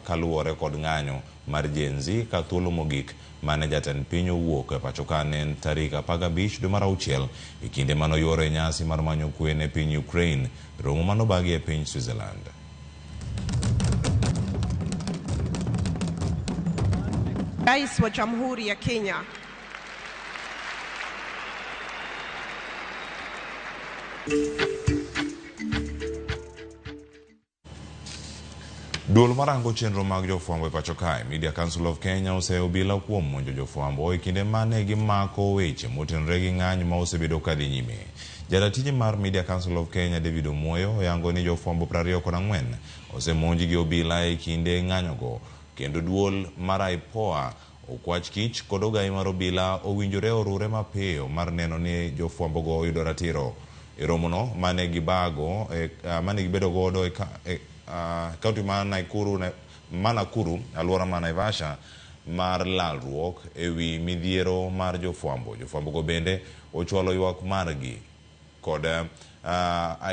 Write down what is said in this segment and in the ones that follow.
kaluwore kod ng'anyo mar Gen Z ka thuolo mogik mane jatend piny owuok e pacho ka ne en tarik 15 dwe mar auchiel e kinde manoyore nyasi mar manyo kwe ne piny Ukraine, romo manobagi e piny Switzerland. Rais wa Jamhuri ya Kenya Duol marango chenro mag jofwambo e pacho kae, Media Council of Kenya oseyo obila kuom monjo jofwambo e kinde mane gimako weche motenore gi ng'anyo ma osebedo kadhi nyime. Jaratije mar Media Council of Kenya David Omoyo oyango ni jofwambo 24 osemonji gi obila e kinde ng'anyogo, kendo duol mar IPOA, okwach kich kod ogai mar obila owinjore orure mapiyo mar neno ni jofwambo go oyudo ratiro. E romono mane gibedo godo kaunti ma Nakuru, alwora ma Naivasha, mar lalruok ewi midhiero mar jofwambo. Jofwambo go bende ochwalo ywak margi kod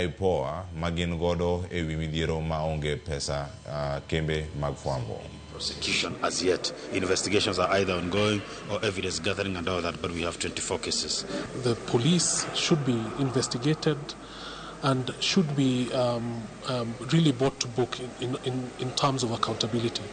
IPOA magin godo ewi midhiero maonge pesa kembe mag fwambo. Prosecution as yet. Investigations are either ongoing or evidence gathering and all that, but we have 24 cases. The police should be investigated and should be really brought to book in terms of accountability.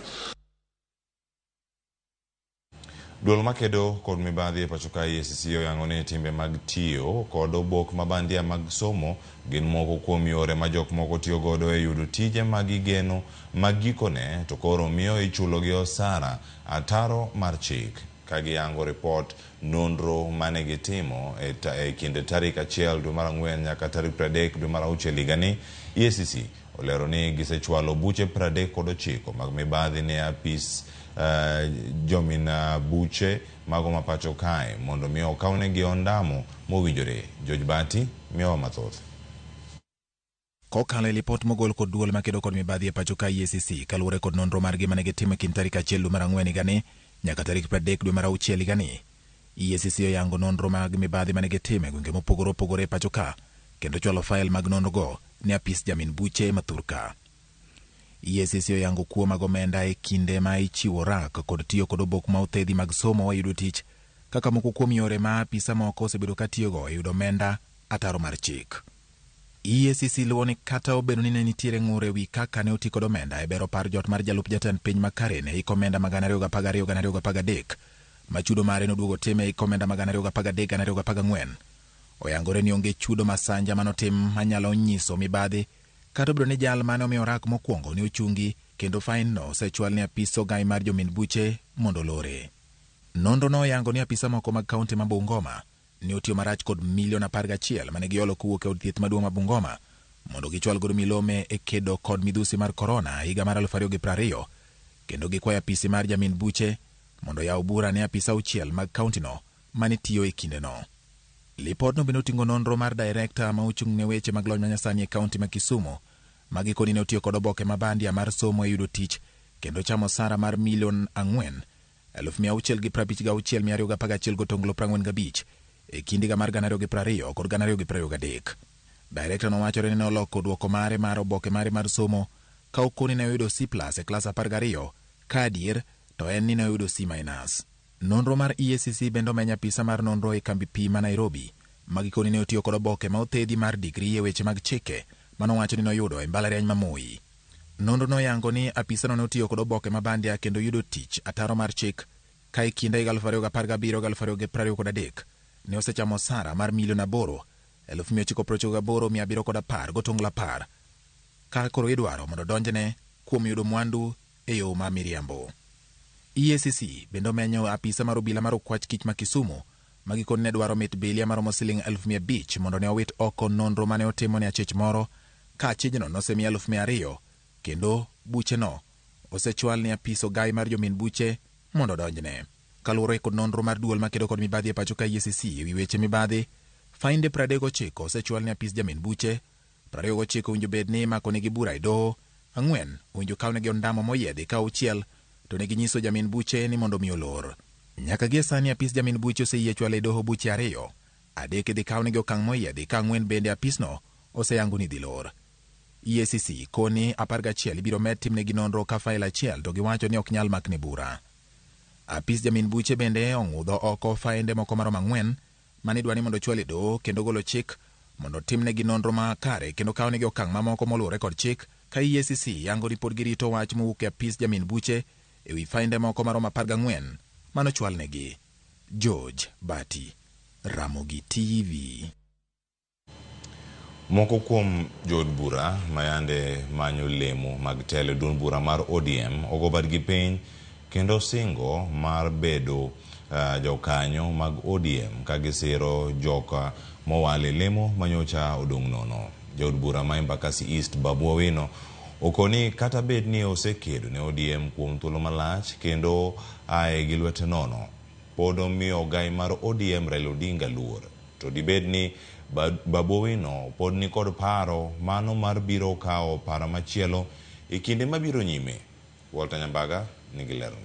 Duol makedo kod mibadhi e pacho ka EACC oyango ni timbe mag tiyo kod obok mabandia mag somo gin moko kuom yore ma jok moko tiyo godo e yudo tije magigeno magikone to koro miyo ichulogi osara ataro mar chik. Kagiyango report nonro mane gitimo e kinde tarik 1 dwe mar 4 nyaka tarik 30 dwe mar 6 higani, EACC olero ni gisechwalo buche 39 mag mibadhi ne apis jomin buche mago ma pacho kae mondo mi okawnegi ondamo mowinjore. George Bati miyowa mathoth. Kokalo e lipot mogol kod duol makedo kod mibadhi e pacho ka EACC kaluwore kod nonro margi mane gitimo e kind tarik 1 dwe mar 4 higani nyaka tarik 30 dwe mar 6 higani, EACC oyango nonro mag mibadhi mane gitimo e gwenge mopogore opogore e pacho ka kendo chwalo fail mag nonrogo ne apis jamin buche Mathurka. EACC oyango kuo mag omenda e kinde ma ichiwo rak kod tiyo kod obok ma othedhi mag somo wa yudo tich kaka moko kuom yore ma apisa moko osebedo ka tiyogo e yudo omenda ataro mar chik. EACC luwo ni kata obedo ni ne nitiere ng'ur ewi kaka ne oti kod omenda e bero par jot mar jalup jatend piny makare ne iko omenda mag 2012-2013 ma chudo mare noduogo time iko omenda mag 2013-2014, oyangore ni onge chudo masanja manotim manyalo nyiso mibadhi kata obedo ni jal mane omiyo rak mokwongo ni ochungi kendo fain no osechwal ni apis ogai mar jomin buche mondo lore. Nonro no oyango ni apisa moko mag kaunti ma Bungoma ni otiyo marach kod $11 mane giolo kowuok e od thieth maduong' ma Bungoma mondo gichwal godo milome e kedo kod midhusi mar korona higa mar 2020, kendo gikwayo apisi mar jamin buche mondo yaw bura ne apisa 6 mag kaunti no mane tiyo e kinde no. Lipot no bende oting'o nonro mar director ma ochung' ne weche mag lony manyasani e kaunti ma Kisumu ma gikoni ne otiyo kod oboke mabandia mar somo e yudo tich kendo chamo osara mar $4,656,211 gotonglo 45 e kindiga mar 2020 kod 2023. Director no wachore ni noloko duoko mare mar oboke mare mar somo ka okoni ne oyudo C+ e klas 12 ka adier to en ni ne oyudo C-. Nonro mar EACC bende omenya apisa mar nonro e kambi pi ma Nairobi ma gikoni ne otiyo kod oboke ma othedhi mar digri e weche mag chike manowacho ni noyudo e mbalariany ma Moi. Nonro no yango ni apisa no ne otiyo kod oboke mabandia kendo yudo tich ataro mar chik ka e kinde 2017-2023 ne osechamo osara mar $8,998,710 gotonglo 10 ka koro idwaro mondo donjne kuom yudo mwandu e yo ma miriambo. EACC bende omenyo apisa mar obila mar okwach kich ma Kisumu ma gikoni ne dwaro mit bilia maromo $500,000 mondo ne owit oko nonro mane otimo ne achich moro ka achijno nosemi $200,000 kendo buche no osechwal ni apis ogai mar jomin buche mondo donjne. Kaluwore kod nonro mar duol makedo kod mibadhi e pacho ka EACC ewi weche mibadhi, fainde 39 osechwal ni apis jamin buche, 29 owinjo bed ni mako negi bura e doho, 4 owinjo kawnegi ondamo moyiedhi ka 6 to ne ginyiso jamin buche ni mondo mi olor. Nyaka gie sani apis jamin buche oseyie chwalo e doho buche 2, 3 idhi kawnegi okang' moyiedhi ka 4 bende apisno oseyango ni dhi lor. EACC koni 11 ibiro med timnegi nonro ka fail achiel to giwacho ni ok nyal makne bura. Apis jamin buche bende ong'udho oko fainde moko maromo 4 manidwa ni mondo chwal e doho kendo golo chik mondo timnegi nonro makare kendo kawnegi okang' mamoko moluwore kod chik ka EACC yango ni pod girito wach mowuok e apis jamin buche ewi fainde moko maromo 14 manochwalnegi. George Bati, Ramogi TV. Moko kuom jood bura mayande manyo lemo mag telo duond bura mar ODM ogo badgi piny kendo singo mar bedo jokanyo mag ODM kagisiro joka mowale lemo manyocha odong' nono. Jood bura ma Embakasi East Babu Owino okoni kata bed ni osekedo ne ODM kuom thuolo malach kendo ae gi lwete nono, pod omiyo gai mar ODM Raila Odinga luor. To dibed ni Babu Owino pod ni kod paro mano mar biro kao paro machielo e kinde mabiro nyime. Walter Nyambaga nigi lerno.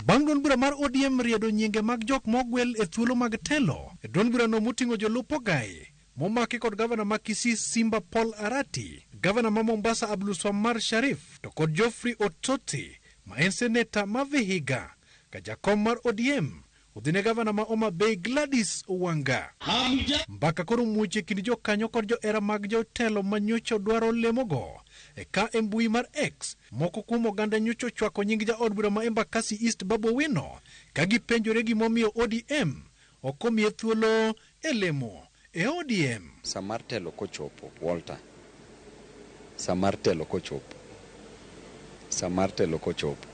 Bang' duond bura mar ODM riedo nyinge mag jok mogwel e thuolo mag telo, duond bura no moting'o jolupo gai momaki kod gavana ma Kisii Simba Paul Arati, gavana ma Mombasa Abdulswamad Sharif to kod Geoffrey Ototi ma en seneta ma Vihiga, ka jakom mar ODM udhine gavana ma Homa Bay Gladys Owanga. Mbaka koro muche kind jokanyo kod joera mag jotelo manyocha dwaro lemogo e ka mbui mar X. Moko kuom oganda nyocha chwako nying jaod bura ma Embakasi East Babu Owino ka gipenjore gimomiyo ODM okomie thuolo e lemo e ODM. Samartelo kochopo, Walter. Samartelo kochopo.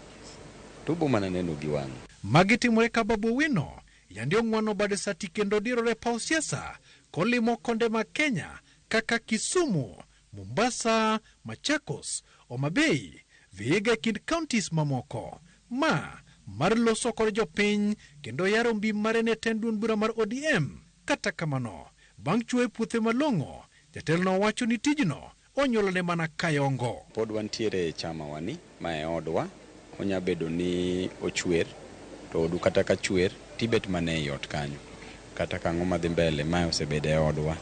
Tubo mana neno gi wang'. Magi timore ka Babu Owino yandi ong'wano bade sati kendo dirore paw siasa kolimo konde ma Kenya kaka Kisumu, Mombasa, Machakos, Homa Bay, Vihiga kind counties mamoko. Mar loso kod jopiny kendo yaro mbi mare ne ten duond bura mar ODM. Kata kamano, bang' chwe puothe malong'o, jatelno wacho ni tijno onyolone mana kayongo. Pod wantiere e chama wani ma e odwa, onya bedo ni ochwer, to odu kata ka chwer, tibet mane e ot kanyo. Kata kang'o madhi mbele ma osebede e odwa.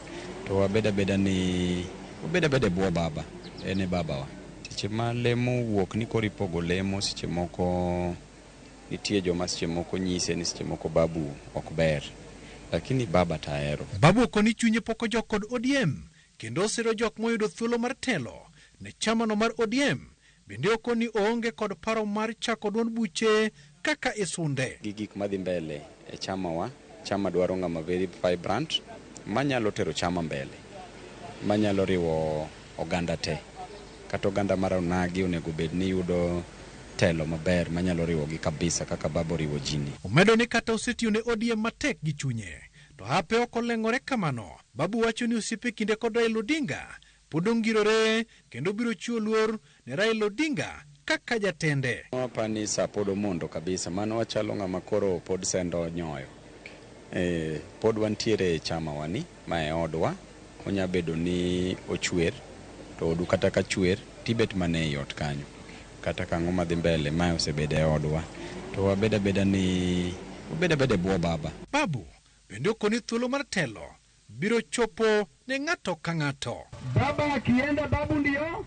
To wabeda ni obeda buo baba, ene babawa. Seche ma lemo wuok ni kori pogo lemo, seche moko nitie joma seche moko nyise ni seche moko babu ok ber. Lakini baba taero. Babu okoni chunye poko jok kod ODM kendo siro jok moyudo thuolo mar telo ne chamano mar ODM. Bende okoni oonge kod paro mar chako duond buche kaka isunde. Gik madhi mbele e chama dwaro ng'ama very vibrant manyalo tero chama mbele, manyalo riwo oganda te. Kata oganda mar onagi onego bed ni yudo telo maber manyalo riwo gi kabisa kaka Babu riwo jini. Omedo ni kata osetiyo ne ODM matek gi chunye, to hape okoleng'ore kamano. Babu wacho ni osiepe kinde kod Raila Odinga pod ongirore kendo biro chiwo luor ne Raila Odinga kaka jatende. Wapani sa pod omondo kabisa, mano wachalo ng'ama koro pod sendo nyoyo. Pod wantiere e chama wani ma e odwa, onya bedo ni ochwer, to odu kata ka chwer, tibet mane e ot kanyo. Kata kang'o madhi mbele ma osebede e odwa. To wabeda buo baba. Babu bende okoni thuolo mar telo biro chopo ne ng'ato ka ng'ato. Baba akienda babu ndio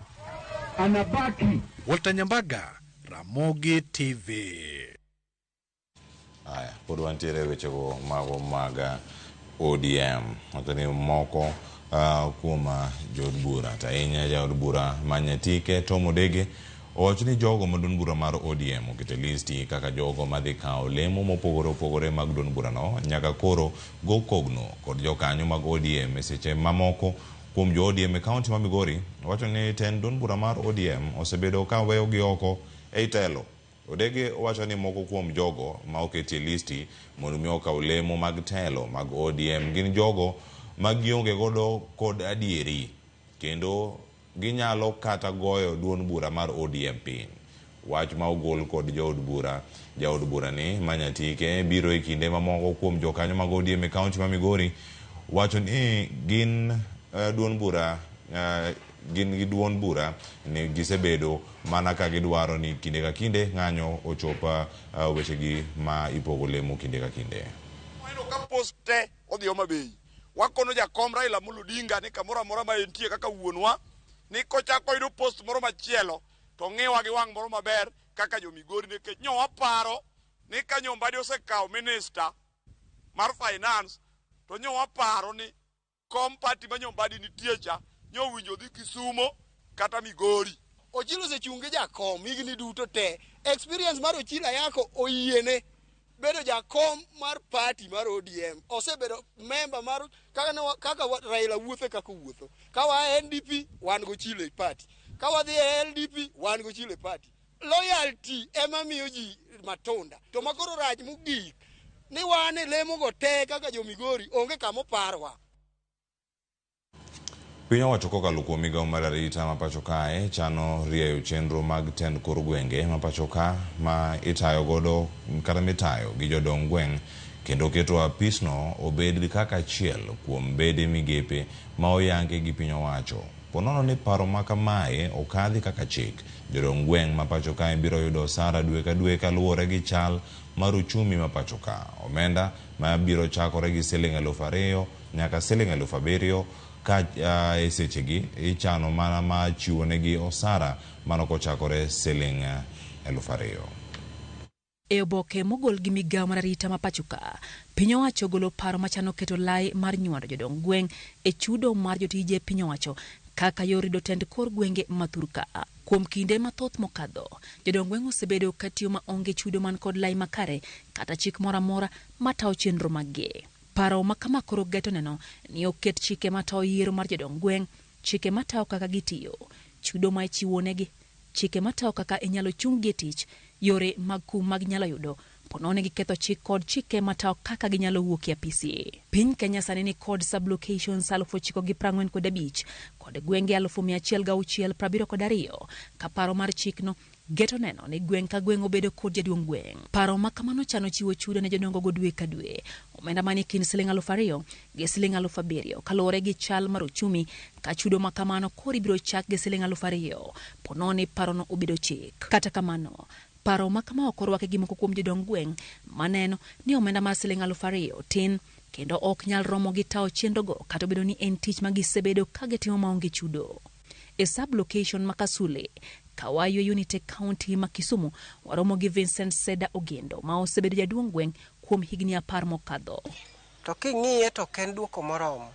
anabaki. Walter Nyambaga, Ramogi TV. Aya, pod wantiere wechego mago mag ODM. Otoni moko kuom jood bura, ahinya jaod bura Manyatike Tom Odege owacho ni jogo ma duond bura mar ODM okete listi kaka jogo madhi kao lemo mopogore opogore mag duond bura no nyaka koro go kogno kod jokanyo mag ODM e seche mamoko kuom jo ODM e kaunti ma Migori. Owacho ni ten duond bura mar ODM osebedo ka weyo gi oko e telo. Odege owacho ni moko kuom jogo ma okete listi mondo mi okaw lemo mag telo mag ODM gin jogo magionge godo kod adieri kendo ginyalo kata goyo duond bura mar ODM piny. Wach ma ogol kod jaod bura ni Manyatike biro e kinde mamoko kuom jokanyo mag ODM e kaunti ma Migori wacho ni gin duond bura ni gisebedo mana ka gidwaro ni kinde ka kinde ng'anyo ochopa wechegi ma ipogo lemo kinde ka kinde. Bueno ka post te odhi Homa Bay. wakono jakom Raila Amolo Odinga ni kamoro amora ma entie kaka wuonwa ni kochako yudo post moro machielo to ng'iwa gi wang' moro maber kaka jo-Migori, nikech nyo waparo ni ka Nyombadi osekawo minister mar finance to nyo waparo ni kom party ma Nyombadi nitie cha nyo winjo dhi Kisumo kata Migori. Ochilo osechungi jakom higni duto te. Experience mar Ochilo Ayako oyiene bedo jakom mar party mar ODM. Osebedo member mar kaka Raila wuotho kaka wuotho. Ka wa NDP wan go Ochilo party. Ka wa dhi LDP wan go Ochilo party. Loyalty ema miyo ji matunda. To makoro rach mogik ni wan lemo go te kaka jo-Migori onge kama oparwa. Piny owacho kokalo kuom migawo mar arita ma pacho kae chano rieyo chenro mag tend kor gwenge ma pacho ka ma itayo godo kata mitayo gi jodong gweng' kendo keto apisno obed kaka achiel kuom bede migepe ma oyangi gi piny owacho. Ponono ni paro ma kamae okadhi kaka chik, jodong gweng' ma pacho kae biro yudo osara dwe ka dwe kaluwore gi chal mar uchumi ma pacho ka. Omenda ma biro chakore gi Sh2,000 nyaka Sh7,000 ka sechegi ichano mana ma chiwonegi osara mano kochakore Sh2,000. E oboke mogol gi migawo mar arita ma pacho ka, piny owacho golo paro machano keto lai mar nyuando jodong gweng' e chudo mar jotije piny owacho kaka yorido tend kor gwenge mathurka. Kuom kinde mathoth mokadho, jodong gweng' osebedo katiyo ma onge chudo man kod lai makare kata chik moro amora matawo chenro maggi. Paro makama koro geto neno ni oket chike matawo yiero mar jodong gweng', chike matawo kaka gitiyo, chudo ma ichiwonegi, chike matawo kaka inyalo chung'gi e tich, yore mag kum mag nyalo yudo, ponone gi ketho chik kod chike matawo kaka ginyalo wuok e apisi. Piny Kenya sani ni kod sublocations 945 kod gwenge 1,172 ka paro mar chikno geto neno ni gweng' ka gweng' obedo kod jaduong' gweng'. Paro makamano chano chiwo chudo ne jodongo go dwe ka dwe, omenda mani kind Sh2,000 gi Sh7,000 kaluwore gi chal mar uchumi, ka chudo makamano koro ibiro chak gi Sh2,000 pononi parono obedo chik. Kata kamano, paro makama ok orwaki gi moko kuom jodong gweng' maneno ni omenda mar Sh2,000 tin kendo ok nyal romo gi tawo chenrogo kata obedo ni en tich magisebedo ka gitimo maonge chudo. E sublocation ma Kasule, Kawayo Unity County ma Kisumu, waromo gi Vincent Seda Ogendo ma osebedo jaduong' gweng' kuom higni 10 mokadho. To king'iye to ken duoko moromo,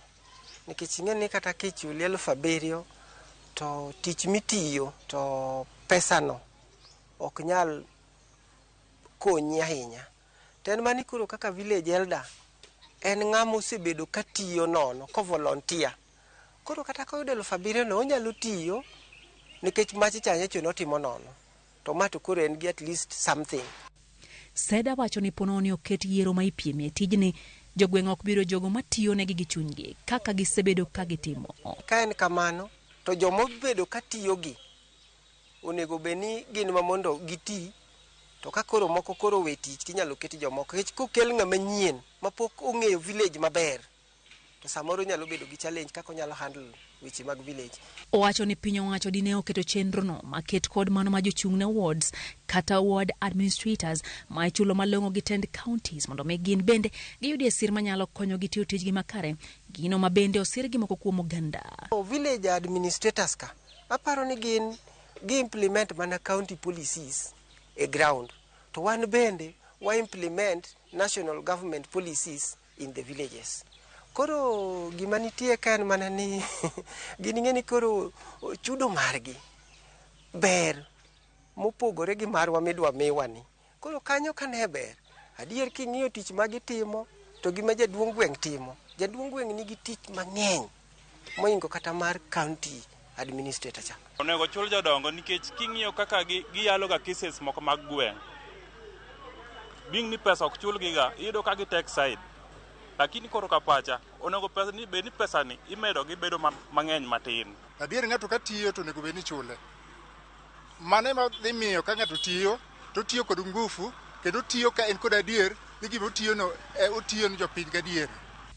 nikech ing'e ni kata kichuli 7,000 to tich mitiyo to pesano ok nyal konyi ahinya. Ten mani kuro kaka village elder en ng'ama osebedo katiyo nono ko volunteer. Koro kata koyudo 7,000 no onyalo tiyo nikech mach chanyecho notimo nono, to ma to koro en gi at least something. Seda wacho ni pononi oket yiero ma ipiemie tijni, jogweng' ok biro jogo matiyo negi gi chunygi kaka gisebedo ka gitimo. Ka en kamano to jomo bedo katiyo gi onego beni gin ma mondo giti, to ka koro moko koro we tich tinyalo keti jomoko. Kech kokel ng'ama nyien mapok ong'eyo village maber, to samoro nyalo bedo gi challenge kako nyalo handle weche mag village. Owacho ni piny owacho dine oketo chenro no maket kod mano ma jochung' ne wards kata ward administrators ma ichulo malong'o gi tend counties mondo mi gin bende giyudie sir manyalo konyo gi tiyo tijgi makare, gino ma bende osir gi moko kuom oganda. Village administrators ka aparo ni gin gi implement mana county policies e ground, to wan bende wa implement national government policies in the villages. Koro gima nitie kan mana ni gin ng'eni koro chudo margi ber mopogore gi marwa midwa miwani. Koro kanyo kane ber adier king'iyo tich magitimo to gima jaduong' gweng' timo, jaduong' gweng' nigi tich mang'eny moingo kata mar county administrator cha. Onego chul jodongo nikech king'iyo kaka giyalo ga cases moko mag gweng', bing ni pesa ok chulgi ga, iyudo ka gi take side. Lakini koro kapacha onego pesa ni beni pesa ni imedo gi bedo mang'eny matin. Adier ng'ato ka tiyo to onego beni chule. Mane ma dhi miyo ka ng'ato tiyo to tiyo kod ngufu kendo tiyo ka en kod adier ni gima otiyo no otiyo ni jopiny gadier.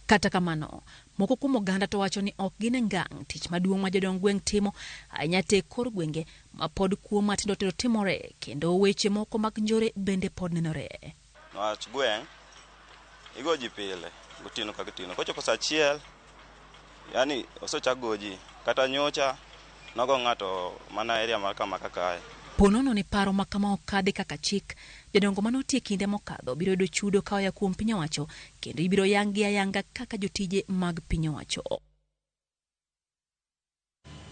Kata kamano, moko kuom oganda to wacho ni ok gine ngang' tich maduong' ma jodong gweng' timo ahinya te kor gwenge ma pod kuo matindo tindo timore kendo weche moko mag njore bende pod nenore. Wach gweng' igo ji pile gotino ka gitino. Kochopo saa 1 yani osechagoji kata nyocha nogo ng'ato mana area mar kama kakae. Ponono ni paro makama okadhi kaka chik, jodongo manotie kinde mokadho biro yudo chudo ka oya kuom piny owacho kendo ibiro yangi ayanga kaka jotije mag piny owacho.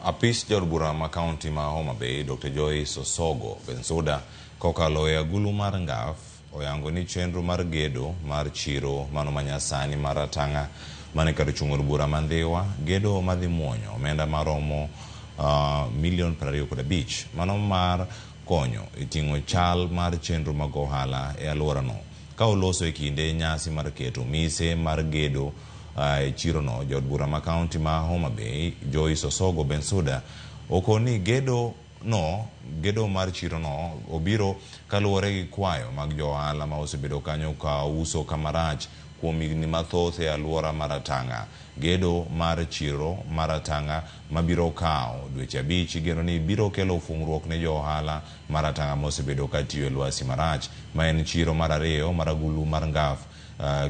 Apis jod bura ma kaunti ma Homa Bay Dr. Joyce Osogo Bensuda kokalo e agulu mar ngaf oyango ni chenro mar gedo mar chiro mano manyasani mar Atanga mane kar chung'or bura mandhiwa gedo madhi muonyo omenda maromo milion 25 mano mar konyo iting'o chal mar chenro mag ohala e alworano ka oloso e kinde nyasi mar keto mise mar gedo e chirono. Jod bura ma kaunti ma Homa Bay Joyce Osogo Bensuda okoni gedo mar chirono obiro kaluwore gi kwayo mag johala ma osebedo kanyo ka uso kamarach kuom higni mathoth e alwora mar Atanga. Gedo mar chiro mar Atanga mabiro kawo dweche 5 igeno ni biro kelo fungruok ne johala mar Atanga ma osebedo ka tiyo e lwasi marach ma en chiro mar ariyo mar agulu mar ngaf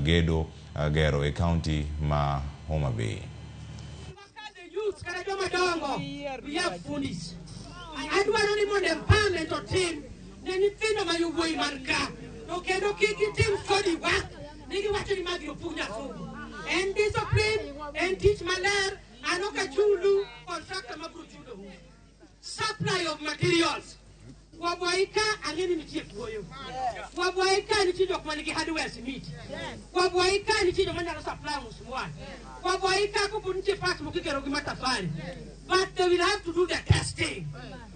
gedo gero e kaunti ma Homa Bay. Adwaro ni mondo empowerment otim ne nyithindo ma yowuoyi man ka to kendo kik gitim study work nigi wacho ni magi opunya somo en discipline en tich maler anoka chulu contractor mabro chudo supply of materials waboika angeni nitie puoyo waboika nitie jok manigi hardware smith waboika nitie jok manyalo supply musmwan waboika ko bunche part mokigero gi matafari but they will have to do the testing.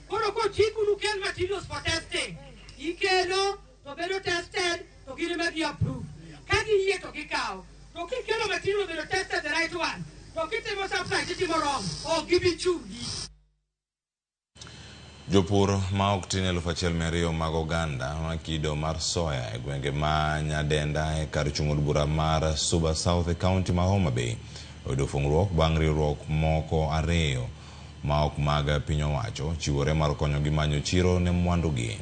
Koro ko chiku nukel materials for testing. Ikelo to bedo tested to give be approved. Kagi yie to gikao. To kikelo material bedo tested the right one. To kitimo subside kitimo wrong. Or give it chudi. Jopur ma ok tin 1,200 mag oganda ma kido mar soya e gwenge ma Nyadenda e kar chung'or bura mar Suba South e kaunti ma Homa Bay oyudo fungruok bang' riwruok moko ariyo ma ok mag piny owacho chiwore mar konyo gi manyo chiro ne mwandugi.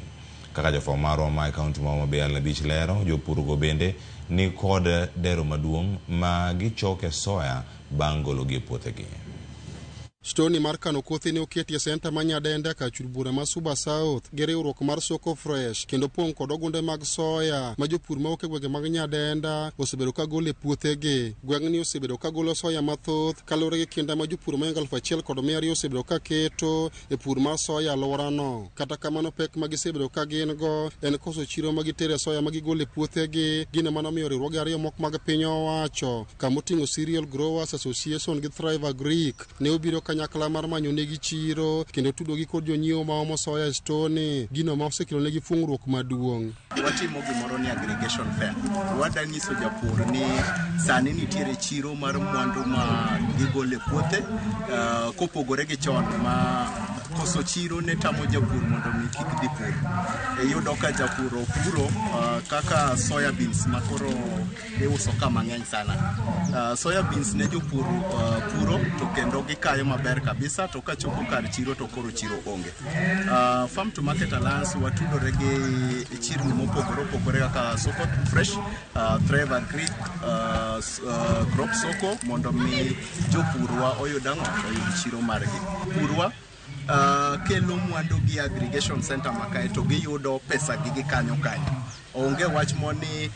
Kaka jafwambo marwa ma kaunti ma Homa Bay Alabich lero, jopur go bende ni kod dero maduong' ma gichoke soya bang' gologi e puothegi. Stoni mar kano kothe ne oketi e senta ma Nyadenda ka chur bura ma Suba South gi riwruok mar Soko Fresh kendo pong' kod ogunde mag soya ma jopur ma ok e gwenge mag Nyadenda osebedo ka golo e puothegi. Gweng'ni osebedo ka golo soya mathoth kaluwore gi kinda ma jopur ma 1,200 osebedo ka keto e pur mar soya alworano. Kata kamano pek ma gisebedo ka gin go en koso chiro ma gitere soya ma gigolo e puothegi. Gino mano miyo riwruoge ariyo moko mag piny owacho kamoting'o Cereal Growers Association gi Thrive Agric ne obiro kanyakla mar manyo negi chiro kendo tudo gi kod jonyiewo ma omo soya Stoni, gino ma osekelo negi fungruok maduong'. Watimo gimoro ni aggregation fair. Wada nyiso japur ni sani nitiere chiro mar mwandu ma gigole puothe kopogore gi chon ma koso chiro ne tamo japur mondo mi kik dhi pur. Iyudo ka japur opuro kaka soya beans makoro iuso ka mang'eny sana. Soya beans ne jopur puro to kendo gikayo maber kabisa to ka chopo kar chiro to koro chiro onge. Farm to Market Alliance watudore gi chirni mopogore opogore kaka Soko Fresh, Thrive Agric, Crop Soko mondo mi jopurwa oyud chiro margi. Purwa kelo mwandu gi aggregation center makae to giyudo pesa gi kanyo. Onge wach moni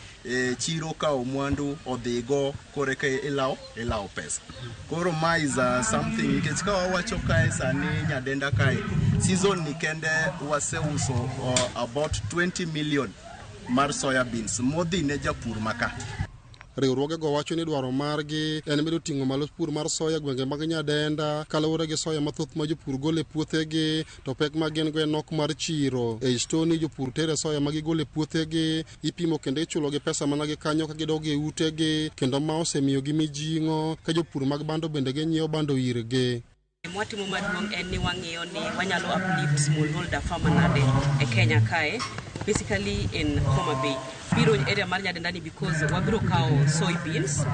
chiro ka mwandu odhigo kore ka ilawo pesa. Koro ma is something nikech ka wawacho kae sani Nyadenda kae season ni kende waseuso about 20 million mar soya beans modhi ne japur maka. Riwruoge go wacho ni dwaro margi en medo ting'o malo pur mar soya gwenge mag Nyadenda kaluwore gi soya mathoth ma jopur gole puothegi to pek ma gin go en nok mar chiro. E Stoni jopur tere soya ma gigole puothegi ipimo kendo ichulo gi pesa mana gi kanyo ka gidog e utegi kendo ma osemiyo gi mijing'o ka jopur mag bando bende ginyiewo bando irgi. Mwatimo maduong' en ni wang'iyo ni wanyalo uplift smallholder farmer nade e Kenya kae, basically in Homa Bay. Biro area mar Nyadenda ni because wabiro kao soybeans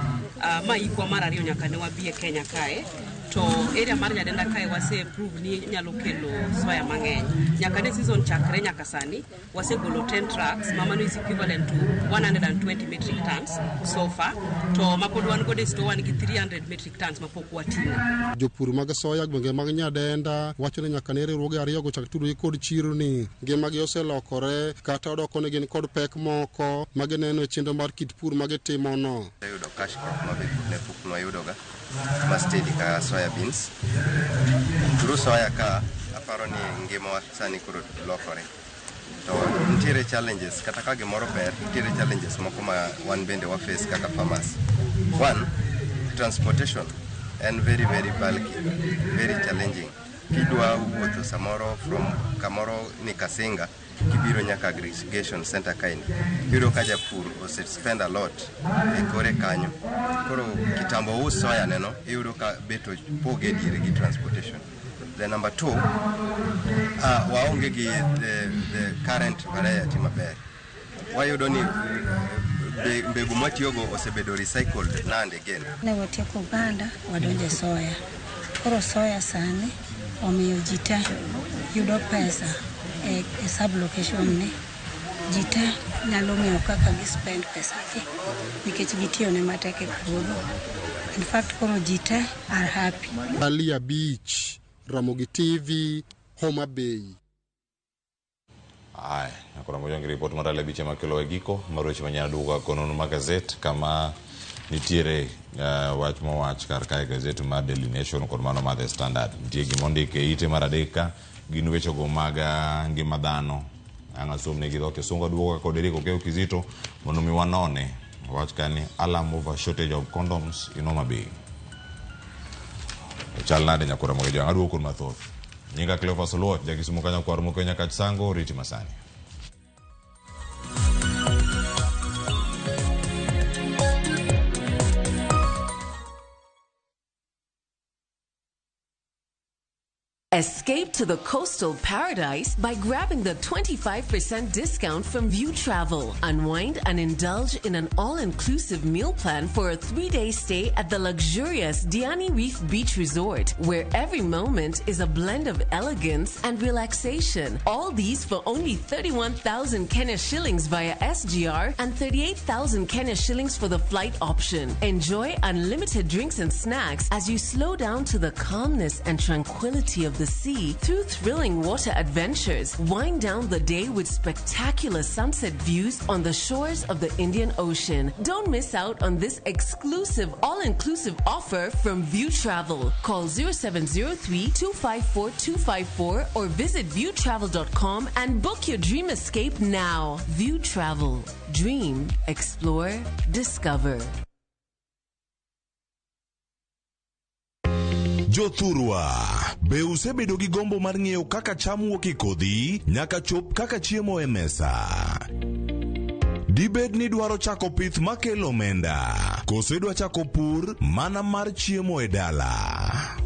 ma ikwa mar ariyo nyaka ne wabi e Kenya kae to area mar Nyadenda kae wase prove ni nyalo kelo soya mang'eny. Nyaka ne season chakre nyaka sani wase golo 10 trucks mamano is equivalent to 120 metric tons so far, to mapod wan gode store wan gi 300 metric tons mapok wating'o. Jopur mag soya gwenge mag Nyadenda wacho ni nyaka ne riwruoge ariyo go chak tudore kod chiro ni ngimagi oselokore kata odoko ne gin kod pek moko magineno e chenro mar kit pur magitimono. Yudo cash crop ne pok nwayudoga ma steady ka soya beans. Turu soya ka aparo ni ngimawa sani koro lokore. To nitiere challenges kata ka gimoro ber, nitiere challenges moko ma wan bende wa face kaka farmers. One, transportation and very bulky, very challenging. Kidwa wuotho samoro from kamoro ni Kasinga kibiro nyaka aggregation center kaini, biro ka japur ose spend a lot e kore kanyo. Koro kitambo soya neno iyudo ka beto poge diere gi transportation. The number two, waonge gi the current variety maber. Wayudo ni mbegu matiyogo osebedo recycled and again. Ne watieko banda wadonje soya. Koro soya sani omiyo jita yudo pesa e sub location ni. Jita nyalo ng'eyo kaka gi spend pesa gi nikech gitiyo ne matek e puodho. In fact koro jita are happy. Alia Beach, Ramogi TV, Homa Bay. Ay, nakona moja ngi report mara lebiche makelo egiko maroche manyana duga kono magazet kama nitiere wach mowach kar kae gazet mar Daily Nation kod mano mar The Standard. Nitie gimondi ke ite maradeka gin wecho go maga ngima dhano anga somne gi doke songa duoga kod Eriko Keo Kizito mondo mi wanone wach kani alarm over shortage of condoms in Homa Bay. Chal nade nyakora moja anga duoko mathoth. Nyinga Cleophas Oluoch jakisumo kanya kwar mo Kenya Kachsango Riti Masani. Escape to the coastal paradise by grabbing the 25% discount from View Travel. Unwind and indulge in an all-inclusive meal plan for a 3-day stay at the luxurious Diani Reef Beach Resort, where every moment is a blend of elegance and relaxation. All these for only 31,000 Kenya shillings via SGR and 38,000 Kenya shillings for the flight option. Enjoy unlimited drinks and snacks as you slow down to the calmness and tranquility of the sea through thrilling water adventures. Wind down the day with spectacular sunset views on the shores of the Indian Ocean. Don't miss out on this exclusive all-inclusive offer from View Travel. Call 0703-254-254 or visit viewtravel.com and book your dream escape now. View Travel. Dream, explore, discover. Jothurwa, be usebedo gi gombo mar ng'eyo kaka cham wuok e kodhi nyaka chop kaka chiemo e mesa? Dibed ni dwaro chako pith makelo omenda, koso idwa chako pur mana mar chiemo e dala?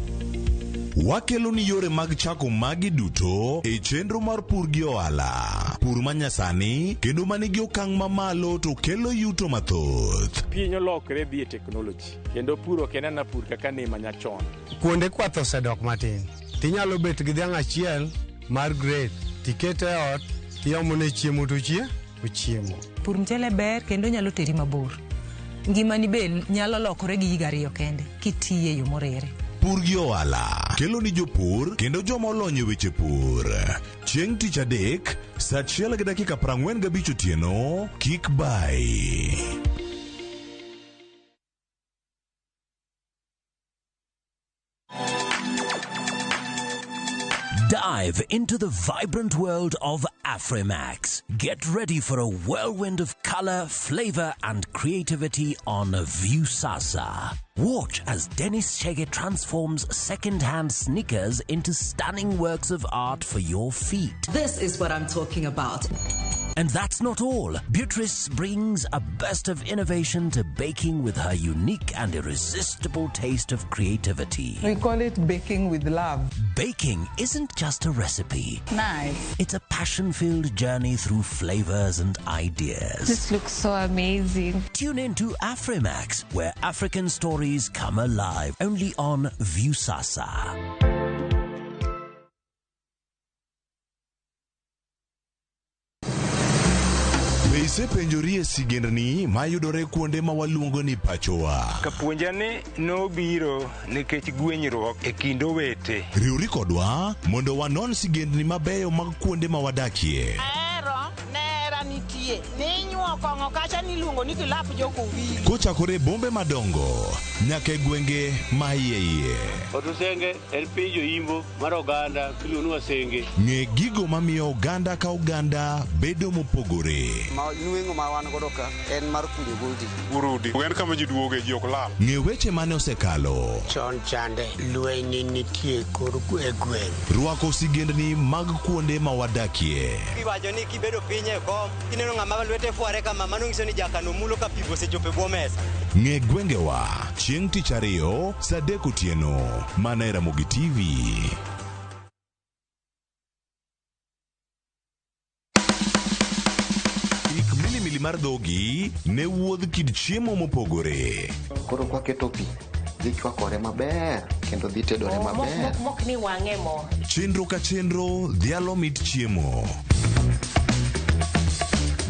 Wakelo ni yore mag chako magi duto e chenro mar pur gi ohala. Pur manyasani kendo manigi okang' mamalo to kelo yuto mathoth. Piny olokre dhi e technology kendo puro kenana pur kaka ne manyachon. Kuonde kwath osedok matin. Tinyalo bet gi dhiang' achiel mar grade tikete ot tiomone chiemo to chiemo. Pur mchele ber kendo nyalo teri mabor. Ngimani be nyalo lokore gi higa 2 kende kitiye yo morere. Pur gi ohala kelo ni jopur kendo joma olony e weche pur. Chieng' tich adek, saa 1:45 otieno, kik bai. Dive into the vibrant world of Afrimax. Get ready for a whirlwind of color, flavor, and creativity on View Sasa. Watch as Dennis Chege transforms second-hand sneakers into stunning works of art for your feet. This is what I'm talking about. And that's not all. Beatrice brings a burst of innovation to baking with her unique and irresistible taste of creativity. We call it baking with love. Baking isn't just a recipe. Nice. It's a passion-filled journey through flavors and ideas. This looks so amazing. Tune in to Afrimax, where African stories come alive, only on Viusasa. Isepenjorie sigendni mayudore kuonde ma waluongo ni pachowa. Kapuonjani nobiro nikech gwenyruok e kind owete. Riwri kodwa mondo wanon sigendni mabeyo mag kuonde ma wadakie. Nera nitie. Ninyuo kongo kacha niluongo ni kilap jokowiri. Kochakore bombe madongo nyaka gwenge ma iye. Otusenge en piny joimbo mar oganda kiluongo ni Wasenge. Ng'e gigo mamiyo oganda ka oganda bedo mopogore. Nueng'o ma wan godo ka en mar kunyo goldi. Urudi. En kama ji duoge ji ok lal. Ng'e weche mane osekalo. Chon chande lweny nitie kor gweng'. Rwako sigendni mag kuonde ma wadakie. Kiwacho ni kibedo piny e kom, kineno ng'ama lwete fuare kama mano nyiso ni jakano mulo ka pigo sechope bwo mesa. Ng'e gwengewa chieng' tich ariyo saa 3 otieno mana e Ramogi TV. Milimili mar dhogi ne wuodh kid chiemo mopogore. Koro kwaketo pi dhi chwakore maber kendo dhi tedore maber. Mok ni wang'e mo. Chenro ka chenro dhialo mit chiemo.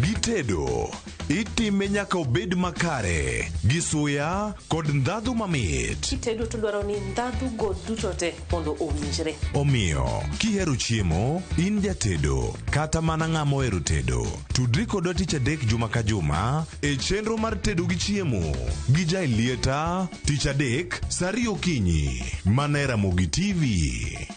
Gitedo itime nyaka obed makare gi suya kod ndhadhu mamit. Kitedo to dwaro ni ndhadhu go duto te mondo owinjre. Omiyo kihero chiemo in jatedo kata mana ng'ama ohero tedo, tudri kodwa tich adek juma ka juma e chenro mar tedo gi chiemo gi Jailieta tich adek saa 2 okinyi mana e Ramogi TV.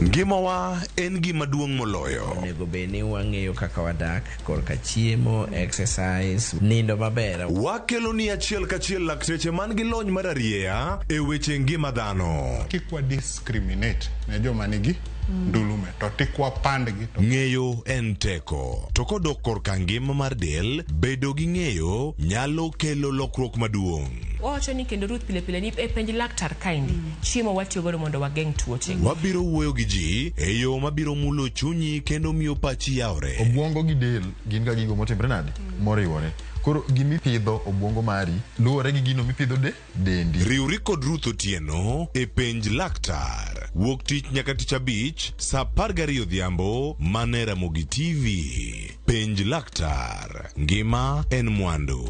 Ngimawa en gima duong' moloyo. Onego bed ni wang'eyo kaka wadak, korka chiemo, exercise, nindo maber. Wakelo ni achiel kachiel lakteche man gi lony mar arieya e weche ngima dhano. Kikwa discriminate ne joma nigi ndulume to tikwa pandgi to ng'eyo en teko. To kodok korka ngima mar del, bedo gi ng'eyo nyalo kelo lokruok maduong'. Wacho ni kendo Ruth pile pile ni e penj laktar kaindi chiemo watiyo godo mondo wageng' tuoche. Wabiro wuoyo gi ji e yo mabiro mulo chunyi kendo miyo pachi yawre. Obwongo gi del gin ga gigo motimre nade moriwore. Koro gimipidho obwongo mari luwore gi gino mipidho dendi. Riwri kod Ruth Otieno e penj laktar. Wuok tich nyaka tich abich saa 12 odhiambo mana e Ramogi TV. Penj laktar. Ngima en mwandu.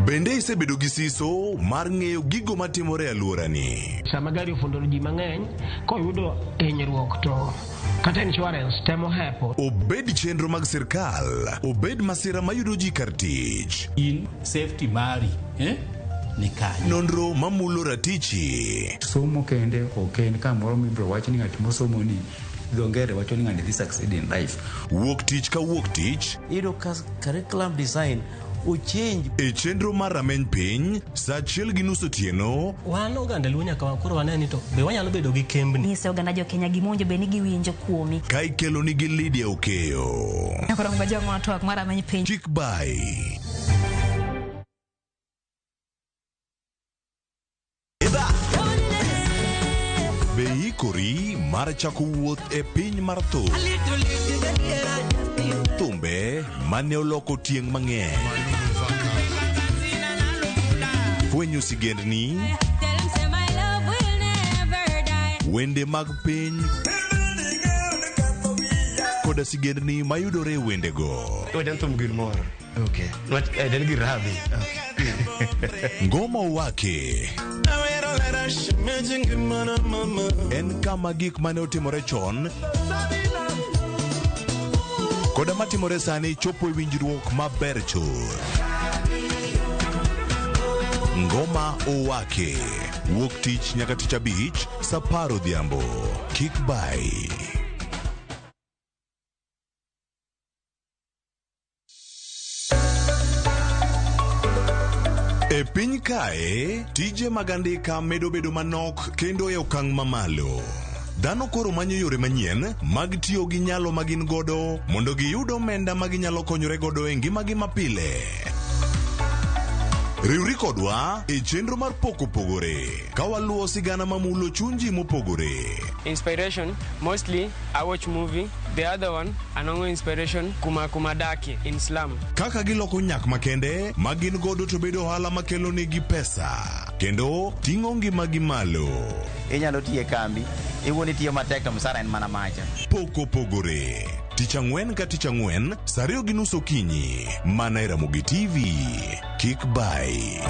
Bende isebedo gi siso mar ng'eyo gigo matimore e alworani. Sama gari ofundo ji mang'eny koyudo hinyruok to kata insurance temo hepo. Obed chenro mag sirkal, obed masira mayudo ji kar tich. In safety mari, ni kanyo. Nonro mamulo ratichi. Somo kende ok en kamoro mibiro wach ni ng'at mosomo ni dhongere wacho ni ng'ani dhi succeed in life. Wuok tich ka wuok tich. Iyudo curriculum design uchenj e chenro mar rameny piny saa 1:30 otieno. Wan oganda luo nyaka wakoro waneni to be wanyalo bedo gi kembni. Nyise oganda jo Kenya gimonjo be ni giwinjo kuomi. Ka ikelo nigi Lydia Okeyo. Nyakoro mba jogo matwak mar rameny piny. Chik by Beikori mar chako wuoth e piny mar thum. Thumbe mane oloko tieng' mang'eny. Fwenyo sigendni, wende mag piny, koda sigendni mayudore e wendego. Wajan thum gilmoro. Okay. Den gi radhi. Ngoma Owake en kama gik mane otimore chon koda matimore sani chopo e winjruok maber chur. Ngoma Owake wuok tich nyaka tich abich saa 10 odhiambo. Kik bai. E piny kae, tije mag andika medo bedo manok kendo e okang' mamalo. Dhano koro manyo yore manyien mag tiyo gi nyalo ma gin godo mondo giyud omenda ma ginyalo konyore godo e ngimagi mapile. Riwri kodwa e chenro mar poko pogore ka waluwo sigana mamulo chunji mopogore. Inspiration, mostly I watch movie. The other one, anongo inspiration kuma daki in slum. Kaka giloko nyak makende ma gin godo to bedo ohala makelo negi pesa kendo ting'o ngimagi malo. Inyalo tiye kambi, iwuoni tiyo matek to msara en mana macha. Poko pogore. Tich ang'wen ka tich ang'wen, saa 2:30 okinyi, mana e Ramogi TV. Kik bai.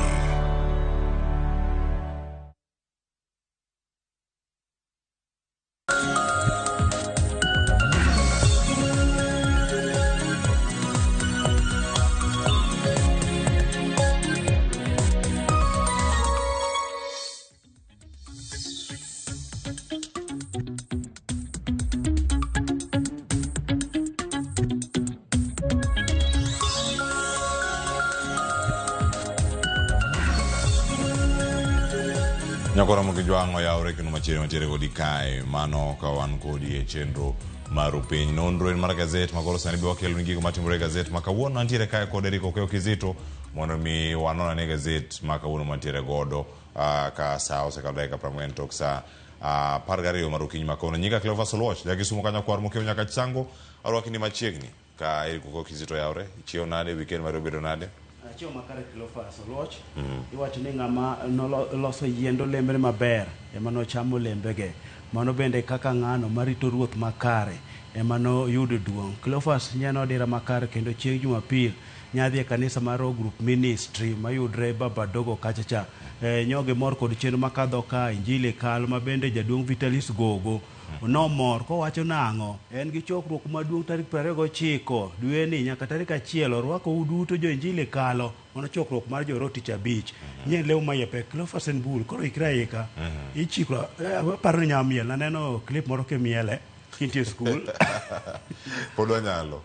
Nyakora mokijwang'o yaure kendo machiere kodi kae mano ka wan kodi e chenro mar piny nonro en mar gazet makoro sani be wakelo ni gigo matimore e gazet ma kawuono mantiere kae kod Eric Okeo Kizito mondo mi wanona ne gazet ma kawuono mantiere godo ka sa osekalo dakika 40 tok sa 12 mar okinyi ma kawuono. Nyinga Cleophas Oluoch jagisumo kanyo kwar mokeo nyaka chango arwaki ni machiegni ka Eric Okeo Kizito yaure ichiew nade weekend mar obedo nade. Achiew makare Cleophas Oluoch iwacho ni ng'ama noloso yiend olembe maber ema nochamo olembege, mano bende kaka ng'ano marito ruoth makare ema noyudo duong'. Cleophas nyano dira makare kendo chieng' Jumapil nyadhi e kanisa mar Group Ministry mayudre Babadogo kachacha. Nyoge mor kod chenro makadho ka Injili kal ma bende jaduong' Vitalis Gogo nomor kowacho nang'o en gi chokruok maduong' tarik 29 dwe ni nyaka tarik 1 orwako uduto jo Injili kalo mano chokruok mar jorotich abich nye lew mayepe Cleophas Nbul koro ikraika ichikro paro ni nyamiel naneno clip moro kemiele kintie school Podonyalo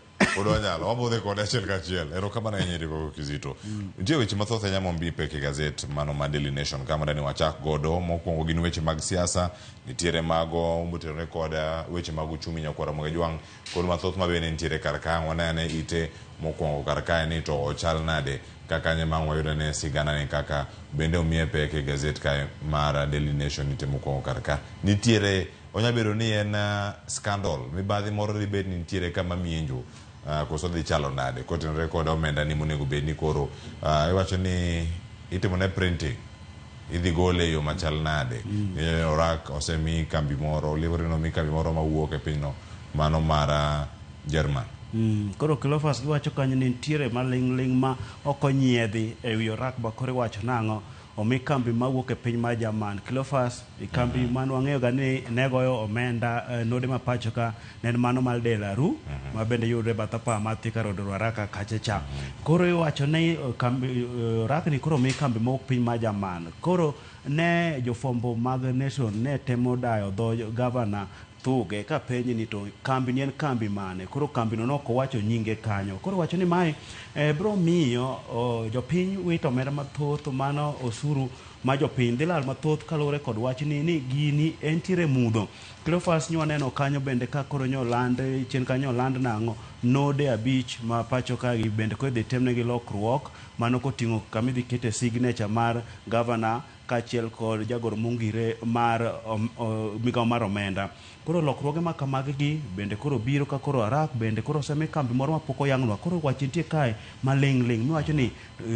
wabodhe kod achiel kachiel erokamano ahinya Eric Okeo Kizito. Nitie weche mathoth ahinya mombi peke gazet mano ma Daily Nation kama dani wachak godo. Mokwongo gin weche mag siasa, nitiere mago motenore kod weche mag uchumi nyakwara Mogejwang' kod mathoth mabende nitiere kar ka wanene ite mokwongo kar ka ni to ochal nade kaka nyema wayudo ne sigana ne kaka bende omiye peke gazet kae mar Daily Nation nite mokwongo kar ka nitiere onyabedo ni en scandal mibadhi moro dibed ni nitiere kama mienjo koso dhi chalo nade kotenore kod omenda ni monego bed ni koro iwacho ni itimo ne printing idhi gole yo machal nade. Orak osemi kambi moro livery no mi kambi moro mawuok e pinyno mano mar German. Koro Cleophas iwacho kanyo ni nitiere maling' ma okonyiedhi e wi orak bakore wacho nang'o omi kambi mawuok e piny mar Jerman. Cleophas kambi man wang'eyo ga ni negoyo omenda node ma pacho ka nen mano mal Delaru ma bende yudre bathapa ma Thika Road Ruaraka kachacha. Koro iwacho ni kambi orak ni koro mi kambi mawuok piny mar Jerman. Koro ne jofombo mag Nation ne temo dayo dho gavana Thuge ka penji ni to kambi ni en kambi mane. Koro kambi no noko wacho nyinge kanyo. Koro wacho ni mae bro miyo jopiny wito omenda mathoth mano osuru ma jopiny dhi lal mathoth kalure kod wach ni gini entiere mudho. Cleophas nyo neno kanyo bende ka koro nyo land chien kanyo land nang'o node 5 ma pacho ka gi bende ko dhi temne gi lokruok mano koting'o kama idhi kete signature mar governor kachiel kod jagoro mongire mar migawo mar omenda. Koro lokruoge ma kamagi bende koro biro ka koro arak bende koro semi kambi moro ma pok oyang'nwa koro wach nitie kae maling' miwacho ni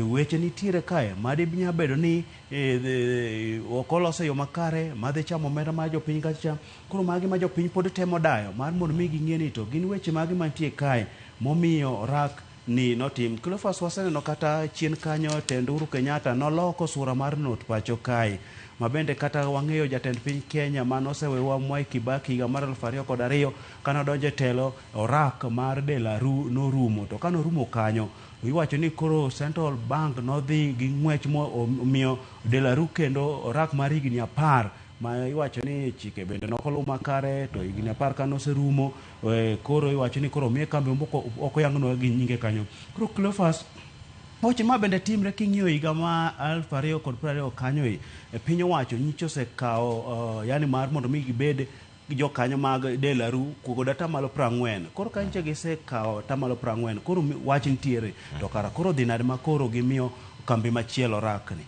weche nitiere kae madi nya bedo ni ok olose yo makare madhi chamo omenda mar jopiny kacha. Koro magi ma jopiny pod temo dayo mar mondo mi ging'e ni to gin weche magi mantie kae momiyo orak ni notim. Cleophas waseneno kata chien kanyo tend Uhuru Kenyatta noloko sura mar not pacho kae mabende kata wang'eyo jatend piny Kenya manosewewa Mwai Kibaki higa mar 2002 kana donje telo orak mar Delaru norumo to kano rumo kanyo iwacho ni koro Central Bank nodhi gi ng'wech omiyo Delaru kendo orak mar higni 10 ma iwacho ni chike bende nokolu makare to higni 10 kanoserumo koro iwacho ni koro miye kambi oko yang'nwa gi nyinge kanyo. Koro Cleophas Oche ma bende timre king'iyo higa ma 2020 kanyo e piny owacho nyicho se kao yani mar mondo mi gibed jo kanyo mag delaru kugoda tamalo 40. Koro kanyo gise kao tamalo 40. Koro wach nitiere to kara koro dinade ma koro gimiyo kambi machielo rakni.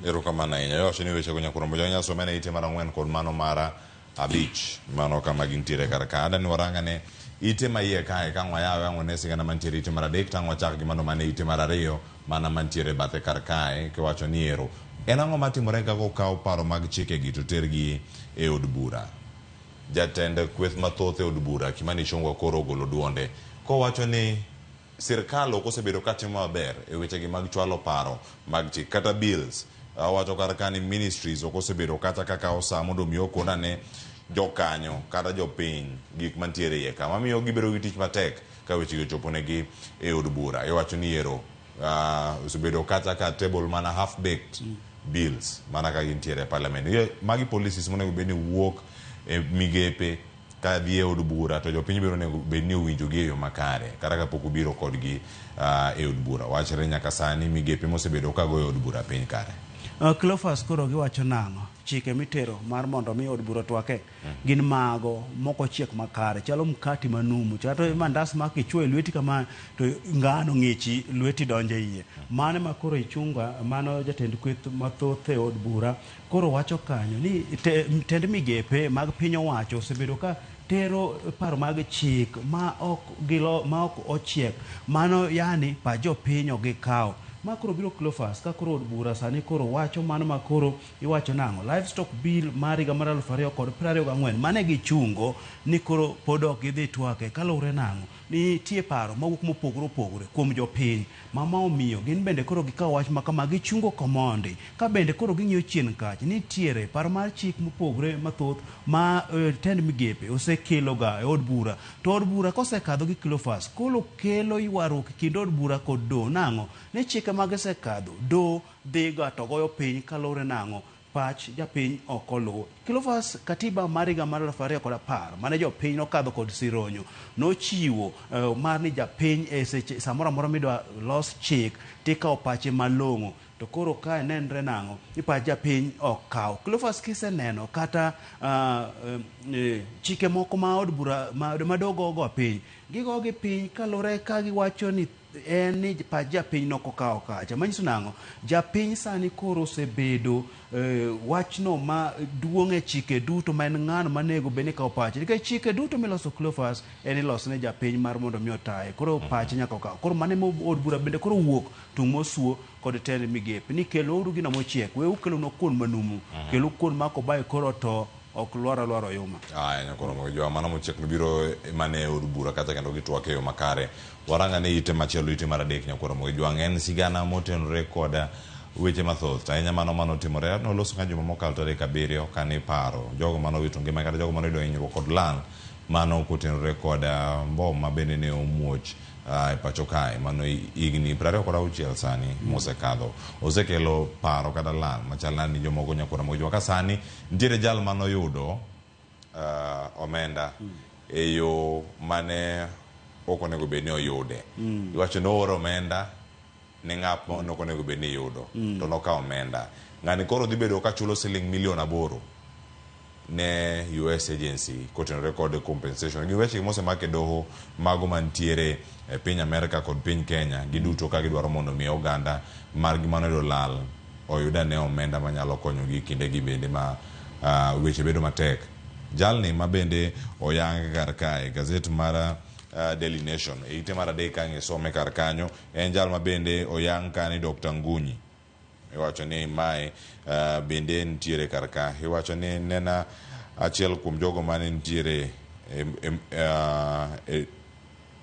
Erokamano ahinya. Yoche ni weche go nyakurombo janya somene ite mar 4 kod mano mara 5 mano kama gintiere kar ka adani waranga ne ite maiye kae ka ngwayawe angone sigana mantiere ite mar 3 tangwa chak gi mano mane ite mar 2 mana mantiere bathe kar kae ke wacho ni ero en ang'o matimore ka kawo paro mag chike gi to tergi e od bura. Jatend kweth mathoth e od bura Kimani Ichung'wah koro ogolo duonde kowacho ni sirkal ok osebedo katimo maber e wechegi mag chwalo paro mag chik kata bills. Wacho kar ka ni ministries ok osebedo kata kaka osa mondo mi okona ne jokanyo kata jopiny gik mantiere iye ka mamiyo gibedo gi tich matek ka wechegi ochoponegi e od bura. Iwacho ni ero osebedo kata ka table mana half baked bills mana ka gintiere e parliament. Magi policies monego bed ni wuok e migepe ka dhi e od bura to jopiny biro nego bed ni owinjogi e yo makare kata kapok obiro kodgi e od bura. Wachre nyaka sani migepe mosebedo ka goyo od bura piny kare. Cleophas koro giwacho nang'o chike mitero mar mondo mi od bura twake gin mago moko chiek makare chalo mkati manumu chato mandas ma kichwo e lweti kama to ngano ng'ichi lweti donje iye mane ma koro Ichung'wah mano jatend kweth mathoth e od bura koro wacho kanyo ni tend migepe mag piny owacho osebedo ka tero paro mag chik ma ok ochiek mano yani pa jopiny ok gikawo ma koro biro Cleophas ka koro od bura sani koro wacho mano ma koro iwacho nang'o livestock bill mar higa mar 2024 mane gichungo ni koro pod ok gidhi twake kaluwre nang'o ni tie paro mawuok mopogore opogore kuom jopiny ma omiyo gin bende koro gikawo wach ma kama gichungo komondi ka bende koro ging'iyo chien kach nitiere paro mar chik mopogore mathoth ma tend migepe osekeloga e od bura to od bura kosekadho gi Cleophas kolo kelo ywaruok kind od bura kod do nang'o ne chike mag sekadho do dhiga to goyo piny kaluwre nang'o pach japiny ok oluw. Cleophas katiba mar higa mar 2010 mane jopiny nokadho kod sironyo nochiwo mar ni japiny e seche samoro amora midwa los chik tikawo pache malong'o to koro kae nenre nang'o ni pach japiny ok kaw. Cleophas kiseneno kata chike moko ma od bura madogo go piny gigo gi piny kalure ka giwacho ni en ni pach japiny nokokawo kacha manyiso nang'o japiny sani koro osebedo wachno ma duong' e chike duto ma en ng'ano manego bed ni kawo pache nikech chike duto miloso Cleophas en iloso ne japiny mar mondo mi otaye koro pache nyaka okaw koro mane od bura bende koro wuok tung' mosuo kod tend migepe ni kelo uru gino mochiek we ukelo no kuon manumu kelo kuon mako bae koro to ok lwaro yuma. Nyakoro jo mano mochiek biro mane od bura kata kendo gitwake yo makare. Waranga ne ite machielo ite mar 3 nyakoro jo ng'en sigana motenore koda weche mathoth ahinya mano timore noloso ka juma mokalo tarik 7 kane paro jogo mano wito ngima kata jogo mano yudo hinyruok kod lal mano kotenore koda mbom ma bende ne omuoch e pacho kae mano higni 26 sani mosekadho osekelo paro kata lal machal ni jomoko nyakoro mojo ka sani nitiere jal mano yudo omenda e yo mane ok onego bed ni oyude. Iwacho no oro omenda ne ng'at ma ok onego bed ni yudo to nokawo omenda ng'ani koro dhi bedo ka chulo siling milion 8 ne US agency kotenore kod compensation gi weche mosemake doho mago mantiere e piny Amerika kod piny Kenya giduto ka gidwaro mondo mi oganda mar gimano do lal oyuda ne omenda manyalo konyo gi kinde gi bende ma weche bedo matek. Jalni ma bende oyang kar kae gazet mar Daily Nation ite mar 3 kange some kar kanyo en jal ma bende oyang kani Dr. Ngunyi iwacho ni mai bende ntiere kar ka iwacho ni nena achiel kuom jogo mane ntiere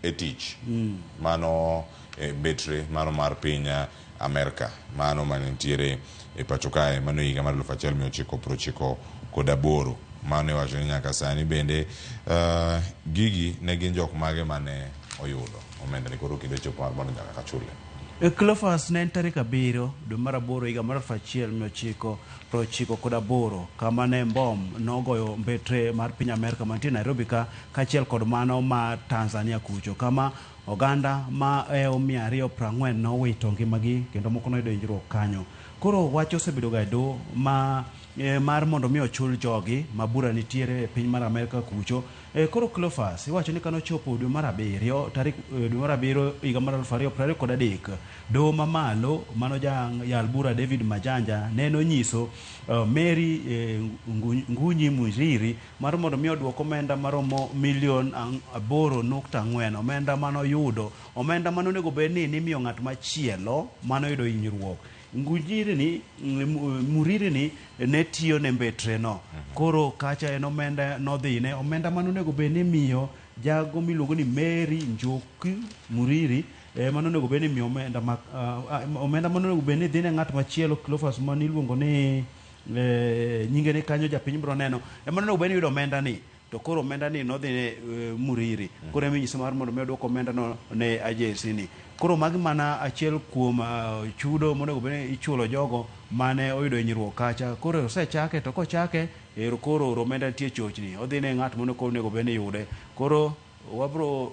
e tich mano betre mano mar piny Amerika mano mane ntiere e pacho kae mano higa mar 1998 mano iwacho ni nyaka sani bende gigi ne gin jok mage mane oyudo omenda ni koro kinde chopo mar mondo nyaka chule. Cleophas ne en tarik 7 dwe mar 8 higa mar 1998 kama ne mbom nogoyo mbetre mar piny Amerka mantie Nairobi kachiel kod mano ma Tanzania kucho kama oganda ma 240 nowito ngimagi kendo moko noyudo hinyruok kanyo. Koro wach osebedo ga do mar mondo mi ochul jogi ma bura nitiere e piny mar Amerka kucho. Koro Cleophas iwacho ni kano chopo dwe mar 7 tarik dwe mar 7 higa mar 2023 do mamalo mano yal bura David Majanja neno nyiso Mary Ngunyi Muriri mar mondo mi oduoko omenda maromo milion 8.4 omenda mano yudo omenda mano nego bedni nimiyo ng'at machielo mano yudo hinyruok. Muriri ni ne tiyo ne mbetre no. Koro kacha en omenda nodhine omenda mano nego bedni miyo jago miluongo ni Mary Njoki Muriri mano nego bedni miyo omenda mano nego bedni dhine ng'at machielo Cleophas mano iluongo ni nyinge ne kanyo japiny bro neno mano nego bedni yudo omenda ni. To koro omenda ni nodhine Muriri. Koro emiyiso mar mondo mi oduoko omenda no ne agency ni. Koro magi mana achiel kuom chudo monego bedni ichulo jogo mane oyudo hinyruok kacha. Koro osechake to kochake koro omenda nitie chochni odhine ng'at monego onego bedni yude. Koro wabro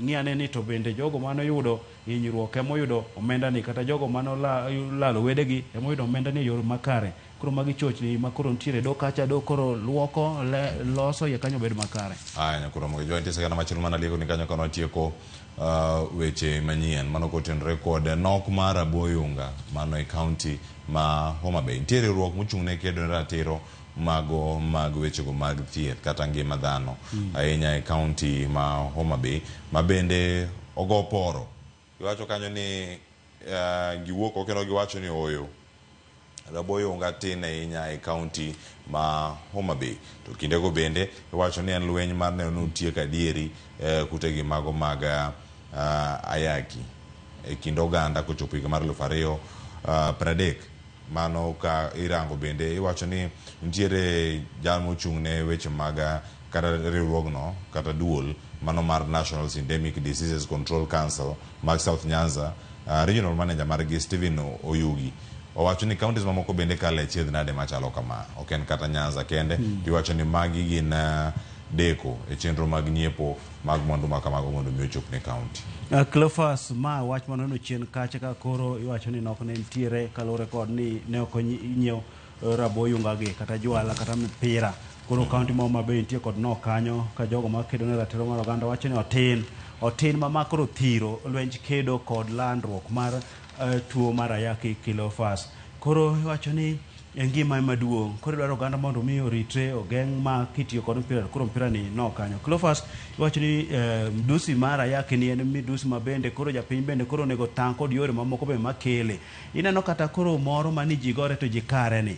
ng'iyane ni to bende jogo mano yudo hinyruok emoyudo omenda ni kata jogo mano lalo wedegi emoyudo omenda ni yor makare. Koro magi chochni ma koro ntiere do kacha do koro luoko loso ya kanyo bedo makare. Koro mo jointi segana machielo mana lieko ni kanyo kono tieko weche manyien mano kotenre kod nok mar Aboyunga mano e county ma Homa Bay. Ntiere ruok mochung'ne kedo ratiro mag wechego mag thieth kata ngima dhano ahinya e county ma Homa Bay ma bende ogo poro. Giwacho kanyo ni giwuok okeno giwacho ni oyo Aboyunga tin ahinya e county ma Homa Bay. To kindego bende iwacho ni en lweny mar neno nitie kadieri kutegi mago mag ayaki e kind oganda kochopo higa mar 2030. Mano ka irango bende iwacho ni nitiere jal mochung'ne weche mag kata riwruogno kata duol mano mar National Endemic Diseases Control Council mag South Nyanza, regional manager margi Stephen Oyugi owacho ni counties mamoko bende kale chiedh nade machalo kama. Ok en kata Nyanza kende. Iwacho ni magi gin deko e chenro mag nyiepo mag mwandu makamago mondo mi ochop ne county. Cleophas ma wach manono chien kacha ka koro iwacho ni nok ne ntiere kalore kod ni ne ok onyiew Raboyunga gi kata jwala kata mpira. Koro county ma Homa Bay nitie kod nok kanyo ka jogo makedo ne ratiro mar oganda wacho ni otin ma koro thiro lwenj kedo kod landruok mar tuo mar ayaki Cleophas. Koro iwacho ni ngima maduong' koro dwaro oganda mondo mi oritre ogeng' ma kitiyo kod mpira koro mpira ni no kanyo. Cleophas iwacho ni mdusi mar ayaki ni en mdusi ma bende koro japiny bende koro nego tang' kod yore mamoko be makele. Ineno kata koro moro mani ji gore to ji kare ni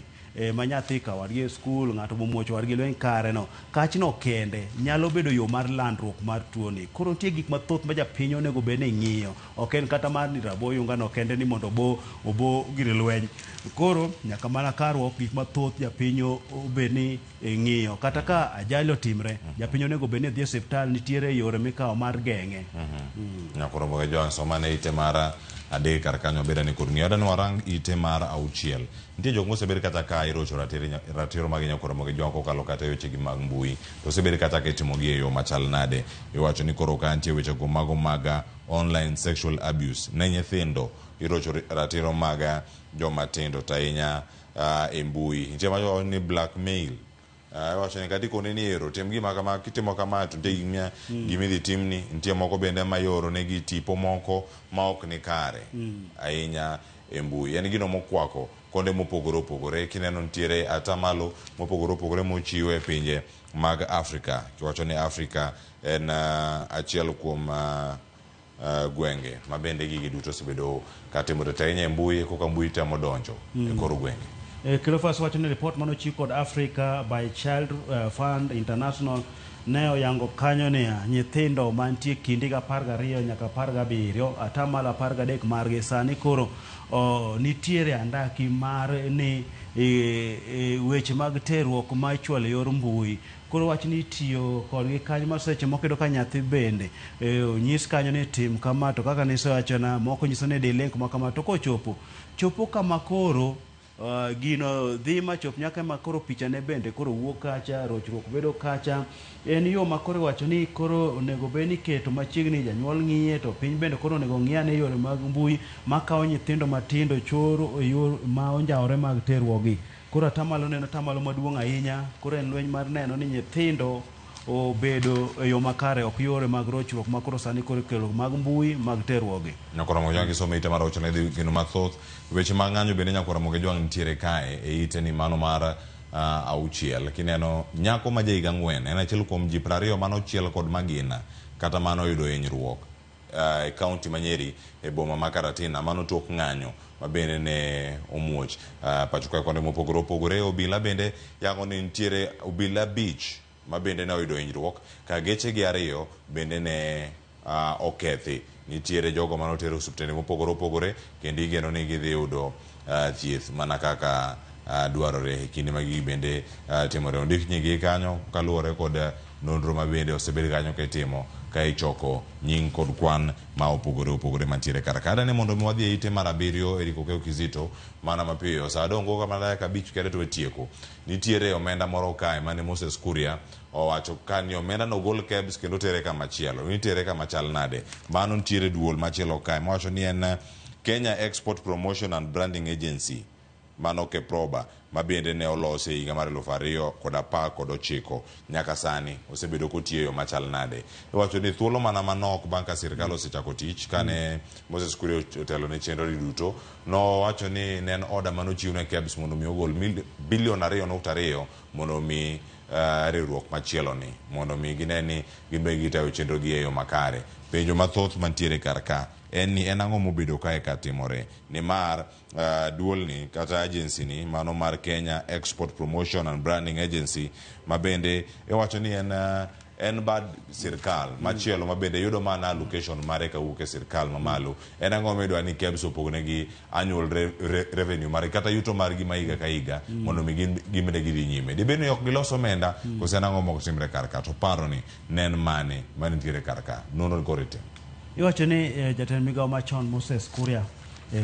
ma nyathi ka wadgi e skul ng'ato momuocho wadgi lweny kare no kachno kende nyalo bedo yo mar landruok mar tuo ni. Koro nitie gik mathoth ma japiny onego bed ni ng'iyo. Ok en kata mar ni Raboyunga no kende ni mondo obo gir lweny. Koro nyaka mana karruok gik mathoth japiny obed ni ng'iyo. Kata ka ajali otimre japiny onego bed ni dhi e osiptal nitiere yore mikawo mar geng'e. Nyakoro mo jo somane ite mara ade kar kanyo beda ni kurng'io dan warang ite mar 6. Nitie jok mosebed kata ka irocho ratiro mag nyakoro mo jo kokalo kata weche gi mag mbui. To osebed kata ka itimogi e yo machal nade. Iwacho ni koro ka nitie weche go mago mag online sexual abuse ne nyithindo irocho ratiro mag joma tindo tainya e mbui. Nitie majo ni blackmail. Iwacho ni kati kone ni ero tim gima kama kitimo kama to ntie gimidhi timni. Nitie moko bende mayoro negi tipo moko ma ok ni kare ahinya e mbui. En gino mokwako konde mopogore opogore. Kineno ntiere atamalo mopogore opogore mochiwe pinje mag Afrika. Kiwacho ni Afrika en achiel kuom gwenge ma bende gigi duto sebedo katimore tainya e mbui koka mbui temo donjo e koro gwenge. Cleophas wacho ni report mano chiw kod Africa by Child Fund International ne oyango kanyo ni nyithindo mantie kindi ga 12 nyaka 17 atamalo 13 margi sani koro nitiere andaki mar ni weche mag terruok ma ichwalo yor mbui. Koro wach ni tiyo kodgi kanyo ma seche moko iyudo ka nyathi bende onyis kanyo ni tim kama, to kaka nisewachona moko nyiso ni di link ma kama, to kochopo kama koro gino dhi machop nyaka ma koro picha ne bende koro wuok kacha, rochruok bedo kacha. En yo ma koro wacho ni koro onego bed ni keto machiegni janyuol ng'iye, to piny bende koro onego ng'iane yore mag mbui makawo nyithindo matindo choro yor ma onjawore mag terruogi. Koro atamalo neno atamalo maduong' ahinya. Koro en lweny mar neno ni nyithindo obedo e yo makare, ok yore mag rochruok ma koro sani koro kelo mag mbui mag terruogi. Nyakora Mogejwang' kisomo ite mar ochone dhi gino mathoth. Weche mag ng'anyo bende Nyakora Mogejwang' nitiere kae e ite ni mano mar auchiel. Kineno nyako ma ja higa 4 en achiel kuom ji 20 mano chiel kod magina kata mano yudo hinyruok e kaunti ma Nyeri e boma ma Karatina, mano tok ng'anyo ma bende ne omuoch pacho kae konde mopogore opogore. Obila bende yango ni nitiere obila beach ma bende ne oyudo hinyruok ka geche gi 2 bende ne okethi. Nitiere jogo mano tero osuptende mopogore opogore kendo igeno ni gidhi yudo thieth mana kaka dwarore e kinde ma gigi bende timore. Ondik nyigi kanyo kaluwore kod nonro ma bende osebed kanyo kitimo ka ichoko nying kod kwan ma opogore opogore mantiere kar kada ne mondo mi wadhi e ite mar 7 Eriko Keo Kizito mana mapiyo sa dongo kama dakika 5 kende to etieko. Nitiere omenda moro kae mane Moses Kuria owacho ka ni omenda no gol KEBS kendo tere kama chielo. Nitiere kama chal nade? Mano nitiere duol machielo kae mowacho ni en Kenya Export Promotion and Branding Agency mano KEPROBA ma bende ne olose higa mar 2019 nyaka sani osebedo kotiyo machal nade. Iwacho ni thuolo mana manok bang' ka sirkal osechako tich kane Moses Kuria otelo ne chenro duto, no wacho ni ne en order manochiw ne KEBS mondo mi ogol bilion 2.2 mondo mi riwruok machielo ni mondo mi gine ni gimbe gitayo chenro gi e yo makare. Penjo mathoth mantiere kar ka en ni en ang'o mobedo kae katimore ni mar duol ni kata agency ni mano mar Kenya Export Promotion and Branding Agency ma bende iwacho ni en bad sirkal machielo ma bende yudo mana allocation mare ka wuok e sirkal mamalo. En ang'o midwa ni KEBS opogne gi annual revenue mare kata yuto margi ma higa ka higa mondo mi gimbe gidhi nyime. Dibed ni ok giloso omenda kose en ang'o mok timre kar ka, to paro ni nen mane manitiere kar ka nono korite. Iwacho ni jatend migawo machon Moses Kuria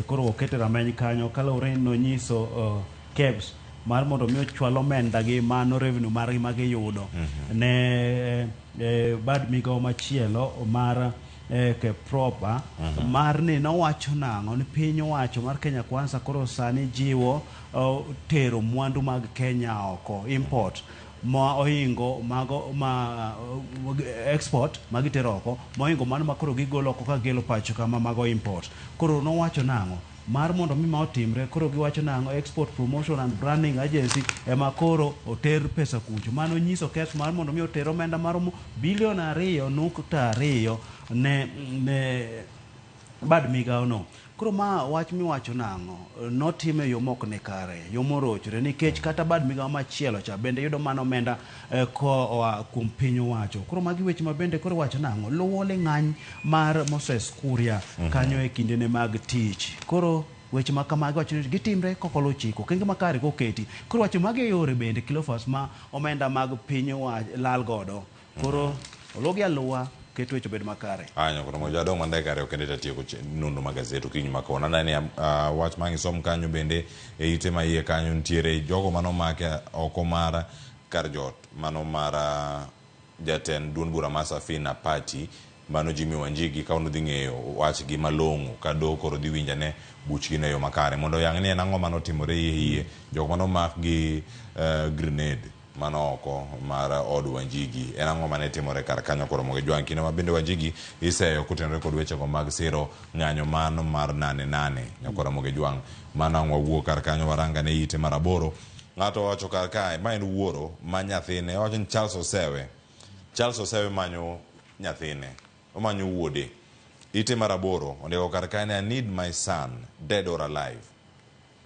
koro okete rameny kanyo kaluwore no nyiso KEBS mar mondo mi ochwal omenda gi mano revenue margi ma giyudo ne bad migawo machielo mar KEPROBA mar ni nowacho nang'o ni piny owacho mar Kenya Kwanza koro sani jiwo tero mwandu mag Kenya oko, import ma ohingo mago ma export magitero oko mohingo mano makoro gigolo oko ka gelo pacho kama mago import. Koro nowacho nang'o mar mondo mi ma otimre, koro giwacho nang'o Export Promotion and Branding Agency ema koro oter pesa kucho. Mano nyiso KEBS mar mondo mi oter omenda maromo bilion 2.2 ne bad migawo no. Koro ma wach miwacho nang'o notime yo mok ne kare, yo morochre, nikech kata bad migawo machielo cha bende yudo mano omenda ko kuom piny owacho. Koro magi weche ma bende koro wacho nang'o luwo le ng'any mar Moses Kuria kanyo e kinde ne mag tich. Koro weche ma kamagi wacho ni gitimre kokolo chiko kenge makare koketi. Koro wacho magi yore bende Kilofas ma omenda mag piny lal godo. Koro ologi aluwa keto weche bed makare. Nyakora Mogejwang' mandai kare okende tatieko nonro magazeto kinyi makona ndani wach mangisom kanyo bende e ite ma iye kanyo nitiere jogo mano make oko mar kar jot mano mar jatend duond bura mar Safina Party mano Jimmy Wanjigi ka ono dhi ng'eyo wach gi malong'o ka do koro dhi winjane buchgi ne yo makare mondo yang' ni en ang'o mano timore iye jogo mano mak gi grenade mano oko mar od Wanjigi en ang'o mane timore kar kanyo. Koro Mogejwang' kinde ma bende Wanjigi iseyo kutenore kod wechego mag siro ng'anyo mano mar 88 Nyakora Mogejwang' mano ang'o wuok kar kanyo waranga ne ite mar 8 ng'ato wacho kar kae ma en wuoro ma nyathine wacho ni Charles Osewe manyo nyathine omanyo wuode ite mar 8 ondiko kar kae ni I need my son dead or alive.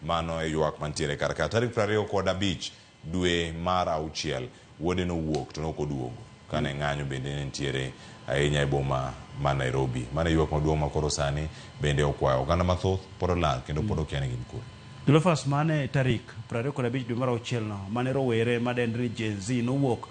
Mano e ywak mantiere kar kae tarik 25 dwe mar 6 wuode no wuok to nokoduogo kane ng'anyo bende nitiere ahinya e boma ma Nairobi. Mane ywak maduong' ma koro sani bende okwayo oganda mathoth pod olal kendo pod okia ni gin kure. Kilofas mane tarik 25 dwe mar auchiel no mane rowere madendri Gen Z nowuok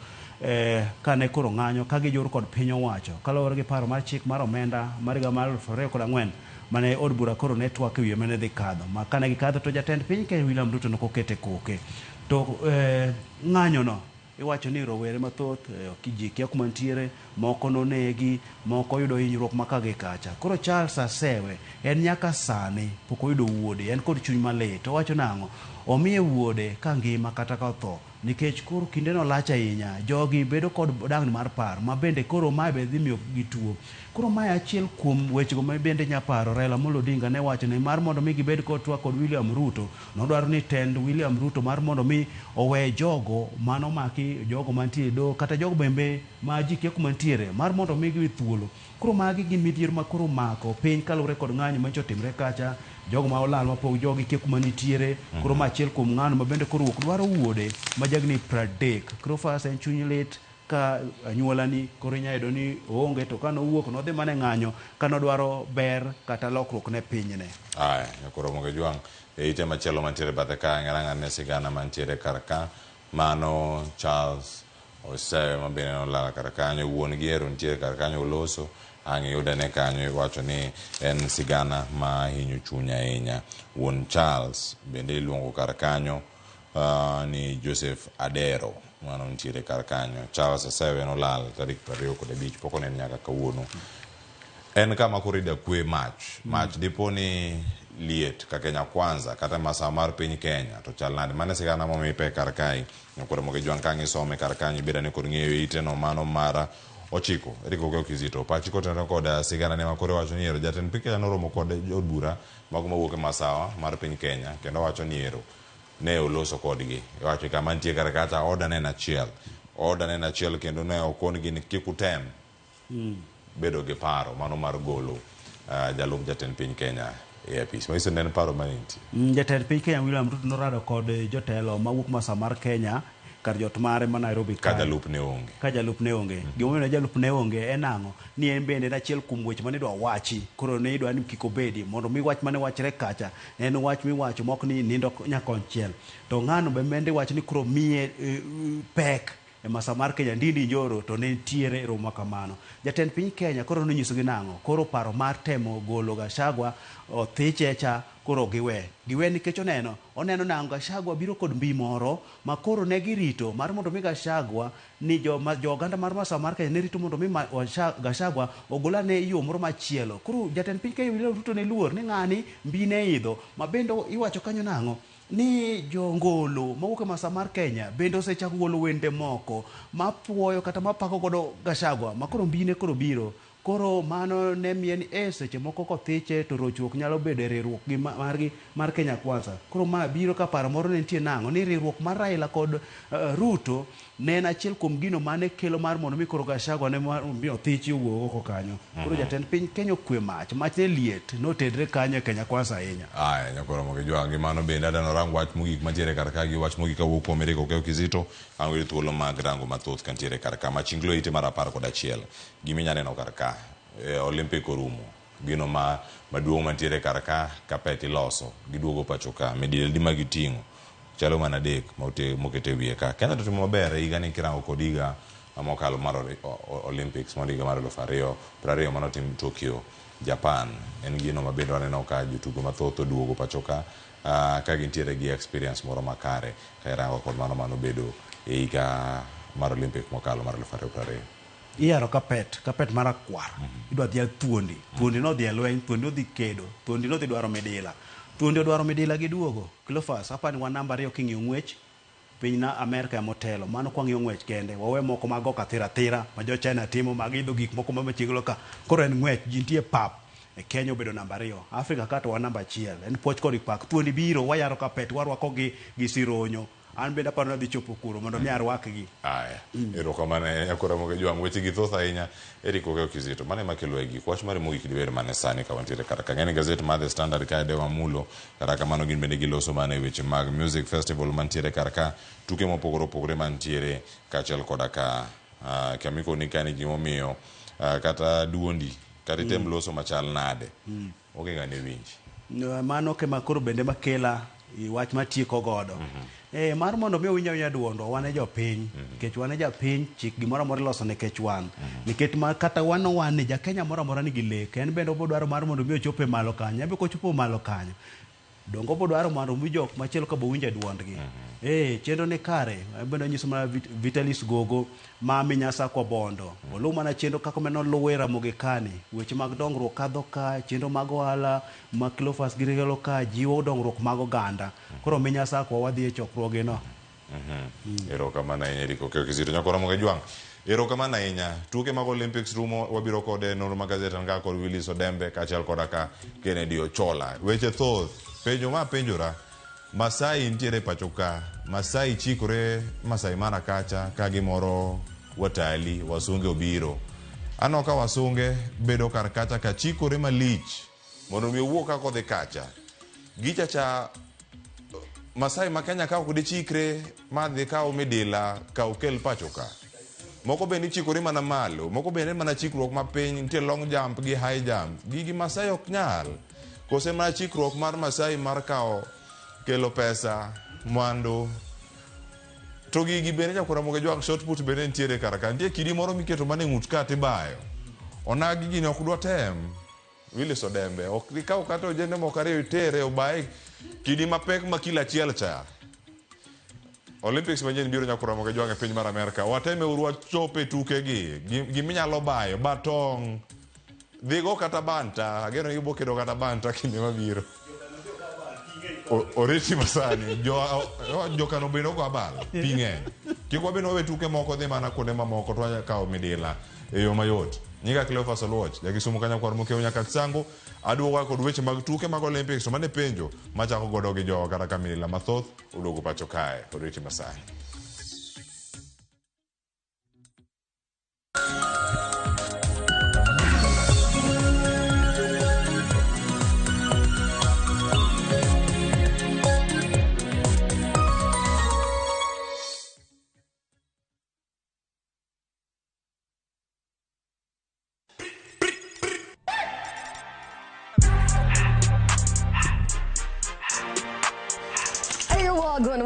kane koro ng'anyo ka gijor kod piny owacho kaluwore gi paro mar chik mar omenda mar higa mar 2004 mane od bura koro ne twak e wiye mane dhi kadho ma kane gikadho to jatend piny Kenya William Ruto nokokete koke to ng'anyo no iwacho ni rowere mathoth ji kia kuma ntiere moko nonegi moko yudo hinyruok makagi kacha. Koro Charles Asewe en nyaka sani pok oyudo wuode, en kod chuny malit. Owacho nang'o omiye wuode ka ngima kata ka otho nikech koro kinde no lach ahinya, jogi bedo kod dang'ni mar paro ma bende koro mae be dhi miyo gi tuo. Koro mae achiel kuom wechego ma bende nyaparo Raila Amolo Odinga ne wacho ni mar mondo mi gibed kod twak kod William Ruto nodwaro ni tend William Ruto mar mondo mi owe jogo mano maki jogo mantie do kata jogo bembe ma ji kia kuma ntiere mar mondo mi gi thuolo. Koro magi gin midhiero ma koro mako piny kaluwore kod ng'anyo ma otimre kacha, jogo ma olal mapok jogi kia kuma nitiere. Koro ma achiel kuom ng'ano ma bende koro dwaro wuode ma jagni 30. Koro fas en chuny lit ka anyuola ni koro inyayudo ni oonge to kano wuok nodhi mane ng'anyo kano dwaro ber kata lokruok ne pinyne. Aya, koro moge juang ite machielo mantiere bathe ka ng'aranga ne sigana mantiere karka mano Charles Asewe ma bende nolala karkanyo wuon giero ntiere karkanyo oloso ang'e yude ne kanyo iwacho ni en sigana ma hinyo chunya ahinya. Wuon Charles bende iluongo karkanyo ni Joseph Adero mano ntiere karkanyo. Charles Asewe nolal tarik 25 poko ne nyaka kawuono. En kama korida kwe mach dipo ni liet ka Kenya Kwanza kata masa mar piny Kenya to chal nade mane sigana mo mipe karkai nyokore moge juan kangi some karkanyo beda ne kod ng'eyo ite no mano mara ochiko eriko ke Kizito pachi koteno kod sigana ne makore wacho ni ero jatend piny Kenya noromo kod od bura mago mawuok e masawa mar piny Kenya kendo wacho ni ero ne oloso kodgi wacho kama nitie karakacha order ne achiel kendo ne okon gi ni kikutem bedo gi paro mano mar golo jalub jatend piny Kenya e apis. Ma iso ne paro maninti. Jatend piny Kenya William Ruto norado kod jotelo mawuok masa mar Kenya kar jot mare ma Nairobi ka jalup ne onge. Gimomiyo jalup ne onge en ang'o ni en bende en achiel kuom weche mane idwa wachi koro ne idwa ni kik obedi mondo mi wach mane wachre kacha en wach miwacho mok ni nindo nyakonchiel to ng'ano bende wacho ni koro miye pek e masa mar Kenya Ndindi Nyoro to ne tiere romo kamano. Jatend piny Kenya koro nonyiso gi nang'o koro paro mar temo golo Gachagua othichecha koro giwe nikech oneno nang'o Gachagua biro kod mbi moro ma koro ne girito mar mondo mi Gachagua ni jo oganda mar masa mar Kenya ne rito mondo mi Gachagua ogolane yo moro machielo. Koro jatend piny Kenya William Ruto ne luor ni ng'ani mbi ne idho ma bende iwacho kanyo nang'o ni jongolo mawuok e masa mar Kenya bende osechako golo wende moko mapuoyo kata mapako godo Gachagua ma koro mbine koro biro koro mano ne mien seche moko kothiche to rochruok nyalo bedo e riwruok gi margi mar Kenya Kwanza. Koro ma biro ka paro moro ne nitie nang'o ni riwruok mar Raila kod Ruto ne en achiel kuom gino mane kelo mar mondo mi koro Gachagua ne mi othiche owuok oko kanyo. Koro jatend piny Kenya okwe mach ne liet notedre kanyo Kenya Kwanza ahinya. Aya nyakoro moge juang gi mano bende adano rango wach mogik mantiere karka gi wach mogik kawuok kuom Eriko Keo Kizito ango gi thuolo mag rango mathoth kantiere karka machinglo ite mar 11 giminya neno karka Olympic orumo gino maduong' mantiere karka kapeti loso giduogo pacho ka medildi magiting'o chalo mana dek mokete wiye ka. Kenya to timo maber higa ni kirango kod higa mokalo mar Olympics mondo higa mar 2020 manotim Tokyo Japan en gino mabende waneno ka jotugo mathoth oduogo pacho ka ka gintiere gi experience moro makare ka irango kod mano bedo e higa mar Olympic mokalo mar 2020. Iyaro kapet marakwar idwa dhial thuondi no dhi e lweny thuondi odhi kedo thuondi no dhi dwaro midila thuondi odwaro midila gi duogo Cleophas hapa ni wa namba 2 king'iyo ng'wech piny na Amerika ya motelo mano kwang'iyo ng'wech kende wawe moko mago kathira ma jo China timo magidho gik moko machieglo ka koro en ng'wech jintie pap e Kenya obedo namba 2 Afrika kato wa namba 1 en poch kod pak thuondi biro wayaro kapet warwako gi sironyo an benda paro dhi chopo kuro mondo mi arwakgi. Aya erokamano yakora moge juang weche gi thoth ahinya Eriko Keo Kizito mane makelo e gik wach mare mogik diwer mane sani ka wantiere karaka ng'ene gazet mar The Standard ka Dewa Mulo karaka mano gin bende giloso mane weche mag music festival mantiere karaka tuke mopogore opogore mantiere kaachiel koda ka Kamiko ni kani gimomiyo kata duondi kata tem loso machal nade. Okay gane winji. Mano ke makoro bende makela wach matieko godo. Mar mondo mi winja duondo wane jopiny nikech wane japiny chik gimoro amora loso nikech wan nikech kata wan ni jakenya moro amora nigi lek en bende obodwaro mar mondo mi ochope malo kanyo ebe kochopo malo kanyo dongo obodwaro mondo mi jok machielo ka bo winja duondgi chenro ni kare bende nyiso mana Vitalis Gogo ma minyasa kwa bondo olu mana chenro kako meno luwera mogekani weche mag dongruok kadho ka chenro mag ohala ma Cleophas Girigelo ka jiwo dongruok mag oganda koro minyasa kwa wadhi e chokruoge no. Erokamano ahinya Eriko Kizito nyakoro moge jwang. Erokamano ahinya. Tuke mag Olympics rumo wabiro kode nonro mag gazeta nga kod Willis Odembe kaachiel koda ka Kennedy Ochola. Weche thoth penjo ma penjora Masai ntiere pachoka. Masai chikore Masai Mara kacha ka gimoro watali wasunge obiro. Ano ka wasunge bedo kar kacha ka chikore malich mondo mi owuok ka kodhi kacha. Gicha cha Masai ma Kenya ka okudi chikre ma dhi ka umedila ka ukel pachoka. Moko bende chikore mana malo, moko bende mana chikruok ma piny nitie long jump gi high jump. Gigi Masai ok nyal. Kose mana chikruok mar Masai mar kao kelo pesa, mwandu. To gigi bende nyakora moge jwang shot put bende ntiere karaka. Nitie kidi moro miketo mane ng'ut ka tibayo. Ona gigi ne ok dwa tem. Willis Odembe ok dikao kata ojende mokare itere obaye kidi mapek ma kila chiel cha. Olympics manyen biro nyakora moge jwang e piny mar Amerika. Wateme urwa chope tuke gi. Giminyalo bayo batong. Dhigo kata banta, ageno ibo kedo kata banta kinde mabiro. Oreti masani jo kano beno go abal pinge. Kiko beno we tuke moko dhi mana kuonde mamoko to kao midila e yo mayot. Nyika Cleophas Oluoch jakisumu kanya kwar mokeo nyaka tsango aduoga kod weche mag tuke mag Olympics to mane penjo machako godo gi jo kata kamila mathoth uduogo pacho kae. Oreti masani.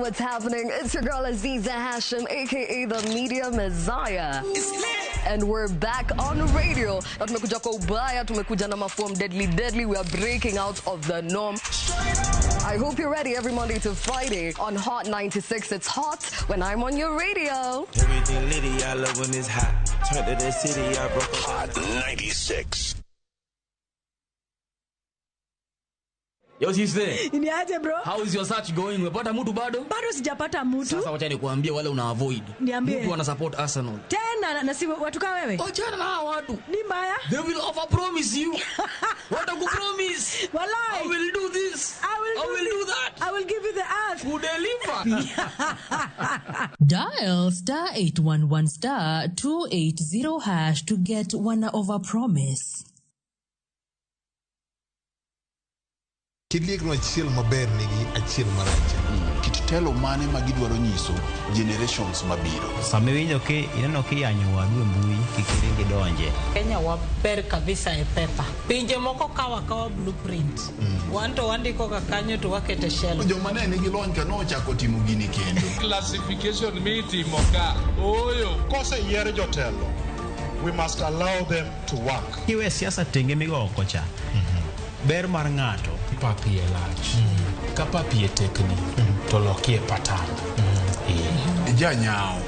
What's happening? It's your girl Aziza Hashim, aka the Media Messiah. And we're back on the radio. Tumekuja kwa ubaya, tumekuja na maform deadly. We are breaking out of the norm. I hope you're ready every Monday to Friday on Hot 96. It's hot when I'm on your radio. Everything litty, I love when it's hot. Turn to the city, I broke Hot 96. Yo sister. Niaje bro? How is your search going? Umepata mtu bado? Bado sijapata mtu. Sasa wacha nikuambie wale una avoid. Niambie. Mtu wana support Arsenal. Tena na si watu kama wewe. Achana na hao watu. Ni mbaya. They will offer promise you. What a good promise. Wallahi. I will do this. I will do that. I will give you the earth. Who deliver? Dial *811 *280# to get one over promise. Kidliek no achiel maber nigi achiel marach. Kit telo mane ma gidwaro nyiso generations mabiro. Sama winjo ke ineno kiyanyo wadu mbui kikiringi donje. Kenya waber kabisa e pepa. Pinje moko kawa blueprint. Wanto wandiko kakanyo to wakete shell. Joma ne nigi lony kano chako timo gini kendo. Classification meeting moka. Oyo. Kose yiere jotelo. We must allow them to work. Kiwe siasa tenge migo okocha. Ber mar ng'ato papi e lach ka papi e tekni to loki e patan janyao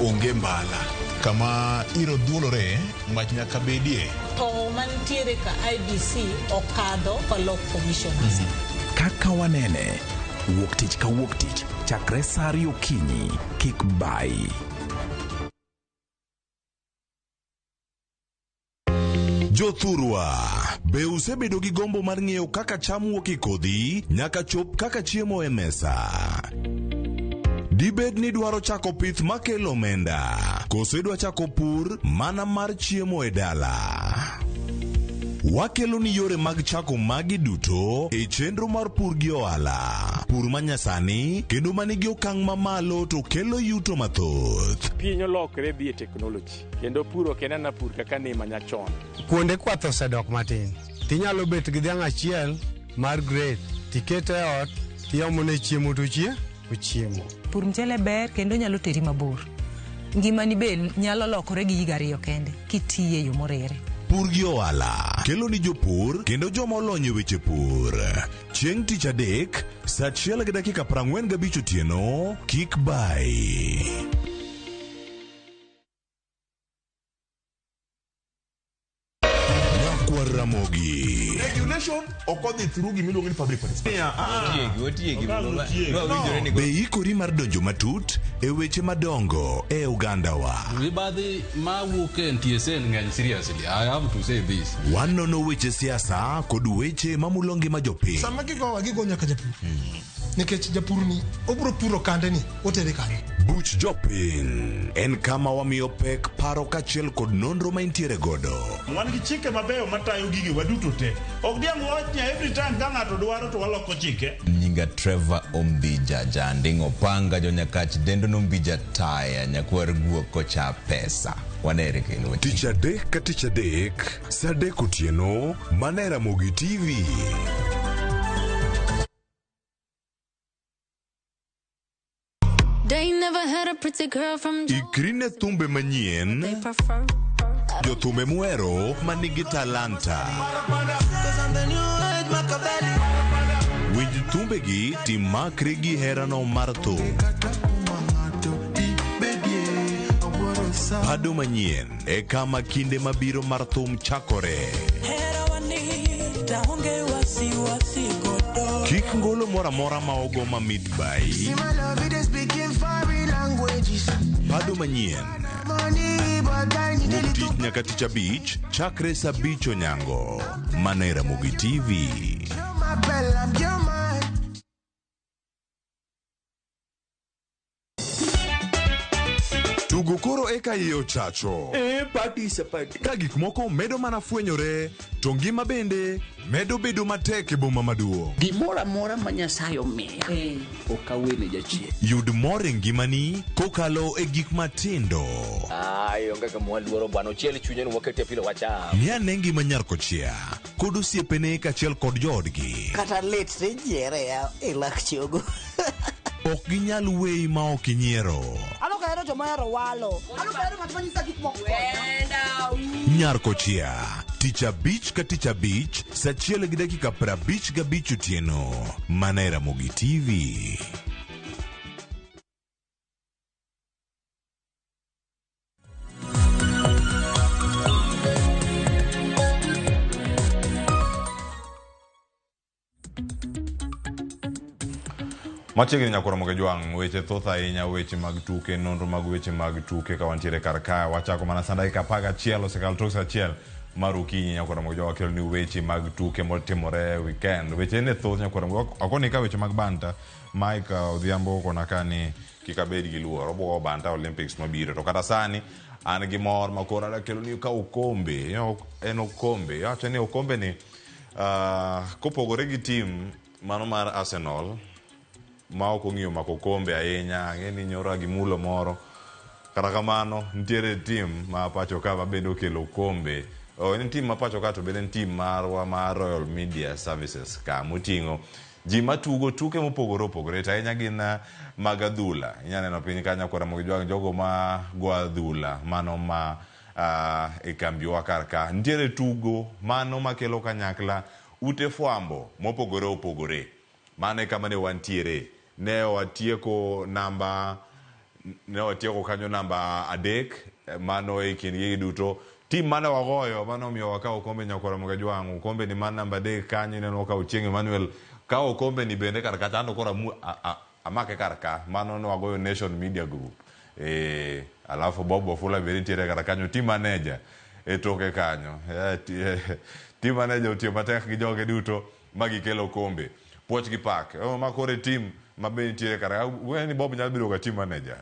onge mbala kama iro dhuolore mach nyaka bedie to mantiere ka IBC okadho pa local commissioners kaka wanene wuok tich ka wuok tich chakre saa 2 okinyi kik bai. Jothurwa, be usebedo gi gombo mar ng'eyo kaka cham wuok e kodhi nyaka chop kaka chiemo e mesa? Dibed ni dwaro chako pith makelo omenda, koso idwa chako pur mana mar chiemo e dala? wakelo ni yore mag chako magi duto e chenro mar pur gi ohala. Pur manyasani kendo manigi okang' mamalo to kelo yuto mathoth. Piny olokre dhi e teknoloji kendo puro kenana pur kaka ne manyachon. Kuonde kwath osedok matin. Tinyalo bet gi dhiang' achiel mar grade tikete e ot tiomone chiemo to chiemo. Pur mchele ber kendo nyalo teri mabor. Ngimani be nyalo lokore gi higa 2 kende kitiye yo morere. Pur gi ohala kelo ni jopur kendo joma olony e weche pur. Chieng' tich adek, saa 1:45 otieno, kik bai. Ramogi. Regulation okodhi through gimiluongo ni public participation. Be ikori mar donjo matut e weche madongo e Uganda wa. Mibadhi ma wuok e NTSA ng'eny seriously. I have to say this. Wanono weche siasa kod weche mamulo ngima jopiny. Sama gigo nyaka japur. Nikech japur ni obro puro kande ni otere kare. Buch jopiny en kama wamiyo pek paro kachiel kod nonro ma intiere godo. Wan gi chike mabeyo matayo gigi waduto te. Ok diang' wachnya every time ka ng'ato dwaro to waloko chike. Nyinga Trevor Ombija jandingo panga jo nyakach dendo nombija taya nyakwar guok kocha pesa. Wanere kendo. Tich adek ka tich adek, saa 3 otieno, mana Ramogi TV. They never had a pretty girl from Ikrine thumbe manyien. They prefer Jo thumbe muero manigi talanta. Winj thumbe gi timakre gi herano mar thum. Pado manyien e kama kinde mabiro mar thum chakore. Kik ngolo mora mora ma ogo ma midbai. Pado manyien wuok tich nyaka tich abich chakre saa 5 onyango. Mana Ramogi TV. Tugo koro eka iye ochacho. Ka gik moko medo mana fwenyore, to ngima bende medo bedo matek e boma maduong'. Gimora mora ma Nyasaye omiya okawene jachien. Yud mor e ngimani kokalo e gik matindo. Onge ka mwaluoro bwana ochiel chunye no wakete pile wacha. Nia nengi manyar kochia kod osiepene kachiel kod joodgi. Kata let ne jiere ya lak chogo. Ok ginyal weyi ma ok inyiero. Alokahero jomahero walo. Alokahero ng'at manyisa gik moko. Nyar kochia tich abich ka tich abich saa 1:55 otieno. Mana Ramogi TV. Machiegni nyakoro Ramogi Jwang' weche thoth ahinya, weche mag tuke, nonro mag weche mag tuke ka wantiere kar ka. Wachako mana sa dakika 11 osekalo tok saa 1 mar okinyi. Nyakoro Ramogi Jwang' wakelo ni weche mag tuke motimore weekend. Weche ne thoth nyakoro Ramogi. Akoni ka weche mag banta Mike Odhiambo kona kani kik abed gi luoro bo banta Olympics mabiro. To kata sani an gi mor makoro ada kelo ni ka okombe. En okombe. Acha ni okombe ni kopogore gi tim mano mar Arsenal ma ok ong'iyo mako kombe ahinya, ng'eni nyoro gi mulo moro. Kata kamano nitiere tim ma pacho ka bende okelo kombe. En tim ma pacho ka to bende en tim marwa mar Royal Media Services ka moting'o ji matugo tuke mopogore opogore. To ahinya gin mag adhula. Inya neno piny kanya kwa Ramogi Jwang' jogo ma go adhula mano ma e kambiwa kar ka. Nitiere tugo mano makelo kanyakla ute fwambo mopogore opogore. Mano e kama ne wantiere. Ne watieko kanyo namba 3 mano e kindgi duto. Tim mane wagoyo mano miyo wakawo kombe nyakoro Ramogi Jwang'. Kombe ni man namba 3 kanyo neno ka Ochieng' Emmanuel kawo kombe ni bende kar ka tano kora amake kar ka. Mano no wagoyo Nation Media Group. Alafu Bob Wafula bende nitiere kar kanyo, team manager e toke kanyo. Team manager otiyo matek gi joge duto magikelo kombe. puoch gi pak ma kore tim mabe nitie kara weni Bob nyalo bedo ka team manager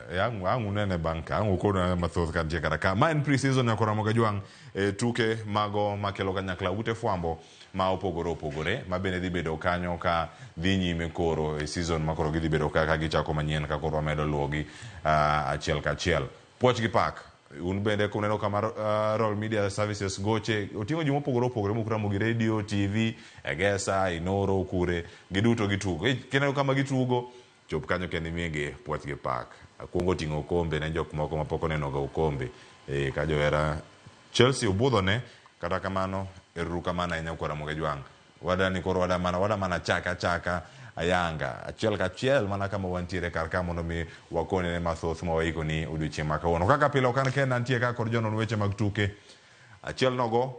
angu nene banka angu kono mathoth kan tie kara ka ma en pre-season yakora moga jwang tuke mago makelo kanyakla ute fwambo ma opogore ma bende dhi bedo kanyo ka dhi nyime koro e season makoro gidhi bedo ka gichako manyien ka koro medo luogi achiel ka achiel puoch gi pak un bende kuneno kama Royal Media Services goche oting'o ji mopogore mokuramo gi radio, TV, Egesa, Inoro, Kure, giduto gitugo. Kineno kama gitugo, chop kanyo kendo imiyogi puoch gi pak. Akwongo ting'o okombe ne jok moko mapok onenoga okombe. Ka johera Chelsea obudhone, kata kamano erokamano ahinya kuom Ramogi Jwang. Wadani koro wada mana chaka ayanga achiel ka achiel mana kama wantiere kar ka mondo mi wakone ne mathoth ma waiko ni odiochieng' ma kawuono kaka pile okan ken antie ka kod jonon weche mag tuke achiel no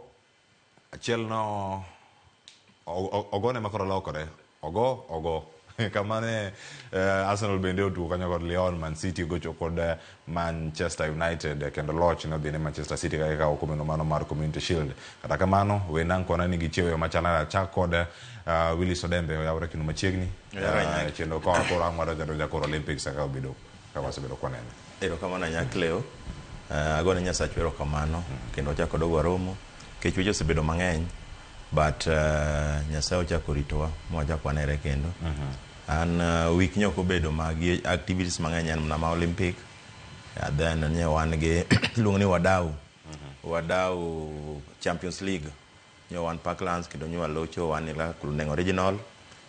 ogone makoro lokore ogo kamane Arsenal bende otugo kanyo kod Lyon, Man City gocho kod Manchester United kendo loch no dhi ne Manchester City ka kawo komeno mano mar Community Shield. Kata kamano wenang kona ni gichiewo machalana chak kod Willis Odembe oyawre kinu machiegni chendo ko koro amara jado koro Olympics ka obedo ka wasebedo kwanene. Erokamano nyakleo agone Nyasaye erokamano kendo chako dogo romo kech weche osebedo mang'eny but Nyasaye ochako ritowa mwachako anere kendo an week nyoko bedo magi activities mang'eny en ma Olympic then nye wan gi luongo ni wadau Champions League nyo wan Parklands kendo nyo walocho wan ila Kuluneng Original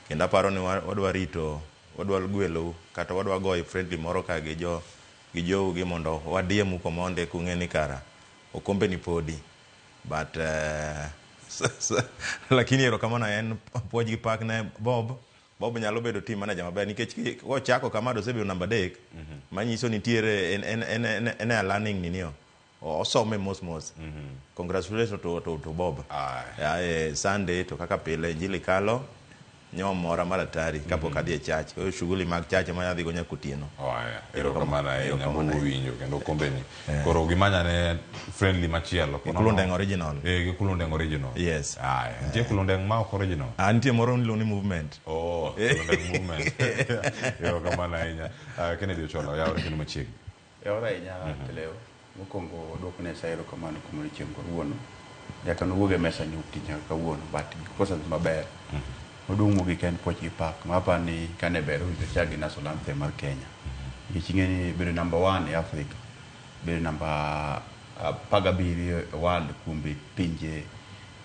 kendo aparo ni wadwa rito wadwa gwelo kata wadwa goyo friendly moro ka gi jogi mondo wadiemu komonde kung'eni kara okombe ni podi but lakini erokamano en puoch gi pak ne Bob nyalo bedo team manager maber nikech kochako kama osebedo namba 3 manyiso nitiere en a learning ninio osome mos congratulations to Bob Sunday to kaka pile Injili kalo nyomora maratari kapok adhi e church ko shughuli mag church ma yadhi go nyakutieno erokamano ahinya winjo kendo kombeni koro gimanya ne friendly machielo Kulundeng Original Kulundeng Original yes ntie Kulundeng ma ok original ntie moro ni movement Kulundeng movement erokamano ahinya Kennedy Ochola yawre kendo machiegni yawre ahinya leo mokongo dwoko ne Nyasaye erokamano kuom odiochieng' kawuono nyaka nowuog e mesa ni nyaka kawuono but kosa maber odung' mogik en puoch gi pak mapa ni kane ber winjo chagi national anthem mar Kenya nikech ing'eni bedo number 1 e Africa bedo number 17 world kuom pinje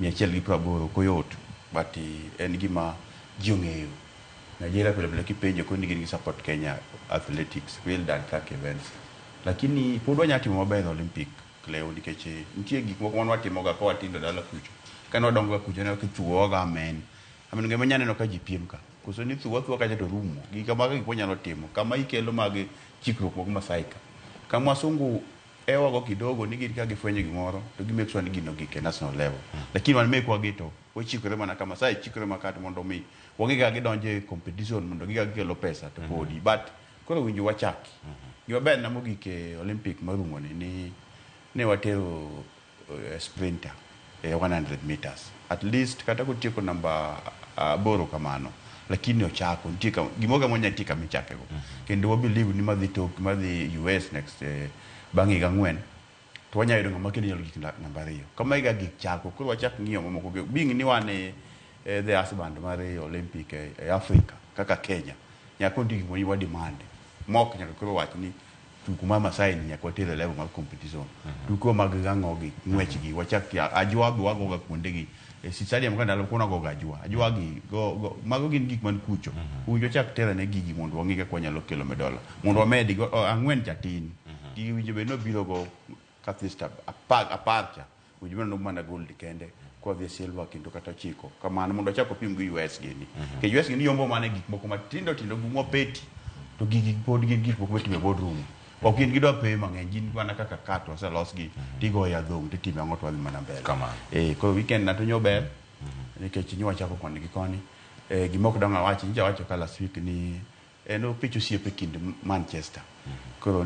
180 koyot but en gima ji ong'eyo Nigeria pile kipenjo koni gin gi support Kenya athletics well done track events lakini pod wanya timo maber Olympic leo nikech nitie gik moko ma watimoga ka watindo dala kucho kane wadongo kucho ne kithuoga amen ngema nyaneno ka ji piem ka koso ni thuwa ka to rumo gi kama gik manyalo timo kama ikelo mag chikruok moko masaika kama wasungu ewago kidogo ni gin ka gifwenyo gimoro to gi make sure ni gino gike national level lakini wan make wagito wachikore mana kama sai chikore makati mondo mi wagiga gidonje competition mondo giga gikelo pesa to body but koro winjo wachaki gima ber na mogike Olympic marumo ni ne watero sprinter 100 meters at least kata kutieko namba boro kamano lakini ochako ntika gimoga monya tika michake go kendo we believe ni madhi US next bangi ga ngwen to wanya yudo ngama kini yolgi namba 2 kama iga gichako koro wachak ngiyo mamoko bing ni wane the husband mare Olympic e Africa kaka Kenya nyako ndiki mo yiwa demand mok nyaka koro wach ni tukuma Masai ni nyaka tele level mar competition tuko magagango gi ngwech gi wachak ajwa wago ga kuonde gi stadium ka ndalo kuna go ajwa gi go mago gin gik man kucho winjo chak tele ne gigi mondo wang'e kwa nyalo kelo medola mondo wamedi go ang'wen chatin gi winjo be no biro go kathista aparcha winjo no mana gold kende kwa vya silver kendo kata chiko kama mondo chako pim gi US gini ke US gini yombo mane gik moko matindo gumo peti to gigi pod gin gik moko time boardroom ok gin gidwa pe mang'eny gin wana kaka kato oselos gi tigo ya dhong titime ang'ot wadhi mana mbele koro weekend na to nyober nikech nywa chako koni gi koni gimoko danga wachi nja wacho ka last week ni eno picho siepe kind Manchester koro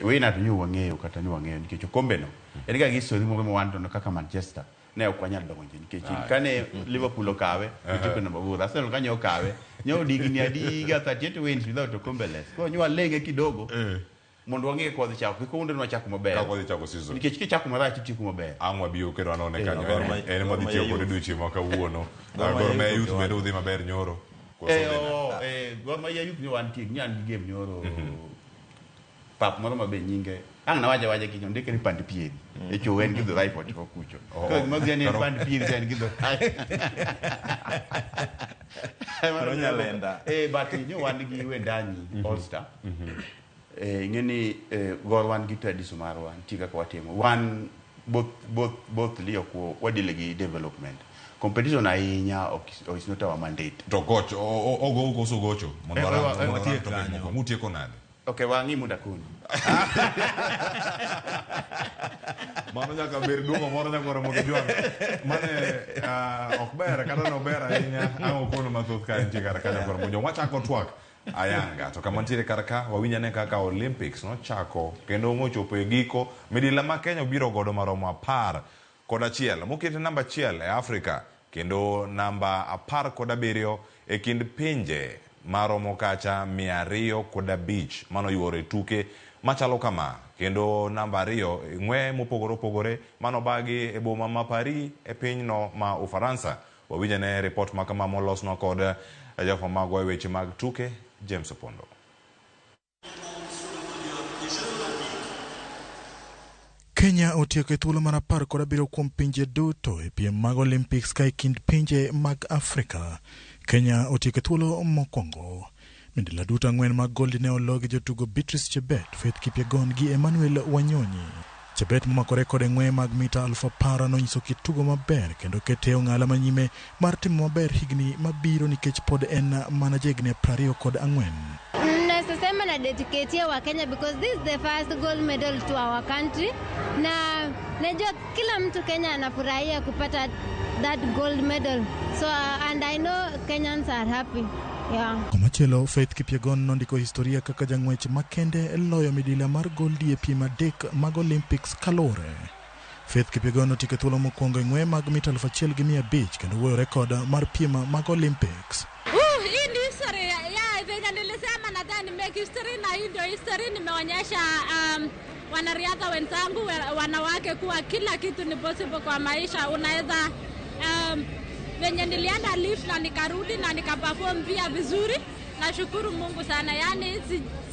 we na to nyu wang'eyo kata nyu wang'eyo nikech kombe no en ga history moko mo wanto kaka Manchester ne okwanyal donjo nikech kane Liverpool okawe tipo namba 8 Arsenal kanyo okawe nyo digni adiga 38 wins without a Combeles ko nywa lenge kidogo mondo wange kodhi chako kikunde no chako maber ka kodhi chako season nikech kichako marach tiku maber angwa biyo kero anone kanyo en modhi tiyo kod duchi maka wuono Gor Mahia Youth medo udhi maber nyoro Gor Mahia Youth ni wan tieg nyan gi game nyoro pap moro mabe nyinge ang na waja kinyo ndike ni pand piedi e chowen gi the right pot ko kucho ko magya ni pand piedi sen gi the Maro nyalenda but nyo wan gi wendani All Star ngeni Gor wan gi tradition mar wan tiga ko watimo wan both liyo ko wadile gi development competition ahinya is not our mandate to coach ogo so gocho mondo ala mutie konade okay wangi muda kuni mano nyaka ber dumo moro nyaka romo gi jwang mane okber kata no ber ahinya ango kono mathoth ka entie kar kanyo kor monjo wachako twak ayanga to kama ntiere kar ka wawinyane kaka Olympics no chako kendo mochopo e giko midila ma Kenya biro godo maromo 11 mokete namba 1 e Afrika kendo namba 17 e kind pinje maromo kacha 205 mano yuore tuke machalo kama kendo namba 2 ng'we mopogore mano bagi e boma ma Paris e pinyno ma Ufaransa wawinyane report makama molosno kod jafwamb weche mag tuke James Opondo. Kenya otieko thuolo mar 17 kuom pinje duto e piem mag Olympics ka kind pinje mag Afrika. Kenya otieko thuolo mokwongo. Midila duto 4 mag gold ne ologi jotugo Beatrice Chebet, Faith Kipyegon gi Emmanuel Wanyonyi. Chebet momakore kod ng'we mag mita 1000 nonyiso kitugo maber kendo kete ong'ala manyime mar timo maber higni mabiro nikech pod en mana jegni 24. Nasema na dedicate wa Kenya because this is the first gold medal to our country na najua kila mtu Kenya anafurahia kupata that gold medal so and I know Kenyans are happy. Komachelo Faith Kipyegon nondiko historia kaka jang'wech makende loyo midila mar gold e piem adek mag Olympics kalore. Faith Kipyegon otieko thuolo mokwongo e ng'we mag mita 1500 kendo wuoyo rekod mar piem mag Olympics. Hii ni historia ya venye nilisema nadhani make history na hii ndio history nimeonyesha wanariadha wenzangu wanawake kuwa kila kitu ni possible kwa maisha unaweza venye nilienda lift na nikarudi na nikaperform pia vizuri nashukuru Mungu sana yani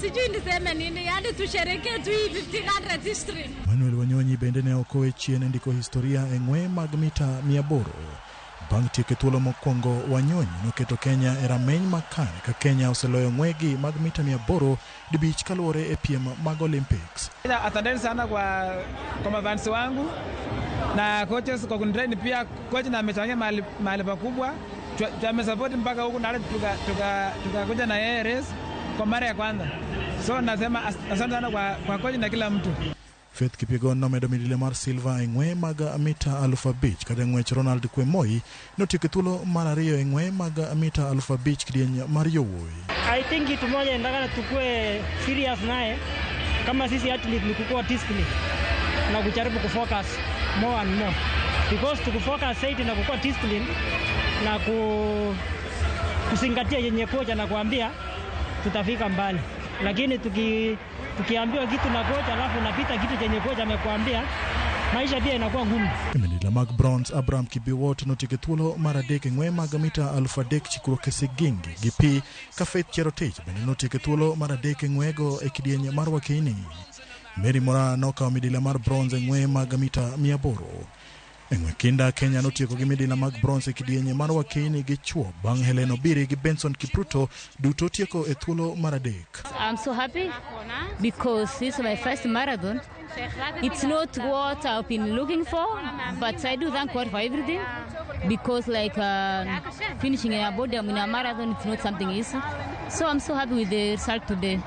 sijui niseme nini yani tusherehekee tu hii 1500 history. Emmanuel Wanyonyi bende ne okoe chien ndiko historia e ng'we mag mita 200. Bang' tieko thuolo mokwongo Wanyonyi noketo Kenya e rameny makare ka Kenya oseloyo ng'wegi mag mita 200 dibich kaluwore e piem mag Olympics. Asanteni sana kwa mafans wangu na coaches kwa kunitrain pia coach na amechangia mahali pakubwa tumesupport mpaka huku na tukakuja na yeye race kwa mara ya kwanza so nasema asante sana kwa coach na kila mtu. Faith Kipyegon nomedo midila mar silver e ng'we mag mita 1000 kata ng'wech Ronald Kwemoi notieko thuolo mar 2 e ng'we mag mita 1000 kidieny mar yowuoyi. I think kitu moja ndakana tukue serious naye kama sisi athlete ni kukua discipline na kujaribu kufocus more and more because tukufocus zaidi na kukua discipline na kuzingatia yenye kocha na kuambia tutafika mbali lakini tukiambiwa kitu na kocha alafu unapita kitu chenye kocha amekuambia maisha pia inakuwa ngumu. Midila mag bronze Abraham Kibiwot notieko thuolo mar 3 e ng'we mag mita 3000 chikruok e sigingi gi pi ka Faith Cherotich bende notieko thuolo mar 3 e ng'wego e kidieny mar Wakeni. Mary Moraa nokawo midila mar bronze e ng'we mag mita 800. E ng'we kinda Kenya notieko gi midila mag bronze e kidieny mar Wakeni gi chuo bang' Helen Obiri gi Benson Kipruto duto tieko e thuolo mar 3. I'm so happy because this is my first marathon. It's not what I've been looking for, but I do thank God for everything because like finishing a podium in a marathon, it's not something easy. So I'm so happy with the result today.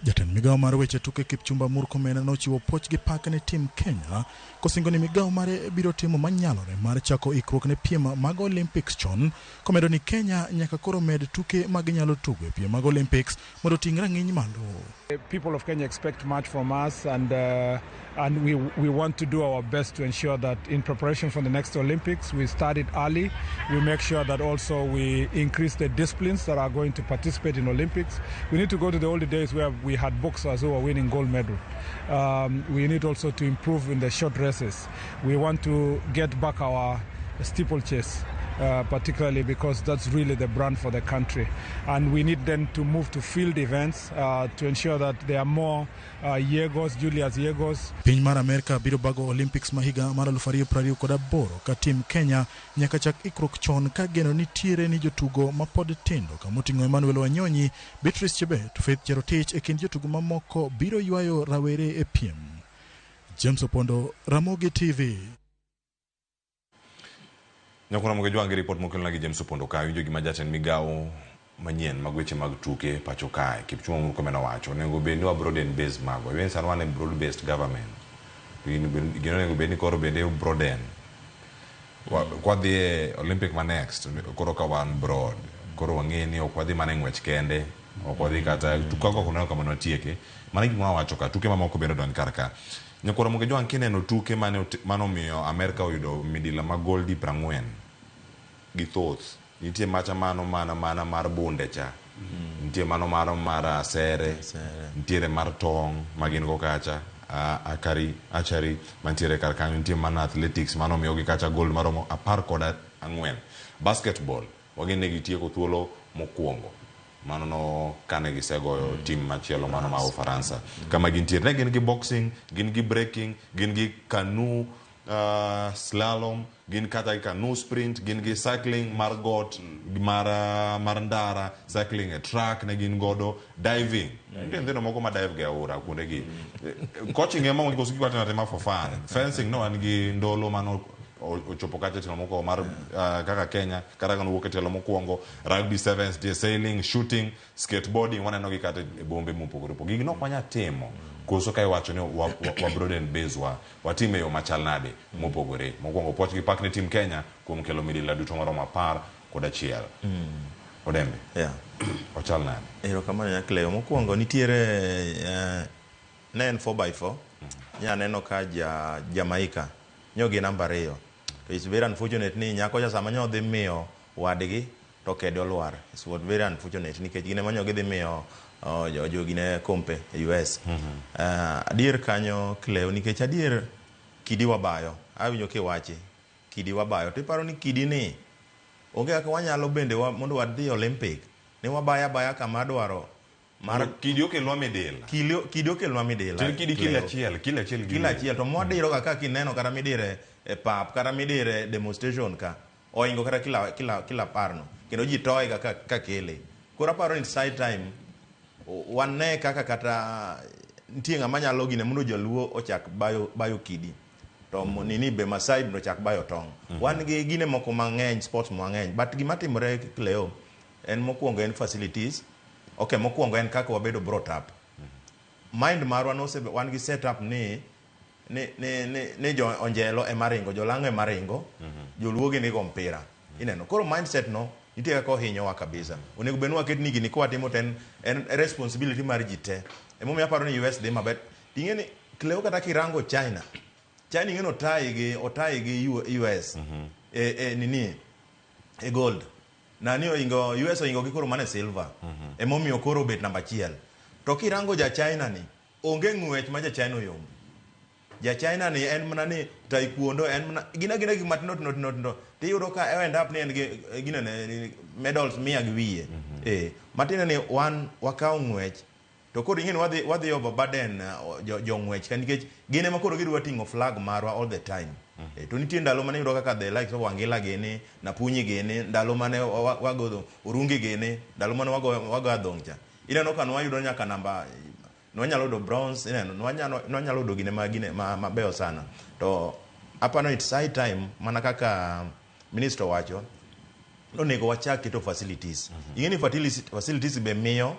Jatend migao mar weche tuke Kipchumba Murkomen nochiwo puoch gi pak ne tim Kenya kosingo ni migao mare biro timo manyalore mar chako ikruok ne piem mag Olympics chon, komedo ni Kenya nyaka koro med tuke mag nyalo tugo e piem mag Olympics mondo ting' rang'iny malo. People of Kenya expect much from us, and we want to do our best to ensure that in preparation for the next Olympics we start it early. We make sure that also we increase the disciplines that are going to participate in Olympics. We need to go to the old days where we had boxers who were winning gold medal. We need also to improve in the short races. We want to get back our steeplechase, particularly because that's really the brand for the country. And we need then to move to field events to ensure that there are more Julius Yegos. Piny mar Amerika biro bago Olympics mahiga mar 2028 ka tim Kenya nyaka chak ikruok chon ka geno nitiere ni jotugo ma pod tindo kamoting'o Emmanuel Wanyonyi, Beatrice Chebet, Faith Cherotich e kind jotugo mamoko biro ywayo rawere e piem. James Opondo, Ramogi TV. Nyakuna mgejwangi report mokelna gi James Opondo ka winjo gima jatend migao manyien mag weche mag tuke pacho kae Kipchumba Murkomen wacho nego bende wa broad and based mago even san one broad based government gino nego bende koro bende broaden kwa the Olympic ma next koro ka wan broad koro wangeni okwadhi mane ngwech kende okwadhi kata tukako kuna kama notieke mane gima wacho ka tuke mamoko bende don karka nyakora mgejwangi kineno tuke mano miyo Amerika oyudo midila mag goldi 40 gi thoth nitie macha mano mana mar bunde cha nitie mano mar asere nitie mar tong magin go kacha achari mantiere kar kanyo nitie mana athletics mano miyo gi kacha gold maromo 14 basketball wagin ne gitieko thuolo mokwongo mano no kane gisegoyo team machielo mano ma Ufaransa kama gintiere ne gin gi boxing gin gi breaking gin gi canoe slalom gin kata canoe sprint gin gi cycling mar got mar ndara cycling a track ne gin godo diving ndeno moko ma dive ga ora kunde gi coaching ema mo kosuki kwatana tema for fun fencing no an gi ndolo mano ochopo kate telo moko mar kaka Kenya kata kano wuok telo mokwongo rugby sevens the sailing shooting skateboarding waneno gi kate bombe mopogore opogore gigi no kwanya timo koso kai wacho ni wa broad and base wa time yo machal nade mopogore mokwongo poch gi pak ne team Kenya kuom kelo midila duto maromo 11 odembe ochal nade ero kamano nyakleyo mokwongo nitiere ne en 4x4 nya neno ka Jamaica nyogi namba 2. It's very unfortunate ni nyako ja sama nyodhi miyo wadgi to kedo lwar. It's very unfortunate nikech gine manyo gidhi miyo jogine kompe US. Adier kanyo kleo nikech adier kidi wabayo. Awinjo kiwachi kidi wabayo. To iparo ni kidi ni onge kaka wanyalo bende mondo wadhi Olympic. Ne wabaya kama dwaro mar kidi okelwa midila. Kidi okelwa midila. Til kidi kila achiel to mwadiro kaka kineno kata midire e pap kata midire demonstration ka oingo kata kila parno kendo ji toy ka kele kora paro ni side time wanne kata ntie ngama nyalo gine mondo joluo ochak bayo kidi to nini be Masai no chak bayo tong wan gi gine moko mang'eny sports mang'eny but gima timore Cleo en mokwongo en facilities. Okay, mokwongo en kaka wabedo brought up. Mind marwa no se wan gi set up ni jo onjelo e maringo, jolango e maringo, joluogi ni go mpira. Ineno. Koro mindset no nitie kaka ohinyo wa kabisa. Onego benu waket ni gini kwa timo ten en responsibility mar jite. Emomiyo aparo ni US dhi maber. Tingeni Cleo kata kirango China ngeno otai gi US. Nini e gold. Nani oingo US oingo gi koro mane silver. Emomiyo koro bet namba 1. To kirango ja China ni onge ng'wech ma ja China oyombo. Ja China ni en mana ni taekwondo en mana gina gi matino tiyudo ka end up ni en gi gina ne medals 100 gi wiye. Matina ni wakao ng'wech to koro ing'eni wadhi overburden jo ng'wech nikech gine ma koro gidwa ting'o flag marwa all the time. To nitie ndalo mane yudo kaka the likes of Wangila gene na Punyi gene ndalo mane wago Urungi gene ndalo mane wago adhongcha ineno ka nwayudo nyaka namba nwanyalo do bronze ineno nwanyalo do gine mabeyo sana to apano it's high time mana kaka minister wacho onego wachak keto facilities ingeni facilities be miyo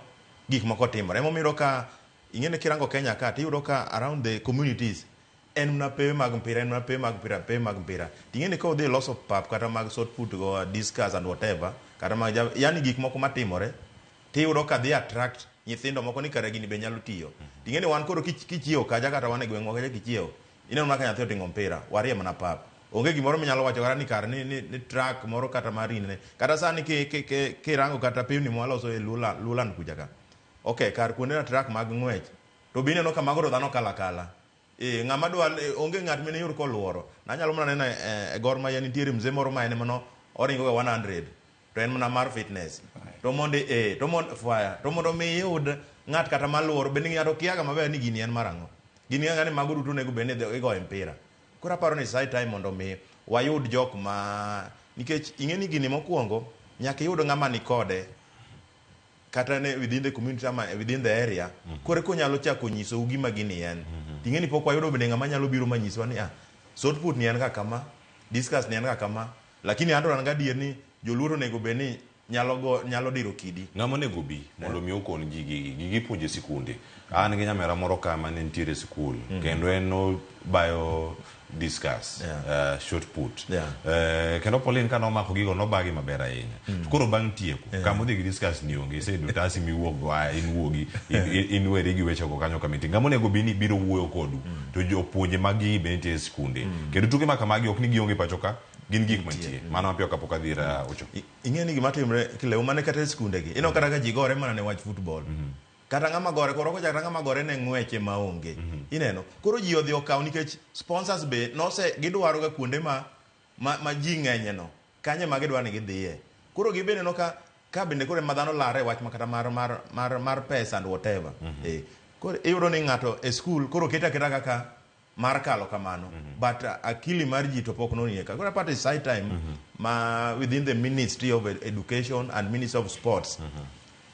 gik moko timore emomiyo ka ing'ene kirango Kenya ka tiyudo ka around the communities en mna pewe mag mpira, en mna pewe mag mpira. Ting'eni ka odhi loso pap kata mag shot put go discuss and whatever, kata mag yani gik moko matimore, tiyudo ka dhi attract nyithindo moko ni kare gini be nyalo tiyo. Ting'eni wan koro kichiewo kaja kata wan e gweng'wa kaja kichiewo, ineno mana ka nyathi oting'o mpira, warie mana pap. Onge gimoro minyalo wacho kata ni kar ni track moro kata marine. Kata sani kirango kata pewni mwaloso e Lulan kuja ka. Okay, kar kuonde na track mag ng'wech. To bine no kamago to dhano kala. Ng'ama dwa onge ng'at mene yur koluoro. Nanyalo mana neno e Gor Mahia nitiere mzee moro ma en mano oringo ga 100. To en mana mar fitness. To monde to mondo mi yud ng'at kata maluoro bende ng'ato kiaga maber ni gini en marango. Gini ng'ani mago duto nego bende igoye mpira. Kora paro ni sai time mondo mi wayud jok ma nikech ing'eni gini mokwongo nyaka yud ng'ama ni kode kata ne within the community ama within the area kore ko nyalo chako nyiso gima gini en. Ting'eni pok wayudo bende ng'ama nyalo biro manyiswa ni shot put ni en ka kama, discuss ni en ka kama, lakini anto an gadier ni joluoro nego beni nyalo diro kidi. Ng'ama nego bi mondo mi okon gigi puonje sikunde. An gi nyamera moro kama ne nitiere sikul kendo en no bio discuss short put kendo Pauline kano omako gigo nobagi maber ahinya koro bang' tieko kama odhi gi discuss ni onge isedo tasi miwuok go in wuogi in weri gi weche go kanyo kamiti ng'ama onego bini biro wuoyo kodu to jopuonje magi be nitie sikunde kendo tuke ma kamagi ok ni gionge pacho ka gin gik mantie mano mapiyo kapok adhira ocho. Ing'eni gima timre kilew mane kata sikunde gi ino kata ka ji gore mana ne wach football kata ng'ama gore koro ko kata ng'ama gore ne ng'weche maonge ineno koro ji odhi okaw nikech sponsors be nose gidwaro ga kuonde ma ji ng'enye no kanye ma gidwaro ni gidhiye koro gibende no ka bende koro madhano lare wach makata mar pesa and whatever koro iyudo ni ng'ato e school koro keta kaka mar kalo kamano but akili mar ji to pok nonieka koro apart is side time ma within the Ministry of Education and Ministry of Sports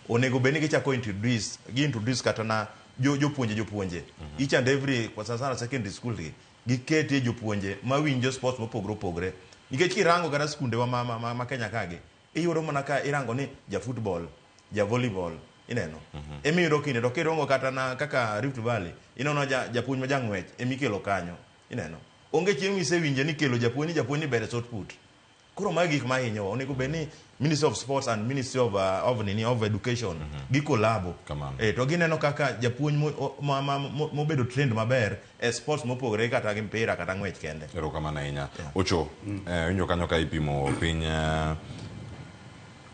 onego beni kichako introduce kata na jopuonje each and every kwa sasa secondary school gikete jopuonje mawinjo sports mopogre nikech kirango kata skunde wa ma Kenya kage iyudo mana ka irango ni ja football ja volleyball ineno emiyudo kinde to kirongo kata na kaka Rift Valley inono japuonj ma jang'wech emikelo kanyo ineno onge chieng' misewinje ni kelo japuonj ni bere shot put koro magi gik ma hinyo onego beni Ministry of Sports and Ministry of Education gikolabo to gineno kaka japuonj mobedo trend maber e sports mopogre kata gi mpira kata ng'wech kende. Ero kama na inya ocho winjo kanyo ka ipimo piny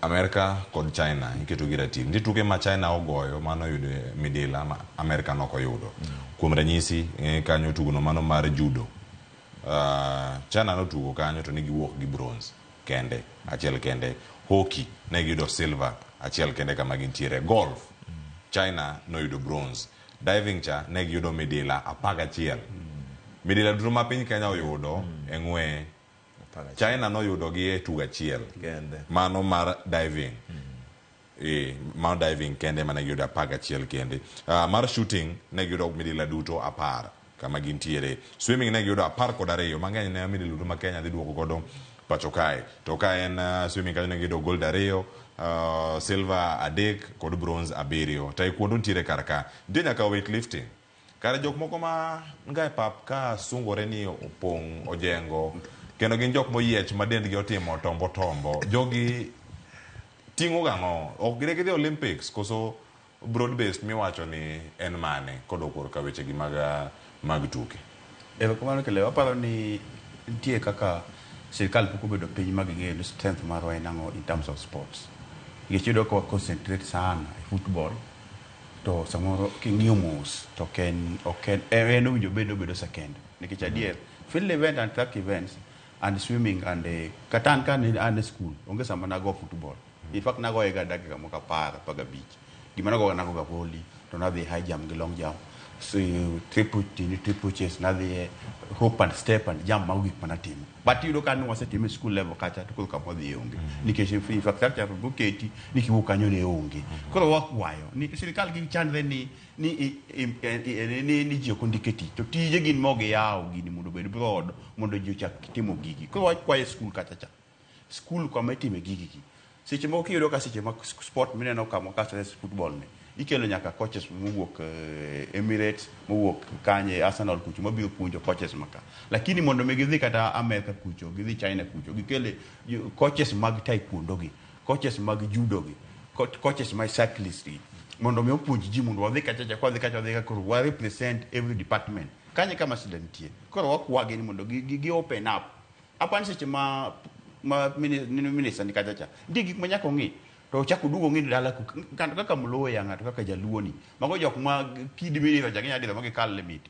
Amerika kod China iketo gi ratil ndi tuke ma China ogoyo mano yudo midila ma Amerika noko yudo kuom ranyisi kanyo tugono mano mar judo China no tugo kanyo to nigi wuok gi bronze kende achiel kende hockey ne yudo silver achiel kende kama gintiere golf China no yudo bronze diving cha ne yudo midila 11 midila duto ma piny Kenya oyudo eng'we China no yudo gi e tugo achiel mano mar diving mar diving kende mane yudo 11 kende mar shooting ne yudo midila duto 10 kama gintiere swimming ne yudo 12 mang'eny ne midila duto ma Kenya dhi duoko godo pacho kae to ka en swimming kanyo ne yudo gold 2 silver 3 kod bronze 7 taekwondo ntiere karka ntie nyaka weightlifting kare jok moko ma ngae pap ka sungore ni opong' ojengo kendo gin jok moyiech ma dendgi otimo tombo jogi ting'o gang'o ok gine gidhi Olympics koso broad based miwacho ni en mane kodokor ka weche gi mag tuke kamano kele aparo ni nitie kaka sirikal pok obedo piny mag ng'eyo ni strength marwa en ang'o in terms of sports nikech yudo ka concentrate sana e football to samoro king'iyo mos to en owinjo bedo second nikech adier field event and track events and swimming and kata an e school onge sama nago football in fact nago ga dakika moko 15 gima nago ga volley to nadhi high jump gi long jump so triple chase nadhi hope and step and jump ma gik mana timo but yudo ka wasetimo school level kacha to kama dhi onge nikech infrastructure buketi nikiwuok kanyo ne onge koro wakwayo ni sirikal gi chandre ni ji kondiketi to tije gin moge yawo gini mondo bed broad mondo ji chak timo gigi koro wakwayo school kacha school kama itime gigi seche moko kiyudo ka seche ma sport mineno kama kaka football ne ikelo nyaka coaches mowuok Emirates, mowuok kanye Arsenal kucho mabiro puonjo coaches maka. Lakini mondo mi gidhi kata America kucho, gidhi China kucho, gikele coaches mag taekwondo gi, coaches mag judo gi, coaches mag cyclistry, mondo mi opuonj ji mondo wadhi kacha kwa dhi kacha koro wa represent every department. Kanye kama sidantie. Koro wakwagi ni mondo gi open up. Apani seche ma minister ni kacha cha. Ndi gik manyaka ongi. To chako dugo ngi dala ku kaka mloya ngato kaka jaluoni. Mago jok ma kidi minister jaginya dira magi kal limit.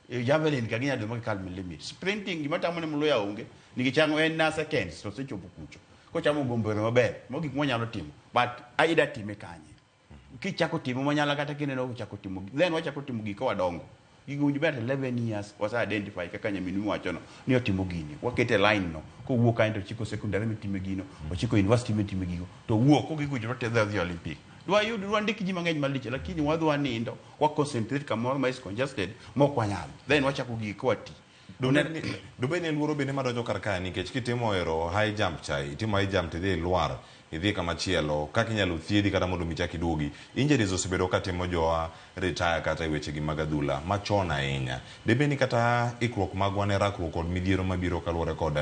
Javelin kaginya dira magi kal limit. Sprinting gima tamo ne mloya onge. Nigi chango en na seconds to sechopo kucho. Ko chamo gombero maber. Mo gik monyalo timo. But aida time kanye. Kichako timo manyala kata kineno chako timo. Then wachako timo giko wadongo. Gigo bet 11 years wasa identify kaka nyaminu wacho no ni otimo gini wakete line no ko wuok kae chiko secondary mitime gino o chiko university mitime gigo to wuok ko gigo jote the Olympic dwa ndiki ji mang'eny malich lakini wadwa nindo wa concentrate kamoro ma is congested moko wanyalo then wachako giko wati Dubeni luoro bende madonjo kar kae nikech kitimo ero high jump chai itimo high jump tidhi lwar idhi kama chielo kaka inyalo thiedhi kata mondo michaki duogi injuries osebedo katimo jowa retire kata weche gi mag adhula machon ahinya debeni kata ikruok magwa ne rakruok kod midhiero mabiro kaluwore kod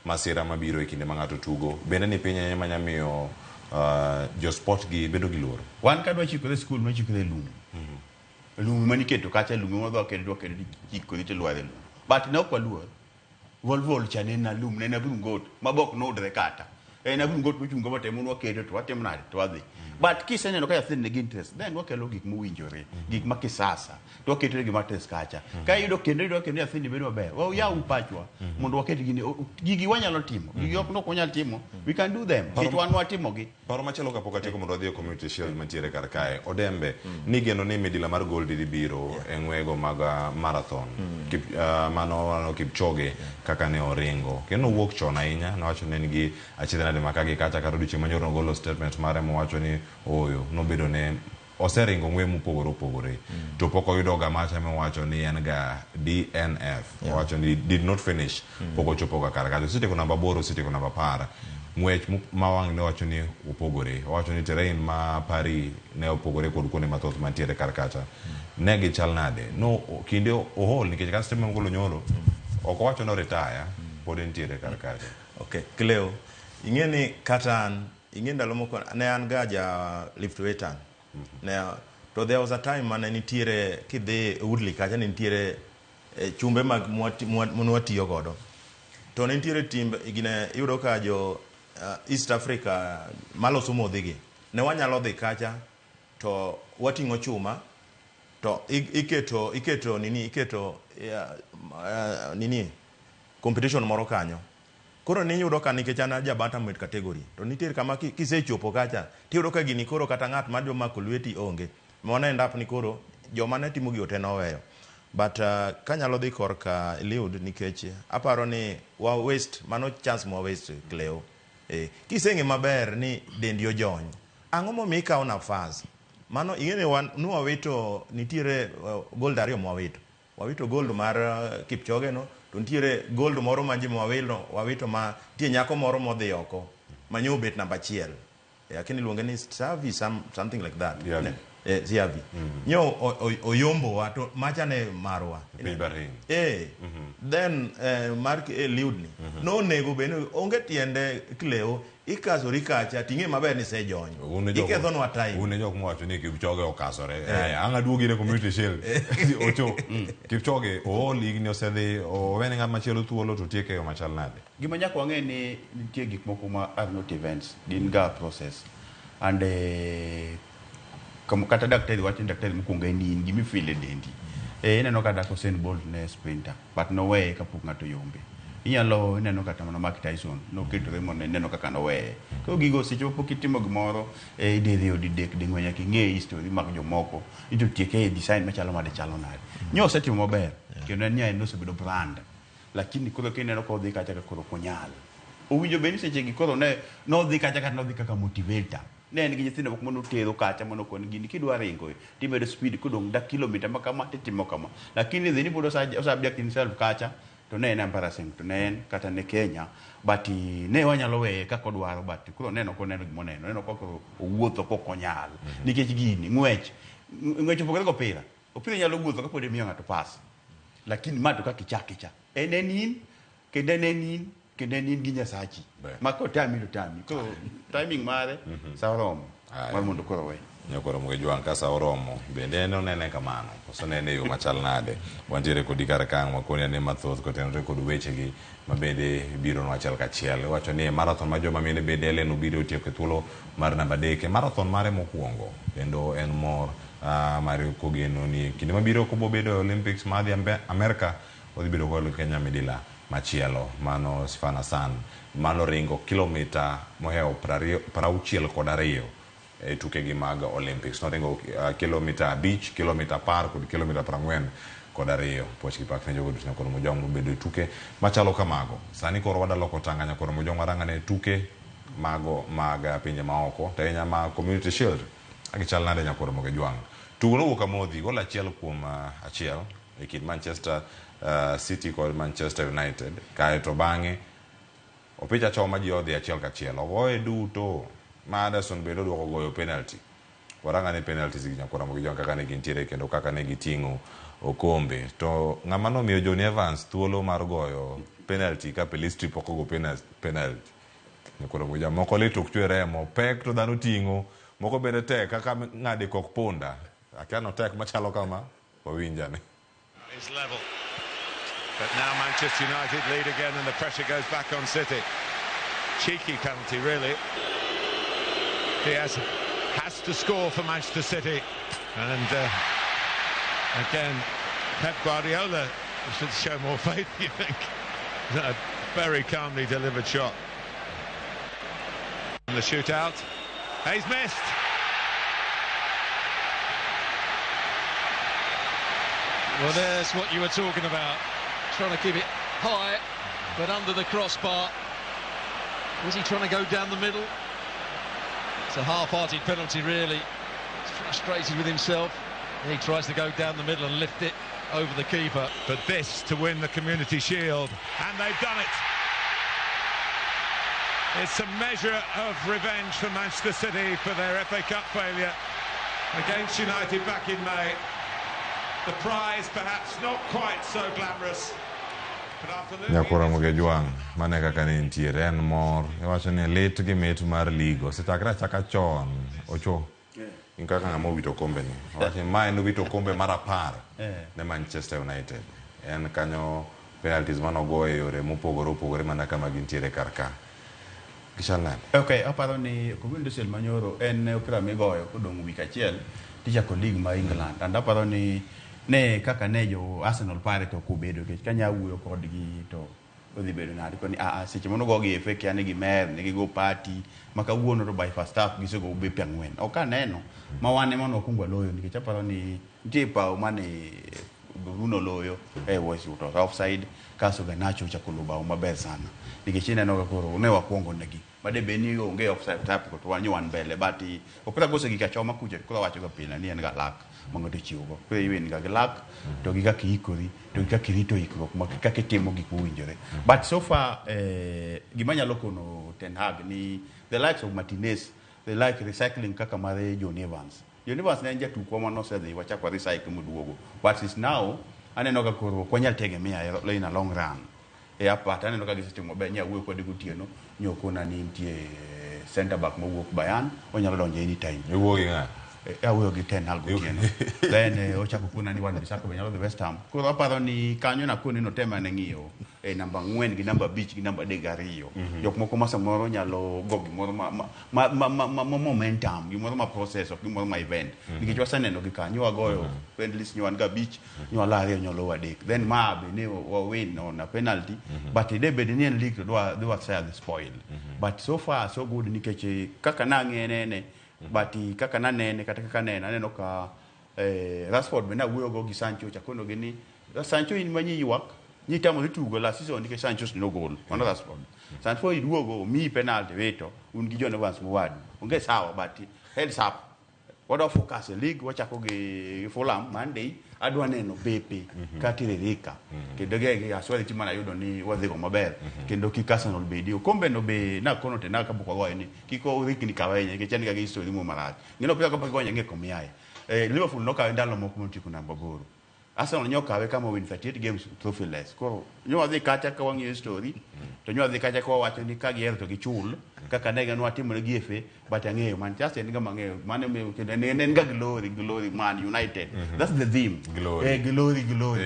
masira mabiro e kinde ma ng'ato tugo bende ni piny manya miyo jo sport gi bedo gi luoro wan kadwa chikore school no chikore lum lum maniketo kacha lum modho kendo chikore te lware lum but no kwa luor vol chane na lum ne na bungot mabok no dre kata na bungot mochungo matemo no kedo to atem nade to adhi but kiseneno ka yathine gi interest then wakelo gik mowinjore gik ma kisasa to waketo gi mates kacha ka yudo kendo yathine bedo maber wa ya upachwa mondo waket gigi wanyalo timo gigi ok nok wanyalo timo we can do them kit wan watimo gi paro machalo kapok atieko mondo adhi e community shield mantiere kar kae Odembe ni geno ni midila mar gold dhi biro e ng'wego mag marathon mano Kipchoge kaka ne oringo kendo wuok chon ahinya nowacho ne nigi achiedh nade makagi kacha kata odiochieng' manyoro golo statement mare mowacho ni oyo nobedo ne oseringo ng'we mopogore to pok oyudo ga macha mowacho ni en ga DNF owacho ni did not finish pok ochopo ga kar kacha sitieko namba 8 sitieko namba 10 ng'wech mawang' ne wacho ni opogore owacho ni terrain ma Paris ne opogore kod kuonde mathoth mantiere kar kacha ne gichal nade no kinde ohol nikech kata stima ngolo nyoro ok owacho no retire pod entiere kar kacha okay Cleo ing'eni katan ing'e ndalo moko ne an ga ja lift weightan to there was a time mane nitiere kidhi Woodley kacha ne nitiere chumbe mag mwatiyo godo to ne nitiere timbe igine yudo ka jo East Africa maloso modhigi ne wanyalo dhi kacha to wating'o chuma to iketo nini competition moro kanyo koro ni yudo ka nikech an ja bantamweight category to nitiere kama kisechopo kacha tiyudo ka gini koro kata ng'at ma jomako lweti onge mona endap ni koro joma ne timo gi ote noweyo but kanyalo dhi korka Eliud nikech aparo ni wa waste mano chance mo waste Cleo kiseng'e maber ni dendi ojony ang'o momiyo ikawo nafas mano ing'eni nwawito nitiere gold ariyo mwawito gold mar Kipchoge no to nitiere gold moro ma ji wawito ma tie nyako moro modhi oko manyo bet namba 1 lakini luonge ni Savi something like that Siavi nyo oyombo wa to macha ne marwa then mark Eliud ni no nego beno onge tiende Cleo ikasori kacha ting'e maber ni sejony ikethonwa time une jok mwacho ni Kipchoge okasore anga duogi ne community shield ocho Kipchoge ligni osedhi owene ng'at machielo thuolo to tieke machal nade gima nyaka wang'e ni nitie gik moko ma are not events gin ga process and kama kata daktari wacho daktari mokwongo en in gimi feel e dendi ineno ka dak Usain Bolt ne sprinter but no way kapok ng'ato yombe inyalo neno kata mana Mike Tyson no ketore mondo neno kaka no we ko gigo seche pok itimo gimoro idhi odidek ding'we nyaka ing'e history mag jomoko ito tieke design machalo made chalo nade nyo osetimo maber kendo en no osebedo brand lakini koro kineno ko dhi kacha koro konyal owinjo beni seche gi koro ne no dhi kacha kata no dhi kaka motivator ne en gi nyithindo moko mono tero kacha mono kon gini kidwa ringo tibedo speed kudong dak kilomita makama titimo kama lakini dhini bodo osabject himself kacha to ne en embarrassing to ne en kata ne Kenya but ne wanyalo weye kaka odwaro but koro neno gimoneno neno kaka owuotho kokonyal nikech gini ng'wech opogore go opira nyalo wuotho kapod imiyo ng'ato pass lakini mato kaka ichakicha enenin kedenenin gi Nyasachi mako tami to tami ko timing mare sa oromo mar mondo koro we nyakoro mo Jwang kasa oromo bende nene kamano koso nene yo machal nade wantiere kodi kar kang makoni ne mathoth kotenore kod wechegi mabende biro no achiel kachiel wacho ni marathon ma joma mine bende leno biro tieko thuolo mar namba 3 marathon mare mokuongo kendo en mor Mario kogeno ni kinde mabiro kobo bedo Olympics madhi Amerika odhi bedo kod Kenya midila machielo mano Sifan Hassan mano ringo kilomita moheo 62 e tukegi mag Olympics noringo kilomita 5 kilomita 10 kod kilomita 42 poch kipak ne jogo duto nyakoro mojong bedo e tuke machalo kamago sani koro wadaloko tanga nyakoro mojong marangane tuke mago mag pinje maoko to enya ma Community Shield agichal nade nyakoro mo Jwang tugo no kamodhi gol achiel kuom achiel e kind Manchester City kod Manchester United kae to bang'e opicha choma ji odhi achiel kachiel ogoye duto Maderson bedo duoko goyo penalty warangane penalties gi nyakoro mo Jwang kaka ne gintiere kendo kaka ne giting'o okombe to ng'ama nomiyo Johnny Evans thuolo mar goyo penalty ka Pelistri pok ogo penalty nyakoro mo Jwang moko litok chwe remo pek to dhano ting'o moko bende tek kaka ng'ade kok punda akano tek machalo kama wawinjane is level but now Manchester United lead again and the pressure goes back on City. Cheeky penalty really. Diaz has to score for Manchester City and again Pep Guardiola should show more faith, you think. A very calmly delivered shot. And the shootout. He's missed. Well, there's what you were talking about. Trying to keep it high, but under the crossbar. Was he trying to go down the middle? It's a half-hearted penalty, really. He's frustrated with himself. He tries to go down the middle and lift it over the keeper. But this to win the Community Shield, and they've done it. It's a measure of revenge for Manchester City for their FA Cup failure against United back in May. The prize perhaps not quite so glamorous. nyakoro mo Jwang mane kaka ne ntiere en mor iwacho ni lit gi mit mar ligo sitakra chaka chon ocho in kaka ng'ama owito kombe ni wacho ma en owito kombe mar 10 ne Manchester United en kanyo penalties manogo e yore mopogore mana kama gintiere karka kishalani okay aparo ni Community Shield manyoro en opira migoyo kodong wik achiel tichako league ma England and aparo ni ne kaka ne jo Arsenal pare to kubedo ke kanya wuyo kodgi to odhi bedo nadi koni seche mono go gi FA kane gi mer ne go party maka wuono to by first half gisego be piangwen oka neno ma wane mono kungwa loyo nikech aparo ni ntipa mane Bruno loyo was out of offside kaso Garnacho chakuluba maber sana nikech neno ka koro ne wakuongo negi bade beni onge offside tap ko to wanyo wan mbele bati opira gose gi kachoma kuche kula wacho ga pina ni en ga lak mango to chiwo ko iwen ga lak to gi ga kiikori to gi ga kirito ikruok ma kaka timo gik mowinjore but so far gimanya lokono Ten Hag ni the likes of Martinez they like recycling kaka mare Johnny Evans ne nja tukwa mano sedhi wacha kwa recycle muduogo but is now aneno ga koro kwanyal tegemea in a long run apata aneno ka gisitimo be nya wuo kod gutieno nyokona ni ntie center back mowuok Bayern onyalo donjo anytime wuogi nga wuoyo gi Ten Hag gutieno then ochako kuna ni wan bisako be nyalo the West Ham koro aparo ni kanyo na koni no tema ne ng'iyo namba 4 gi namba 5 gi namba 2 jok moko ma samoro nyalo go gimoro ma momentum gimoro ma process of gimoro ma event nikech waseneno gi kanyo wagoyo friendly nywan ga beach nyala ariyo nyalo wadek then ma be ne win on a penalty but they be the league do what say the spoil but so far so good nikech kaka na ngene but kaka na nene kata kaka neno ka Rashford be na wuyo go gi Sancho chakono gini Sancho in manyi ywak ni tamo ritugo la season ndike Sancho no goal on Rashford Sancho iduogo mi penalty veto un gi Johnny Evans muwadu unge sawa but heads up wada focus e league wachako gi Fulham Monday adwa neno bepe katiririka kendo ge aswali timana yudo ni wadhi go maber kendo kikasano bedio kombe no be na kono tena kabuko goye ni kiko riki ni kawenye ke chani ga history mo marach ngino pia ko goye ngeko miaye Liverpool nokawe ndalo moko motiko namba 8 Arsenal nyokawe kama win 38 games trophyless koro nyowadhi kacha ka wang'e story to nyowadhi kacha ko wacho ni ka gier to gichul kaka nega nwa timore gi FA but ang'eyo Manchester en gama ng'eyo mane me kendo en ga glory Man United that's the theme glory no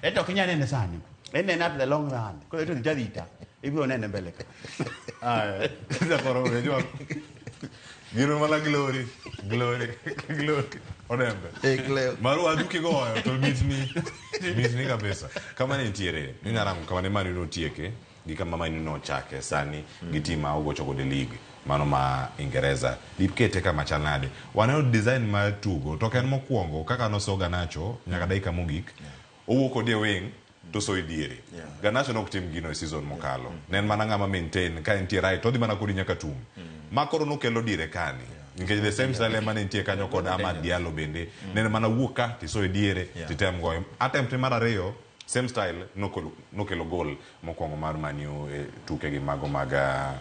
eto kinya nene sani en at the long run ko eto njarita ibiro nene mbele ka za koro unajua gino mala glory Odembe. Maru aduki goyo to mitni kabisa. Kama ni ntiere, ni narango kama ne mani no tieke, gi kama mani no chake sani gitima ugo choko de league. Mano ma Ingereza. Lipkete kama chanade. Wanao design ma tugo to ken mokwongo kaka no soga nacho nyaka dakika mogik. Owuok odie wing to so idiere. Ganacho nok tim gino e season mokalo. Nen mana ngama maintain ka entie right odhi mana kodi nyaka tum. Makoro no kelo dire kani. Nikech the same style mane nitie kanyo kod Amad Diallo bende nene mana wuka tiso e diere titem goyo attempt mar ariyo same style nokelo gol mokwongo mar Manu e tuke gi mago maga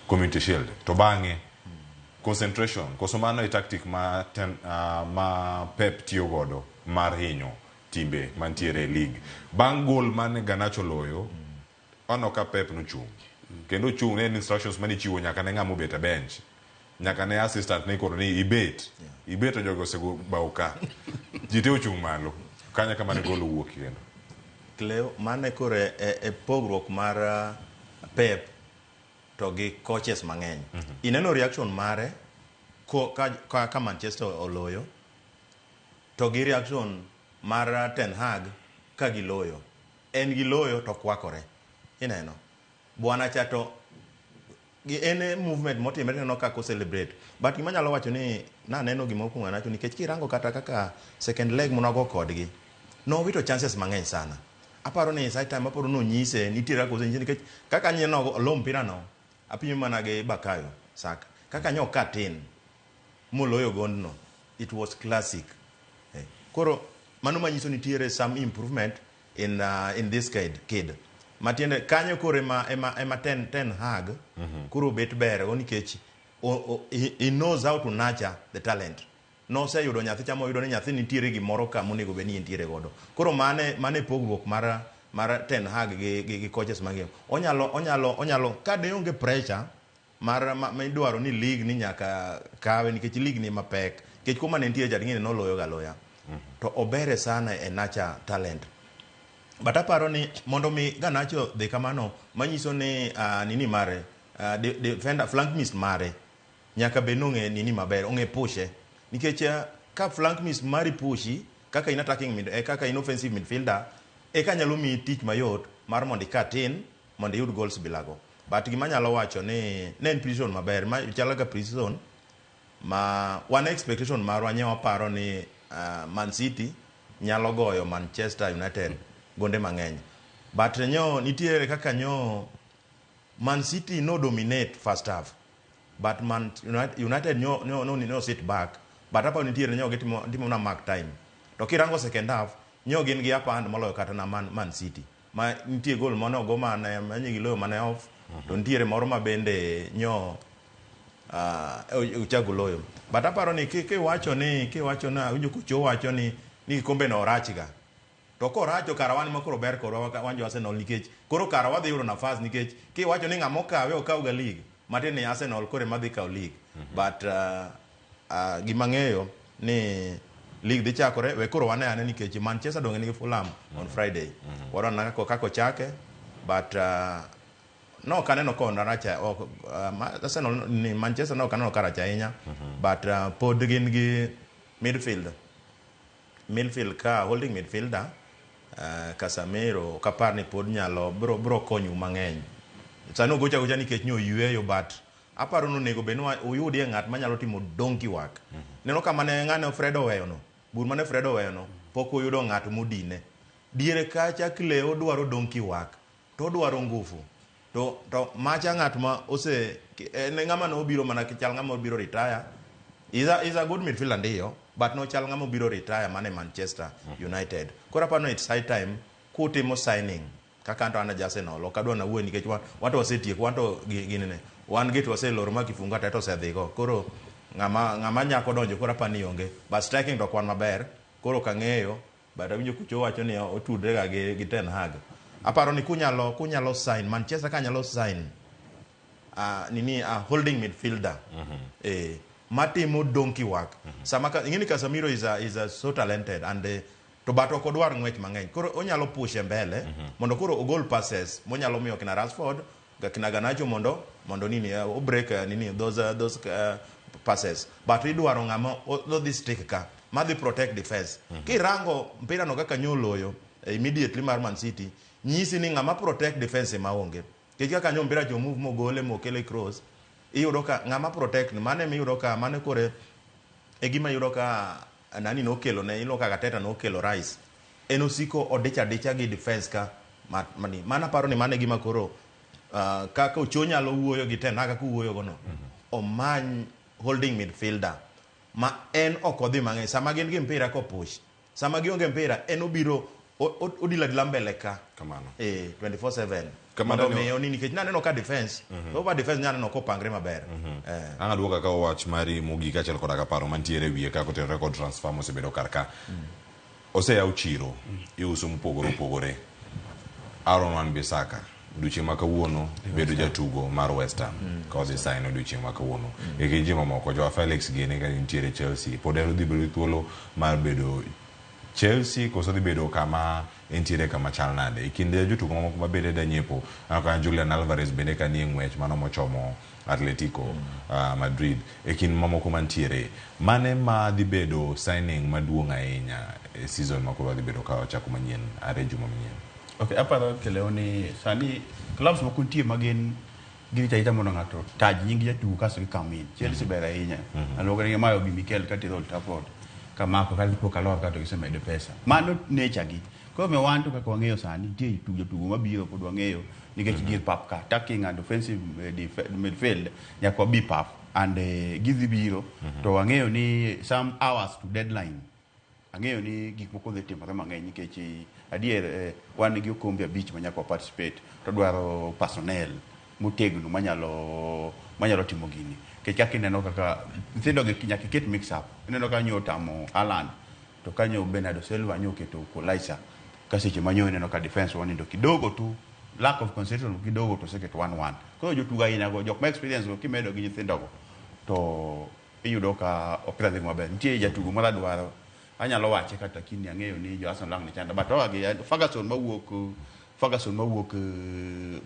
Community Shield to bang'e concentration koso mano e tactic ma Pep tiyo godo mar hinyo timbe mantiere e league bang' gol mane Garnacho loyo ono ka Pep nochung kendo chung ne instructions mane chiwo nyaka ne ng'amo bet e bench nyaka ne assistant ne koro ni ibet to jogo sego bauka jite ochung malo kanya kama ne golo wuok kendo Cleo mane kore e pogruok mar Pep to gi coaches mang'eny ineno reaction mare ka Manchester oloyo to gi reaction mar Ten Hag ka giloyo en giloyo to kwakore ineno bwana chato ene movement motimre no kako celebrate but gima nyalo wacho ni na neno gima okunga nacho nikech kirango kata kaka second leg monago kodgi no wito chances mang'eny sana aparo ni side time aparo no nyise nitira ko zenje nikech kaka nyeno lompira no apinyo manage Bakayo Saka kaka nyo katin moloyo gondno it was classic koro mano manyiso nitiere some improvement in this kid matiende kanyo kore ema Ten Hag kuro bet ber nikech he knows how to nurture the talent no se yudo nyathi chamo yudo ni nyathi nitiere gimoro ka monego be ni nitiere godo koro mane pogruok mar Ten Hag gi coaches mang'eyo onyalo ka de onge pressure mar midwaro ni league ni nyaka kawe nikech league ni mapek nikech kuma ne nitiere jading'ine noloyo galoya to obere sana e nurture talent but aparo ni mondo mi Garnacho de kamano manyiso ni nini mare defender flank miss mare nyaka be nong'e nini maber ong'e pushe nikech ka flank miss mari pushi kaka in attacking kaka in offensive midfielder ka nyalo mi tich mayot mar mondo ikatin mondo yud goals bilago but gima nyalo wacho ni ne precision maber ma chala ka precision ma one expectation marwa nyewa paro ni Man City nyalo goyo Manchester United gonde mang'eny but nitiere kaka Man City no dominate first half but Man United no sit back but hapa nitiere gitimo na mark time to kirango second half gin gi upper hand moloyo kata na Man City ma nitie goal mano go mane manyi giloyo mane off to nitiere moro ma bende uchago loyo but aparo ni kiwacho na winjo kucho wacho ni kombe no rachiga to koracho karawan makoro ber koro wanjo Arsenal nikech koro karawa dhi yudo nafas nikech kiwacho ni ng'amo kawe okaw ga league matin ni Arsenal kore madhi kaw league but gima ng'eyo ni league dhi chakore we koro wane ane nikech Manchester donge nigi Fulham on Friday warana kako chake but no kaneno ko naracha Arsenal ni Manchester no kaneno karacha ahinya but pod gin gi midfield ka holding midfielder Casemiro kapar ni pod nyalo bro konyu mang'eny sano gocha nikech nyo yueyo but aparo no nego benwa uyudi ng'at manyalo timo donkey work neno kama ne ng'ane Fredo weyono bur mane Fredo weyono pok uyudo ng'at modine diere kacha Cleo dwaro donkey work to dwaro ngufu to macha ng'at ma ose ne ng'ama no biro mana kichal ng'ama biro retire is a good midfielder ndiyo, but no chal ngamo biro retire mane Manchester United. Kora pa no it's high time kutimo signing kaka anto ana Arsenal okadwa na wuo nikech wato wasetieko wanto ginene wan gate waseloro makifunga tato osedhigo koro ngama nyako donjo kora pa ni onge but striking to kwan maber koro kang'eyo but awinjo kucho wacho ni otudre ga gi Ten Hag. Aparo ni kunyalo sign Manchester kanyalo sign holding midfielder matimo donkey work sama ingini Casemiro is a so talented and to bato kodwar ngwech mang'eny koro onyalo push mbele mondo koro ogol passes monyalo miyo kina Rashford kina Garnacho mondo nini o break those passes but idwaro ng'ama odhi stick ka madhi protect defense kirango mpira no kaka nyoloyo immediately mar Man City nyisi ni ng'ama protect defense maonge kika kanyo mpira jo move mogole mokele cross iyudo ka ng'ama protect mane miyudo ka mane kore gima yudo ka nani no kelo ne ilo ka Teta no kelo Rice enosiko odecha gi defense ka mana paro ni mane gima koro kaka ochonyalo wuoyo gi Ten Hag kuwuoyo gono omany holding midfielder ma en okodhi mang'eny sama gin gi mpira ko push sama gionge mpira en obiro odila mbele ka kamano 24/7 kamano miyo nini nikech naneno ka defense over defense naneno ko pangre maber anga duoka ka wach mari mogika achel koda ka paro mantiere wiye ka koten record transfer mosebedo karka oseyaw chiro iuso mopogore Aaron Wan-Bissaka duche makawuono bedo jatugo mar West Ham cause sign duche makawuono e ji mamoko jo Felix Gene ka intiere Chelsea podero dhi bedo thuolo mar bedo Chelsea koso dhi bedo kama intiere kama chal nade ikinde jotugo mamoko mabede da nyiepo aka Julian Alvarez bende ka nie ngwech mano mochomo Atletico Madrid ekin mamoko mantiere mane ma dhi bedo signing maduong' ahinya e season makoro dhi bedo ka chako manyien are juma manyien. Okay, aparo keleoni sani clubs mokuntie magen gita mondo ngato taj nyingi jatugo kaso gikamin Chelsea bera ahinya aloga ni mayo gi Mikel kati Old Trafford kama ko kali ko kalor kato gisemedo pesa mano nature gi ko me wanto ka ko ng'eyo sani tie tugo mabiro pod wang'eyo nikech gir pap ka attacking and offensive midfield nyakwa bi pap and gidhi biro to wang'eyo ni some hours to deadline ang'eyo ni gik moko dhi timore mang'eny nikech adier wan gi okombe abich manyako participate to dwaro personnel motegno manyalo timo gini kech kaka ineno kaka nyithindo gi nyaka ket mix up ineno ka nyo tamo Haaland to kanyo Bernardo Silva nyo keto Kolaisa kaseche manyo ineno ka defense wanindo kidogo tu lack of concentration kidogo to second 1-1 ko jotuga ina go jok ma experience go kimedo gi nyithindo go to iyudo ka opira dhi maber nitie jatugo mara dwaro anyalo wache kata kini ang'eyo ni jo Arsenal lang ne chanda but ogi Ferguson mawuok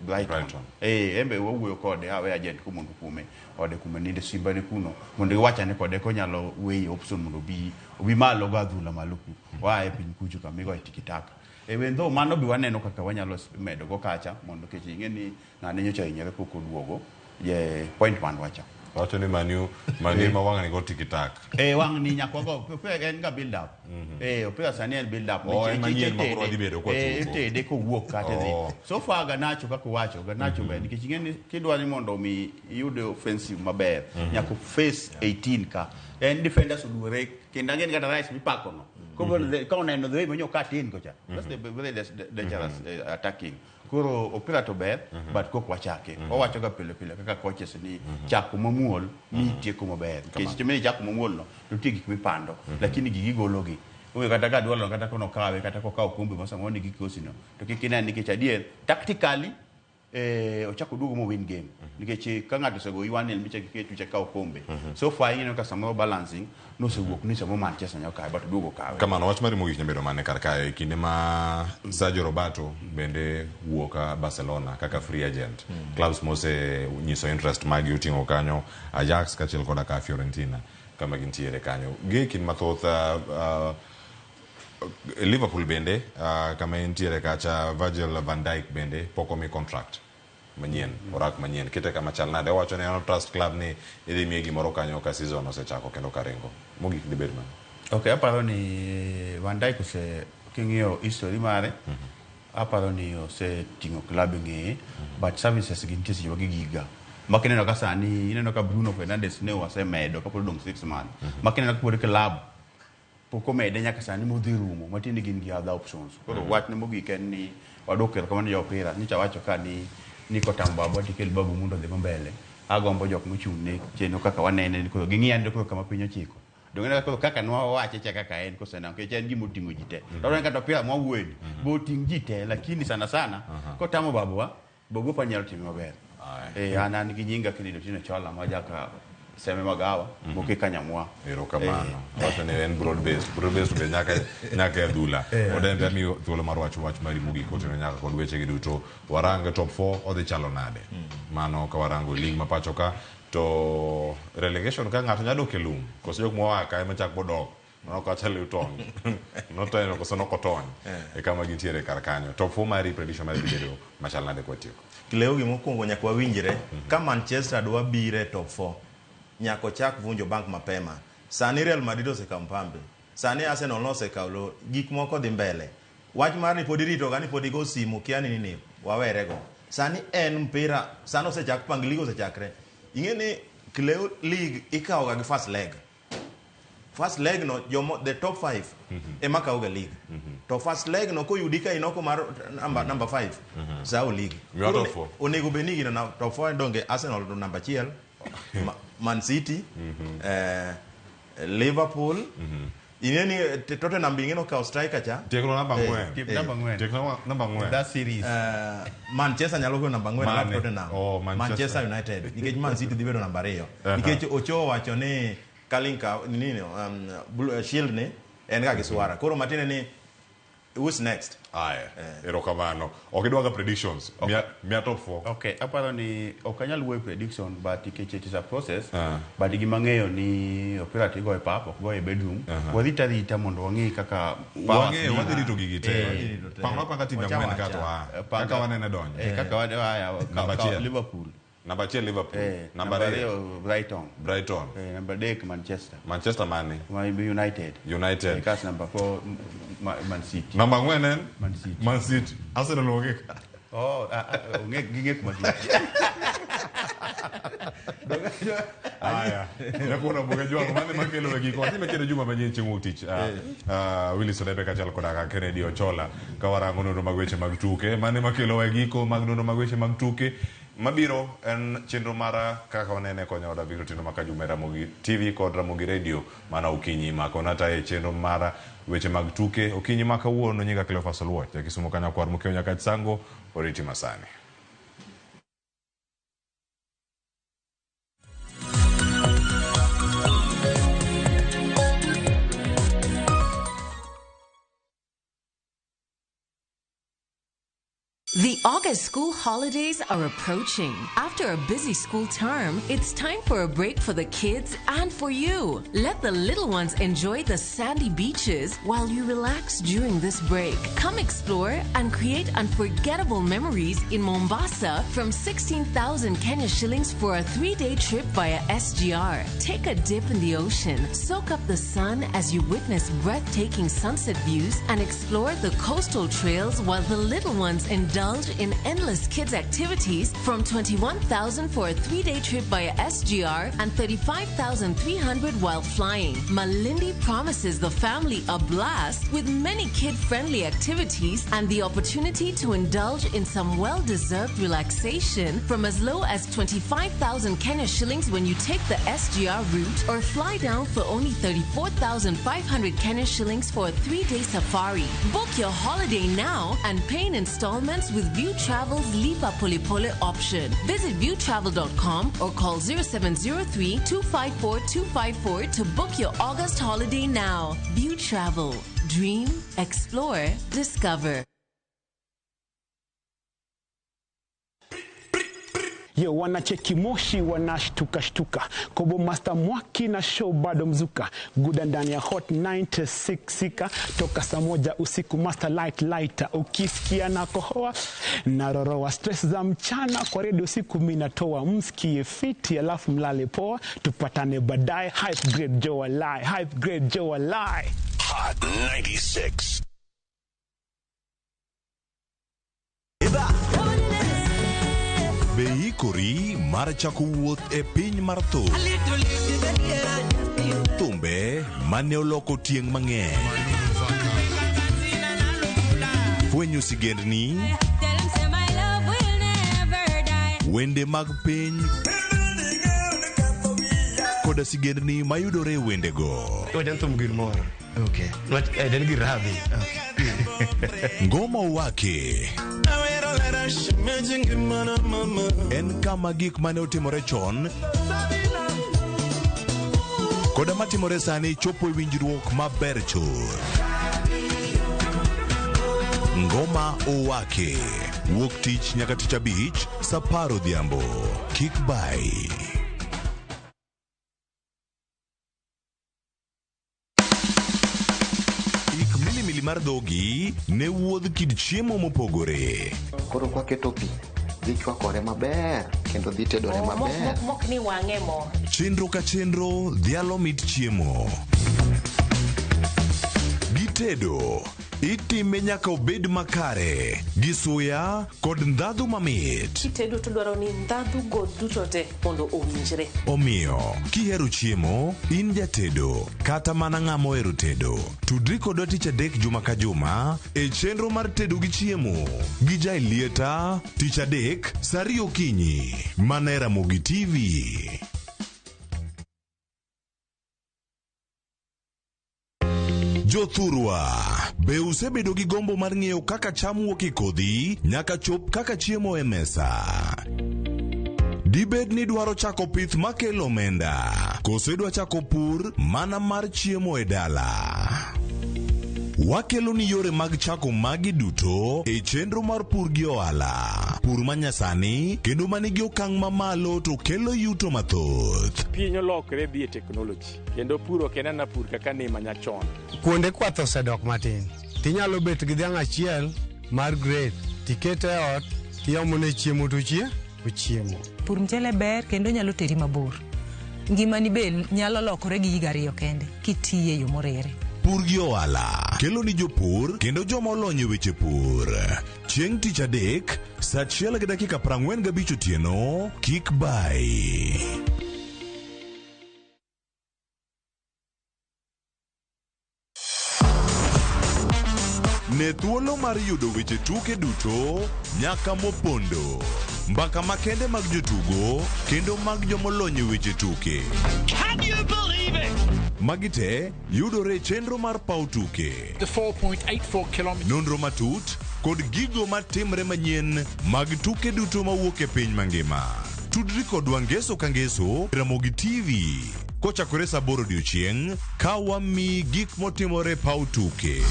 Brighton embe wawuoyo kode awe agent ko mondo kume ode kuma ninde Simba ne kuno mondo iwachane kode ko nyalo weyo option mondo obi malo ga dhula maluku wae piny kucho kamigo tikitaka wendo mano bi waneno kaka wanyalo medo go kacha mondo kech ing'e ni ng'ane nyocha hinyore pok oduogo je point man wacha wacho ni Manu ma wang' ni go tikitak wang' ni nyakwa go en ga build up opira sani en build up tede ko wuok kate dhi so far Garnacho kako wacho Garnacho be nikech ing'e ni kidwa ni mondo mi iyude offensive maber nyako face 18 ka en defenders odure kendo ang'e ni kata Rice mipako no ko oneno the way manyo ka tin kocha that's the very dangerous attacking koro opira to ber but kok wachake owacho ga pile kaka coaches ni chako mamuol ni tieko maber kech chemeni chako mamuol no nitie gik mipando lakini gigi gologi owe kata ka dwalo kata kono kawe kata ko kaw kombe masang'oni gi kosino to kikine nikech adier tactically ochako duogo mo win game nikech ka ng'ato osego iwan en micha kiketu cha kaw kombe so far ino ka samoro balancing no sewuok ni samo Manchester nyoka but duogo kawe kamano wach mari mogik nyabedo mane kar kae kinde ma Sergio Roberto bende wuoka Barcelona kaka free agent clubs mose nyiso interest magi uting'o kanyo Ajax kachiel koda ka Fiorentina kama gintiere kanyo gekin mathoth Liverpool bende kama intiere kacha Virgil van Dijk bende poko mi contract manyien orak manyien kete kama chal nade wacho ne trust club ni idhi miye gimoro kanyo ka season osechako kendo karengo mogik dibed man okay aparo ni Van Dijk king'iyo history mare aparo ni ose ting'o club ng'eye but services gi nitie seche ma gigiga makineno ka sani ineno ka Bruno Fernandes ne wasemedo ka pod dong 6 man makineno ka pod club poko mede nyaka sani modhi rumo matini gin gi other options koro wach ne mogik en ni wadokel kamano jo opira nicha wacho ka ni kotamba bwa tikel babu mundo dhi mbele agombo jok mochung' ne chenro kaka wanene ni koro ging'iyan koro kama piny ochiko dongena koro kaka nwa wache cha kaka en kosena ke chen gimo tingo jite to ren kata opira mwa wuod bo ting jite lakini sana kotamo babu wa bogo panyalo timo maber an gi nyinga kinido tino chola majaka seme magawa moke kanyamwa erokamano wacho ne en broad based be nyaka adhula odembe mi thuolo mar wach mari mogik otieno nyaka kod weche gi duto warange top 4 odhi chalo nade mano ka warango lig mapacho ka to relegation ka ng'ato nyalo kelum koso jok moa ka ema chak bodok no ka chale utong no to eno koso no kotony e kama gintiere kar kanyo top 4 mari prediction mari video machal nade kwa tieko Kileo gi mokwongo nyaka wawinjre ka Manchester dwa bire top 4 nyako chak vunjo bank mapema sani Real Madrid osekampambe sani Arsenal no osekaulo gik moko dhi mbele wach mar ni pod irito gani pod igo simu kiani nini wawerego sani en mpira sani osechak pang ligo osechakre ing'eni Kileo league ikawo ga gi first leg no the top 5 ema kawo ga league to first leg no koyudi ka inoko mar number 5 sao league onego benigi na top 4 donge Arsenal do number 1 Man City, Liverpool, ineni Tottenham bingeno ka striker cha. Tekno number 1. Tekno number 1. That series. Manchester nyalo ko number 1 na Tottenham. Oh, Manchester United. Nikech Man City dhibedo number 2. Nikech Ochoa wacho ni Kalinka nini Shield ne en ga giswara. Koro matine ni who's next? Aya, erokamano. Okidwa ga predictions. Mia top 4. Okay, aparo ni okanyal wuoyo prediction but it is a process. But gima ng'eyo ni opira tigo e pap, ok go e bedroom. Wadhita rita mondo wang'e kaka wadhi rito gigi te. Panga timu ya ng'wen kaka wanene donjo. Kaka wanene Liverpool. Number 2 Liverpool. Number 2 Brighton. Number 3 Manchester. Manchester mani? United. Kas number 4 Man City. Number 1 Man City. Arsenal ogek. Gingek Man City. Aya. Nakuna bugajwa mane makelo wegi ko ati mekelo juma manyien chieng' tich. Willis Odebe kachal koda Kennedy Ochola kawarango no magweche mag tuke mane makelo wegi ko mag no magweche mag tuke mabiro en chenro mara kaka wanene konyo da biro tino maka juma Ramogi TV kod Ramogi Radio mana ukinyi mako nata e chenro mara weche mag tuke ukinyi maka wuono nyinga Cleophas Oluoch yakisumo kanya kwar mukeo nyaka sango oriti masani. The August school holidays are approaching. After a busy school term, it's time for a break for the kids and for you. Let the little ones enjoy the sandy beaches while you relax during this break. Come explore and create unforgettable memories in Mombasa from 16,000 Kenya shillings for a 3-day trip via SGR. Take a dip in the ocean, soak up the sun as you witness breathtaking sunset views and explore the coastal trails while the little ones indulge in endless kids activities from 21,000 for a 3-day trip via SGR and 35,300 while flying. Malindi promises the family a blast with many kid-friendly activities and the opportunity to indulge in some well-deserved relaxation from as low as 25,000 Kenya shillings when you take the SGR route or fly down for only 34,500 Kenya shillings for a 3-day safari. Book your holiday now and pay in installments with View Travel's Lipa Pole Pole option. Visit viewtravel.com or call 0703-254-254 to book your August holiday now. View Travel. Dream, explore, discover. Yo, wanacheki moshi wanashtuka Kobo Master Mwaki na show bado mzuka. Guda ndani ya Hot 96 toka saa 1 usiku. Master Lighter ukisikia na kohoa na roroa stress za mchana kwa redio usiku mimi natoa. Msikie fiti alafu mlale poa. Tupatane baadaye. Hype Grade Joe Lie. Hot 96. Be ikori mar chako wuoth e piny mar thum. Thumbe mane oloko tieng' mang'eny. Fwenyo sigendni, wende mag piny, koda sigendni mayudore e wendego. Ngoma Owake en kama gik mane otimore chon koda matimore sani chopo e winjruok maber chur. Ngoma Owake wuok tich nyaka tich abich saa 10 odhiambo. Kik bai. Ik mar dhogi ne wuodh kid chiemo mopogore. Koro kwaketo pi dhi chwakore maber kendo dhi tedore maber. Mok ni wang'e mo. Chenro ka chenro dhialo mit chiemo. Gitedo itime nyaka obed makare gi suya kod ndhadhu mamit. Kitedo to dwaro ni ndhadhu go duto te mondo owinjre. Omiyo kihero chiemo in jatedo kata mana ng'ama ohero tedo, tudri kodwa tich adek juma ka juma e chenro mar tedo gi chiemo gi Jailieta tich adek saa 2 okinyi mana e Ramogi TV. Jothurwa, be usebedo gi gombo mar ng'eyo kaka cham wuok e kodhi nyaka chop kaka chiemo e mesa? Dibed ni dwaro chako pith makelo omenda, koso dwa chako pur mana mar chiemo e dala? Wakelo ni yore mag chako magi duto e chenro mar pur gi ohala. Pur manyasani kendo manigi okang' mamalo to kelo yuto mathoth. Piny olokre dhi e teknoloji kendo pur ok en ana pur kaka ne manyachon. Kuonde kwath osedok matin. Tinyalo bet gi dhiang' achiel mar grade, tikete ot, tiomone chiemo to ochiemo. Pur mchele ber kendo nyalo teri mabor. Ngimani be nyalo lokore gi higa 2 kende kitiye e yo morere. Pur gi ohala kelo ni jopur kendo joma olony e weche pur. Chieng' tich adek saa 1:45 otieno. Kik bai. Ne thuolo mar yudo weche tuke duto nyaka mopondo. Mbaka makende mag jotugo kendo mag jomolony e weche tuke. Can you believe it? Magite yudore chenro mar paw tuke. The 4.84 kilometers. Nonro matut kod gigo matimre manyien mag tuke duto mawuok e piny mangima. Tudri kodwa ngeso ka ngeso Ramogi TV. Kochakore saa 8 odiechieng' ka wami gik motimore paw tuke.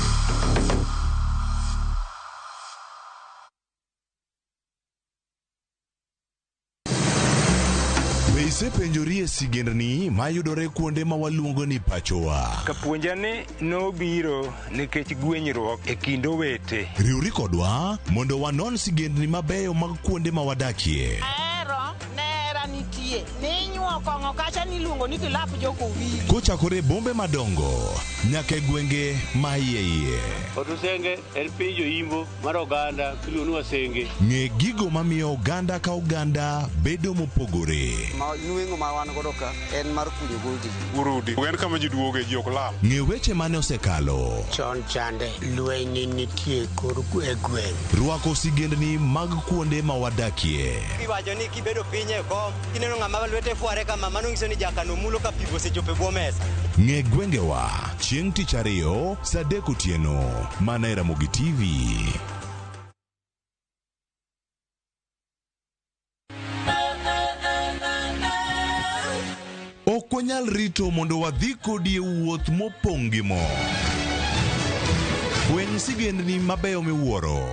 Isepenjori e sigendni mayudore kuonde ma waluongo ni pachowa. Kapuonjani nobiro nikech gwenyruok e kind owete. Riwri kodwa mondo wanon sigendni mabeyo mag kuonde ma wadakie. Nera nitie. Ninyuo kong'o kacha niluongo ni kilap Jokowi. Kochakore bombe madongo nyaka e gwenge ma iye. Otusenge en piny joimbo mar oganda kiluonu wasenge. Ng'e gigo mamiyo oganda ka oganda bedo mopogore. Nueng'o ma wan godo ka en mar kunyo goldi. Urudi. En kama ji duoge ji ok lal. Ng'e weche mane osekalo. Chon chande lweny nitie kor e gweng'. Rwako sigendni mag kuonde ma wadakie. Iwacho ni kibedo piny e kom, kineno ng'ama lwete fuare kama mano nyiso ni jakano mulo ka pigo sechope bwo mesa. Ng'e gwengewa chieng' tich 2 saa 3 otieno mana e Ramogi TV. Ok wanyal rito mondo wadhi kodi e wuoth mopong' gi mo. Fweny sigendni mabeyo miwuoro.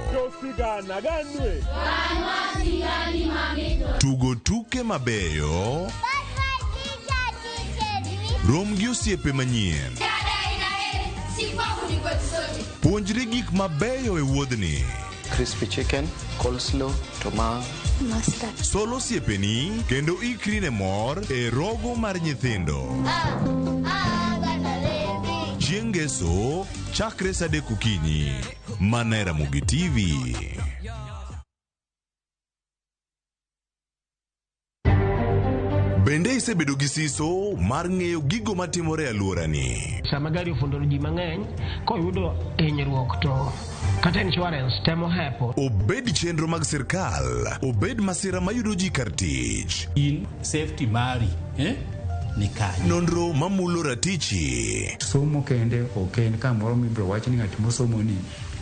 Tugo tuke mabeyo. Rom gi osiepe manyien. Puonjri gik mabeyo e wuodhni. Crispy chicken, coleslaw, tomato, mustard. Solo osiepeni kendo ikri ne mor e rogo mar nyithindo. Chieng' ngeso chakre saa 3 okinyi mana e Ramogi TV. Bende isebedo gi siso mar ng'eyo gigo matimore e alworani. Sama gari ofundoro ji mang'eny, koyudo hinyruok to kata insurance temo hepo. Obed chenro mag sirkal, obed masira mayudo ji kar tich. In safety mari, ni kanye. Nonro mamulo ratichi. Somo kende oken kamoro mibro wach ni ng'at mosomo ni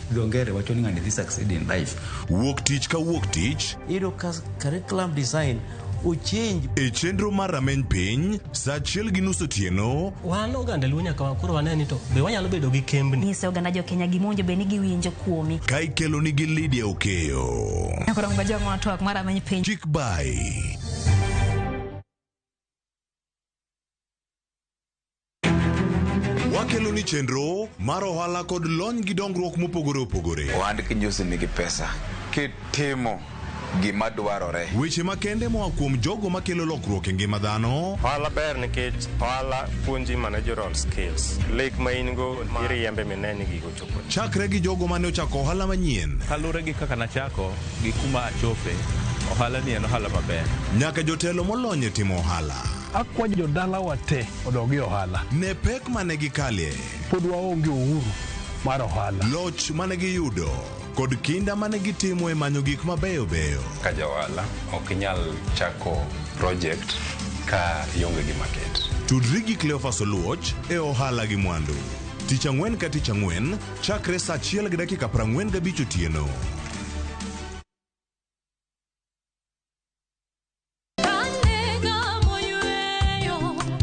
dongere wacho ni ng'ani dhi succeed in life. Wuok tich ka wuok tich. Iro curriculum design uchinj. E chenro mar rameny piny, sa 1:30 otieno. Wan oganda luo nyaka koro waneni to be wanyalo bedo gi kembni. Nyise oganda jo Kenya gimonjo be ni giwinjo kuomi. Ka ikelo nigi Lydia Okeyo. Nyakoro mbajo ng'atwak mar rameny piny. Chik by wakelo ni chenro mar ohala kod lony gi dongruok mopogore opogore. Ohand kinyosi nigi pesa kitimo gima dwarore. Weche makende moa kuom jogo makelo lokruok e ngima dhano. Ohala ber nikech ohala puonji managerial skills. Lek ma in go iriembe mineni gigo chopo. Chakre gi jogo mane ochako ohala manyien. Kalure gi kaka nachako gi kuma achope, ohala ni en ohala maber. Nyaka jotelo molony e timo ohala. Akwa jodala wate odogi ohala. Ne pek mane gikalie. Pod waonge uhuru mar ohala. Loch mane giyudo kod kinda mane gitimo e manyo gik mabeyo beyo. Ka jaohala ok inyal chako project ka ionge gi market. Tudri gi Cleophas Oluoch e ohala gi mwandu. Tich ang'wen ka tich ang'wen chakre sa 1:45 otieno.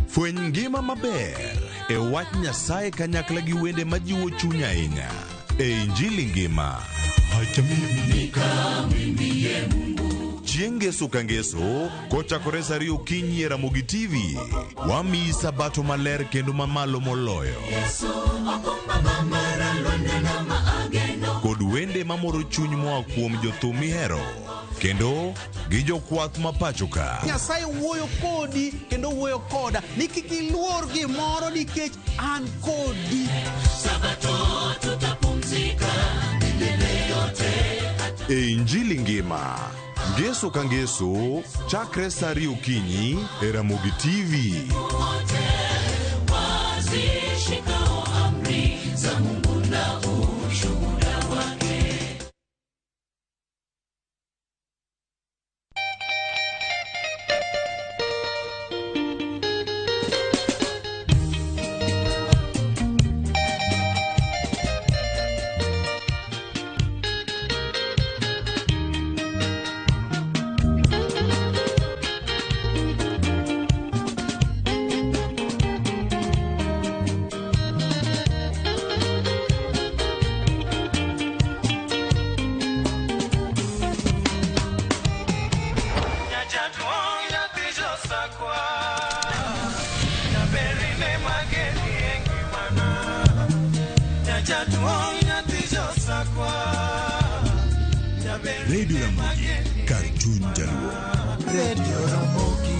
Fweny ngima maber e wach Nyasaye kanyakla gi wende majiwo chuny ahinya. E Injili ngima. Chieng' ngeso ka ngeso, kochakore sa 2 okinyi e Ramogi TV, wamiyi sabato maler kendo mamalo moloyo. Kod wende mamoro chuny moa kuom jothum mihero. Kendo gi jokwath ma pacho ka. Nyasaye wuoyo kodi kendo wuoyo koda ni kik iluor gimoro nikech an kodi. Sabato tutapumzika milele yote. E Injili ngima, ngeso ka ngeso, chakre sa 2 okinyi e Ramogi TV. Wazishikao amri za Mungu na ushuhuda wake. Radio Ramogi, kar chuny jaluo. Radio Ramogi.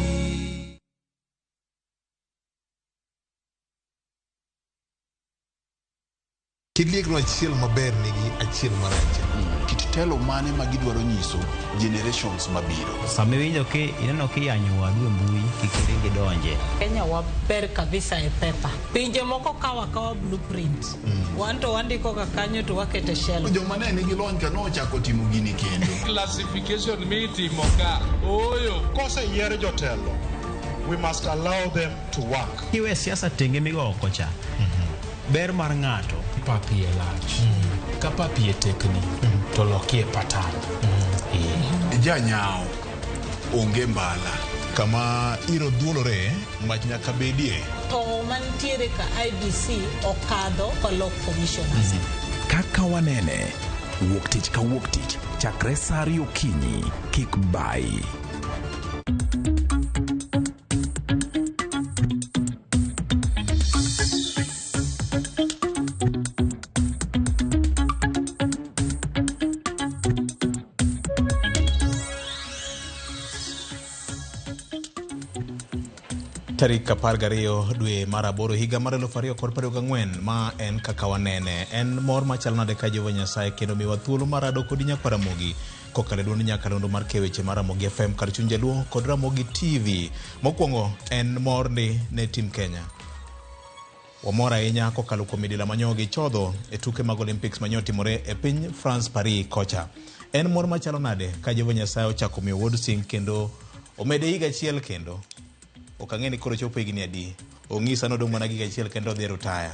Kidliek no achiel maber nigi achiel marach. Kit telo mane ma gidwaro nyiso generations mabiro. Sama winjo ki ineno ki yanyo wadu e mbui kikiringi donje. Kenya waber kabisa e pepa. Pinje moko kawa blueprint. Wanto wandiko ka kanyo to wakete shell. Joma ne nigi lony ka no chako timo gini kendo. Classification mitimo ka. Oyo. Kose yier jotelo, we must allow them to work. Kiwe siasa tenge migo kocha. Ber mar ng'ato papi e lach. Ka papi e tekni to loki e patan. Janyao onge mbala. Kama iro dhuolore mach nyaka bedie. To mantiere ka IBC okadho kolok commissioners. Kaka wanene wuok tich ka wuok tich chakre sa 2 okinyi kik bai. Tarik 12 dwe mar 8 higa mar 2024 ma en kaka wanene en mor machal nade ka Jehova Nyasaye kendo miwa thuolo mar ado kodi nyaka Ramogi kokale duond nyakalondo mar keweche mar Ramogi FM kar chuny jaluo kod Ramogi TV. Mokwongo en morni ne tim Kenya. Wamor ahinya kokalo kuom midila manyogi chodho e tuke mag Olympics manyotimore e piny France Paris kocha. En mor machalo nade ka Jehova Nyasaye ochako miyo Wuod Sing kendo omede higa achiel kendo. Okang'e ni koro chopo higni adi. Ong'isa nodong' mana higa achiel kendo odhi retire.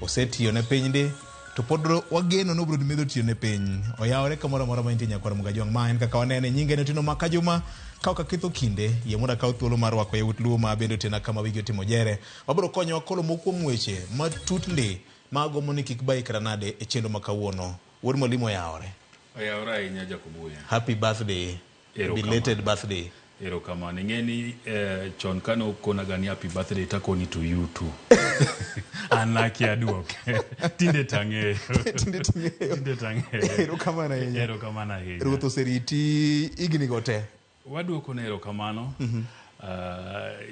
Osetiyo ne piny ndi to pod wageno no bro medo tiyo ne piny. Oyawore kamoro amora mantie Nyakwar Mugajong ma en kaka wanene nyinge ne Tino Makajuma ka okaketho kinde yie mondo akaw thuolo mar rwako yawuot luo ma bende tena kama wigi otimo jere. Wabiro konyo kolo mokuom weche matut ndi mago moni kik bai kranade e chenro makawuono. Wuod Mwalimu oyawore. Oyawore ahinya Jakobuya. Happy birthday. Belated birthday. Erokamano. Ing'eni chon kano kona gani happy birthday takoni to you too. Anaki aduoke. Tinde tang'eyo. Tinde tang'eyo. Erokamano ahinya. Erokamano ahinya. Ruoth oseriti higni go te. Waduoko ne erokamano.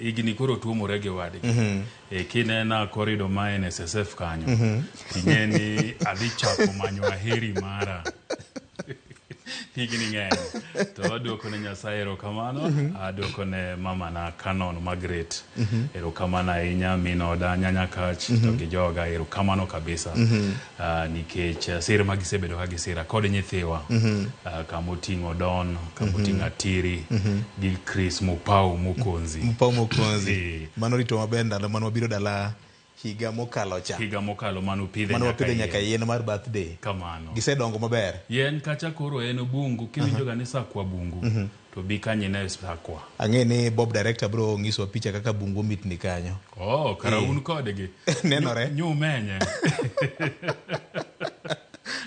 Higni koro tuomore gi wadgi. Kinena korido ma NSSF kanyo. Ing'eni adhi chako manyo aheri mara. Higni ng'eny. To waduoko ne Nyasaye erokamano. Aduoko ne mama na Canon Margaret. Erokamano ahinya minoda nyanya kach. To gi joga erokamano kabisa. Nikech sir magisebedo ka gisira kod nyithiwa. Kamoting'o Don, kamoting'o Atiri, gi Chris Mupau Mukonzi. Mupau Mukonzi. Mano rito maber ndalo mano wabiro dala higa mokalo cha. Higa mokalo mano pidhe nyaka yien mar birthday. Kamano. Gisedongo maber. Yien kacha koro en bungu kiwinjo ga ni sakwa bungu. To bi kanye na sakwa. Ang'e ni Bob director bro ngiso picha kaka bungu mitni kanyo. Oh, karaun kodegi. Nenore. Nyumenye.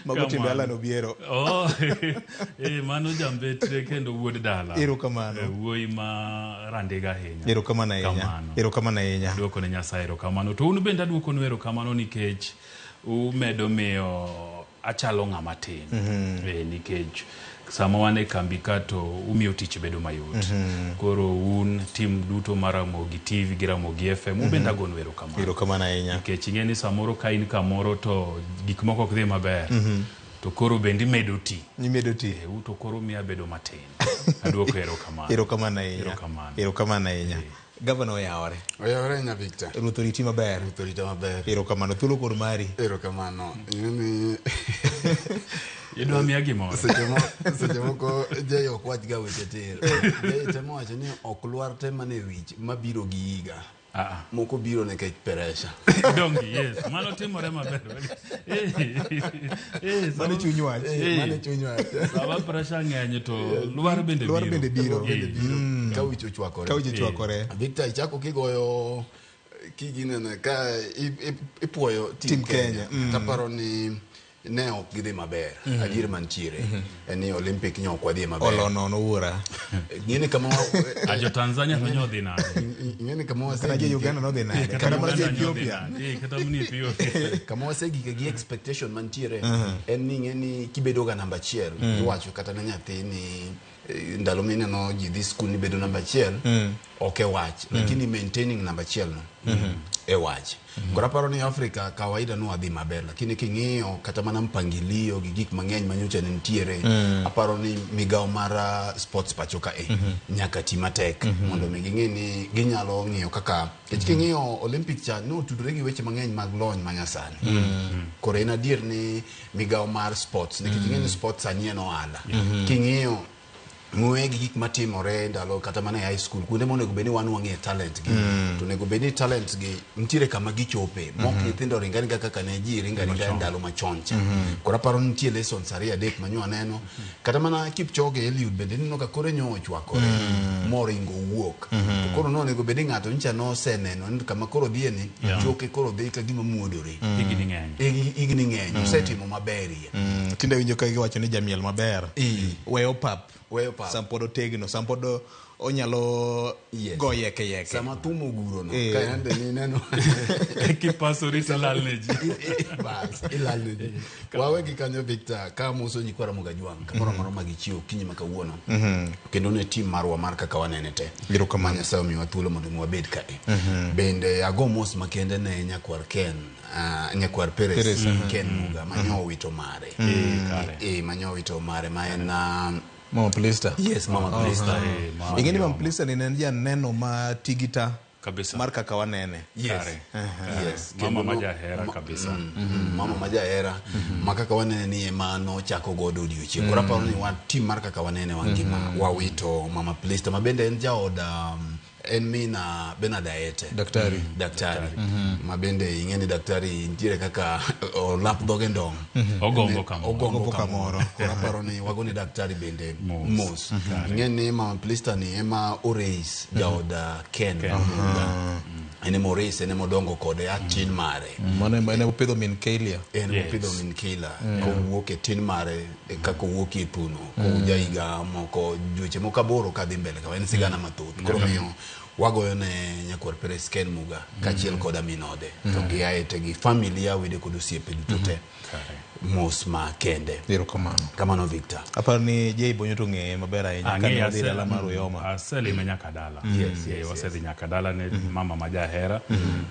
Mago timbe ala no biero. Oh, mano jambetre kendo wuod dala. Erokamano. Wuoi ma randega ahinya. Erokamano ahinya. Erokamano ahinya. Duoko ne Nyasaye erokamano. To un bende aduoko nu erokamano nikech umedo miyo achalo ng'ama tin. Nikech sama wan e kambi ka to umiyo tich bedo mayot. Koro un tim duto mar Ramogi TV gi Ramogi FM ubende agonu erokamano. Erokamano ahinya. Nikech ing'eni samoro ka in kamoro to gik moko ok dhi maber. To koro bende medo ti. Imedo ti. To koro miya bedo matin. Aduoko erokamano. Erokamano ahinya. Erokamano ahinya. Gavana oyawore. Oyawore nya Victor. Ruoth oriti maber. Ruoth oriti maber. Erokamano thuolo kor mari. Erokamano. Ing'eni idwa miya gimoro. Seche moko jayo ok wach ga weche tir. Jayo temo wacho ni ok lwar te mane wich mabiro gi higa. Moko biro nekech peresha. Dongi, yes. Mano timore maber. Mane chuny wach. Mane chuny wach. Sama peresha ng'eny to lwar bende biro. Lwar bende biro. Ka wicho chwakore. Ka wicho chwakore. Victor ichako kigoyo kiginene ka ipuoyo tim Kenya. Taparo ni ne ok gidhi maber. Adier mantiere. Eni Olympic nyok wadhi maber. Olono no ura. Ng'eni kama ajo Tanzania to nyodhi nade. Ng'eni kama wase kana jo Uganda no dhi nade. Kana mar Ethiopia. Kata mni Ethiopia. Kama wase gi expectation mantiere. En ni ng'eni kibedo ga namba 1. Iwacho kata na nyathi ni ndalo mine no ji dhi skul ni bedo namba 1. Ok e wach. Lakini maintaining namba 1 no. E wach. Kora paro ni Afrika kawaida no adhi maber lakini king'iyo kata mana mpangilio gi gik mang'eny manyocha nitiere aparo ni migao mar sports pachoka nyaka timatek mondo ging'e ni ginyalo ng'iyo kaka king'iyo Olympic cha no tudore gi weche mang'eny mag lony manyasani. Kora en adier ni migao mar sports nikech ng'e ni sports anie no ala. King'iyo ng'we gi gik matimore ndalo kata mana high school kuonde monego beni wan wang'e talent gi to nego beni talent gi ntiere kama gichope mok nyithindo ringani kaka ne ji ringani ndalo machoncha. Kora paro nitie lessons ariya dek manyo aneno kata mana Kipchoge Eliud bende nino ka kore nyo chwakore moringo wuok to koro no nego beni ng'ato ncha no seneno kama koro dhieni choke koro dhi ka gima muodore igni ng'eny setimo maberie tinde winjo ka giwacho ni jamiel maber weyo pap sampodo tegno sampodo onyalo goye ke sama tumo guro no ka ande ni neno kipaso risa lalneji bas ilalneji wawe gikanyo Victor ka muso nyikwara Mugajwang kamoro moro magichiwo kinyi makawuono kendo ne team marwa mar kaka wanene te biro kamanya sawo miwa thuolo mondo wabed ka bende ago mos makende ne nyakwar Ken nyakwar Perez Ken Muga manyo wito mare manyo wito mare ma en Mama Plista. Yes, Mama Plista. Ingeni Mama Plista ni nenja neno ma tigita kabisa marka kawa nene. Yes. Yes. Mama majahera kabisa. Mama majahera maka kawa nene ni emano chako godo odiochieng'. Kora paro ni wan team marka kawa nene wangima wawito Mama Plista mabende en jaoda en mina Benadaete daktari mabende ingeni daktari ntiere kaka lap doge ndong ogombo kamoro kora paro ni wagoni daktari bende mos ingeni Mama Plista ni ema oreis jaoda Ken ene moreis ene modongo kode atin mare ene opidho min Kayla opidho min Kayla ko wuok e tin mare kako wuok e puno ko jaiga moko juche mokaboro kadhi mbele ka en sigana matut koro miyo wagoyo ne nyakwar Peres Ken Muga kachiel koda minode to giaete gi familia wede kod osiepe dutote mos ma kende kamano Victor apar ni Jay Bonyo to ng'eye maber ahinya kan odhi dala mar Uyoma aselime nyaka dala wasedhi nyaka dala ne mama majahera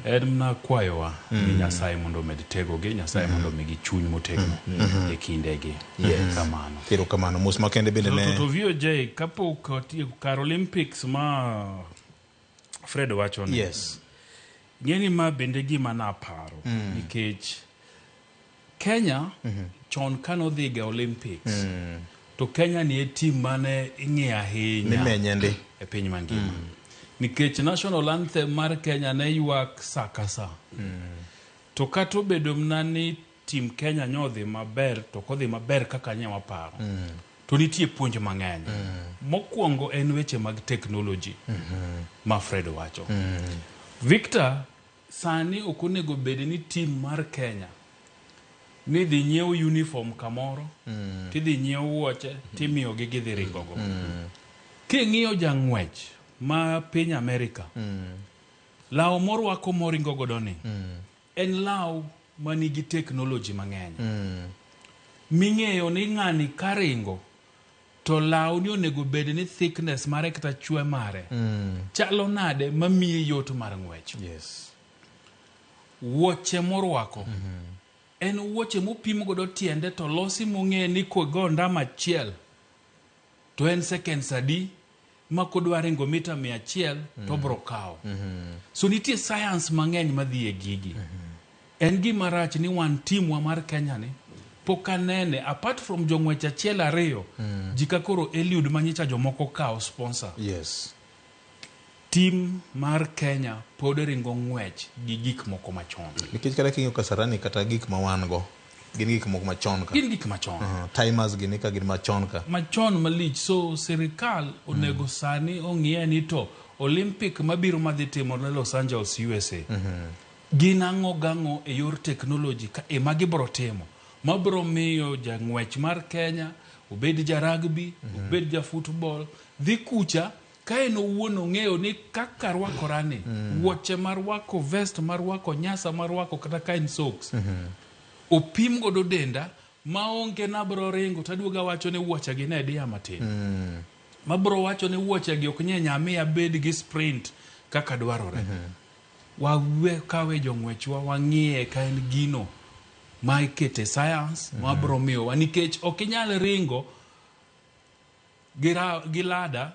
en na kwayowa ni Nyasaye mondo med tego gi Nyasaye mondo migi chuny motegno e kindegi kamano kamano mos ma kende bende ne to vio Jay kapok kar Olympics ma Fred wacho ni ngeni ma bende gima na paro nikech Kenya chon kano dhiga Olympics to Kenya ni team mane ing'e ahinya e piny mangima nikech national anthem mar Kenya ne ywak sakasa to kato bedo mnani team Kenya nyodhi maber to kodhi maber kaka nya waparo to nitie puonj mang'eny mokwongo en weche mag technology ma Fred wacho Victor sani okonego bede ni team mar Kenya ni dhi nyiew uniform kamoro ti dhi nyiew wuoche ti miyo gi gidhi ringogo king'iyo jang'wech ma piny Amerika law morwako moringo godo ni en law manigi technology mang'eny ming'eyo ni ng'ani karingo to law ni onego bed ni thickness mare kata chwe mare chalo nade mamiye yot mar ng'wech wuoche morwako en wuoche mopim godo tiende to losi mong'e ni kogo ndama achiel to en seconds adi ma kodwa ringo mita 100 to bro kawo so nitie science mang'eny madhi e gigi en gima rach ni wan team wa mar Kenya ni pokanene apart from jong'wech achiel ariyo jika koro Eliud manyicha jomoko kawo sponsor team mar Kenya pod ringo ng'wech gi gik moko machon nikech kada kinyo Kasarani kata gik ma wan go gin gik moko machon ka gin gik machon timers gin ka gin machon ka machon malich so sirikal onego sani ong'iye ni to Olympic mabiro madhi timo na Los Angeles USA gin ang'o e yor technology ka ema gibro timo mabro miyo jang'wech mar Kenya obed ja rugby obed ja football dhi kucha ka en owuon ong'eyo ni kaka rwakorani wuoche mar wako vest mar wako nyasa mar wako kata kain socks opim godo denda maonge nabro ringo taduoga wacho ni wuoche gi ne dia matin mabro wacho ni wuoche gi ok nyenya miya bed gi sprint kaka dwarore wawe kawe jong'wechwa wang'iye ka en gino ma ikete science mabro miyo nikech ok inyal ringo gilada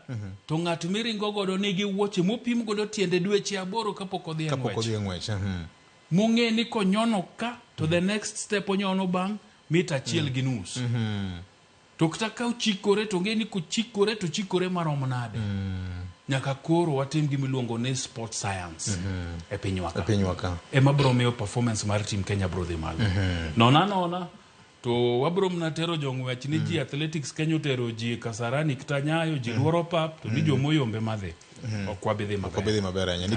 to ng'at miringo godo nigi wuoche mopim godo tiende dweche 8 kapok odhi e ng'wech mong'e ni konyono ka to the next step onyono bang' mita 1.5 to kata ka ochikore to ng'e ni kochikore to chikore marom nade nyaka koro watim gimiluongo ni sport science e pinywa ka ema bro miyo performance mar team Kenya bro dhi malo nona to wabro mnatero jong'wech ni ji athletics Kenya otero ji Kasarani kata Nyayo ji luoro pap to ni jomoyombe madhi okwabidhi maber anya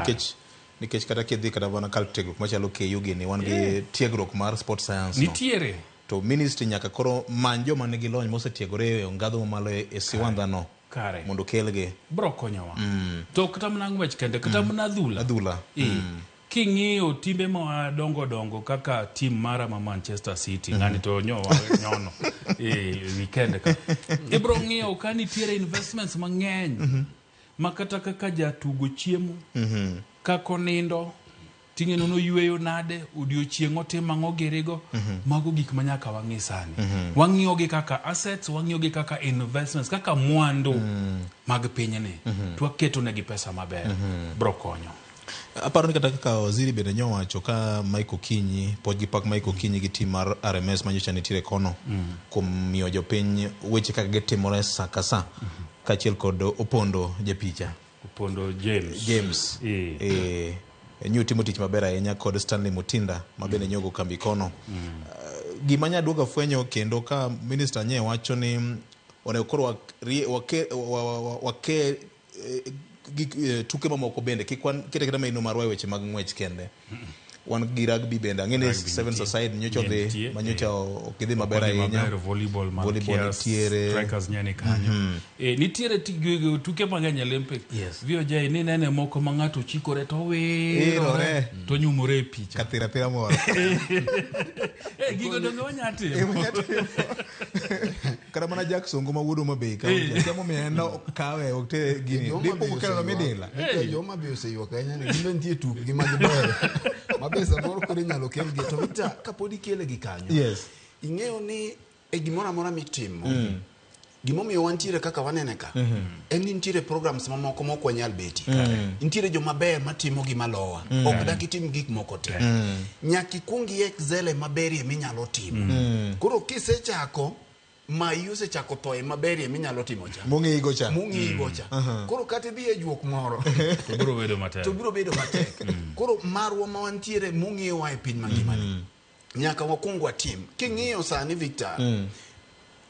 nikech kata kidhi kata wana tiegruok machalo KU gini wan gi tiegruok mar sport science nitiere to ministry nyaka koro manjo manigi lony mosetiegore e ngadho mamalo e siwandha no mondo kelgi bro konyowa to kata mna ng'wech kende kata mna adhula king'iyo timbe ma dongo kaka team mara ma Manchester City ngani to nyono weekend ka ibro ng'iyo ka nitiere investments mang'eny makata kaka jatugo chiemo kako nindo ting'eno noyweyo nade odiochieng' otimo ang'o girigo mago gik manyaka wang'i sani wang'iyogi kaka assets wang'iyogi kaka investments kaka mwandu mag pinyni to waketo negi pesa maber bro konyo. Aparo ni kata kaka waziri bende nyowacho ka Mike Okinyi pod gi pak Mike Okinyi gi tim mar RMS manyocha nitiere kono kuom miyo jopiny weche kaka gitimore sa ka sa kaachiel kod Opondo japicha Opondo James nyu timo tich maber ahinya kod Stanley Mutinda mabende nyogo kambi kono gima nyaduoga fwenyo kendo ka minister nye wacho ni onego koro wake tuke mamoko bende kikwan kete maino marwa weche mag ng'wech kende wan gi rugby bende ang'ene Sevens Aside nyocho dhi manyocha okidhi maber ahinya volleyball nitiere strikers nyane kanyo nitiere tuke mang'eny Olympic VOJ ni nene moko ma ng'ato chikore to wirore to nyumore e picha kathira moro gigo donge wanyati kada mana Jackson ma wuodo mabei ka chamo mieno kawe okte gini dipo kukelo no midila joma bi oseyuok ahinya ni gimbe nitie tukgi mag ber mabesa moro kod inyalo kelgi to vita kapod ikele gi kanyo ing'eyo ni e gimoro amora mitimo gimomiyo wantiere kaka wanene ka en ni nitiere programs mamoko moko wanyal beti nitiere jomaber matimo gima lowa ok dak itim gik moko te nyaka ikwongi excel maberie minyalo timo koro kisechako ma yuse chako toye maberie minyalo timo cha mung'igo cha koro kata idhi e juok moro to biro bedo matek koro marwa ma wantiere mung'iwa e piny mangimani nyaka wakwong watim king'iyo sani Victor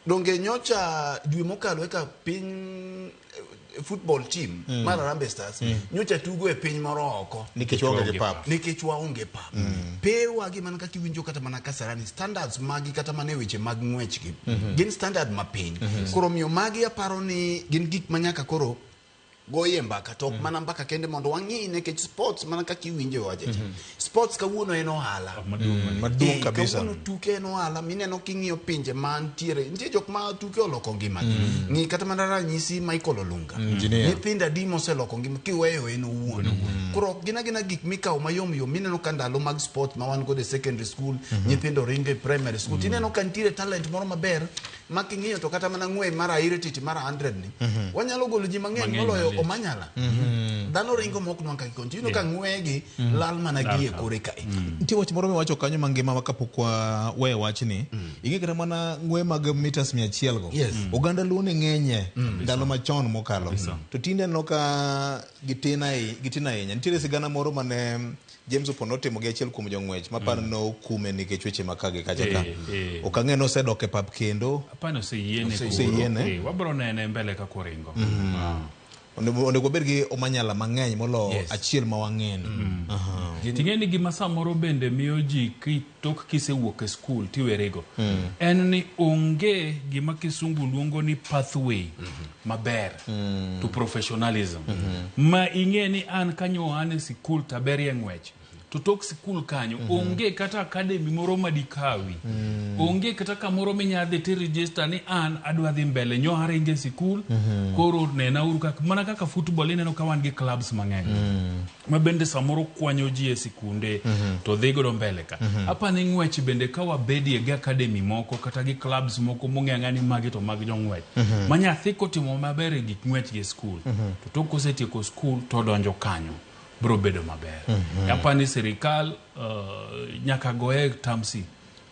donge nyocha dwe mokalo eka piny football team mar Harambee Stars nyocha tugo e piny moro oko nikech waonge pap pewa gi man kaka iwinjo kata mana Kasarani standards magi kata mana weche mag ng'wech gi gin standard mapiny koro miyo magi aparo ni gin gik manyaka koro goye mbaka tok mana mbaka kende mondo wang'i nekech sports mana kaka iwinjo waje sports kawuono en ohala maduong' kabisa kawuono tuke en ohala mineno king'iyo pinje mantiere nitie jok ma tuke oloko ngimagi ng'i kata mana ranyisi Michael Olunga nyithindo adi moseloko ngima kiweyo en owuon koro gina gik mikawo mayom yom mineno ka ndalo mag sports ma wan kode secondary school nyithindo ringe primary school tineno ka nitiere talent moro maber ma king'iyo to kata mana ng'we mar airititi mar 100 ni wanyalo golo ji mang'eny moloyo Omanyala dhano ringo mok nwanka kontinu ka ng'wegi lal mana gi e kore kae nitie wach moro miwacho kanyo mangima kapok we wachni ing'e kata mana ng'we mag meters 100 go oganda luo ni ng'enye ndalo machon mokalo to tinde no ka gitina ahinya nitiere sigana moro mane James Opondo timo gi achiel kuom jong'wech maparo no kume nikech weche makage kacha ka ok ang'e no sedok e pap kendo apano oseyiene wabro nene mbele ka koringo onego bed gi Omanyala mang'eny molo achiel ma wang'eni ting'eni gima samoro bende miyo ji tok kisewuok e skul tiwerego en ni onge gima kisungu luongo ni pathway maber to professionalism ma ing'e ni an kanyo an e sikul taberie ng'wech to tok sikul kanyo onge kata academy moro madikawi onge kata kamoro minyadhi ti register ni an adwa dhi mbele nyo aringe sikul koro nena uru mana kaka football ineno ka wan gi clubs mang'eny ma bende samoro kwanyo ji e sikunde to dhi godo mbele ka apa ni ng'wech bende ka wabedie gi academy moko kata gi clubs moko mong'eng'ani magi to mag jong'wech ma nyathi kotimo maber e gik ng'wech gi skul to tok kosetieko skul to donjo kanyo bro bedo maber apani serikal nyaka goe tamsi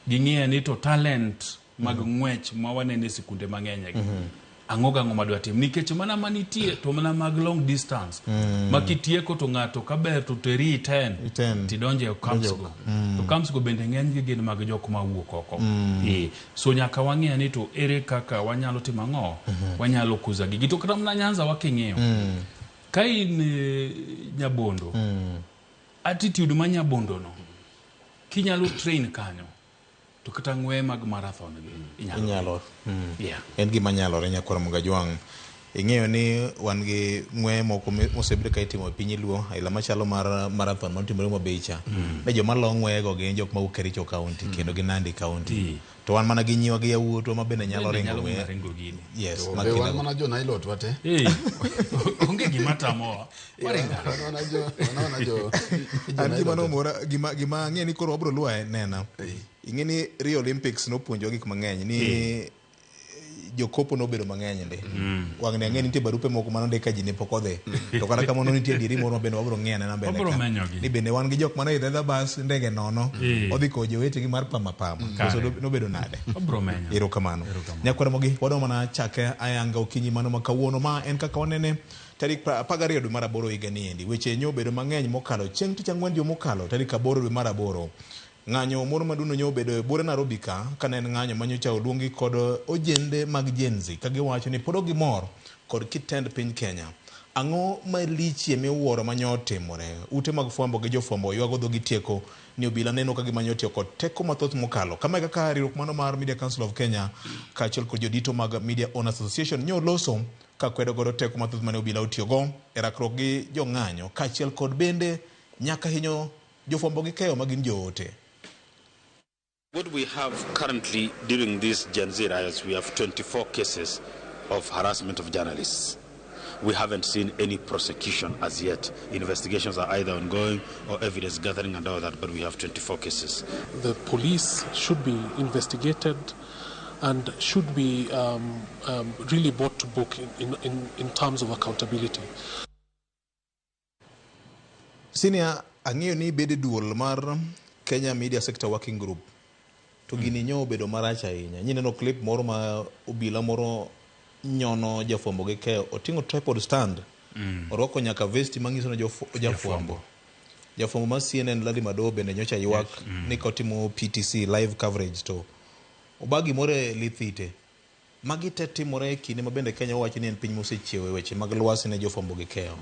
ging'ie ni to talent mag ng'wech ma wanene sikunde mang'eny ang'o madwa tim nikech mana manitie to mana mag long distance makitieko to ng'ato kaber to teri 10 tidonje Kamsgo to Kamsgo bende ng'eny gi gin mag jok ma wuok oko so nyaka wang'e ni to ere kaka wanyalo timo ang'o wanyalo kuza gigi to kata mana Nyanza waking'iyo ka in Nyabondo attitude ma Nyabondo no kinyalo train kanyo to kata ng'we mag marathon gi inyalo en gima nyalore nyakwara Mungajwang ing'eyo ni wan gi ng'we moko mosebedo ka itimo e piny Luo aila machalo mar marathon matimore Mabecha ne joma lo ng'wego gin jok mawuok Kericho County kendo gi Nandi County to wan mana gi nyiwa gi yawuotwa ma bende nyalo ringo ng'we yes wan mana jo Nailot wate onge gima tamowa an gima nomora gima ang'e ni koro wabro luwa nena ing'e ni Rio Olympics nopuonjo gik mang'eny ni jokopo nobedo mang'eny ndi wang'ne ang'e nitie barupe moko manondik ka ji ne pok odhi to kata kamano nitie dieri moro bende wabro ng'e na mbele ka ni bende wan gi jok mane idho bas ndege nono odhi ko jowetegi mar pama koso nobedo nade erokamano nyakwaremogi wadwa mana chake ayanga okinyi mano ma kawuono ma en kaka wanene tarik 12 dwe mar 8 higa ni endi weche nyobedo mang'eny mokalo chieng' tich ang'wen dwe mokalo tarik 8 dwe mar 8 ng'anyo moro maduno nyobedo e bure Nairobi ka ne en ng'anyo manyocha oluongi kod ojende mag Gen Z ka giwacho ni pod gimor kod kitend piny Kenya. Ang'o malichie miwuoro manyo timore ute mag fwambo gi jofwambo ywago dhogi tieko ni obila neno ka gimanyo tiyo kod teko mathoth mokalo kama kaka riwruok mano mar Media Council of Kenya kaachiel kod jodito mag Media Owners Association nyoloso ka kwedo godo teko mathoth mane obila otiyogo e rakruok gi jong'anyo kaachiel kod bende nyaka hinyo jofwambo gi keyo magin joote. What we have currently during these Gen Z riots, we have 24 cases of harassment of journalists. We haven't seen any prosecution as yet. Investigations are either ongoing or evidence gathering and all that, but we have 24 cases. The police should be investigated and should be really brought to book in terms of accountability. Senior, ang'eyo ni bede duol mar Kenya Media Sector Working Group to gini nyo bedo marach ahinya. Nyineno clip moro ma obila moro nyono jafwambo gi keyo oting'o tripod stand orwako nyaka vesti manyiso na jafwambo ma CNN Ladi Mado bende nyocha ywak ni kotimo PTC live coverage to obagi more lithite magi te timore kinde ma bende Kenya wacho ni en piny mosechiewe weche mag lwasi ne jofwambo gi keyo.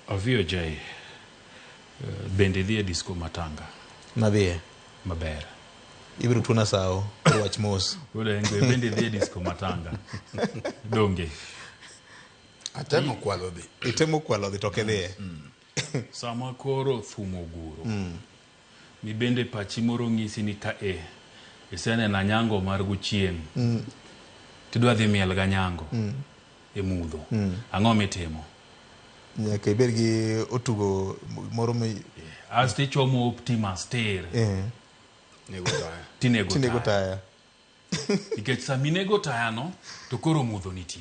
VOJ bende dhie disco matanga nadhie maber ibiro tuna sao wach mos ulenge bende dhie disco matanga donge atemo kwalo dhi to kedhie sama koro thumo guro mi bende pachi moro ng'isi ni ka isene na nyango mar guchien tidwa dhi miel ga nyango e mudho ang'o mitimo nyaka ibed gi otugo moro asti chomo Optimus Ter tinego taya nikech saminego taya no to koro mudho nitie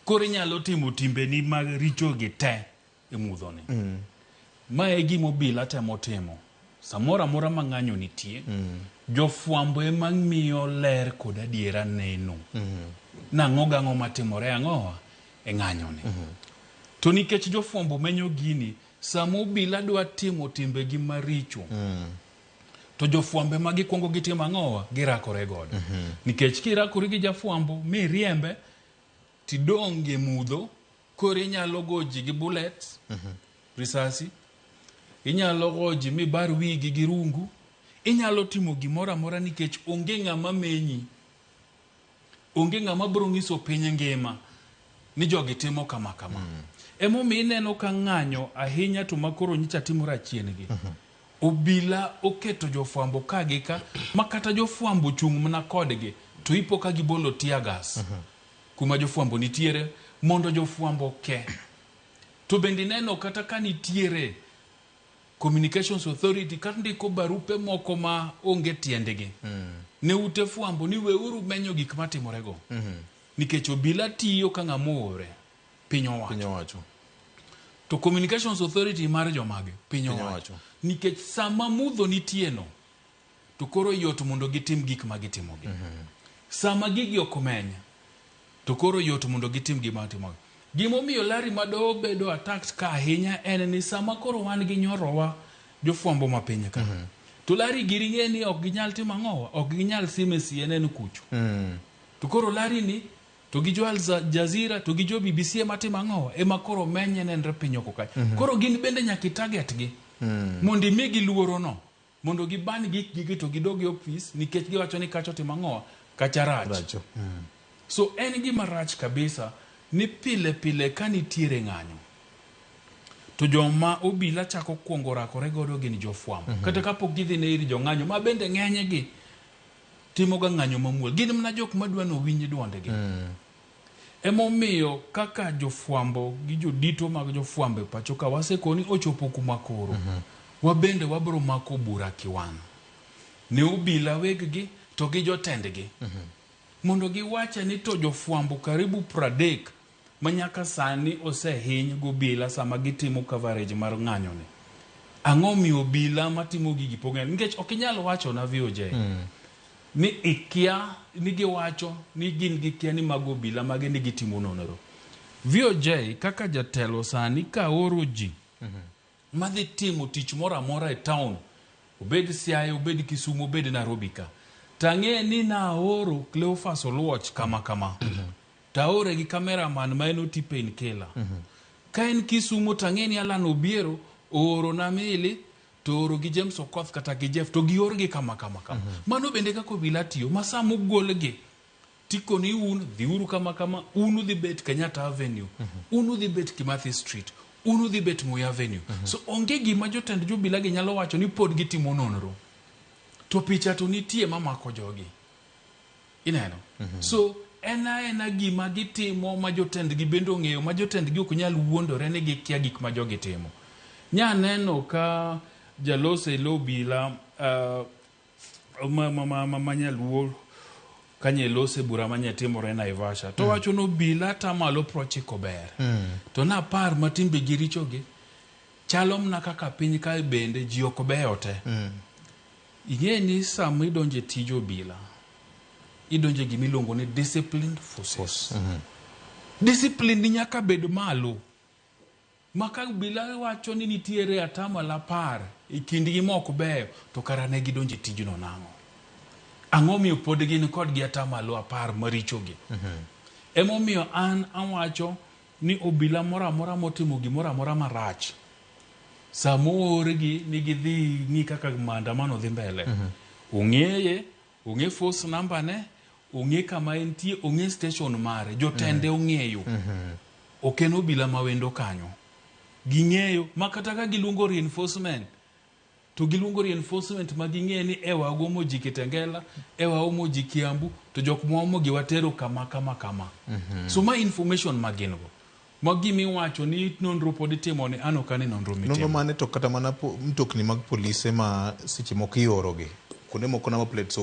koro inyalo timo timbeni mag richo gi te e mudho ni ma e gima obila temo timo samoro amora ma ng'anyo nitie jofwambo ema miyo ler kod adiera neno nang'o gang'o matimore ang'owa e ng'anyo ni to nikech jofwambo menyo gini samo obila dwa timo timbegi maricho to jofwambe ma gikwongo gitimo ang'owa girakore godo nikech kirakori gi jafwambo mi riembe tidonge mudho koro inyalo goji gi bullets risasi inyalo goji mi bar wigi gi rungu inyalo timo gimoro amora nikech onge ng'ama menyi onge ng'ama bro ng'iso piny ngima ni jogi timo kama emomiyo ineno ka ng'anyo ahinya to makoro nyicha timore achien gi obila oketo jofwambo kagika makata jofwambo chung' mana kodgi to ipo ka gibolo tear gas kuma jofwambo nitiere mondo jofwambo ke to bende neno kata ka nitiere Communications Authority kata ndiko barupe moko ma onge tiendegi ne ute fwambo ni weuru menyo gik matimorego nikech obila tiyo ka ng'amore piny owacho to Communications Authority mar jomage piny owacho nikech sama mudho nitieno to koro yot mondo gitim gik ma gitimogi sama gigi okomenya to koro yot mondo gitim gik ma gitimogi gimomiyo Lari Mado bedo attacked ka ahinya en ni sama koro wan gi nyorowa jofwambo ma piny ka to Lari giringe ni ok ginyal timo ang'owa ok ginyal sime CNN kucho to koro Lari ni to gi jo Al Jazeera to gi jo BBC ma timo ang'owa ema koro menye nenre piny oko ka koro gin bende nyaki target gi mondo imigi luoro no mondo giban gigi to gidogi office nikech giwacho ni kacho timo ang'owa kacha rach so en gima rach kabisa ni pile pile ka nitiere ng'anyo to joma obila chako kuongo rakore godo gin jofwambo kata kapok gidhi ne iri jong'anyo ma bende ng'enye gi timo ga ng'anyo mamuol gin mana jok madwa no winj duondegi emomiyo kaka jofwambo gi jodito mag jofwambo e pacho ka wasekoni ochopo kuma koro wabende wabro mako bura kiwan ne obila weggi to gi jotendgi mondo giwache ni to jofwambo karibu 30 manyaka sani osehiny gobila sama gitimo coverage mar ng'anyo ni ang'o miyo obila matimo gigi pogeng nikech ok inyalo wacho na VOJ ni ikia ni giwacho ni gin gikia ni mag obila mage ni gitimo nonro VOJ kaka jatelo sani ka oro ji madhi timo tich moro amora e town obed Siaya obed Kisumu obed Nairobi ka tang'e ni na oro Cleophas Oluoch kama taore gi cameraman ma en Otipen Kela ka en Kisumu tang'e ni Alan Obiero oro na Mili to oro gi James Okoth kata gi Jeff to gior gi kama mano bende kako obila tiyo masamo golgi tiko ni un dhiuru kama unu dhi bet Kenyatta Avenue unu dhi bet Kimathi Street unu dhi bet Moi Avenue so onge gima jotend jobila gi nyalo wacho ni pod gitimo nonro to picha to nitie mamako jogi ineno so ena gima gitimo ma jotendgi bende ong'eyo ma jotendgi ok nyal wuondore ni gikia gik ma jogi timo nyaneno ka jalose lobila manyaluo kanye lose bura manyatimore Naivasha to wacho no bila tamalo prochiko ber to na par matimbe girichogi chalo mna kaka piny ka bende ji ok beyo te ing'e ni sama idonje tijo bila idonje gimiluongo ni disciplined forces discipline ni nyaka bed malo maka bila wacho ni nitiere atamala par ikindgi mok beyo to kara ne gidonje tijno nang'o ang'o miyo pod gin kod gi atamalo apar marichogi emomiyo an awacho ni obila mora mora motimo gimora mora marach samoorgi ni gidhi ni kaka maandamano dhi mbele ong'eye ong'e force number ne ong'e kama entie ong'e station mare jotende ong'eyo ok en obila mawendo kanyo ging'eyo makata ka giluongo reinforcement to giluongo reinforcement ma ging'e ni ewa gomo ji Kitengela ewa omo ji Kiambu to jok mwaomo gi watero kama so ma information magingo magimi wacho ni nonro pod itimo ni ano kane nonro mitimo nonro mane to kata mana mtokni mag polise ma seche moko iorogi kuonde moko number plates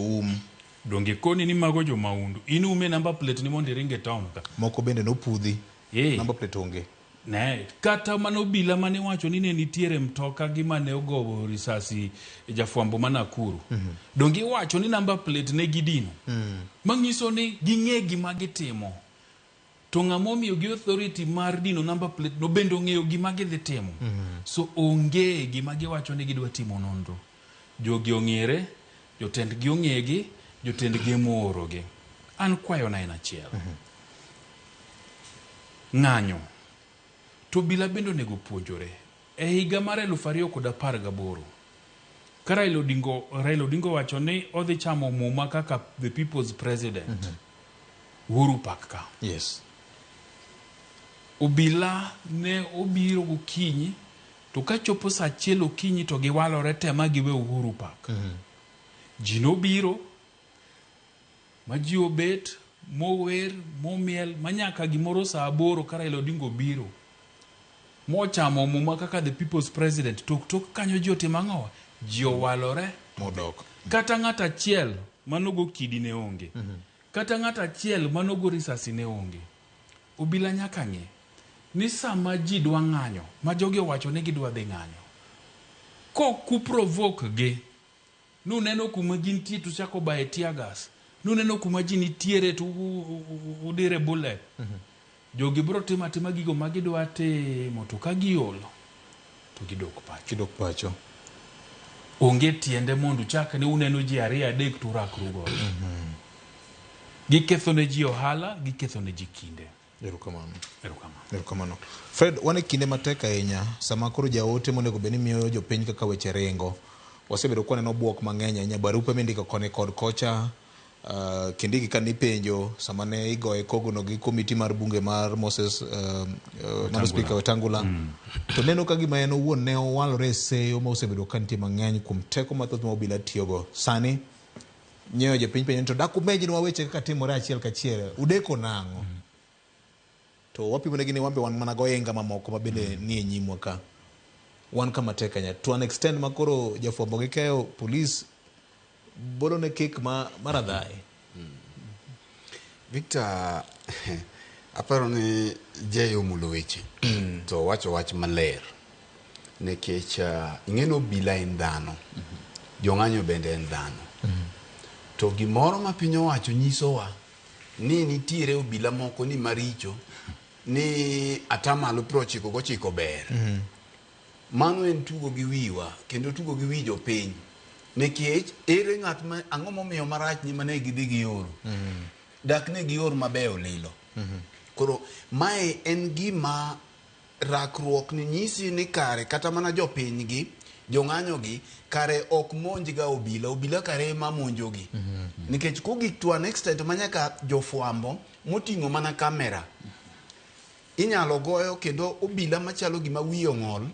donge koni ni mago jo maundu inume number plate ni mondo ringe town ka moko bende nopudhi number plate onge ne kata mano bila mane wacho ni ne nitiere mtoka gi mane ogobo risasi jafwambo Nakuru donge wacho ni number plate ne gidino manyiso ni ging'e gima gitimo to ng'amo miyo gi authority mar dino number plate no bendo ng'eyo gima gidhi timo so onge gima giwacho ni gidwa timo nonro jogi ong'ere jotendgi ong'egi jotendgi moorogi an kwayo na en achiel ng'anyo to bila bendo nego puonjore e higa mar 2018 ka Raila Odinga wacho ni odhi chamo muma kaka the people's president Uhuru Park ka yes obila ne obiro gokinyi to ka chopo saa 1 okinyi to giwalore tema giwe Uhuru Park ji nobiro ma ji obet mower momiel manyaka gimoro saa 8 ka Raila Odinga obiro mochamo muma kaka the people's president tok kanyo ji otimo ang'o ji owalore modok kata ng'ata achiel manogo kidi ne onge kata ng'ata achiel manogo risasi ne onge obila nyaka ng'e ni sama ji dwa ng'anyo ma jogi wacho ni gidwa dhi ng'anyo ko ku provoke gi nuneno kuma gintie to chako bae tear gas nuneno kuma ji nitiere to udire bullet jogi bro tima gigo magidwa timo to ka giolo to gidok pacho onge tiende mondo chak ne uneno ji 2-3 to rakrugo giketho ne ji ohala giketho ne ji kinde erokamano Fred wane kinde matek ahinya sama koro jaote monego beni miyo jopiny kaka weche ringo wasebedo kwaneno buok mang'eny ahinya barupe mindiko koni kod kocha Kindiki kanipenjo samane igoye kogono gi komiti mar bunge mar Moses mar Speaker Wetangula to neno ka gima en owuon ne owalore seyo ma osebedo kantie mang'eny kuom teko mathoth ma obila tiyogo sani nyeyo jopiny piny to dakumenji ni waweche kaka timore achiel kachiel udeko nang'o to wapimone gini wambe wan mana goyenga mamoko ma bende ni e nyimwa ka wan kama tek Kenya to an extend makoro jafwambo gi keyo police bolo ne kik maradhai. Victor, aparo ni jeyo mulo weche to wacho wach maler nekech ing'eno obila en dhano jong'anyo bende en dhano to gimoro ma piny owacho nyisowa ni nitiere obila moko ni maricho ni atamalo 99 ber mano en tugo gi wiwa kendo tugo gi wi jopiny nekech ere ng'at ma ang'o momiyo marach ni mane gidhi gi oro dak ne gi oro mabeyo lilo koro mae en gima rakruok ni nyisi ni kare kata mana jopiny gi jong'anyo gi kare ok monj ga obila kare ma monjo gi nikech kugik to an extent manyaka jofwambo moting'o mana kamera inyalo goyo kendo obila machalo gima wiye ong'ol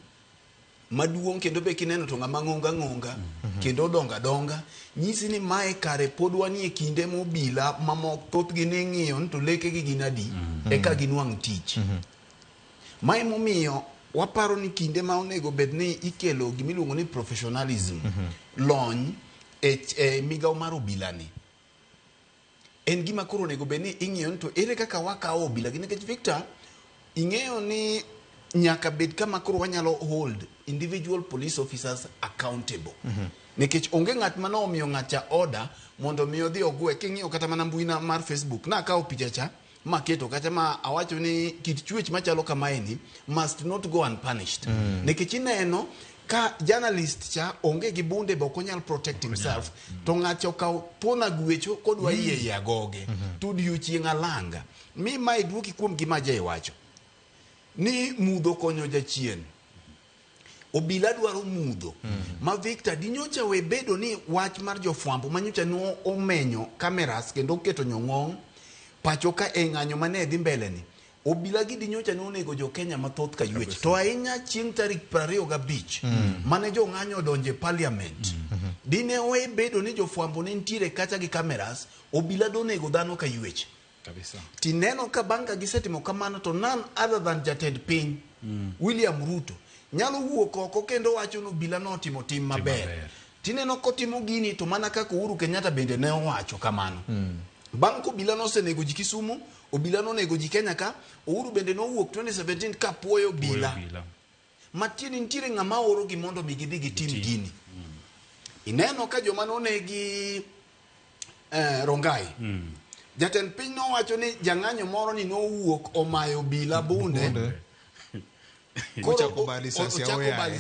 maduong' kendo be kineno to ng'ama ng'onga kendo donga nyisi ni mae kare pod wanie kinde mobila mamoko thothgi ne ng'iyo to leke gi gin adi eka ginwang' tich mae momiyo waparo ni kinde ma onego bed ni ikelo gimiluongo ni professionalism lony e migawo mar obila ni en gima koro onego bed ni ing'iyo to ere kaka wakawo obila gi nikech Victor ing'eyo ni nyaka bed kama koro wanyalo hold individual police officers accountable nikech onge ng'at mano omiyo ng'acha order mondo miyo dhi ogwe king'iyo kata mana mbuina mar Facebook na akawo picha cha maketo kata ma awacho ni kit chwech machalo kamaeni must not go unpunished nikech ineno ka journalist cha onge gi bunde be ok onyal protect himself to ng'acho kaw pona gwecho kodwa yie yagoge tudiochieng' alanga mi mai duoki kuom gima jay wacho ni mudho konyo jachien obila dwaro mudho ma Victor dinyocha we bedo ni wach mar jofwambo manyocha no omenyo kameras kendo keto nyong'ong pacho ka e ng'anyo mane dhi mbele ni obila gi dinyocha no onego jo Kenya mathoth ka ywech to ahinya chieng' tarik 25 mane jo ng'anyo donje parliament dine we bedo ni jofwambo ne ntiere kacha gi kameras obila donego dhano ka ywech kabisa tineno ka banga gisetimo kamano to none other than jatend piny William Ruto nyalo wuok oko kendo wacho no obila no timo tim maber tineno kotimo gini to mana kaka Uhuru Kenyatta bende ne owacho kamano bang' ko obila no senego ji Kisumu obila no nego ji Kenya ka Uhuru bende no wuok 2017 ka puoyo obila matieni ntiere ng'ama oro gi mondo mi gidhi gi tim gini ineno ka joma no negi Rongai jatend piny no wacho ni jang'anyo moro ni no wuok omayo obila bunde ochako bali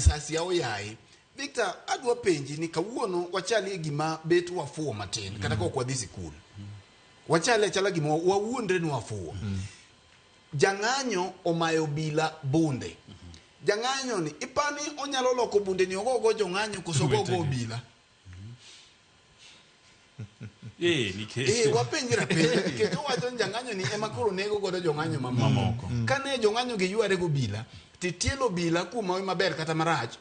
sasi ya oyaye Victor adwa penji ni kawuono wachali gima bet wafuo matin kata ko kwadhi sikul wachale chala gima wawuondre ni wafuo jang'anyo omayo obila bunde jang'anyo ni ipani onyalo loko bunde ni ogogo jong'anyo kosogo obila wapenjira kendo wacho jang'anyo ni ema koro nego godo jong'anyo mamoko kane jong'anyo gi yware go bila titielo bila kuma maber kata marach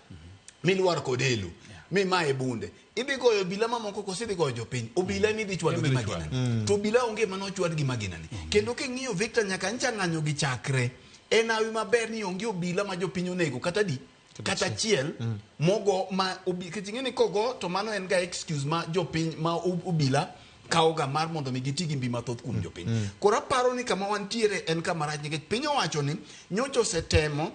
milwar kodelu mi mae bunde idhi goyo bila mamoko kosidhi goyo jopiny obila ni dhi chwado gi maginani to obila onge mano chwad gi maginani kendo king'iyo Victor nyaka ncha ng'anyo gi chakre en awi maber ni onge obila ma jopiny onego kata di kata chiel mogo ma kiting'eni kogo to mano en ga excuse ma jopiny ma obila kaoga mar mondo mi gitigi mbi mathoth kuom jopiny koro aparo ni kama wantiere en kama rach nikech piny owacho ni nyocho setemo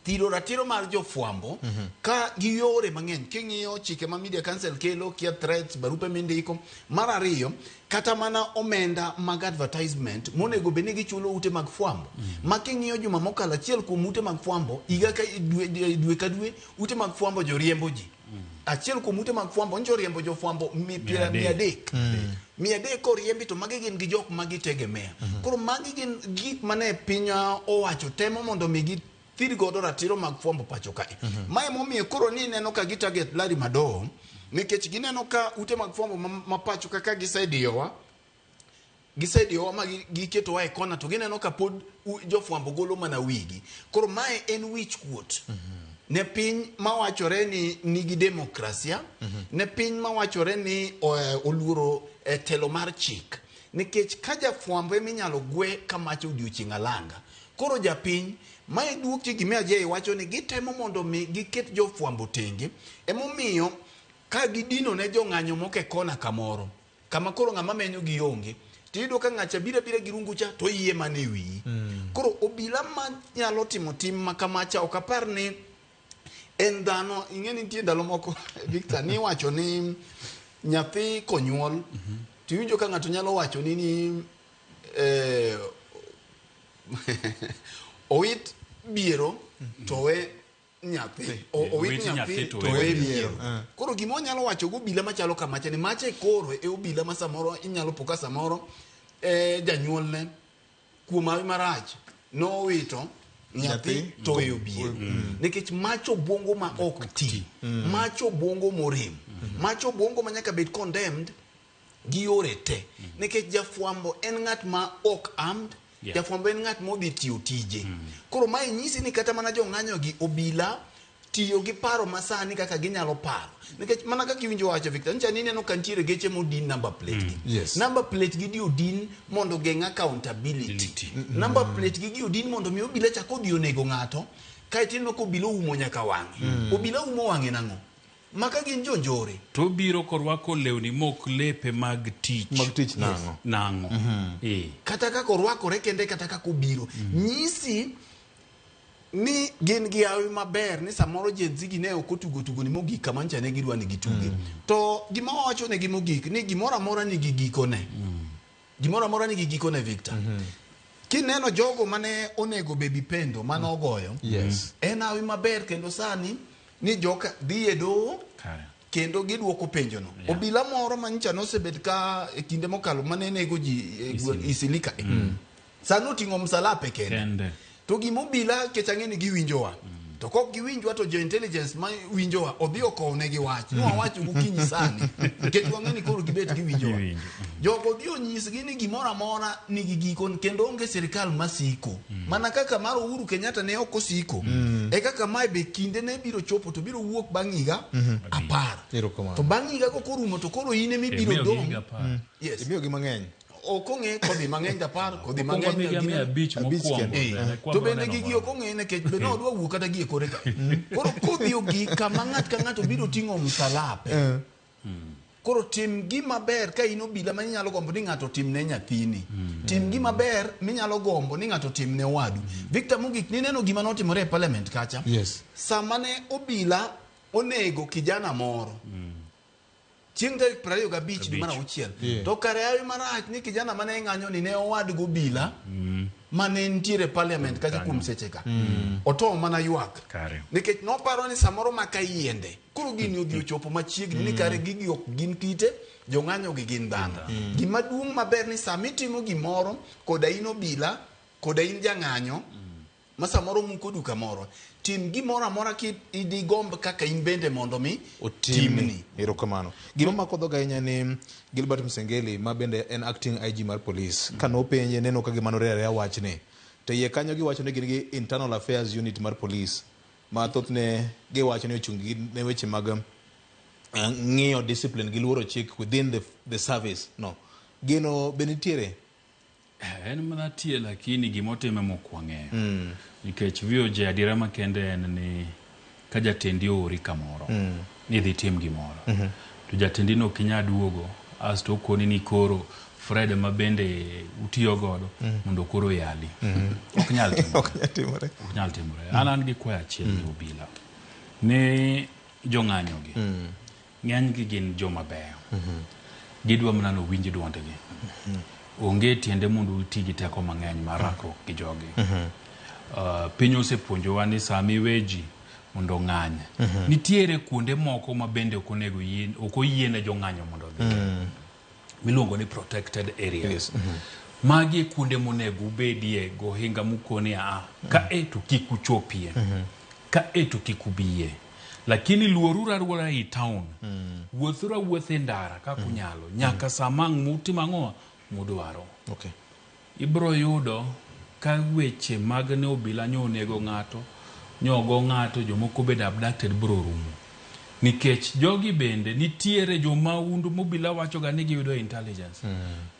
thiro ratiro mar jofwambo ka giyore mang'eny king'iyo chike ma media council kelo kia threats barupe mindiko mar ariyo kata mana omenda mag advertisement monego beni gichulo ute mag fwambo ma king'iyo juma mokalo achiel kuom ute mag fwambo iga ka dwe ka dwe ute mag fwambo joriembo ji achiel kuom ute mag fwambo njo riembo jofwambo 300 koriembi to magi gin gi jok magitegemea koro magi gin gik mane piny owacho temo mondo mi thiri godo ratiro mag fwambo pacho kae mae momiyo koro ni neno ka gitarget Larry Madowo nikech gineno ka ute mag fwambo mapacho kaka gisediyowa ma giketowa e kona to gineno ka pod jofwambo golo mana wigi. Koro mae en wich kuot ne piny mawachore ni nigi demokrasia, ne piny mawachore ni oluoro telo mar chik. Nikech ka jafwambo eminyalo gwe kamach odiochieng' alanga. Koro japiny mae duok chi gimia je wacho ni gitemo mondo mi giket jofwambo tenge, emomiyo ka gidino ne jong'anyo moke kona kamoro kama koro ng'ama menyo gi onge tiyudo ka ng'acha bira gi rungu cha to yie mane wi. Koro obila ma nyalo timo tim makamacha ok apar ni en dhano. Ing'eni nitie ndalo moko Victor ni wacho ni nyathi konyuol tiwinjo ka ng'ato nyalo wacho ni owit biero to we nyathi owit nyathi to we biero. Koro gimo nyalo wacho go obila machalo kamacha ni mache koro e obila ma samoro inyalo poka samoro janyuolne kuom awi marach no wito nyathi to we biero. Nikech macho bongo ma ok ti, macho bongo morem, macho bongo ma nyaka bed condemned gi yore te. Nikech jafwambo en ng'at ma ok armed, jafwambo en ng'at modhi tiyo tije. Koro mae nyisi ni kata mana jong'anyo gi obila tiyo gi paro masani kaka ginyalo paro. Nikech mana kaka iwinjo wacho Victor, ncha ni neno kantiere geche modin number plate gi. Number plate gi dio din mondo geng' accountability. Number plate gi dio din mondo mi obila chako dhi onego ng'ato kae tinno ko obila umo nyaka wang'e. Obila umo wang'e nang'o? Maka gin jonjore. To biro korwako lewni mok lepe mag tich nang'o. Kata kako rwakore kende kata kako biro. Nyisi ni gin gi awi maber ni samoro jenzi gi ne ok otugo ni mogik kama ncha ne gidwa ni gituge. To gima wacho ne gi mogik ni gimoro amora ni gi gikone. Gimoro amora ni gi gikone Victor. Kineno jogo mane onego Baby Pendo mane ogoyo. En awi maber kendo sani ni joka dhi e doho kendo giduoko penjo no. Obila moro manyicha nosebet ka e kinde mokalo mane nego ji Isilika. Sano ting'o msalape kende. To gimobila kechang'eni giwinjowa. To kok giwinjwa to jo intelligence ma winjowa odhi okowne gi wach. Nwa wacho gokinyi sani. Nikech wang'eni koro gibet giwinjowa. Jogo dhi onyisgi ni gimoro amora nigi giko kendo onge sirikal masiko. Mana kaka mar Uhuru Kenyatta ne ok osiko. E kaka mae be kinde ne biro chopo to biro wuok bang' higa 10. To bang' higa ko korumo to koro in emi biro dong'. Yes. Imiyo gi mang'eny. Okong'e kodhi mang'eny dapar kodhi mang'eny to bende gigi okong'e nekech be no odwa wuok kata gi e kore ka. Koro kodhi ogi kama ng'at ka ng'ato biro ting'o msalape. Koro tim gima ber ka in obila ma inyalo gombo ni ng'ato tim ne nyathini. Tim gima ber minyalo gombo ni ng'ato tim ne wadu. Victor Mugik ni neno gima notimore e parliament kacha. Sama ne obila onego kijana moro. Chieng' tarik 25 dwe mar auchiel. To kare awi marach ni kijana mane ng'anyo ni ne owad go obila mane ntiere parliament kacha kuom seche ka. Oto mana ywak. Nikech noparo ni samoro maka yiende. Koro gini odhi ochopo machiegni ni kare gigi ok gin kite, jong'anyo gi gin dhano. Gima duong' maber ni sami timo gimoro koda in obila koda in jang'anyo ma samoro muko duka moro. Tim gimoro amora ki idi gomb kaka in bende mondo mi otimni. Erokamano. Gima makodho gainya ni Gilbert Msengeli ma bende en acting IG mar police. Kano penje neno ka gima norere wachne. To ye kanyo giwacho ni gin gi internal affairs unit mar police. Ma thothne giwacho ni ochungi ne weche mag ng'iyo discipline gi luoro chik within the service. No. Gino benitiere. En mana tie lakini gimotime mokwang'e. Nikech VOJ adira makende en ni ka jatendi ori kamoro ni dhi tim gimoro to jatendi no kinya duogo asto koni ni koro Fred ma bende utiyo godo mondo koro yali ok nyal timore an gi kwa achiel obila ne jong'anyo gi ng'any gi gin joma beyo gidwa mana no winji duondegi onge tiende mondo uti gi teko mang'eny mar rakruok gi jogi. Piny osepuonjowa ni sami weji mondo ng'any. Nitiere kuonde moko ma bende ok oyiene jong'anyo mondo dhi. Miluongo ni protected areas. Magi kuonde monego ubedie gohinga mukone ka to kik uchopie. Ka to kik ubiye. lakini luorura ruora i town wuothura wuothe ndara ka kunyalo nyaka samang muti mang'o mudwaro. Okay. Ibro yudo ka weche mag ne obila nyonego ng'ato nyogo ng'ato jomoko bed abducted bro rumo nikech jogi bende nitiere jomaundu mobila wacho ga ni giyudo intelligence.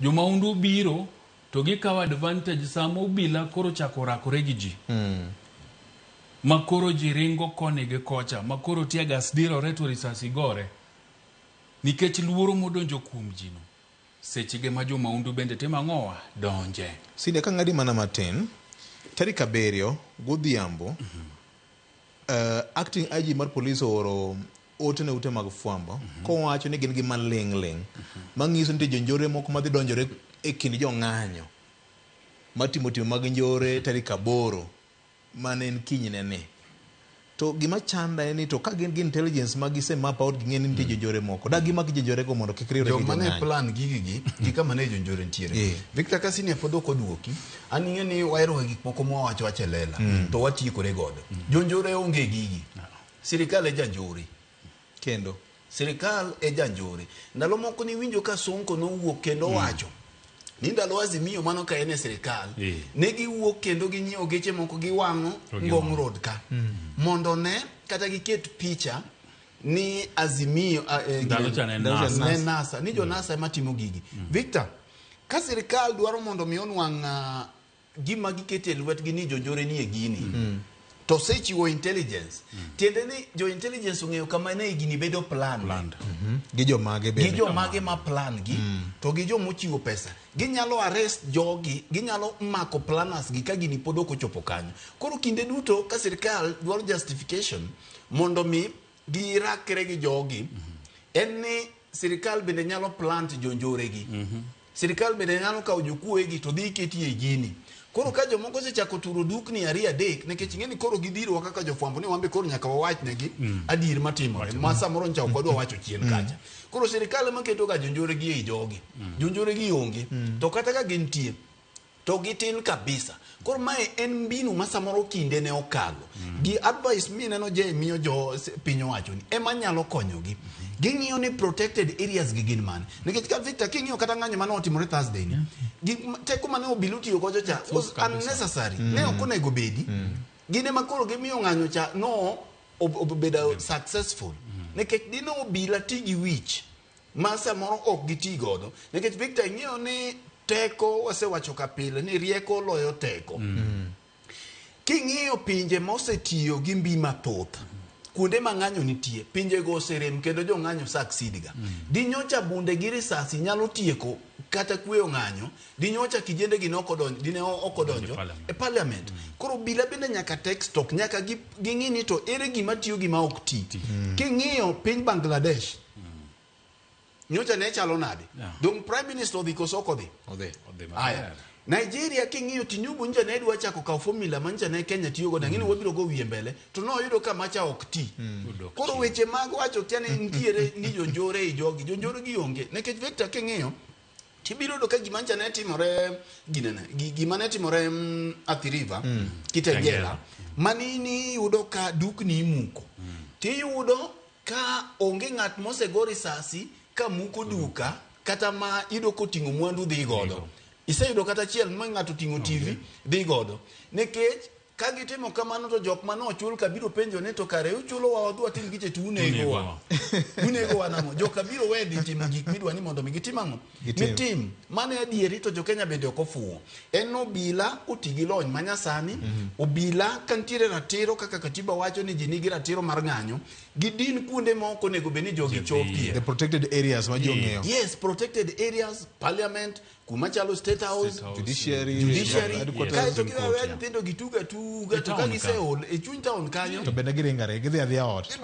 Jomaundu biro to gikawa advantage samo obila koro chako rakore gi ji. Makoro jiringo kone ge kocha makoro tia gas diro reto risasi gore nikech luoro modonjo kuom jino sechige ma jomaundu bende tema ng'owa donje. Sinde ka ng'adi mana matin tarik 7 godhiambo acting IG mar police oro ote ne ute mag fwambo kowacho ni gin gi maling' manyiso ni jonjore moko madhi donjore e kind jong'anyo matimo timo mag njore tarik 8 mane en kinyne ne. To gima chanda en ni to ka gin gi intelligence magise map out ging'e ni nitie jonjore moko da gima jonjore go mondo kik riwre gi mane plan gigi gi kama ne jonjore ntiere. Victor Kasini pod ok oduoki an ing'e ni waero gik moko mwawacho wachelela to watikore godo. Jonjore onge gigi, sirikal e janjore kendo sirikal e janjore. Ndalo moko ni winjo ka Sonko nowuok kendo wacho ni ndalo Azimio mano ka ene sirikal ne giwuok kendo ginyiewo geche moko giwang'o Ngong Road ka mondo ne kata giket picha ni Azimio ne NASA ni jo NASA ema timo gigi. Victor, ka sirikal dwaro mondo mi onwang' gima gikete lwetgi ni jonjore ni e gini to sechiwo intelligence tiende ni jo intelligence ong'eyo kama ne gini bedo plan gi jomage ma plan gi to gi jo mochiwo pesa ginyalo arrest jogi, ginyalo mako planners gi ka gini pod ok ochopo kanyo. Koro kinde duto ka sirikal dwaro justification mondo mi girakre gi jogi en ni sirikal bende nyalo plant jonjore gi. Sirikal bende nyalo kawo jokuoye gi to dhi keti e gini. Koro ka jomoko sechako turo dukni 2-3 nikech ing'eni koro gidhiro kaka jofwambo ni wambe koro nyaka wawachnegi adier matimore ma samoro ncha ok wadwa wacho chien kacha. Koro sirikal ema keto ga jonjore gi ei jogi. Jonjore gi onge to kata ka gintie to gitin kabisa. Koro mae en mbinu ma samoro kinde ne okalo gi advice mi neno je miyo jo piny owacho ni ema nyalo konyogi. Ging'iyo ni protected areas gi gin mane nikech ka Victor king'iyo kata ng'anyo mane otimore Thursday ni teko mane obila tiyo godo cha was unnecessary. Ne ok onego bedi gine makoro gimiyo ng'anyo cha no obedo successful nikech dino obila ti gi wich ma samoro ok giti godo nikech Victor ing'iyo ni teko wasewacho ka pile ni rieko loyo teko. King'iyo pinje ma osetiyo gi mbi mathoth kuonde ma ng'anyo nitie pinje go oserem kendo jo ng'anyo succeed ga. Dinyocha bunde gi risasi nyalo tieko kata kweyo ng'anyo dinyocha kijende gi okodonjo e parliament. Koro bila bende nyaka take stock nyaka ging'i ni to ere gima tiyo gima ok ti. King'iyo piny Bangladesh nyocha ne chalo nade dong prime minister odhi koso kodhi aya Nigeria king'iyo Tinubu nja ne dwa chako kaw formula mancha ne Kenya tiyo go ng'ini wabiro go wiye mbele to no yudo ka macha ok ti. Koro weche mag wacho tiane ntiere ni jonjore e jogi jonjore gi onge nikech Victor king'iyo tibiro do ka gima ncha ne timore gima ne timore Athi River Kitengela manini yudo ka dukni imuko tiyudo ka onge ng'at mosego risasi ka muko duka kata ma ido koting'o mwandu dhi godo. Iseyudo kata chiel ma ng'ato ting'o TV dhi godo nikech ka gitimo kamano to jok mano ochul ka biro penjo ne to kare uchulo wa odwa tim giche tunego wa namo joka biro wedi timo gik midwa ni mondo gitim ang'o gitim mane adieri to jo Kenya bende ok ofuwo en obila otigi lony manyasani obila kantiere ratiro kaka katiba wacho ni ji nigi ratiro mar ng'anyo gidin kuonde moko onego beni jogi chopie the protected areas ma jong'eyo. Yes, protected areas, parliament kuma chalo state house judiciary kai to kiwa wewe tendo gituga to kagiseol e chuny town kanyo to bende giringare gidhi adhi ot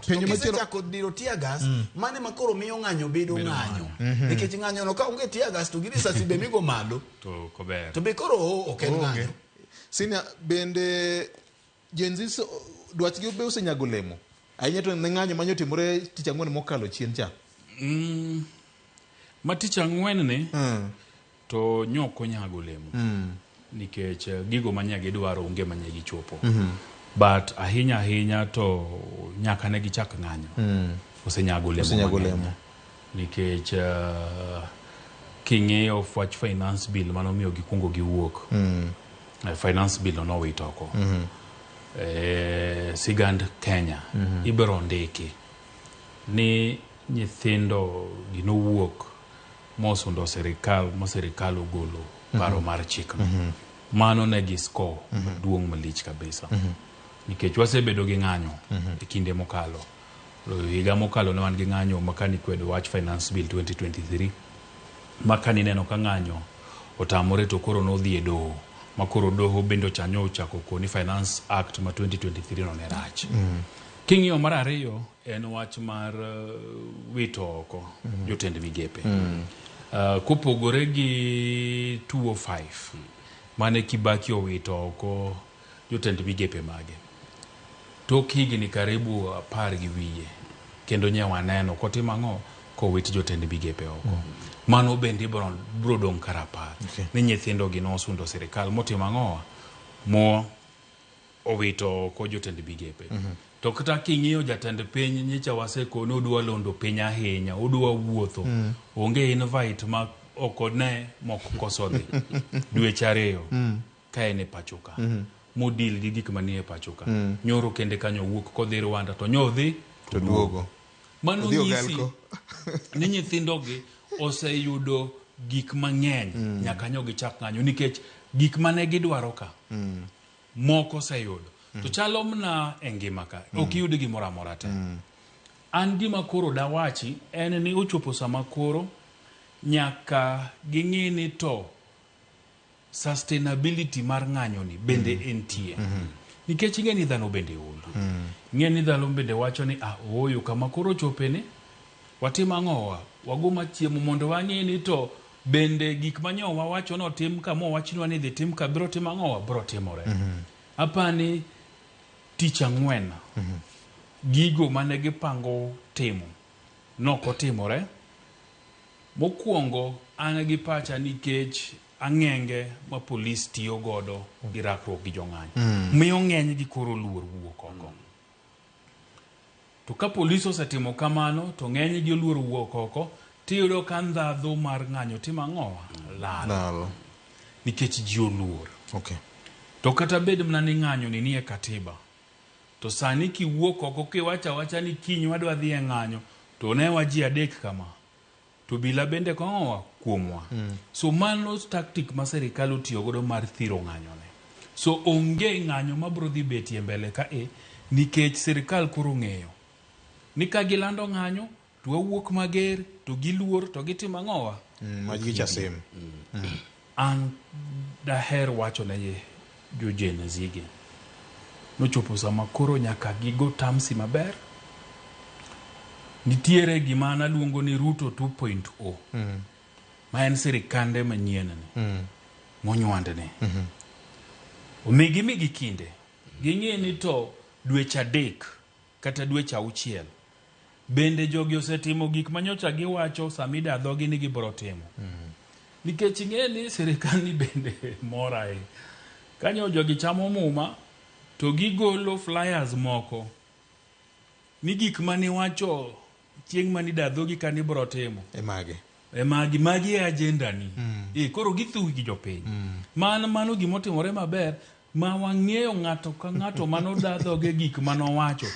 penyo machielo chako diro tear gas mane makoro miyo ng'anyo bedo ng'anyo nikech ng'anyo no ka onge tear gas to girisasi be migo malo to kober to be koro ok en ng'anyo. Sina bende jenzis dwachgi be usenyago lemo ahinya to ne ng'anyo manyotimore tich ang'wen mokalo chien cha matich ang'wen ni to nyoko nyago lemo nikech gigo manyagi dwaro onge manyagi chopo but ahinya to nyaka ne gichak ng'anyo osenyago olemo nikech king'eyo wach finance bill manomiyo gikungo giwuok finance bill nowito oko sigand Kenya ibiro ndiki ni nyithindo ginowuok mosundo serikal ogolo paro mar chikno mano ne gisko duong' malich kabisa nikech wasebedo gi ng'anyo e kinde mokalo higa mokalo ne wan gi ng'anyo makani kwedo wach finance bill 2023 makani neno ka ng'anyo otamore to koro nodhi e doho makoro doho bendo chanyo ochako koni finance act ma 2023 no ne rach king'iyo mar ariyo en wach mar wito oko jotend migepe kopogore gi 205 mane Kibaki owito oko jotend migepe mage tok higni karibu 10 gi wiye kendo nyewa neno kotima ng'o kowit jotend migepe oko mano bende bro dong karapar ni nyithindo gi nosundo serikal motima ng'owa mo owito oko jotend migepe to kata king'iyo jatend piny nyicha waseko nodwa londo piny ahinya odwa wuotho onge invite ma okone moko koso dhi dweche ariyo ka ene pachoka modil gi gik manie pachoka nyoro kende kanyo wuok kodhi Rwanda to nyodhi to duogo mano nyisi ni nyithindo gi oseyudo gik mang'eny nyaka nyo gichak ng'anyo nikech gik mane gidwaro ka moko oseyudo to chalo mna e ngima ka ok yud gimoro amora te an gima koro dawachi en ni ochopo sama koro nyaka ging'i ni to sustainability mar ng'anyo ni bende entie nikech ing'e ni dhano bende ol ing'e ni dhano bende wacho ni oyo kama koro chopene watim ang'owa wago machiemo mondo wang'e ni to bende gik manyowa wacho no tim kama wachnwa ni dhi tim ka biro tim ang'owa biro timore apani tich ang'wen gigo mane gipango timo noko timore mokwongo an gi pacha nikech ang'enge ma polis tiyo godo gi rakruok gi jong'anyo miyo ng'eny gi koro luor wuok oko to ka polis osetimo kamano to ng'eny gi luor wuok oko tiyudo ka ndhadhu mar ng'anyo timo ang'owa lal nikech ji oluor to kata bed mna ni ng'anyo ni nie katiba to sani kiwuok oko kiwacha wacha ni kiny wadwa dhi e ng'anyo to ne waji adek kama to bila bende kong'owa kuomwa so mano tactic ma serikal otiyo godo mar thiro ng'anyo ne so onge ng'anyo mabro dhi betie mbele ka nikech serikal koro ng'eyo ni ka gilando ng'anyo to wawuok mager to giluor to gitimo ang'owa magichasim an daher wacho ne jo Gen Z gi nochopo sama koro nyaka gigo tamsi maber nitiere gima naluongo ni Ruto 2.0 ma en sirikande manyien ni monywande ne omigi kinde ging'e ni to dweche 3 kata dweche 6 bende jogi osetimo gik manyocha giwacho samida dhogi ni gibro timo nikech ing'e ni sirikal ni bende morae kanyo jogi chamo muma to gigolo flyers moko ni gik mane wacho chieng' mani dadhogi ka ni bro timo magi e agenda ni koro githugi gi jopiny mano gimotimore maber ma wang'eyo ng'ato ka ng'ato mano dadhoge gik manowacho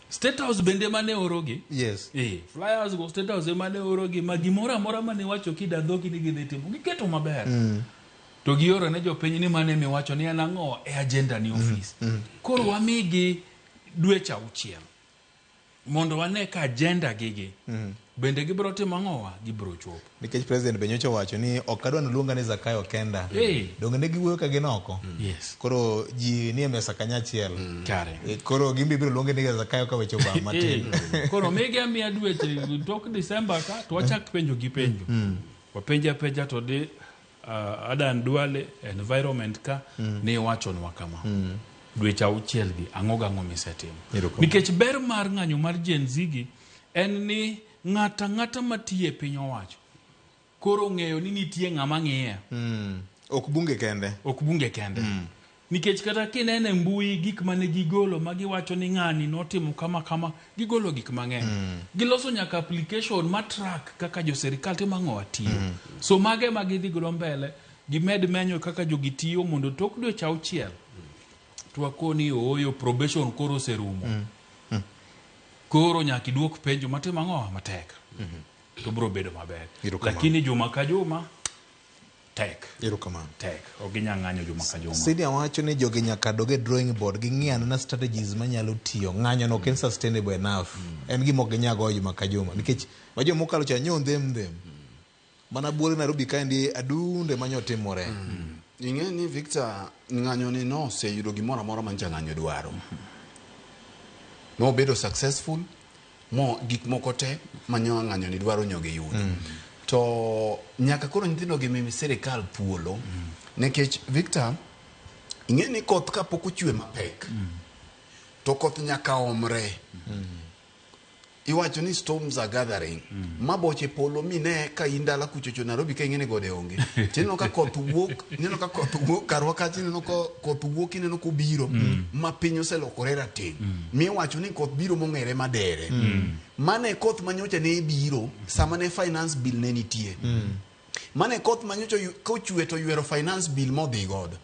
State House bende mane orogi flyers go State House mane orogi ma gimoro amora mane wacho kidadhogi ni gidhi timo giketo maber to gioro ne jopiny ni mane miwacho ni anang'o e agenda ni office koro wamigi dweche 6 mondo wane ka agenda gigi bende gibro timo ang'owa gibro chopo nikech president benyocha wacho ni ok adwa luonga ni Zakayo kenda donge ne giwuoyo ka gin oko koro ji nie mesa kanyachiel koro gimbi biro luonge ni Zakayo ka weche ba matin koro mege amia dweche tok December ka to wachak penjo gi penjo wapenja to de Adan Duale environment ka ne wacho nwa kama dweche 6 gi ang'o misetimo nikech ber mar ng'anyo mar Gen Z gi en ni ng'ata matie piny owacho koro ng'eyo ni nitie ng'ama ng'iye ok bunge kende nikech kata kinene mbui gik mane gigolo magiwacho ni ng'ani notimo kama gigolo gik mang'eny giloso nyaka application ma track kaka jo sirikal timo ang'o tiyo so mage magidhi godo mbele gimed menyo kaka jogi tiyo mondo tok dweche 6 to akoni oyo probation koro serumo koro nyaka iduok penjo matimo ang'o matek to bro bedo maber lakini juma ka juma tek oginya ng'anyo juma ka juma Sidi awacho ni jogi nyaka doge drawing board ging'iano na strategies manyalo tiyo ng'anyo no ken sustainable enough en gimo ginyago juma ka juma nikech wajo mokalo cha nyo ndem mana buore Nairobi kaendi adunde manyotimore ing'e ni Victor ng'anyo ni no oseyudo gimoro amora ma ng'anyo dwaro no bedo successful mo gik moko te manyo ng'anyo ni dwaro nyoge yudo to nyaka koro nyithindo gi mimi sirikal thuolo nekech Victor ing'e ni koth ka pok ochwe mapek to koth nyaka omre iwacho ni storms are gathering maboche polo mine ka indala kuchocho Nairobi ka ing'ene gode onge tineno ka koth wuok karwa kachi neno ka koth wuok ineno ko biro ma piny oselokore rateng mi wacho ni koth biro mong'ere madere mane koth manyocha ne biro sama ne finance bill ne nitie mane koth manyocha kochwe to ywero finance bill modhi godo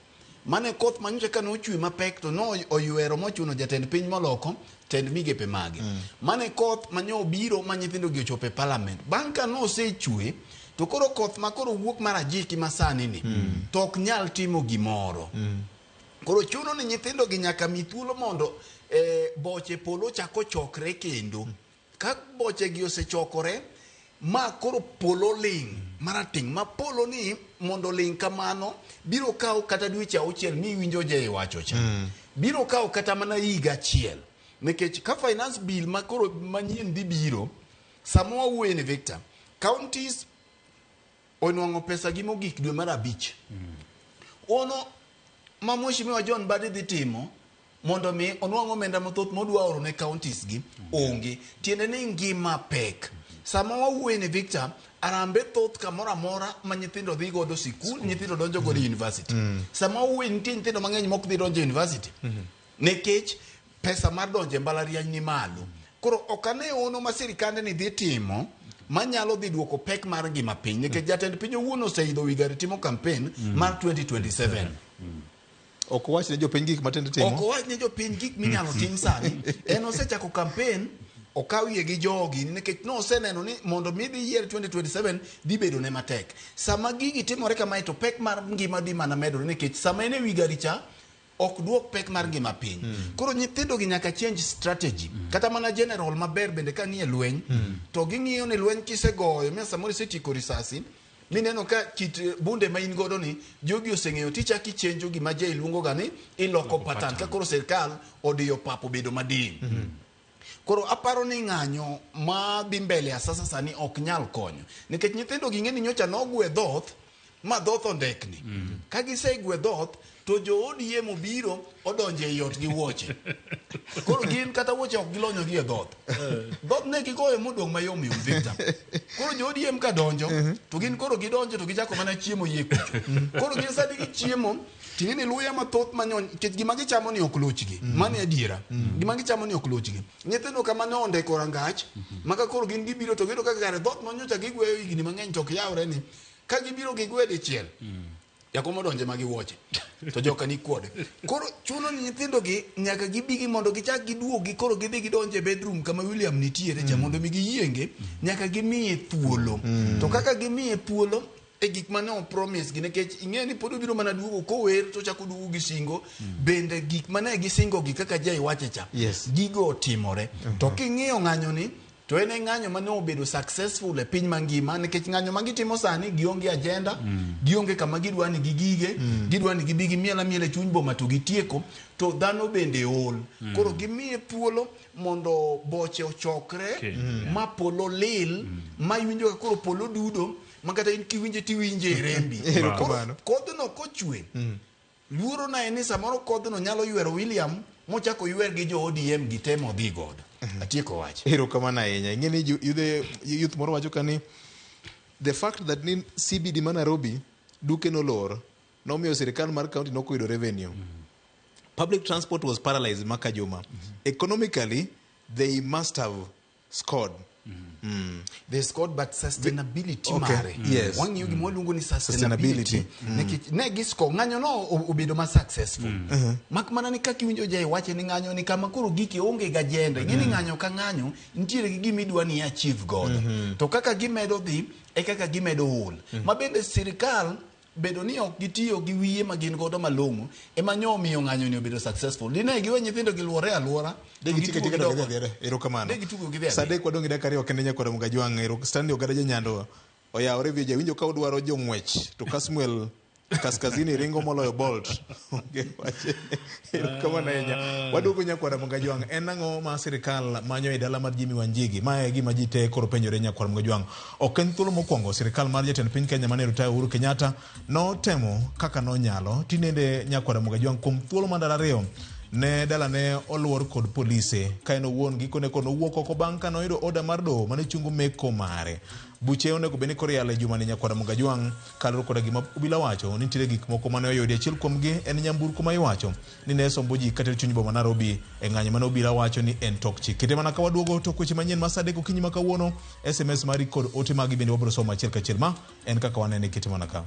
mane koth manyocha ka nochwe mapek to no oywero mochuno jatend piny moloko tend migepe mage mane koth manyo biro ma nyithindo gi ochope parliament bang' ka no osechwe to koro koth ma koro wuok marajiki masani ni to ok nyal timo gimoro koro chuno ni nyithindo gi nyaka mi thuolo mondo boche polo chako chokre kendo ka boche gi osechokore ma koro polo ling marating ma polo ni mondo ling kamano biro kawo kata dweche 6 mi winjo je wacho cha biro kawo kata mana higa 1 nekech ka finance bill ma koro manyien dhi biro sama wawuoye ni Victor counties onwang'o pesa gi mogik dwe mar 5 ono ma Mheshimiwa John Mbadi dhi timo mondo mi onwang'o omenda mathoth modwa oro ne counties gi onge tiende ni ngima pek sama wawuoye ni Victor arambe thoth kamoro amora ma nyithindo dhi godo sikul nyithindo donjo godo university sama wawuoye nitie nyithindo mang'eny mok dhi donjo university nekech pesa mar donje mbalariany ni malo koro okane ono ma sirikande ni dhi timo manyalo dhi duoko pek mar ngima piny nikech jatend piny owuon oseidho wigari timo campaign mar 2027 ok wach ne jopiny gik matende timo ok wach ne jopiny gik minyalo tim sani en osechako campaign okawie gi jogi nikech no oseneno ni mondo mi dhi yier 2027 dhi bedo ne matek sama gigi timore kama to pek mar ngima dhi mana medore nikech sama en e wigari cha ok duok pek mar ngima piny koro nyithindo gi nyaka change strategy kata mana general maber bende ka nie lweny to ging'iyo ni lweny kisegoyo mi samoro isetiko risasi mineno ka kit bunde ma in godo ni jogi oseng'eyo ticha kichenjo gima je iluongo ga ni iloko pattern ka koro sirkal odiyo papo bedo madin koro aparo ni ng'anyo ma dhi mbele asasa sani ok nyal konyo nikech nyithindo gi ng'eni nyocha nogwe dhoth ma dhoth ondekni ka gisegwe dhoth to jo ODM obiro odonje ei ot gi wuoche koro gin kata wuoche ok gilonyo gi e dhoth dhoth ne gigoyo modong' mayom yom Victor koro jo ODM ka donjo to gin koro gidonjo to gichako mana chiemo yie kucho koro gin sadi gichiemo ting'eni luya mathoth manyon kech gima gichamo ni ok lochgi mane adiera gima gichamo ni ok lochgi nyithindo kama ne ondeko rangach maka koro gin gibiro to gido kaka gare dhoth manyocha gigweyo higni mang'eny to ok yawre ni ka gibiro gigwe dichiel yakomo donje magi wuoche to joka ni kuode koro chuno ni nyithindo gi nyaka gibigi mondo gichak giduogi koro gidhi gidonje bedroom kama William nitiere cha mondo mi giyienge nyaka gimiye thuolo to kaka gimiye thuolo e gik mane o promise gi nekech ing'e ni pod obiro mana duogo kower to chako duogo gi singo bende gik mane gisingo gi kaka jai wache cha gigo otimore to king'iyo ng'anyo ni to en ng'anyo mane obedo successful e piny mangima nikech ng'anyo ma gitimo sani gionge agenda gionge kama gidwa ni gigige gidwa ni gibigi miela miele chuny boma to gitieko to dhano bende ol koro gimiye thuolo mondo boche ochokre ma polo lil ma iwinjo ka koro polo dudo ma kata in kiwinje tiwinje e rembi kodhno kochwe luoro na en ni samoro kodhno nyalo ywero William mochako ywer gi jo ODM gitemo dhi godo atieko wach erokamano ahinya ing'eni youth moro wacho ka ni the fact that ni CBD ma Nairobi duke nolor nomiyo sirikal mar county nokoyudo revenue Public transport was paralyzed Makajuma. Economically, they must have scored. They scored, but sustainability okay. Yes. One you molungu ni sustainability. Negi score nganyo no ubido ma successful. Makmana ni kaki winjo jai wache ni nganyo ni kama kuru giki onge gajenda. Ngini nganyo ka nganyo ntire gimidwa ni achieve God. To kaka gimedo dhi e kaka gimedo hul. Mabende sirikal bedo ni ok gitiyo gi wiye magin godo malongo ema nyo miyo ng'anyo ni obedo successful. Dine giwe nyithindo giluore aluora tika erokamano sade kwa dongi dakari okendenya kwa Mugajwang ero standi ogada nyando oya orevie je winjo ka udwaro jong'wech to Kasmuel kaskazini ringo moloyo Bolt kama na enya wadugo nyakwa Mugajwang en ang'o ma sirikal manyo e dala mar Jimmy Wanjigi ma gima ji te koro penjore nyakwa Mugajwang ok en thuolo mokwongo sirikal mar jatend piny Kenya mane rutaya Uhuru Kenyatta no temo kaka no nyalo tinende nyakwa Mugajwang kuom thuolo mandara ariyo ne dala ne oluor kod polise kaino wuon gikone kono wuok oko bang' ka noyudo oda mar doho mane chungo meko mare buche onego beni koriale juma ni nyakwa Mugajwang kaloro koda gima obila wacho nitiere gik moko mane oyudi achiel kuom gi en nyamburko ma iwacho ni ne sombo ji kata chuny boma Nairobi e ng'anyo mane obila wacho ni en tok chik kete mana ka waduogo to kweche manyien ma sadeko kinyi ma kawuono SMS mari kod ote magi bende wabiro somo achiel kachiel ma en kaka wanene kete mana ka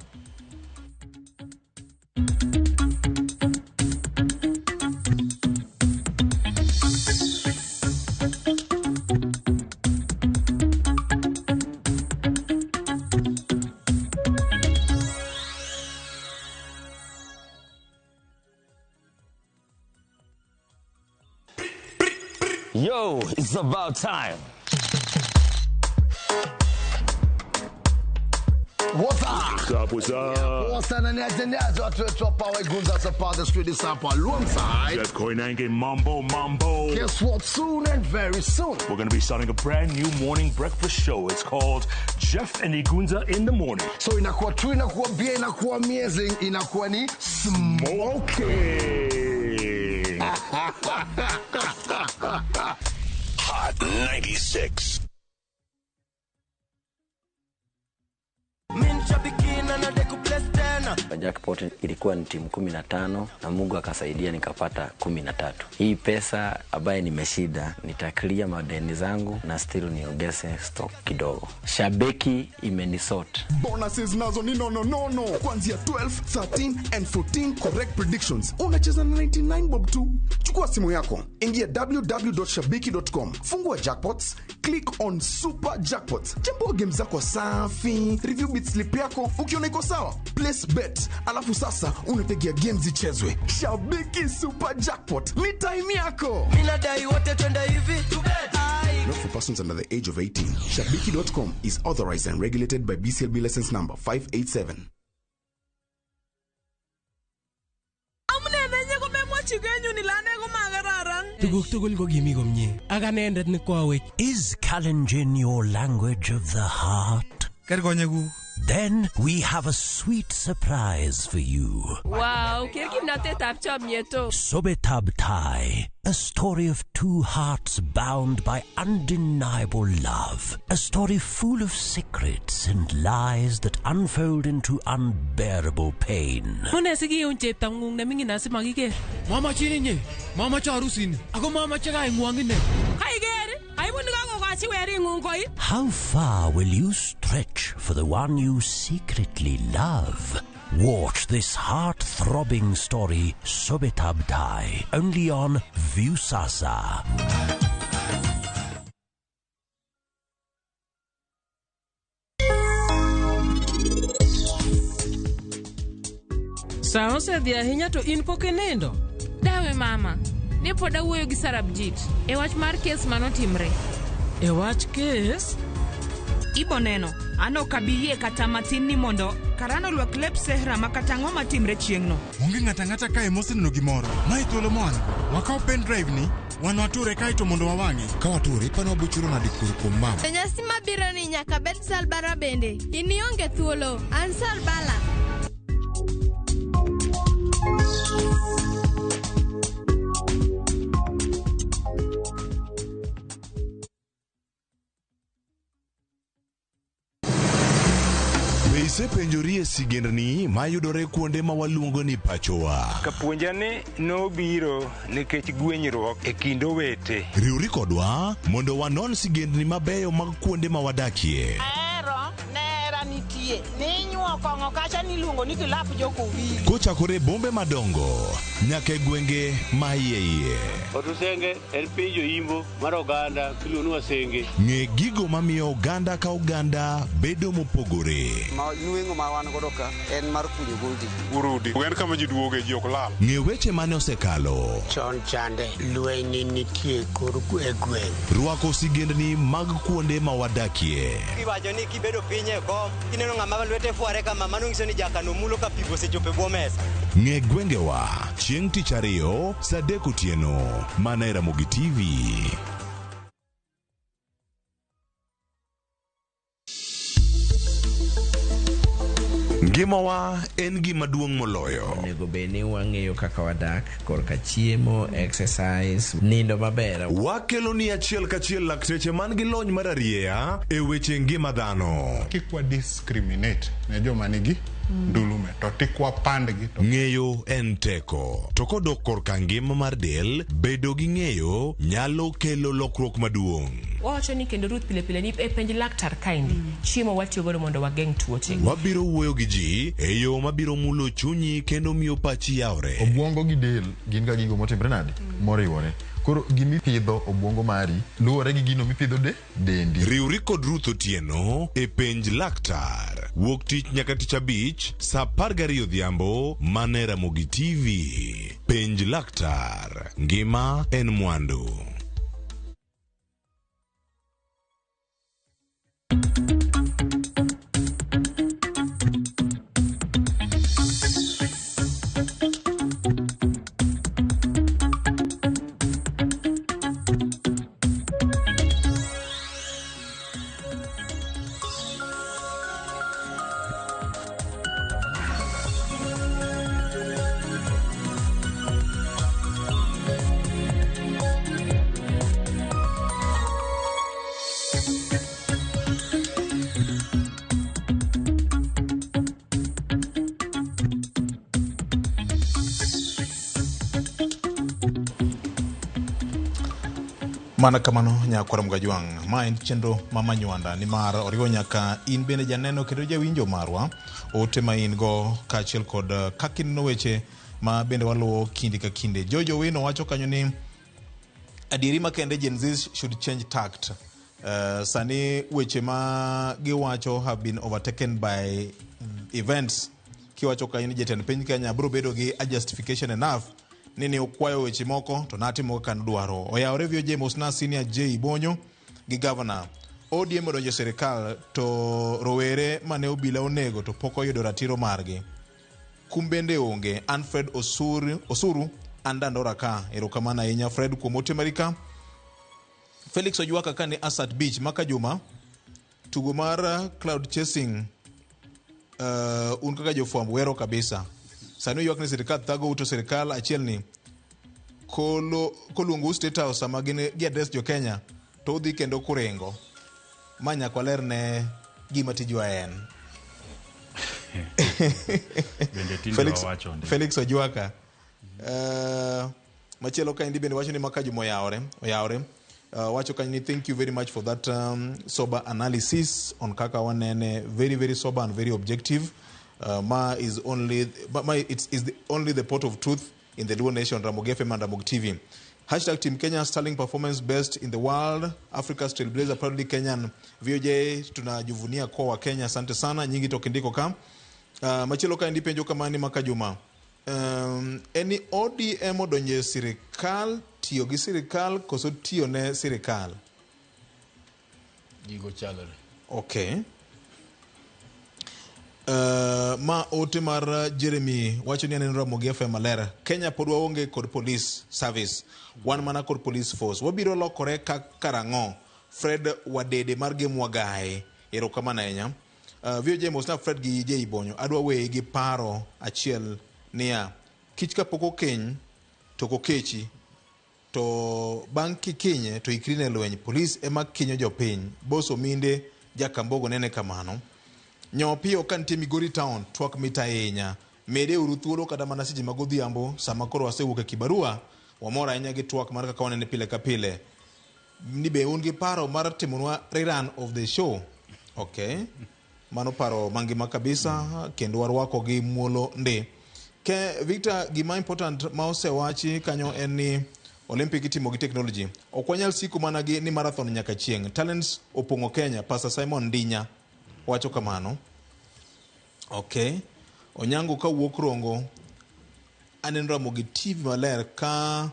Yo, it's about time. What's up? What's up? What's up? And watu wetu hapa Waigunza hapa the street is hapa alongside Jeff Koinange, Mambo. Guess what? Soon and very soon we're going to be starting a brand new morning breakfast show. It's called Jeff and Igunza in the Morning. So inakuwa tu, inakuwa bia, inakuwa amazing, inakuwa ni smoking. Hot 96. Jackpot ilikuwa ni timu 15 na Mungu akasaidia nikapata 13. Hii pesa ambayo nimeshida nitaklia madeni zangu na still niongeze stock kidogo. Shabeki imenisort. Bonuses nazo ni no. Kuanzia 12, 13 and 14 correct predictions. Unacheza na 99 bob tu. Chukua simu yako, ingia www.shabiki.com. Fungua jackpots, click on super jackpots. Chambua game zako safi, review bit slip yako, ukiona iko sawa, place bet. Alafu sasa unategea games ichezwe. Shabiki super jackpot. Ni time yako. Minadai wote twenda hivi. Not for persons under the age of 18. Shabiki.com is authorized and regulated by BCLB license number 587. Is Kalenjin your language of the heart? Then we have a sweet surprise for you. Wow, Sobetab Thai, a story of two hearts bound by undeniable love. A story full of secrets and lies that unfold into unbearable pain. Mama chininye, mama charusin, ako mama chagai ngwangine. How far will you stretch for the one you secretly love? Watch this heart-throbbing story, Sobetab Thai, only on Viusasa. Sao se dia hinya to in pokenendo. Dawe mama, ne poda wuoyo gi Sarabjit e wach mar kes manotimre. E wach kes? Ibo neno, ano kabiye kata matin ni mondo karano lwak lep sehra makata ng'o matimre chieng'no. Onge ng'ata ka emosenno gimoro. Mai thuolo mwan. Wakao pen drive ni, wan wature kaito mondo wawang'e. Ka wature pano buchuro na dikuru kuom mama. Nyasi mabiro ni nyaka bed Salbara bende. Inionge thuolo, an Salbala. Isepenjori sigendni mayudore kuonde ma waluongo ni pachowa. Kapuonjani nobiro nikech gwenyruok e kind owete. Riwri kodwa mondo wanon sigendni mabeyo mag kuonde ma wadakie. Nitie ninyuo kongo kacha niluongo ni kilap jokowili kochakore bombe madongo nyaka gwenge ma iye. Otusenge en piny joimbo mar oganda kiluongo ni Wasenge. Ng'e gigo mamiyo oganda ka oganda bedo mopogore. Nueng'o ma wan godo ka en mar kunyo gold. Urudi en kama ji duoge ji ok lal. Ng'e weche mane osekalo. Chon chande lweny nitie kor e gweng'. Rwako sigendni mag kuonde ma wadakie. Kiwacho ni kibedo piny e kom kineno ng'ama lwete fuare kama mano nyiso ni jakano mulo ka pigo sechope bwo mesa. Ng'e gwengewa chieng' tich ariyo saa 3 otieno mana e Ramogi TV. Ngimawa en gima duong' moloyo. Onego bed ni wang'eyo kaka wadak, korka chiemo, exercise, nindo maber. Wakelo ni achiel kachiel lakteche man gi lony mar arieya e weche ngima dhano. Kik wa discriminate ne joma nigi ndulume to tikwa pandgi to. Ng'eyo en teko. To kodok korka ngima mar del, bedo gi ng'eyo nyalo kelo lokruok maduong'. Wacho ni kendo Ruth pile pile ni e penj laktar kaindi chiemo watiyo godo mondo wageng' tuoche. Wabiro wuoyo gi ji e yo mabiro mulo chunyi kendo miyo pachi yawre. Obwongo gi del gin ga gigo motimre nade moriwore. Koro gimipidho obwongo mari luwore gi gino mipidho dendi. Riwri kod Ruth Otieno e penj laktar. Wuok tich nyaka tich abich saa 12 odhiambo mana e Ramogi TV. Penj laktar. Ngima en mwandu. Mana kamano nyakwara Mgajwang', ma en chenro mama nywanda ni mar oriwo nyaka in bende janeno kendo jawinjo marwa ote ma in go kaachiel kod kakinno weche ma bende waluwo kinde ka kinde. Jojo Wino wacho kanyo ni adieri makende Gen Z should change tact. Sani weche ma giwacho have been overtaken by events. Kiwacho kanyo ni jatend piny Kenya bro bedo gi a justification enough nini ukwayo weche moko to natimo kan dwaro. Oyawore VOJ Mosna Senior J Bonyo gi governor ODM odonjo serikal to rowere mane obila onego to pok oyudo ratiro margi. Kumbende onge. Alfred Osuru andandora ka. Erokamana ahinya Fred kuom ote marika. Felix Ojuaka kane Asat Beach maka juma tugo mar cloud chasing un kaka jofwambo wero kabisa. Sani ywak ni sirikal thago uto sirikal achiel ni koluongo State House sama gi address jo Kenya to udhi kendo kurengo manya kwaler ne gima tijwa en. Felix Ojuaka machielo ka indi bende wacho ni maka juma oyawre wacho kanyo ni thank you very much for that sober analysis on kaka wanene, very very sober and very objective. Ma is only only the port of truth in the Luo Nation. Ramogi FM and Ramogi TV. Hashtag Team Kenya sterling performance best in the world. Africa's trailblazer proudly Kenyan. VOJ tunajivunia kwa wa Kenya. Asante sana nyingi tokindiko kam. Machilo ka ndi penjo kama ni makajuma. Any ODM odonje sirikal tiyo gi sirikal koso tiyo ne sirikal. Gigo chalore. Okay. Ma ote mar Jeremy wacho ni aneno Ramogi FM malera. Kenya pod waonge kod police service. Wan mana kod police force. Wabiro lokore karango. Fred Wadede mar Gemwagae. Erokamana ahinya. VOJ Mosna Fred gi J Bonyo. Adwa we gi paro achiel niya. Kich ka poko keny to kokechi to bang' kikinye to ikrine lweny. Police ema kinyo jopiny. Boso minde jakambogo nene kamano. Nyopio kan nitie Migori Town twak mita ahinya. Mede uru thuolo kata mana seche mag odhiambo sama koro wasewuok e kibarua wamora ahinya gi twak mar kaka wanene pile ka pile. Ni be un gi paro mar timonwa rerun of the show. Okay. Mano paro mangima kabisa kendo warwako gi muolo ndi. Ke Victor, gima important ma osewachi kanyo en ni Olympic itimo gi technology. Okwanyal siku mana gi ni marathon nyaka chieng. Talents opongo Kenya. Pastor Simon Ndinya wacho kamano. Okay. Onyango ka wuok Rongo anenra mogi TV maler ka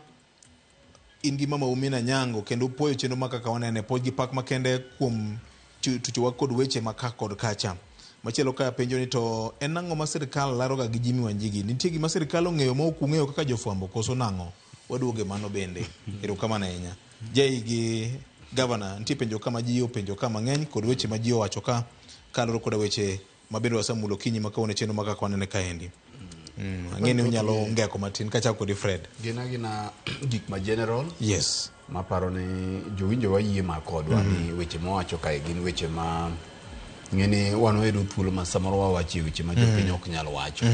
ingi mama Umina Nyango kendo puoyo chendo maka ka wanene poj gi pak makende kuom tuchuwa kod weche maka kod kacha. Machielo ka penjo ni to en nango ma sirkal laroga gi Jimmy Wanjigi. Nitie gima sirkal ong'eyo ma ok ung'eyo kaka jofwambo koso nango. Waduoge mano bende. Ero kama na enya. Jai gi governor nitie penjo kama ji openjo kama ng'eny kod weche ma ji owacho ka kaloro kod weche mabendo wasamulo kinyi makaone chendo maka kwanene kaendi. Ang'eni unyalo ngeko matin kachako kod Fred. Gina gik ma general. Yes. Maparo ni jowinjo wa yie makodwa ni weche mowacho kae gin weche ma ng'eni wano edu thuolo ma samoro wawachi weche ma jopiny ok nyalo wacho.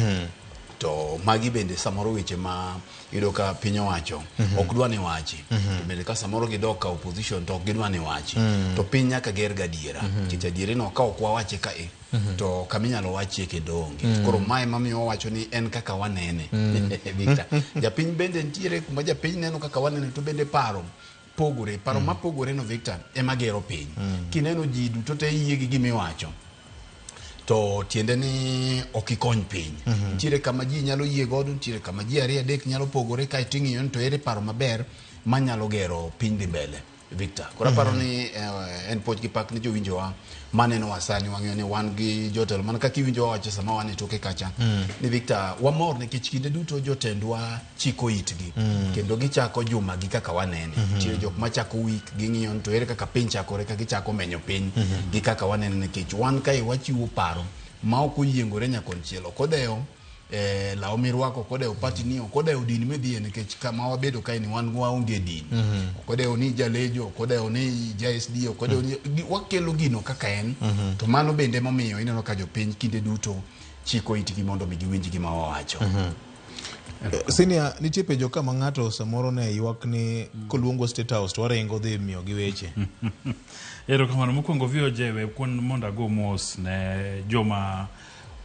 To magi bende samoro weche ma ido ka piny owacho ok dwa ni wachi. To bende ka samoro gidok ka opposition to ok gidwa ni wachi. To piny nyaka ger gadiera. Kit adiera no ka ok wawache ka to kaminyalo wachie kendo onge. Koro mae mamiyo wacho ni en kaka wanene. Victor. Japiny bende ntiere kuma japiny neno kaka wanene to bende paro mapogore no Victor ema gero piny. Kineno ji duto te yie gi gimiwacho to tiende ni okikony piny. Ntiere kama ji nyalo yie godo, ntiere kama ji ariyo adek nyalo pogore ka iting'iyo to ere paro maber manyalo gero piny dhi mbele. Victor. Kora paro ni en poch gi pak ni jowinjowa maneno wasani wang'eyo ni wan gi jotelo man kaka iwinjo wacho sama wan e toke kacha. Ni Victor wamor nikech kinde duto jotendwa chiko itgi kendo gichako juma gi kaka wanene. Ntiere jok machako week ging'iyo to ere kaka piny chakore ka gichako menyo piny gi kaka wanene nikech wan kae wachiwo paro ma ok oyiengore nyakonchielo. Kodeyo lao mirwako kodeo pati niyo kodeo dini medhie nikech kama wabedo kae ni wan waonge dini. Kodeo ni jalejo, kodeo ni JSD, kodeo ni wakelo gino kaka en. To mano bende momiyo ineno ka jopiny kinde duto chiko itgi mondo migiwinj gima wawacho. Senior, nitie penjo kama ng'ato samoro ne ywak ni koluongo State House to warengo dhi miyo gi weche. Ero kamano mokwongo vio jewe kuon monda go mos ne joma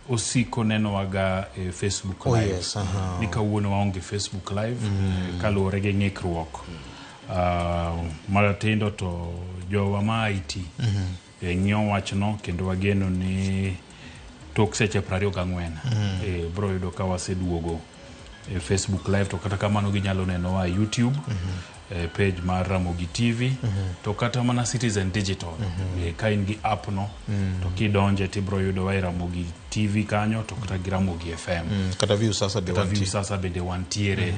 osiko neno waga Facebook live. Yes, ni kawuono waonge Facebook live kaluwore gi ng'ikruok. Maratindo to jowa ma IT ng'iyo wachno kendo wageno ni tok seche 24 bro yudo ka waseduogo Facebook live to kata kamano ginyalo neno wa YouTube page mar Ramogi TV to kata mana Citizen Digital ka in gi app no to kidonje tibro yudo wa Ramogi TV kanyo to kata gi Ramogi FM kata view sasa bende wantiere.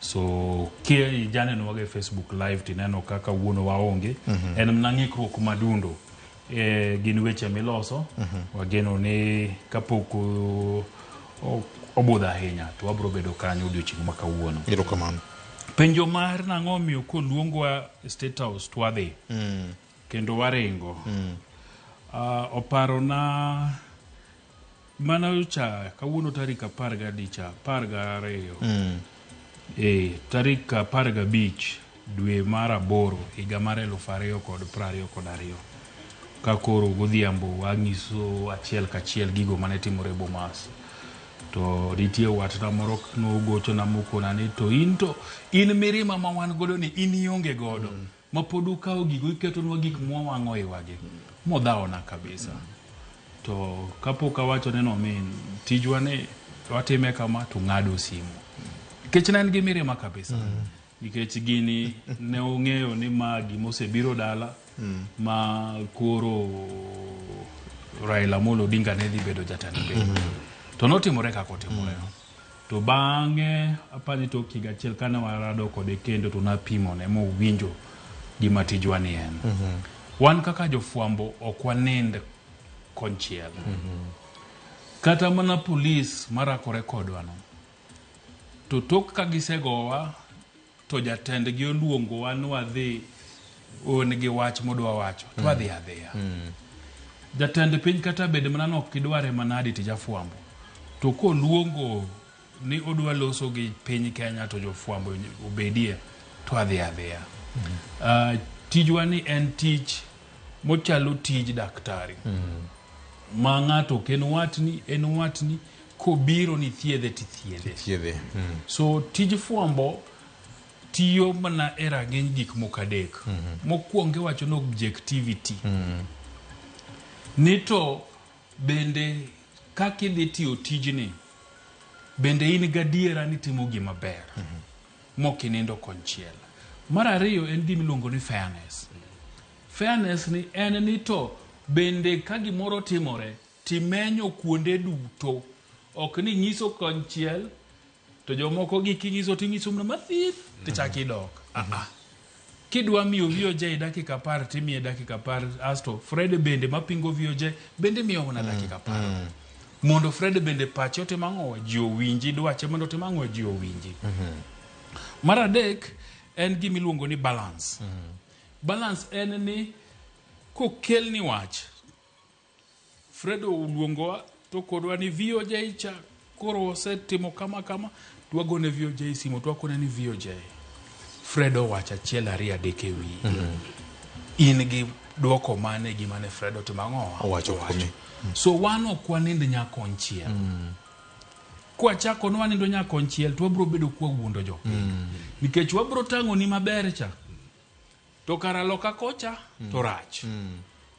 So kia janeno wage Facebook live tineno kaka wuono waonge en mnang'ikruok madundo gin weche miloso wageno ni kapok obudha ahinya to wabro bedo kanyo odiochieng' ma kawuono. Erokamano. Penjo mar nang'o miyo koluongwa State House twadhi kendo waringo oparo na mana ucha kawuono tarik 12 tarik 15 dwe mar 8 higa mar 2022 ka koro godhiambo wang'iso achiel kachiel gigo mane timore Bomas. To nitie watna moro nogocho na mokona ni to in mirima ma wan godo ni in ionge godo ma pod ukawo gigo iketonwa gik mwawang'o iwagi modhawona kabisa. To kapok awacho neno min tijwa ni watime kama to ng'ado simu nikech ne en gi mirima kabisa nikech gini ne ong'eyo ni ma gimosebiro dala ma koro Raila Amolo Odinga ne dhi bedo jatend piny. To notimore kako otimore. To bang'e apani to kiga achiel kane warado kode kendo to napimo ne mo winjo gima tijwa ni en. Wan kaka jofwambo ok wanind konchiel. Kata mana polis marakore kodwa no. To tok ka gisegowa to jatend gi oluongo wan wadhi on gi wach modwa wacho. To wadhi adhiya. jatend piny kata bed mana nok kidware manadi tijafuambo to ko luongo ni odwa loso gi piny Kenya to jofuambo obedie to adhiya tijwa ni en tich mochalo tij daktari ma ng'ato en watni kobiro ni thiedhe tithiedhe so tij fuambo tiyo mana e rang'iny gik moko adek mokwongo wacho no objectivity ni to bende kaka idhi tiyo tijni bende in gadiera ni timo gima ber mokinindo konchiel. Mar ariyo en gima iluongo ni fairness ni en ni to bende ka gimoro timore timenyo kuonde duto ok ni nyiso konchiel to jomoko giking'iso ting'iso mna mathith tichaki dok kidwa miyo VOJ dakika 10 timiye dakika 10 asto Fred bende mapingo VOJ bende miyo na dakika 10 mondo Fred bende pache otimang'o ji owinji dwache mondo otimang'o ji owinji. Mar adek en gima iluongo ni balance. Balance en ni kokel ni wach Fred oluongowa to kodwa ni VOJ cha koro osetimo kama twagone VOJ simo twakone ni VOJ Fred owacho achiel ariyo adek e wi in gi dwoko mane gimane Fred otimang'o owacho so wan ok wanind nyakonchiel kwa chako no wanindo nyakonchiel to wabro bedo kwa wuondo jopiny nikech wabro tang'o ni maber cha to kara loka kocha to rach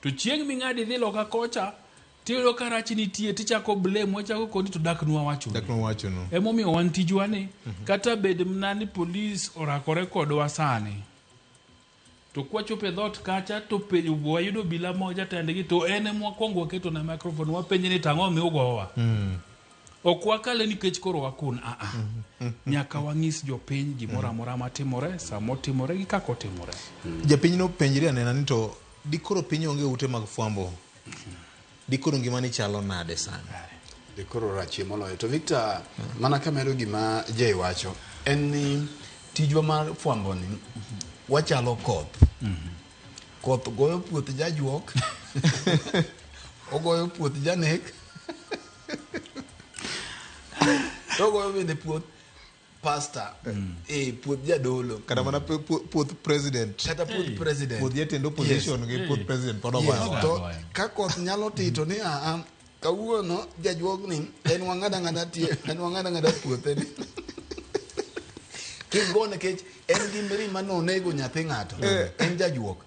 to chieng' ming'adi dhi loka kocha tiyudo ka rach nitie tichako blame wachako kodi to dak nwa wacho no emomiyo wan tijwa ni kata bed mna ni police orakore kodwa sani to kwachope dhot kacha to wayudo bila moja tandgi to ene mwakwongo waketo na microphone wapenje ni tang'o mi ugowa ok wakale nikech koro wakun nyaka wang'is jopiny gimoro amora matimore samotimore gi kako timore. Japiny no penjiri anena ni to dikoro piny onge ute mag fuambo dikoro ngimani chalo nade sana dikoro rachie moloyo to Victor mana kamero gima Jay wacho en ni tijwa mar fuambo ni wachalo koth goyo puoth jajuok ogoyo puoth janek ogoyo bende puoth pastor puoth jadolo kata mana puoth president puoth jatend opposition gi puoth president to ka koth nyalo tito ni kawuono jajuogni en wang'ada puothe ni kigone kech en gi mirima nonego nyathi ng'ato en jajuok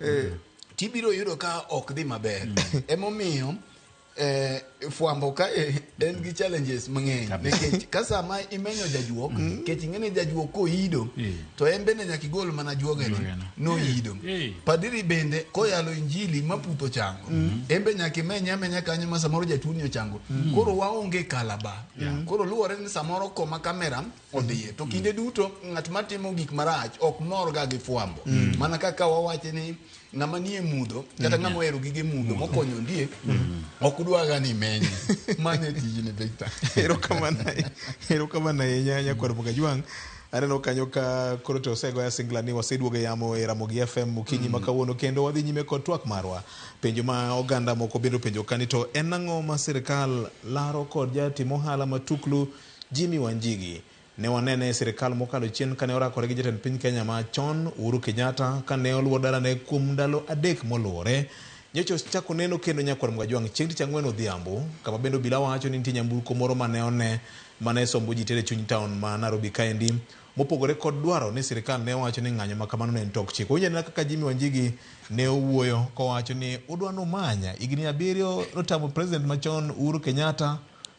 tibiro yudo ka ok dhi maber emomiyo fuambo ka en gi challenges mang'eny nikech ka sama imenyo jajuok kech ing'eni jajuok koido to en bende nyaka igol mana juogeni noido padiri bende koyalo injili maputho chango en be nyaka imenya amenya kanyo ma samoro jatuni ochango koro waonge kalaba koro luwore ni samoro koma kamera odhiye to kinde duto ng'at matimo gik marach ok mor ga gi fuambo mana kaka wawache ni ng'ama nie mudho kata ng'ama ohero gige mudho mokonyo ndie ok udwaga ni menye mane tijini Victor. Erokamano ahinya Kwar Gajwang'. Aneno kanyo ka koro to osegoya singla ni waseduogo yamo e Ramogi FM okinyi ma kawuono kendo wadhi nyime kod twak marwa. Penjo ma oganda moko bendo penjo kani to en ang'o ma sirikal laro kod jatimo ohala matuklu Jimmy Wanjigi. Ne wanene sirikal mokalo chien kane orakore gi jatend piny Kenya machon Uhuru Kenyatta kane oluwo dalane kuom ndalo 3 moluwore. Nyocha chako neno kendo Nyakwar Gajwang' chieng' tich ang'wen odhiambo kama bendo bila wacho ni nitie nyamburko moro mane sombo ji tere chuny town ma Nairobi kaendi mopogore kod dwaro ni sirikal ne wacho ni ng'anyo makamano ne en tok chik. Owinjore kaka Jimmy Wanjigi ne owuoyo kowacho ni udwano manya higni 7 notamo president machon Uhuru Kenyatta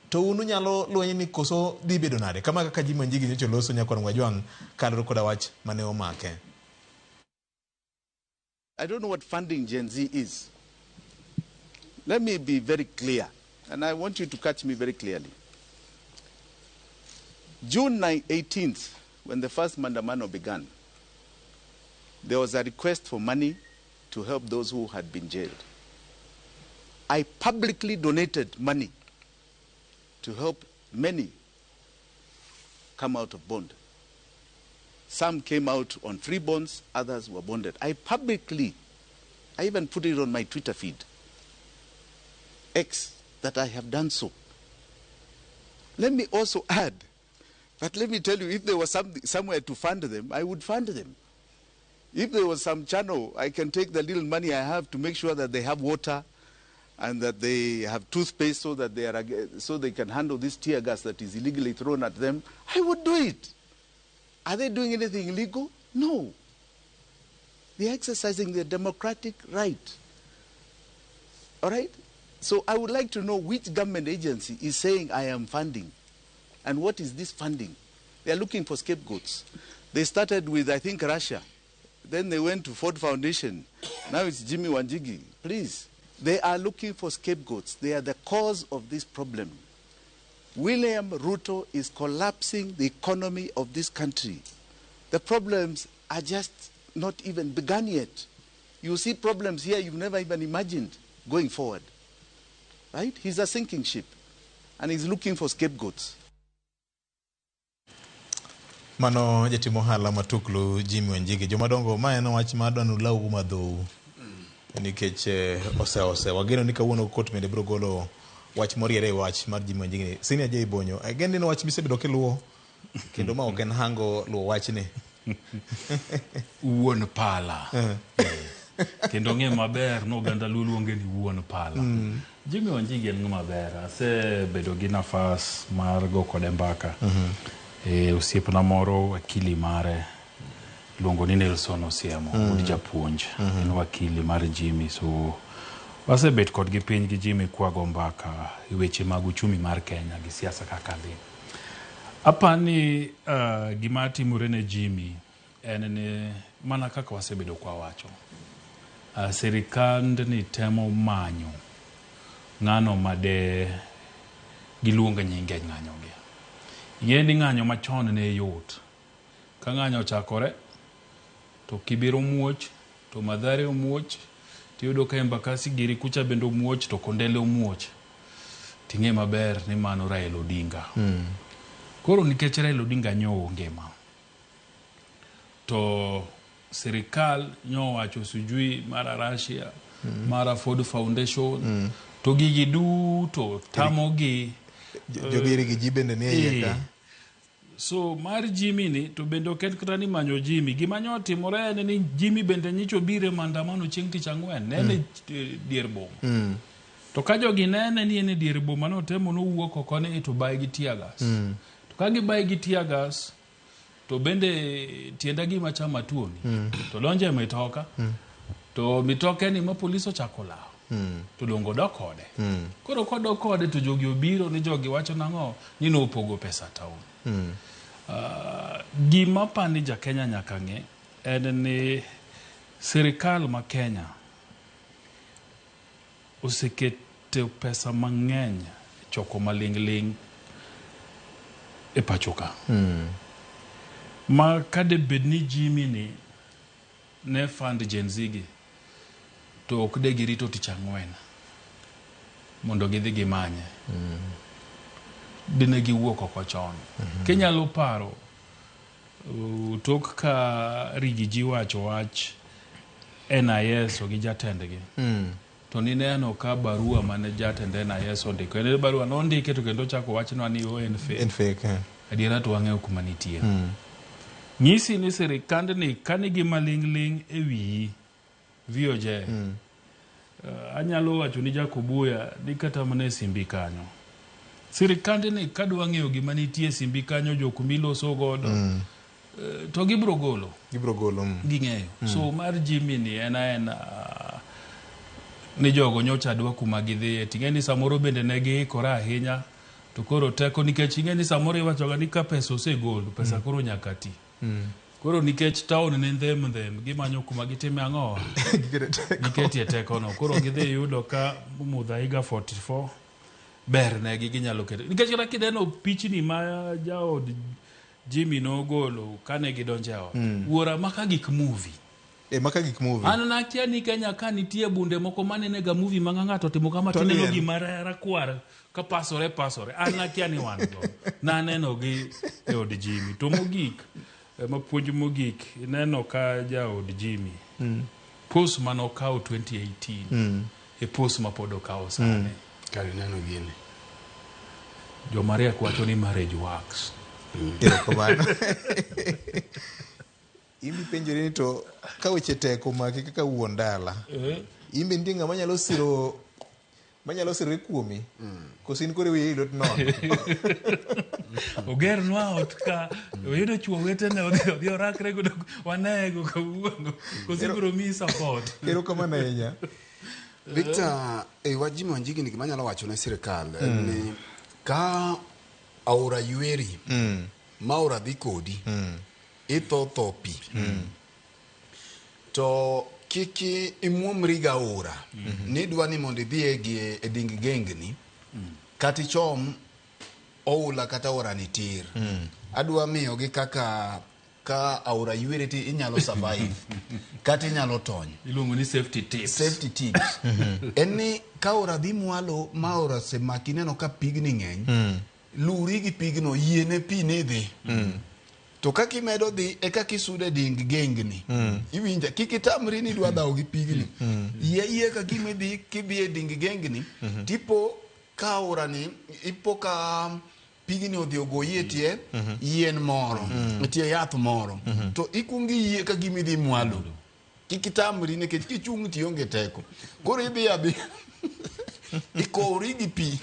to unu nyalo lwenye ni koso dhi bedo nade kama kaka Jimmy Wanjigi nyocha loso Nyakwar Gajwang' kaloro koda wach mane omake. I don't know what funding Gen Z is. Let me be very clear, and I want you to catch me very clearly. June 18th, when the first Maandamano began, there was a request for money to help those who had been jailed. I publicly donated money to help many come out of bond. Some came out on free bonds, others were bonded. I even put it on my Twitter feed. X that I have done so. Let me also add, but let me tell you, if there was somewhere to fund them, I would fund them. If there was some channel, I can take the little money I have to make sure that they have water and that they have toothpaste so that they can handle this tear gas that is illegally thrown at them. I would do it. Are they doing anything illegal? No. They're exercising their democratic right. All right? So I would like to know which government agency is saying I am funding. And what is this funding? They are looking for scapegoats. They started with, I think, Russia. Then they went to Ford Foundation. Now it's Jimmy Wanjigi. Please. They are looking for scapegoats. They are the cause of this problem. William Ruto is collapsing the economy of this country. The problems are just not even begun yet. You see problems here you've never even imagined going forward. Right? He's a sinking ship. And he's looking for scapegoats. Mano jatimo ohala matuklu Jimmy Wanjigi. Jomadongo ma en wach madwano lawu madhou. Nikech ose wageno ni kawuono kot mende biro golo wach moriere wach mar Jimmy Wanjigi. Senior Jay Bonyo. Again ni wach misebedo kiluwo kendo ma ok en hango luwo wachni. Wuon pala. Kendo ng'e maber no ganda luonge ni wuon pala. Jimmy Wanjigi en ng'ama ber. Asebedo gi nafas mar go kode mbaka. Osiepna moro wakili mare luongo ni Nelson Osiemo, od japuonj. En wakili mar Jimmy, so wasebet kod gi piny gi Jimmy kwago mbaka e weche mag uchumi mar Kenya gi siasa kaka dhi. Apani gima timore ne Jimmy en ni mana kaka wasebedo kwa wacho. Serikand ni temo manyo ng'ano made giluonga nyinge ng'anyo gi. Yendi ng'anyo machon ne yot. Ka ng'anyo chakore to Kibiro muoch, to Mathare muoch, tiyudo ka Embakasi Giri kucha bendo muoch, to Kondele muoch. Ting'e maber ni mano Raila Odinga. Koro nikech Raila Odinga nyo ngema. To serikal nyo wacho sujui mara Russia, mara Ford Foundation, to gigi duto tamogi jogiri gi jibende ne yeka. So mar Jimmy ni to bendo ket kata ni manyo Jimmy gima timore ni Jimmy bende nyicho bire maandamano chieng' tich ang'wen nene dier boma. To ka jogi nene ni ene dier boma no temo no wuok oko ne to bai gi tear gas. To ka gi bai gi tear gas to bende tienda gima chama tuoni. To donje mitoka. To mitoke ni ma polisi ochako lawo. To dongo dokode. Koro kodokode to jogi obiro ni jogi wacho nang'o ni no opogo pesa taon. Gima pani ja Kenya nyaka ng'e en ni serikal ma Kenya osekete pesa mang'eny choko maling'ling e pachoka. Ma kade bedni Jimmy ni ne fund Gen Z gi to ok de girito tich ang'wen mondo gidhi gimanye. Dine giwuok oko chon. Kenyalo paro tok ka Rigiji wacho wach NIS o gi jatendgi. To nineno ka barua mane jatend NIS ondiko. En barua no ndike to kendo chako wachno ni en fake. Adiera to wang'eyo kuma nitie. Nyisi ni serikand ni kanigi maling'ling e wiyi VOJ. Anyalo wacho ni Jakobuya ni kata mane simbi kanyo. Sirikande ni kadwa ng'eyo gima nitie simbi kanyo jokumiloso godo. To gibro golo. Ging'eyo. So mar Jimmy ni en ni jogo nyocha dwa kuma gidhiye. Ting'e ni samoro bende ne giikore ahinya. To koro teko nikech ing'e ni samoro iwachoga ni ka pesa osegol, pesa koro nyaka ti. Koro nikech town ne ndhem gimanyo kuma gitime ang'o. Giketie teko no. Koro gidhi yudo ka mudha higa 44 ber ne ginyalo keto. Nikech kata kideno pichni ma jaod Jimmy no golo kane gidonje ot. Wuora maka gik movie. Maka gik movie. Ano nakia ni Kenya ka nitie bunde moko manene ga movie ma ng'ato timo kama tineno gima rakwar ka pasore. An nakia ni wan go. Naneno gi od Jimmy. To mogik mapuonj mogik neno ka jaod Jimmy. Post manokawo 2018. E post ma pod okawo sane. Kari neno gini. Jo mariek wacho ni marriage works. Erokamano. Imbi penjore ni to ka weche teko maki kaka wuon dala. Imbi ndi ng'ama nyalo siro kuomi. Kosin kore wiye ilot nono. Oger nwa ot ka oyudo chuo wetene odhi orakre godo wanego kawuono. Kosin biro mi support. Erokamano ahinya. Victor, wajima wanjigi ni gimanyalo wacho ne sirikal ni ka aora yweri maora dhi kodi itho pi to kiki imuomri ga aora ni dwa ni mondo idhi e ding gengni kati chom oula kata aora ni tir adwa miyo gi kaka ka aora yweri ti inyalo survive kata inyalo tony iluongo ni safety tips eni ka aora dhi mwalo ma aora semaki neno ka pigni ng'eny luri gi pigno yiene pi ne dhi to kaka imedo dhi e kaka isude ding gengni iwinja kik itamri ni dwa dhaw gi pigni yie ka gime dhi kidhi e ding gengni tipo ka aora ni ipo ka pigni odhi ogoyie tie yien moro tie yath moro to ikungi yie ka gime dhi mwalo kik itamri nikech kichung' tionge teko koro idhi adhi ikowri gi pi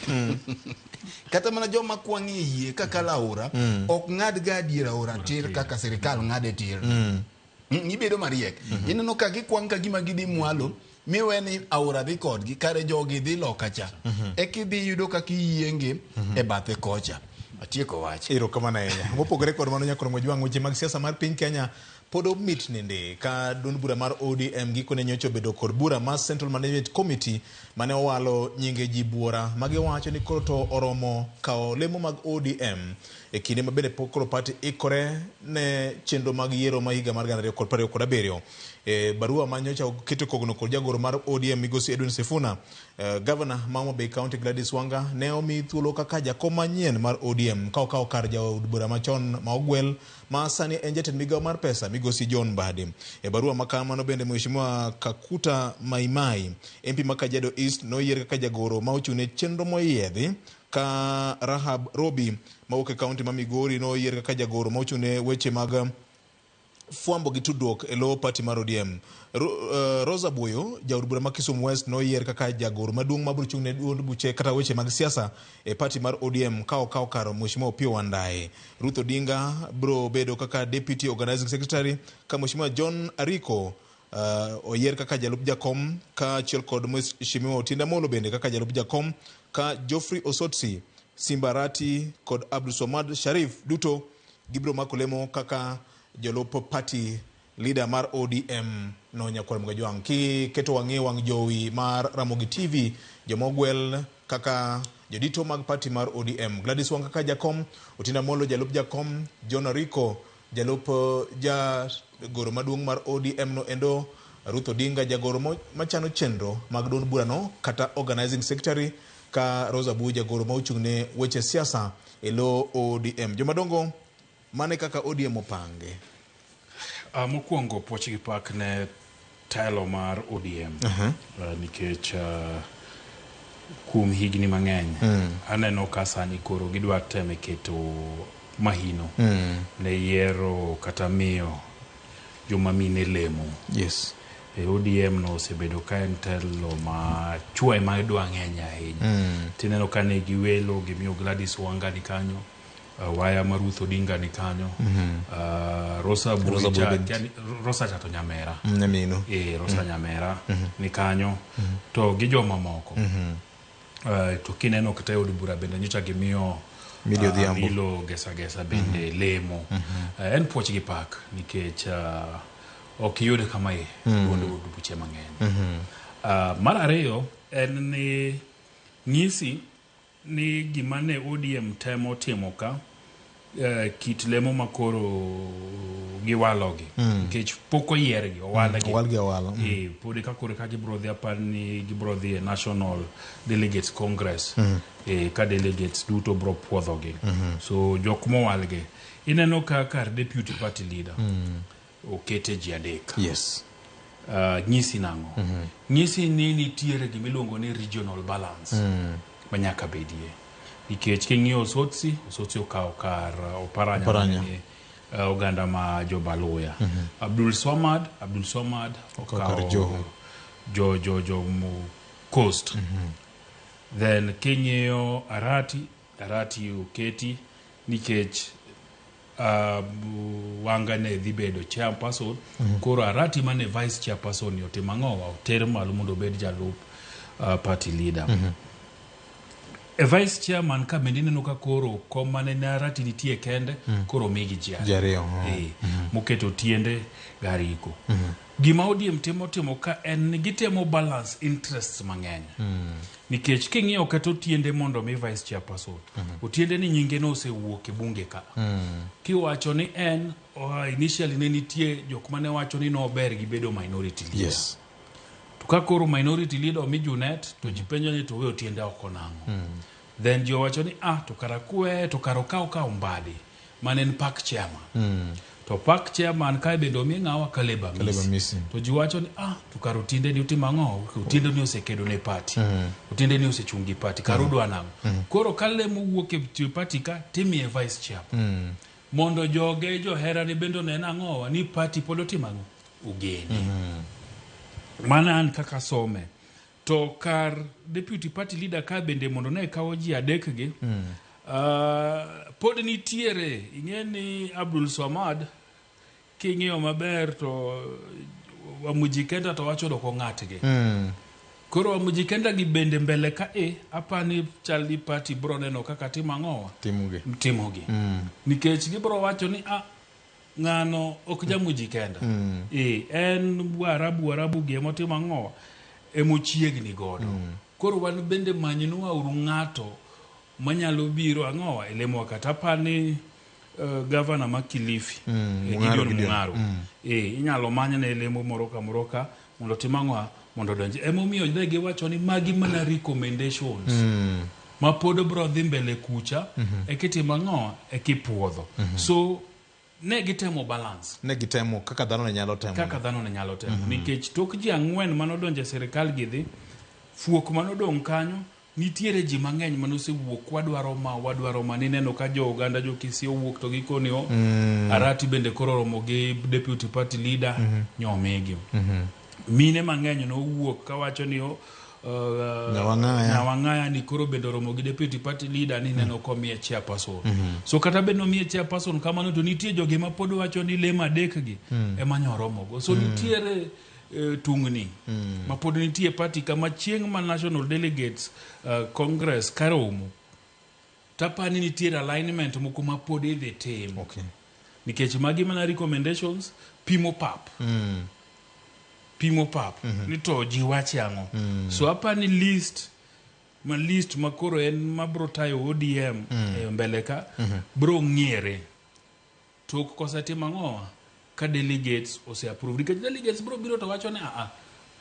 kata mana joma kwang'i yie kaka laura ok ng'ad ga adiera aora tir kaka sirikal ng'ade tir ibedo mariek ineno ka gikwang' ka gima gidhi mwalo miwe ni aora dhi kodgi kare jogi dhi loka cha ekidhi yudo kaka iyienge e bathe kocha atieko wach erokamano ahinya mopogore kod mano nyakoro mojwang' weche mag siasa mar piny Kenya pod omit ninde ka duond bura mar ODM gikone nyocha obedo kod bura mar Central Management Committee mane owalo nyinge ji buora magiwacho ni koro to oromo kao lemo mag ODM e kinde mabende pokoro pati ikore ne chenro mag yiero ma higa mar 2027 barua manyocha keto kogno kod jagoro mar ODM migosi Edwin Sifuna governor ma Homa Bay County Gladys Wanga ne omi thuolo kaka jakom manyien mar ODM kao kar jaod bura machon ma ogwel ma sani en jatend migawo mar pesa migosi John Mbadi e barua makamano bende mheshimiwa Kakuta Maimai MP ma Kajiado East noyier kaka jagoro ma ochune chenro moyiedhi ka Rahab Robi mawuok e kaunti ma Migori noyier kaka jagoro ma ochune weche mag fwambo gi tudruok e lowo party mar ODM. Rosa Boyo jaod bura ma Kisumu West noyier kaka jagoro maduong' mabiro chung'ne duond buche kata weche mag siasa e party mar ODM kao karo mheshimiwa Opiyo Wandayi. Ruth Odinga bro bedo kaka deputy organizing secretary ka mheshimiwa John Ariko oyier kaka jalup jakom ka chiel kod mheshimiwa Otinda Molo bende kaka jalup jakom ka Geoffrey Osotsi Simbarati kod Abdul Somad Sharif duto gibro makolemo kaka jolup party leader mar ODM no nyakwar mgajwang' ki keto wang' jowi mar Ramogi TV jomogwel kaka jodito mag party mar ODM Gladys Wanga kaka jakom Otinda Molo jalup jakom John Ariko jalup jagoro maduong' mar ODM no endo Ruth Odinga jagoro machano chenro mag duond bura no kata organizing secretary ka Rosa Boyo jagoro ma ochung'ne weche siasa e lo ODM jomadongo mane kaka ODM opange mokwongo poch gi pak ne telo mar ODM nikech kuom higni mang'eny aneno ka sani koro gidwa teme keto mahino ne yiero kata miyo joma mine lemo ODM no osebedo ka en telo ma chwe ma dwa ng'eny ahinya tineno ka ne giwelo gimiyo Gladys Wanga ni kanyo waya Ruth Odinga ni kanyo Rosa Boyo Rosa Chato Nyamera Nyamino Rosa Nyamera ni kanyo to gi joma moko to kineno kata od bura bende nyocha gimiyo Midio Dhiambo Milo gesa bende lemo en poch gi pak nikech ok yud kama duond buche mang'eny mar ariyo en ni ng'isi ni gima ne ODM temo timo ka kit lemo makoro giwalogi nikech pok oyiergi owalgi pod kakoro ka gibrodhi apani gibrodhi National Delegates Congress ka delegates duto bro puodhogi so jok mowalgi ineno ka kar deputy party leader okete ji adek nyisi nang'o nyisi ni nitiere gimiluongo ni regional balance manyaka bedie. Nikech king'iyo Osotsi okawo kar Oparanya. Oganda ma Jobaluya. Abdul Swamad okawo Jo Coast. Then king'iyo Arati oketi nikech Wangane dhi bedo chairperson. Koro Arati mane vice chairperson otimo ang'owa oter malo mondo obed jalup party leader. A vice chairman ka bende neno ka koro kom mane Arati nitie kende koro migi jariyo moketo tiende gariko. Gima ODM timo ka en gitemo balance interests mang'eny. Nikech king'iyo keto tiende mondo mi vice chairperson otiende ni nyinge no osewuok e bunge ka. Kiwacho ni en initially ne nitie jok mane wacho ni no ber gi bedo minority leader. To ka koro minority leader omi Junet to jipenjo ni to we otiende oko nango. Then jo wacho ni to karakwe to karoka Mbadi mane en park chairman. To park chairman ka bendo mi ng'awa Kaleba Misi. To ji wacho ni to karo tiende ni utimo ang'o? Tiende ni osekedo ne party. Tiende ni osechungi party. Karudo anang'o. Koro kalemo wuok e party ka timi e vice chair. Mondo joge johera ni bendo nena ang'owa ni party pod otimo ang'o? Ugeni. Mana an kaka some. To kar deputy party leader ka bende mondo ne kawo ji adek gi. Pod nitiere ing'eni Abdul Swamad king'iyo maber to Wamujikenda to wacho doko ng'atgi. Koro Wamujikenda gi bende mbele ka apani chaldi party bro neno kaka timo ang'owa timogi. Nikech gibro wacho ni ng'ano ok Jamujikenda. En Warabu gi emotimo ang'owa emochiegni godo. Koro wan bende manyinwa uru ng'ato manyalo biro ang'owa elemo kata pani governor ma Kilifi Gideon Mung'aro. Inyalo manyane elemo moroka mondo timang'owa mondo donje. Emomiyo degi wacho ni magi mana recommendations ma pod bro dhi mbele kucha ekitimo ang'owa ekipuodho. So ne gitemo balance. Ne gitemo kaka dhano ne nyalo temo. Nikech tok ji 4 manodonje sirikal gidhi fuok manodong' kanyo nitiere ji mang'eny manosewuok wadwaro ma nineno ka jo Uganda jo Kisii owuok to gikoni Arati bende koro romo gi deputy party leader nyomegi. Mine mang'eny nowuok kawacho ni Nyawang'aya ni koro bende romo gi deputy party leader ni neno komie chairperson. So kata bende omie chairperson kamano to nitie joge ma pod wacho ni lema adek gi ema nyoromogo. So nitiere tungni ma pod nitie party kama chieng' ma national delegates congress karomo tapani nitiere alignment moko ma pod idhi tim. Nikech magi mana recommendations pimo pap ni to ji wache ang'o. So apani list makoro en mabro tayo ODM mbele ka bro ng'iere tok kosetim ang'owa ka delegates ose approve. Because delegates bro biro to wacho ni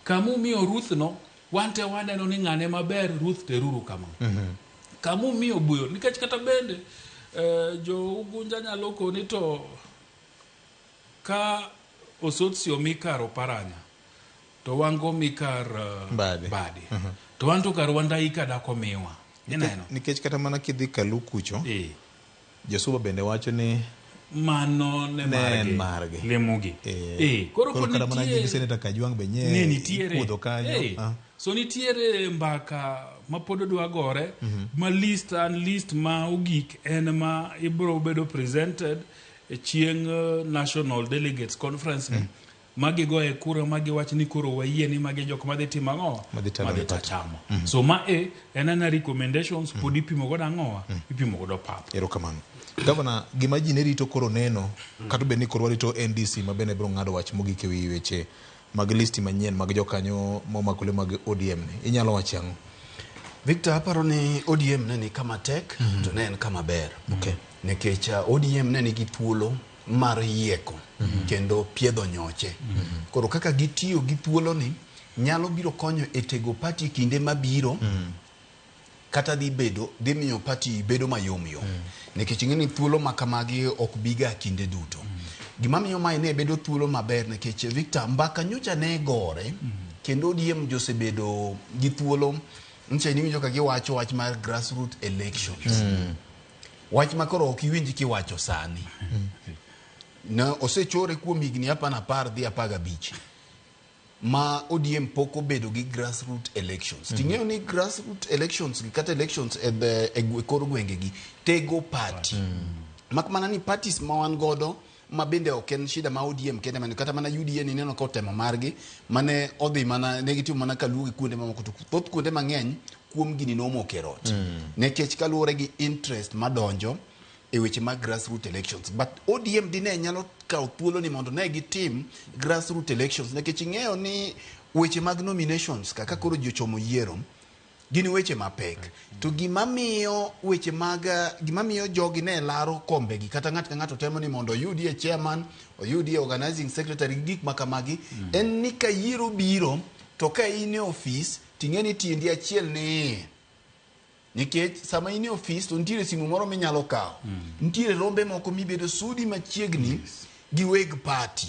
kamu miyo Ruth no wante waneno ni ng'ane maber Ruth teruru kama. Kamu miyo Buyo nikech kata bende jo Ugunja nyalo koni to ka Osotsi omikar Oparanya to wango mikar Badi. To wanto kar wandai kada komiwa. Nikech kata mana kidhi Kalu kucho. Josuba bende wacho ni mano ne marge lemugi. Koro kada mana nyingi Senator Kajwang' benye nitiere kanyo. So nitiere mbaka ma pod dwa gore ma list ma ogik en ma ibro bedo presented chieng' National Delegates Conference magi goye kura magi wach ni koro wayie ni magi jok madhi timo ang'owa madhi chamo. So en ana recommendations pod ipimo godo ang'owa ipimo godo pap. Erokamano. Governor, gima ji ne rito koro neno kata bende ni koro warito NDC ma bende bro ng'ado wach mogik e wi weche mag listi manyien mag jokanyo momakole mag ODM ni. Inyalo wacho ang'o? Victor, aparo ni ODM ne ni kama tek to ne en kama ber. Nikech ODM ne nigi thuolo mar yieko kendo piedho nyoche. Koro kaka gitiyo gi thuolo ni nyalo biro konyo e tego party kinde mabiro kata dhi miyo party bedo mayom. Nikech ing'eni thuolo ma kamagi ok biga kinde duto. Gima miyo mai ne bedo thuolo maber nikech Victor mbaka nyocha ne gore kendo ODM josebedo gi thuolo nche ni winjo ka giwacho wach mar grassroots elections. Wach makoro ok iwinji kiwacho sani. Na osechore kuom higni 10 dhi 15 ma ODM poko bedo gi grassroots elections. Ting'eyo ni grassroots elections kata elections e kor gwenge gi tego party. Makmana ni parties ma wan godo ma bende ok en shida ma ODM kende mane kata mana UDA ni neno ka otemo margi mane odhi mana negative mana kalugi kuonde mamoko to thoth kuonde mang'eny kuom gini nomo kerot. Nekech kaluwore gi interest madonjo e weche mag grassroots elections, but ODM dine nyalo kawo thuolo ni mondo ne gitim grassroots elections nekech ing'eyo ni weche mag nominations kaka koro ji ochomo yiero gini weche mapek. To gimamiyo weche mag gimamiyo jogi ne laro kombe gi kata ng'at ka ng'ato temo ni mondo oyudie chairman, oyudie organizing secretary, gik makamagi en ni ka yiero biro to ka in e office ting'eni tiendi achiel ni nikech sama in e office to ntiere simu moro minyalo kawo. Ntiere rombe moko mibedo sudi machiegni gi weg party.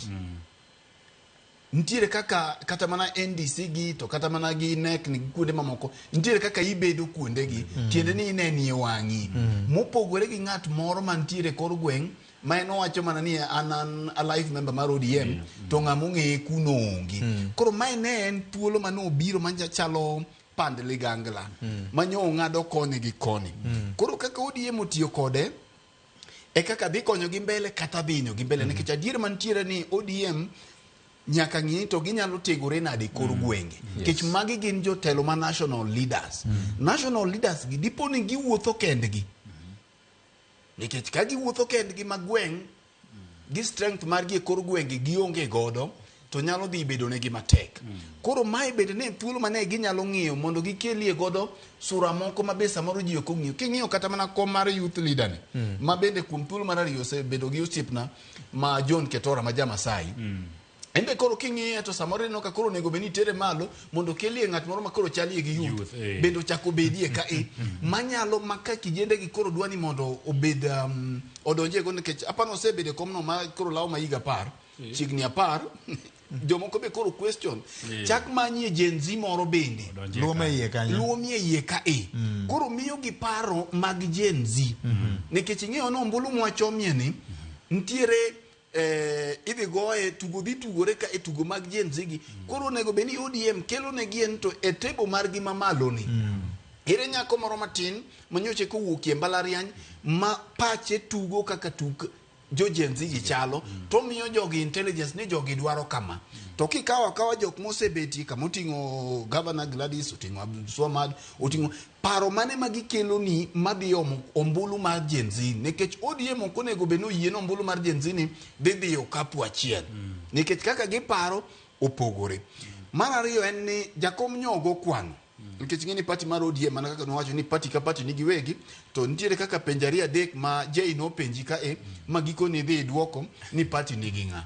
Ntiere kata mana NDC gi to kata mana gi NEC ni kuonde mamoko ntiere kaka ibedo kuonde gi tiende ni inenie wang'i mopogore gi ng'at moro mantiere kor gweng' ma en owacho mana ni an a life member mar ODM to ng'amo ng'eye kuno onge. Koro mae ne en thuolo mane obiro manja chalo pand ligangla manyo ng'ado koni gi koni. Koro kaka ODM otiyo kode e kaka dhi konyo gi mbele kata dhinyo gi mbele nikech adier mantiere ni ODM nyaka ng'i to ginyalo tegore nade kor gwenge. Kech magi gin jotelo ma national leaders. National leaders gi dipo ni giwuotho kendgi. Nikech ka giwuotho kendgi ma gweng' gi strength margi e kor gwenge gionge godo to nyalo dhi bedo negi matek. Koro mae bende ne thuolo mane ginyalo ng'iyo mondo gikelie godo sura moko ma be samoro ji ok ong'iyo. King'iyo kata mana kom mar youth leader ni ma bende kuom thuolo mar ariyo osebedo gi osiepna ma John Ketora ma Jamasai. Ende koro king'iye to samoro ino ka koro nego beni tere malo mondo kelie ng'at moro ma koro chalie gi youth bendo chako bedie ka manyalo maka kijende gi koro dwani mondo obed odonje go nikech apano osebede komno ma koro lawo ma higa 10 chigni 10 jomoko be koro question chak manie Gen Z moro bende luomie iye ka koro miyo gi paro mag Gen Z nikech ing'eyo no ombulu mwachomie ni ntiere idhi goye tugo dhi tugore ka e tugo mag Gen Z gi koro nego beni ODM kelo ne gien to e tebo margi mamalo ni ere nyako moro matin manyoche kowuokie mbalariany ma pache tugo kaka tuk jo Gen Z gi chalo to miyo jogi intelligence ni jogi dwaro kama to kikawa jok mosebeti kama oting'o Governor Gladys, oting'o Abdulswamad, oting'o paro mane magikelo ni madhiyo ombulu mar Gen Z nikech ODM ok onego beno yien ombulu mar Gen Z ni dhiyo kapu achiel nikech kaka giparo opogore. Mar ariyo en ni jakom nyogo kwano nikech ng'eni party mar ODM mana kaka nowacho ni party ka party nigi wegi to ntiere kaka penjari adek ma Jay no penji ka magiko ni dhi duoko ni party nigi ng'a.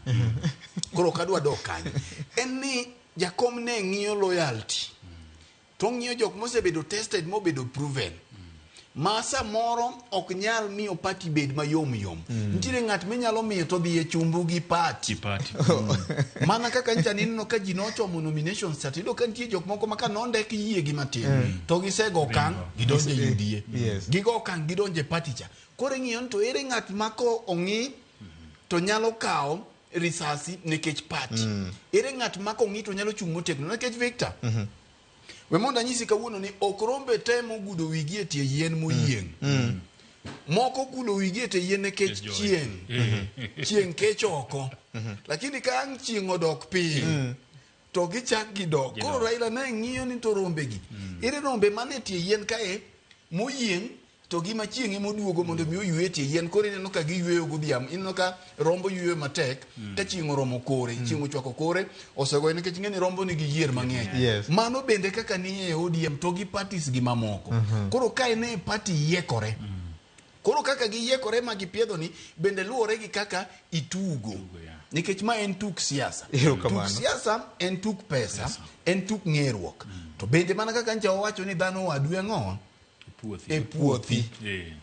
Koro kadwa dok kanyo en ni jakom ne ng'iyo loyalty to ng'iyo jok mosebedo tested mobedo proven ma samoro ok nyal miyo party bed mayom yom. Ntiere ng'at minyalo miyo to dhi e chumbu gi party. Mana kaka ncha nino ka ji nochomo nominations satido ka ntie jok moko maka nondek yie gi matin to gisego kan gidonje UDA gigo kan gidonje party cha. Koro ng'iyo to ere ng'at mako ong'i to nyalo kawo risasi nekech party. Ere ng'at mako ong'i to nyalo chung motegno nekech Victor. We monda nyisi kawuono ni okrombe temo gudo wigi e tie yien moyieng. Moko kulo wigi e tie yien nekech chieng kech oko. Lakini ka ang' chieng odok piny to gichak gidok. Koro Raila ne ng'iyo ni to rombe gi ere rombe mane tie yien kae moyieng to gima chieng emoduogo mondo mi oyue tie yien. Koro ineno ka giyueyo godhiambo, ineno ka rombo yueyo matek ka chieng oromo kore, chieng ochwako kore osegoyo nikech ng'eni rombo nigi yier mang'eny. Mano bende kaka ni e ODM to gi parties gi mamoko. Koro kae ne party yiekore. Koro kaka giyiekore ma gipiedho ni bende luwore gi kaka itugo. Nikech ma en tuk siasa. Tuk siasa en tuk pesa, en tuk ng'eruok. To bende mana kaka ncha wawacho ni dhano wadwe ng'o e puothi.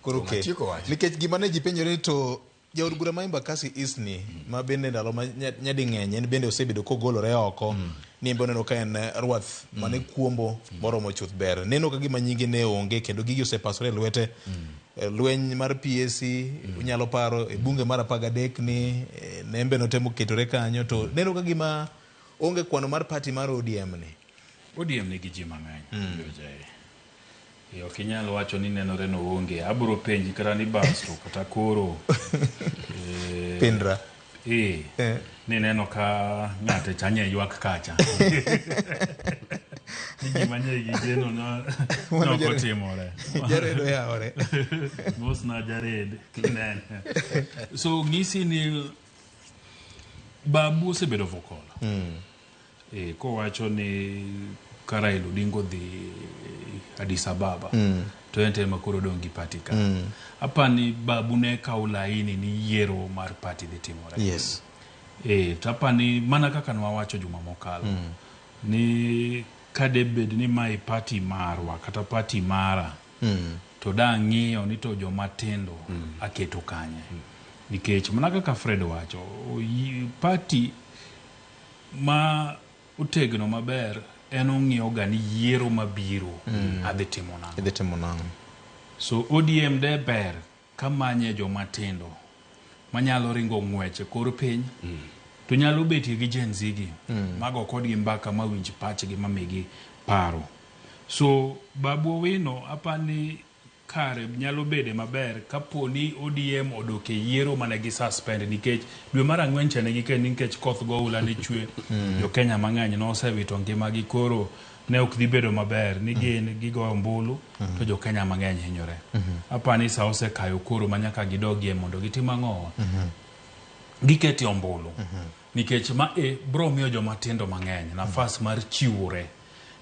Koro ke nikech gima ne ji penjore to jaod bura ma Embakasi East ni ma bende ndalo ma nyadi ng'eny en bende osebedo kogolore oko nimbe oneno ka en ruath mane kuombo moromo chuth ber. Neno ka gima nyinge ne onge kendo gigi osepasore lwete. Lweny mar PAC unyalo paro e bunge mar 13 ni nembe notemo ketore kanyo to neno ka gima onge kwano mar party mar ODM ni. ODM ni gi ji mang'eny. Ok inyalo wacho ni nenore no onge. Abro penji kata ni basto kata koro Pindra. Ni neno ka ng'ate chanye ywak kacha. Ni gima nye gi geno no kotimore. Jared oyaore. Mos na Jared. So ng'isi ni Babu osebedo vokola. Kowacho ni Raila Odinga dhi Addis Ababa to ente makoro dongi party ka. Apani Babu ne kaulaini ni yiero mar party dhi timore. Yes. Tapani mana kaka nwawacho juma mokalo ni kadebed ni mai party marwa kata party mara to da ng'iyo ni to joma tindo aketo kanye. Nikech mana kaka Fred wacho party ma utegno maber en ong'iyo ga ni yiero mabiro adhi timo nang'o. So ODM de ber kamanye joma tindo manyalo ringo ng'weche kor piny to nyalo betie gi Gen Z gi mago kodgi mbaka mawinj pachgi mamigi paro. So Babu Owino apani kare nyalo bede maber kaponi ODM odoke yiero manegi suspend nikech dwe mar 4 chanegi ken nikech koth goula ne chwe jo Kenya mang'eny no osewito ngimagi koro ne ok dhi bedo maber ni gin gigo mbulu to jo Kenya mang'eny hinyore. Apani sa osekayo koro manyaka gidogie mondo gitim ang'o giketi ombulu nikech ma bro miyo joma tindo mang'eny nafas mar chiwore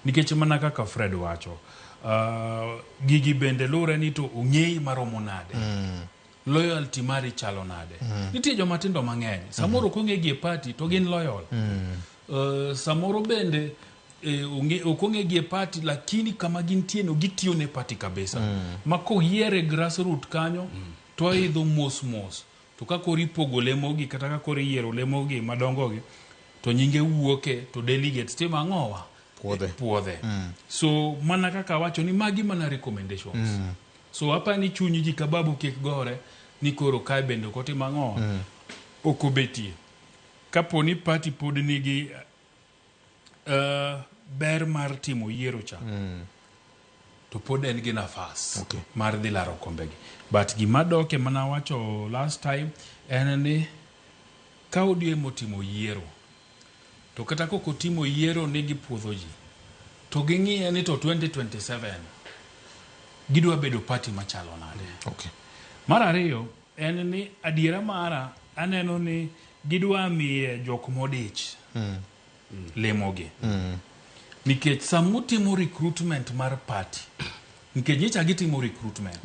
nikech mana kaka Fred wacho gigi bende lure ni to ung'ei maromo nade loyalty mari chalo nade nitie joma tindo mang'eny samoro kong'egi e party to gin loyal samoro bende okong'egi e party lakini kama gintie no gitiyo ne party kabisa mako yiere grassroots kanyo to idho mos to kakori pogo lemogi kata kakori yiero lemogi madongogi to nyinge wuoke to delegates tema ng'owa puodhe. So mana kaka wacho ni magi mana recommendations. So hapa ni chunyi ji kababu kik gore ni koro kai bende kote mang'o okobetie. Kapo ni party pod nigi ber mar timo yiero cha to pod en gi nafas mar dhi laro kombegi. But gima doke mana wacho last time en ni ka ODM otimo yiero to kata koko timo yiero nigi puodho ji to ging'iye ni to 2027 gidwa bedo party machalo nade. Mar ariyo en ni adiera mara aneno ni gidwa miye jok modich lemogi nikech samutimo recruitment mar party nikech nyicha gitimo recruitment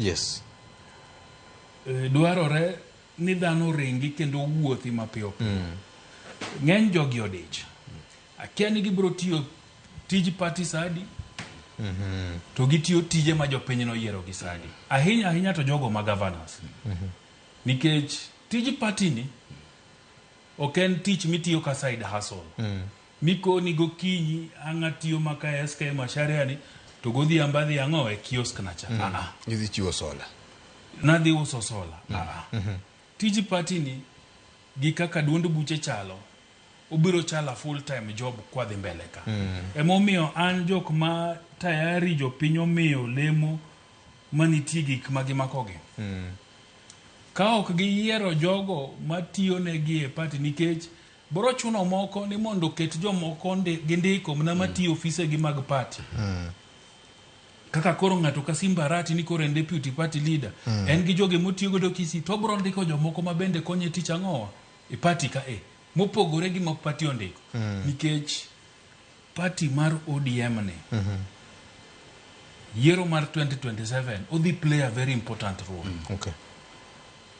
dwarore ni dhano ringi kendo wuothi mapiyo ng'eny jogi odich akia ni gibiro tiyo tij party sadi to gitiyo tije ma jopiny no yiero gi sadi ahinya to jogo ma governors nikech tij party ni ok en tich mitiyo ka side hustle mikoni gokinyi ang'atiyo maka SK Macharia ni to godhiambo dhi ang'o e kiosk nacha idhi chiwo sola nadhi uso sola tij party ni gi kaka duond buche chalo obiro chala full time job kwa dhi mbele ka emomiyo an jok ma tayari jopiny omiyo lemo manitie gik magimakogi ka ok giyiero jogo matiyo negi e party nikech bro chuno moko ni mondo ket jomoko gindiko mna matiyo ofise gi mag party kaka koro ng'ato ka Simbarati ni koro en deputy party leader en gi joge motiyo godo kisi to bro ndiko jomoko ma bende konye tich ang'o e party ka mopogore gi mok party ondiko nikech party mar ODM ne yiero mar 2027 odhi play a very important role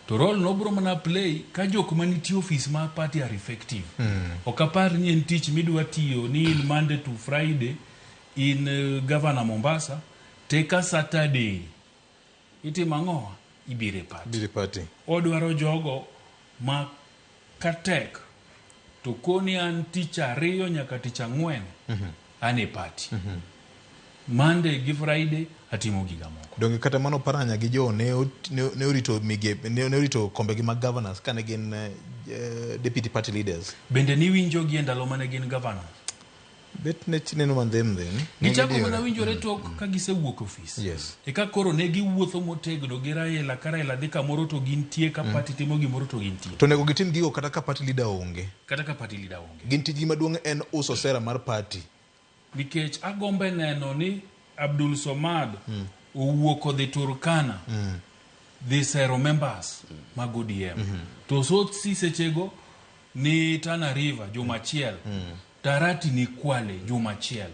to role no bro mana play ka jok manitie office ma party are effective okapar ni en tich midwa tiyo ni in Monday to Friday in Governor Mombasa take a Saturday itima ng'o ibire party odwaro jogo ma katek to koni an tich ariyo nyaka tich ang'wen an e party. Monday gi Friday atimo giga moko. Donge kata mano paranya gi jo ne orito migepe ne orito kombe gi mag governors kane gin deputy party leaders. Bende ni winjo gi ndalo mane gin governors. Bet ne chineno man them then. Gichako mana winjore tok ka gisewuok office. Yes. E ka koro ne giwuotho motegno gi Raila ka Raila dhi kamoro to gintie ka party timo gimoro to gintie. To nego gitim gigo kata ka party leader onge. Kata ka party leader onge. Gin tiji maduong' en uso sera mar party. Nikech agombe neno ni Abdul Somad owuok odhi Turkana dhi sero members mag ODM. To so sechego ni Tana River juma achiel. Darati ni Kwale juma achiel.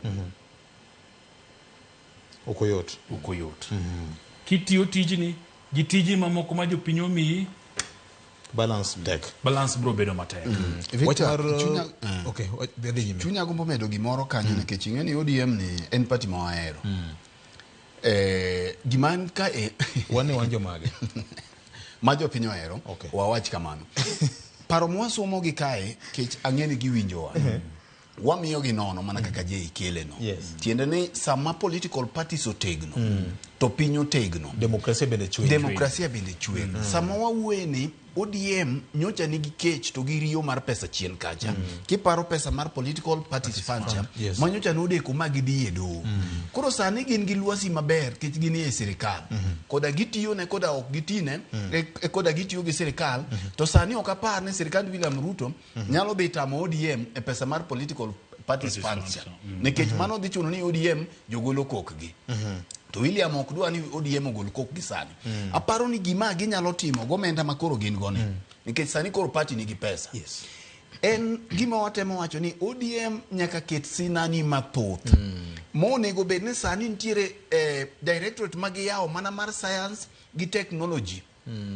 Okoyot. Kitiyo tijni gi tiji mamoko ma jopiny omiyi balance tech. Balance bro bedo matek. Chunya gombo medo gimoro kanyo nikech ing'eni ODM ni en party ma wahero. Giman ka wane wanjo mage. Ma jopiny ohero. Wawach kamano. Paro mwasomo gi kae kech ang'eni giwinjowa. Wamiyo gi nono mana kaka je ikele no. Tiende ni sama political parties otegno to piny otegno. Demokrasia bende chwe. Sama wawueni ODM nyocha nigi kech to gi riyo mar pesa chien kacha. Kiparo pesa mar political parties fancha manyocha nodeko magidhi e doho. Koro sani gin gi lwasi maber kech gin e sirikal. Koda gitiyo ne koda ok gitine koda gitiyo gi sirikal to sani ok apar ni sirikand William Ruto nyalo dhi tamo ODM e pesa mar political parties fancha. Nikech mano dhi chuno ni ODM jogolo kokgi. To William ok dwa ni ODM ogol kok gi sani. Aparo ni gima ginyalo timo gomenda makoro gin gone. Nikech sani koro party nigi pesa. En gima watemo wacho ni ODM nyaka ket sinani mathoth. Monego bed ni sani ntiere directorate magiyawo mana mar science gi technology.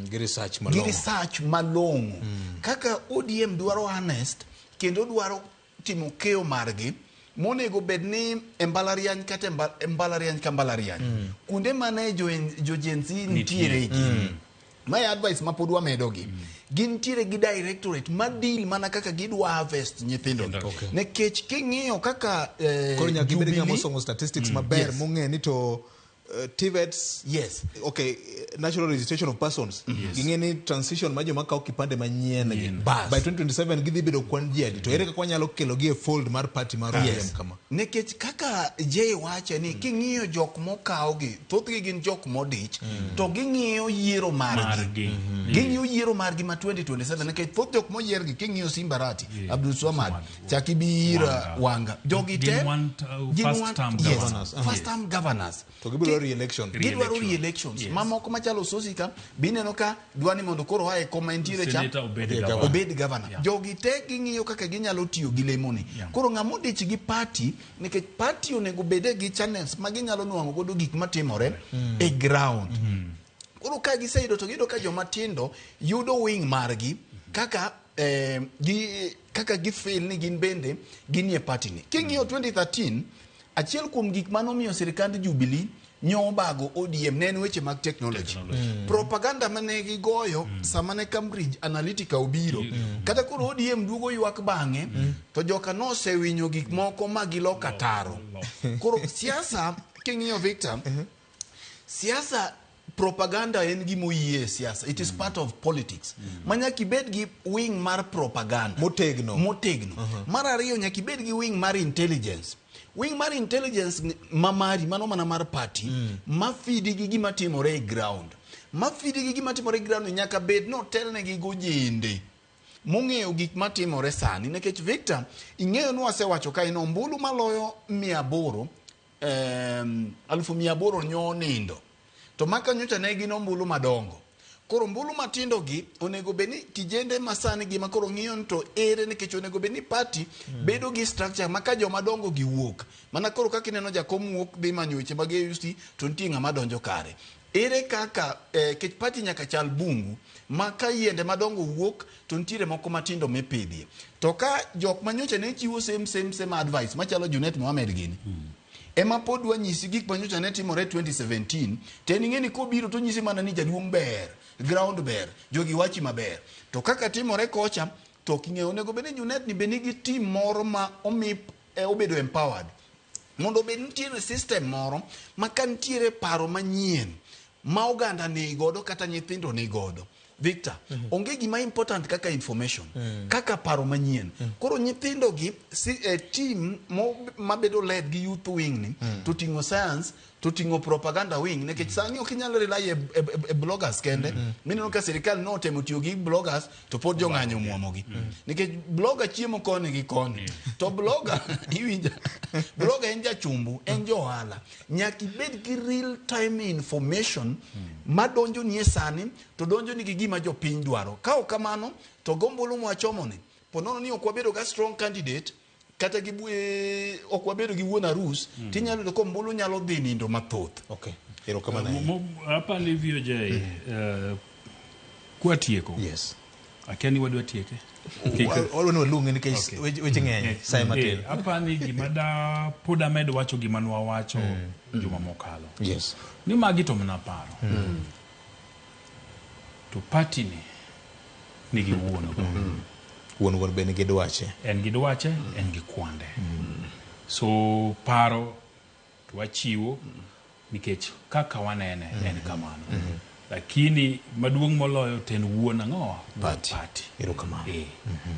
Gi research malong'o. Kaka ODM dwaro honest kendo dwaro timo keo margi. Monego bed ni embalariany kata embalariany ka mbalariany. Kunde mane jo Gen Z nitiere gi. My advice ma pod wamedo gi. Gin tiere gi directorate ma deal mana kaka gidwa harvest nyithindo. Nekech king'iyo kaka koro nyaka gibed ng'ama osomo statistics maber mong'e ni to TVETs national registration of persons ging'e ni transition ma joma kawo kipande manyien by 2027 gidhi bedo kwan ji adi to ere kaka wanyalo kelo gi e fold mar party mar ODM kama. Nekech kaka Jay wacho ni king'iyo jok mokawo gi thothgi gin jok modich to ging'iyo yiero margi. Ging'iyo yiero margi ma 2027 nekech thoth jok moyier gi king'iyo Simbarati Abdul Swamad Chakibira Wanga jogi te first term governors to gibiro re-election. Gidwaro re-elections. Mamoko machalo Sosika bineno ka dwani mondo koro hae komentiere cha obed governor. Jogi te ging'iyo kaka ginyalo tiyo gi lemoni. Koro ng'amo dich gi party nikech party onego bede gi channels ma ginyalo nwang'o godo gik matimore e ground. Koro ka giseyudo to gido ka joma tindo yudo wing margi kaka gifeel ni gin bende ginie party ni. King'iyo 2013 achiel kuom gik manomiyo sirikand Jubilee nyobago ODM ne en weche mag technology. Propaganda mane gigoyo sama ne Cambridge Analytica obiro. Kata koro ODM duogo ywak bang'e to joka nosewinyo gik moko magiloka taro. Koro siasa king'iyo Victor siasa propaganda en gimoyie siasa. It is part of politics. Manyaki bed gi wing mar propaganda motegno. Mar ariyo nyaki bed gi wing mar intelligence. Wing mar intelligence mamari mano mana mar party mafidi gi gima timore e ground. Mafidi gi gima timore e ground nyaka bed no telne gi gojende. Mong'eyo gik matimore sani nekech Victor ing'eyo ni wasewacho ka ino mbulu maloyo 800 1,800 nyonindo. To maka nyocha ne gin ombulu madongo. Koro mbulu matindo gi onego beni kijende masani gima koro ng'iyo to ere nikech onego beni party bedo gi structure maka joma dongo gi wuok. Mana koro kaka ineno jakom wuok dhi manyo weche mag UST to nitie ng'ama donjo kare. Ere kaka kech party nyaka chal bungu maka yiende madongo wuok to nitiere moko matindo mipidhie. To ka jok manyocha ne chiwo same advice machalo Junet Mohamed gini. Ema pod wanyisi gik manyocha ne timore 2017 tening'eni kobiro to nyisi mana ni jaduong' ber ground ber jogi wachi maber to kaka timore kocha to king'eyo onego bed ni UNET ni be nigi team moro ma omi obedo empowered mondo bed nitiere system moro ma ka nitiere paro manyien ma oganda ni godo kata nyithindo ni godo Victor, onge gima important kaka information, kaka paro manyien. Koro nyithindo gi team mabedo led gi youth wing ni, to tingo science, to tingo propaganda wing, nekech sani ok inyalo rely e bloggers kende. Mineno ka sirikal no temo tiyo gi bloggers to pod jo ng'anyo muomogi. Nekech blogger chiemo koni gi koni. To blogger iwinja. Blogger en jachumbu, en jo ohala. Nyaki bed gi real time information madonjo ni sani, to donjo ni gima jo piny dwaro. Ka ok kamano to gombulu mwachomo ni. Ponono ni ok wabedo ga strong candidate kata ok wabedo gi wuon arus, tinyalo ko mbulu nyalo dhi nindo mathoth. Okay. Ero kamano. Hapa livyo je kwa tieko. Yes. Akeni wadwa tieke. Olo lunge ni case weche ng'eny sai matin. Hapa ni gima da poda med wacho gima nwa wacho juma mokalo. Yes. Ni magi to mna paro. To party ni gi wuono. Wuon be ni gidwache. En gidwache, en gi kwande. So paro to wachiwo nikech kaka wanene en kamano. Lakini maduong' moloyo ten wuon ang'o? Party. Ero kamano.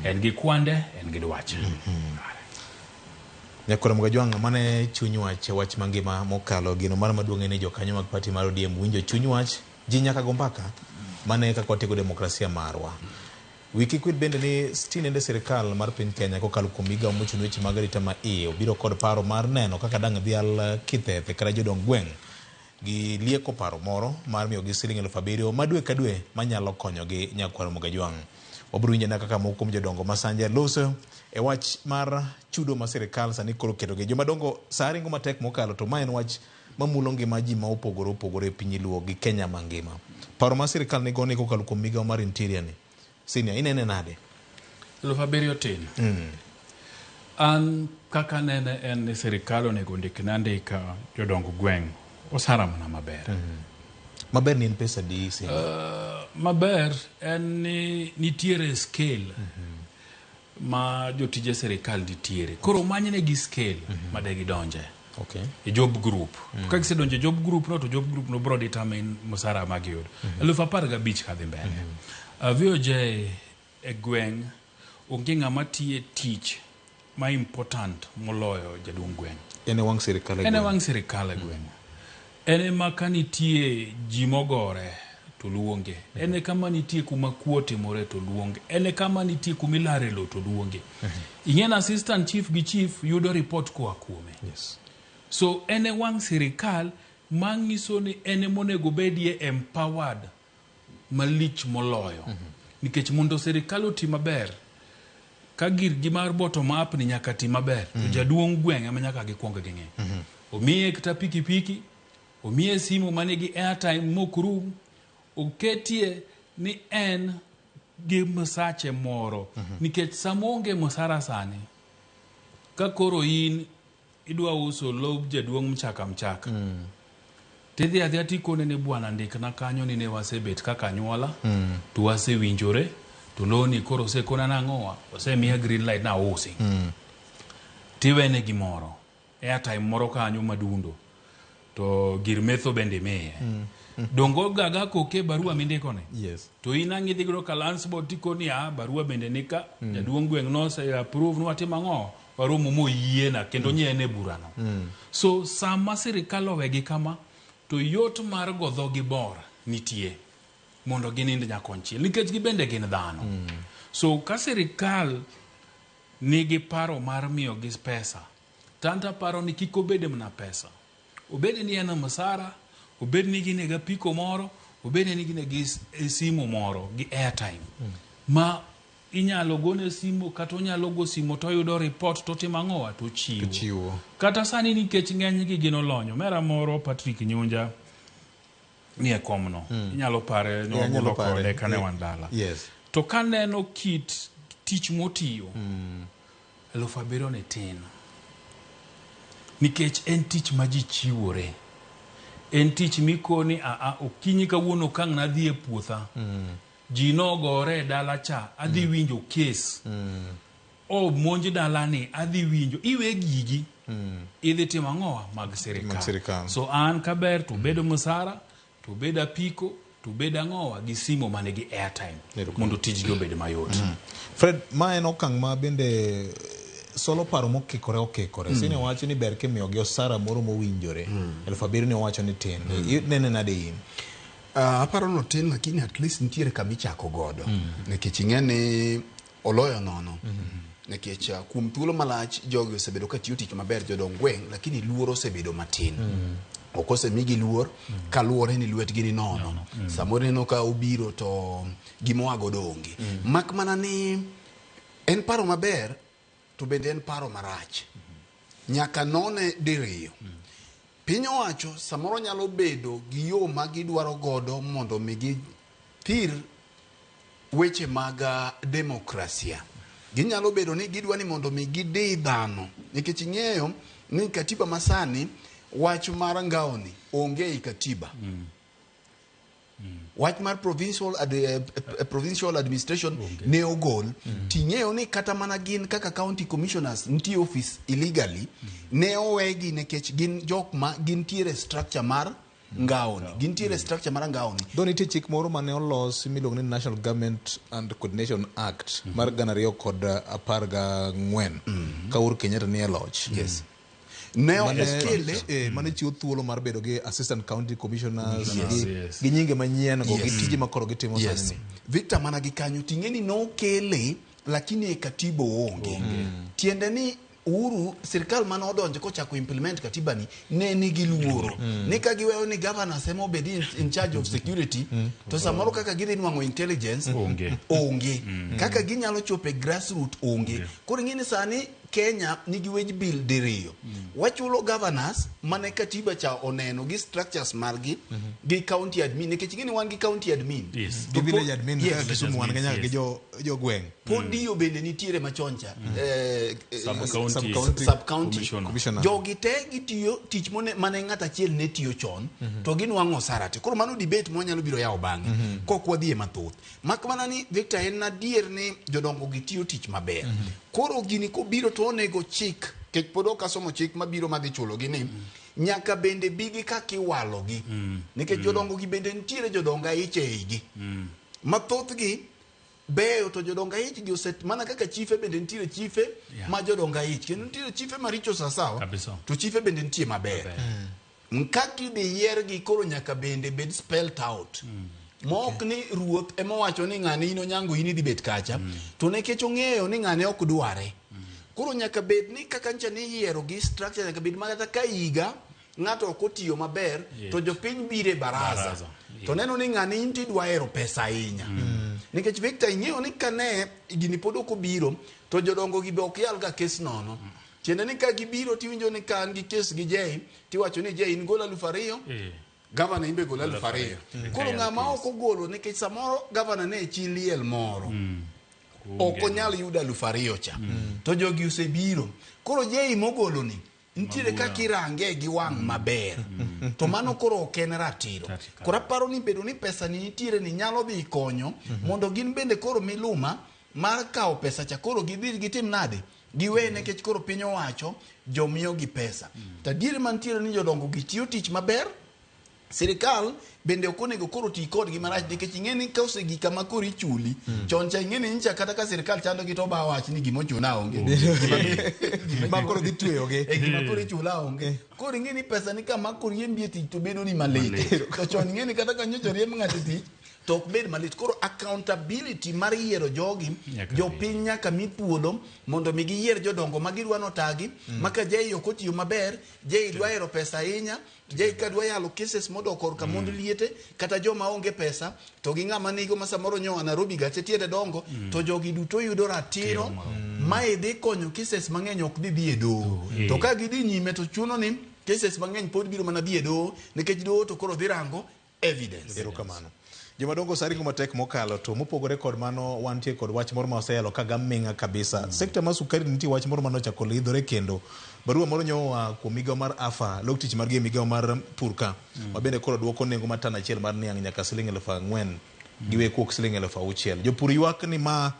En gi kwande, en gi dwache. Nyakora Mgajwang' mane chuny wach mangima mokalo gino mar maduong' ne jokanyo mag party mar ODM winjo chuny wach ji nyaka go mbaka mane kaka watego demokrasia marwa. Wiki kwit bende ni stinende sirikal mar piny Kenya kokalo kuom migawo mochung' weche mag arita ma iye obiro kod paro mar neno kaka dang' dhial kithethe kata jodong gweng' gi lieko paro moro mar miyo gi siling 7,000 madwe ka dwe manyalo konyogi. Nyakwaro Mgajwang', wabiro winjo na kaka moko kuom jodongo masanja loso e wach mar chudo ma sirikal sani koro ketogi jomadongo saringo matek mokalo, to ma en wach mamulo ngima ji ma opogore e piny luo gi Kenya mangima. Paro ma sirikal ni goni kokalo kuom migawo mar interior ni Senior, inene nade? 7,000 tin. An kaka nene en sirikal onego ndik nandika jodongo gweng' osara mana maber. Maber ni en pesa di maber en nitiere scale ma jotije sirikal nitiere. Koro manyne gi scale ma de gidonje. Okay. E job group. Kaka gisedonje job group no to job group no bro determine musara magiyud. 15,000 kadhi mbele. VOJ e gweng' onge ng'ama tiye tich ma important moloyo jaduong' gweng'. Ene wang' sirikal e gweng'. Ene wang' sirikal e gweng'. Ene maka nitie ji mogore to luonge. Ene kama nitie kuma kuo timore to luonge. Ene kama nitie kumilare lo to luonge. Ingen assistant chief gi chief yudo report kwa kuome. Yes. So ene wang' sirikal mangiso ni ene monego bedie empowered malich moloyo. Nikech mondo sirikal oti maber ka girgi mar bottom up ni nyaka ti maber to jaduong' gweng' ema nyaka gikwongo ging'e. Omiye kata pikipiki, omiye simu manigi airtime mokrum, oketie ni en gi msache moro. Nikech samonge msara sani ka koro in idwa uso lob jaduong' mchaka tidhi adhi atikone ne bwana ndikna kanyo ni ne wasebet kaka nyuola to wasewinjore to loni koro sekona nang'owa osemiya green light na usi tiwene gimoro airtime moro kanyo madundo to gir metho bende miye dongo gaga koke barua mindikone. Yes. To inang'i dhi godo ka Lansboard tikoni barua bende nika jaduong' gweng' no se approve nwatimo ang'o waromo moyiena kendo nyene burano. So sama sirikal owegi kama to yot mar godho gi bor nitie mondo ginind nyakonchiel nikech gibende gin dhano. So ka sirikal nigi paro mar miyo gi pesa, tanta paro ni kik obede mna pesa, obede ni en msara, obede ni gine ga piko moro, obede ni gine gi simu moro gi airtime ma inyalo gone simu kata onyalo go simu to yudo report to timo ang'owa to chiwo. Kata sani nikech ng'eny gi gino lonyo. Mera moro Patrick Nyunja ni e komno. Inyalo pare nyalo kode kane wandala. Yes. To kaneno kit tich motiyo 7,000 ne tin. Nikech en tich ma ji chiwore. En tich mikoni okinyi kawuono kang' nadhi e puotha. ji nogore dala cha adhi winjo kes o monj dala ni adhi winjo iwe gigi idhi timo ang'owa mag sirikal. So an kaber to bedo musara to bedo apiko to bedo ang'owa gi simo mane gi airtime mondo tijgi obed mayot. Fred, ma en okang' ma bende solo paro mokikore sine wacho ni ber kimiyogi osara moro mowinjore 7,000 ni wacho ni tin nene nade in? Aparo no tin, lakini at least nitiere kamichako godo nikech ing'eni oloyo nono nikech kuom thuolo malach jogi osebedo ka tiyo tich maber jodong gweng', lakini luoro osebedo matin. Ok osemigi luor kaluwore ni lwetgi ni nono. Samoro neno ka obiro to gimoago donge. Mak mana ni en paro maber to bende en paro marach. Nyaka none diriyo. Piny owacho samoro nyalo bedo gi yo ma gidwaro godo mondo migi thir weche mag demokrasia. Ginyalo bedo ni gidwa ni mondo migi di dhano. Nikech ing'eyo ni katiba masani wach mar ngaoni onge i katiba. Wach mar provincial administration ne ogol. Ting'eyo ni kata mana gin kaka county commissioners ntie office illegally ne owegi nikech gin jok ma gintiere structure mar ngaoni. Gintiere structure mar ngaoni. Doni nitie chik moro mane olos miluongo ni National Government and Coordination Act mar 2014 ka Uhuru Kenyatta ni e loch. Yes. Mane chiwo thuolo mar bedo gi assistant county commissioners gi nyinge manyien go gi tije makoro gitimo sani. Victor mana gi kanyo ting'eni nokele lakini e katiba onge. Tiende ni Uhuru sirkal mane odonjo kochako implement katiba ni ne nigi luoro ni ka giweyo ni governors emo bedi in charge of security to samoro kaka gidhi nwang'o intelligence onge kaka ginyalo chope grassroots onge. Koro ing'eni sani Kenya nigi wage bill diriyo. Wachulo governors mane katiba cha oneno gi structures margi gi county admin nikech ing'eni wan gi county admin gi village admin ka Kisumu wan Kenya gi jo gweng'. Podiyo bende nitiere machoncha sub county commissioner. Jogi te gitiyo tich mane ng'at achiel ne tiyo chon to ginwang'o osara te. Koro mano debate mwanyalo biro yawo bang'e kok wadhi e mathoth. Mak mana ni Victor en adier ni jodongo gitiyo tich maber. Koro gini kobiro to onego chik kech pod ok asomo chik mabiro madhi chulo gi ni nyaka bende bigi kakiwalo gi nikech jodongo gi bende nitiere jodonga iche igi mathoth gi beyo to jodonga ich gi oset mana kaka chife bende nitiere chife ma jodonga ich kendo nitiere chife maricho sasawa to chife bende nitie maber nkaki de yier gi koro nyaka bende bed spelled out mok ni ruoth ema wacho ni ng'ane ino nyango ini dhi bet kacha to nekech ong'eyo ni ng'ane ok dware. Koro nyaka bed ni kaka ncha ni yiero gi structure nyaka bed makata ka higa ng'ato ok otiyo maber to jopiny bire baraza to neno ni ng'ane inti dwa hero pesa ahinya nikech Victor ing'eyo ni kane gini pod ok obiro to jodongo gi be ok yal ga kes nono. Tiende ni ka gibiro tiwinjo ni kan gi kes gi Jay tiwacho ni Jay in gola 2,000 gavana imbe gola 2,000 koro ng'ama ok ogolo nikech samoro gavana ne chi liel moro ok onyal yuda 2,000 cha to jogi osebiro koro Jay mogolo ni nitiere kaka irange gi wang' maber to mano koro ok en ratiro. Koro aparo ni bedo ni pesa ni nitiere ni nyalo dhi konyo mondo gin bende koro miluma mar kawo pesa cha koro gidhi gitim nade giwe nikech koro piny owacho jomiyo gi pesa. Tadiere mantiere ni jodongo gitiyo tich maber. Sirikal bende ok onego koro ti kodgi marach nikech ing'eni ka osegi kama koro ichuli chon cha ing'eni ncha kata ka sirikal chando gi to ba wach ni gimochuna onge ma koro dhi tweyoge gima koro ichula onge. Koro ing'eni pesa ni kama koro riembi tich to bedo ni malit to chon ing'eni kata ka nyocha riemb ng'ato tich to ok bed malit. Koro accountability mar yiero jogi jopiny nyaka mi thuolo mondo mi giyier jodongo ma gidwa notagi maka Jay ok otiyo maber Jay dwa hero pesa ahinya Jay ka dwa yalo cases modok korka mond liete kata joma onge pesa to gi ng'ama nigo ma samoro nyowa Nairobi gache tiende dongo to jogi duto yudo ratiro ma idhi konyo cases mang'eny ok dhi e doho to ka gidhi nyime to chuno ni cases mang'eny pod biro mana dhi e doho nikech doho to koro dhi rango evidence. Erokamano. Jomadongo saringo matek mokalo to mopogore kod mano wantie kod wach moro ma oseyalo ka gaming'a kabisa. Sekta mar sukari nitie wach moro mano chako lidhore kendo barua moro nyowa kuom migawo mar AFA lok tich margi migawo mar pur ka mabende koro duoko nengo mar tan achiel mar niang' nyaka siling 4,000 giwe kuok siling 6,000. Jopur ywak ni ma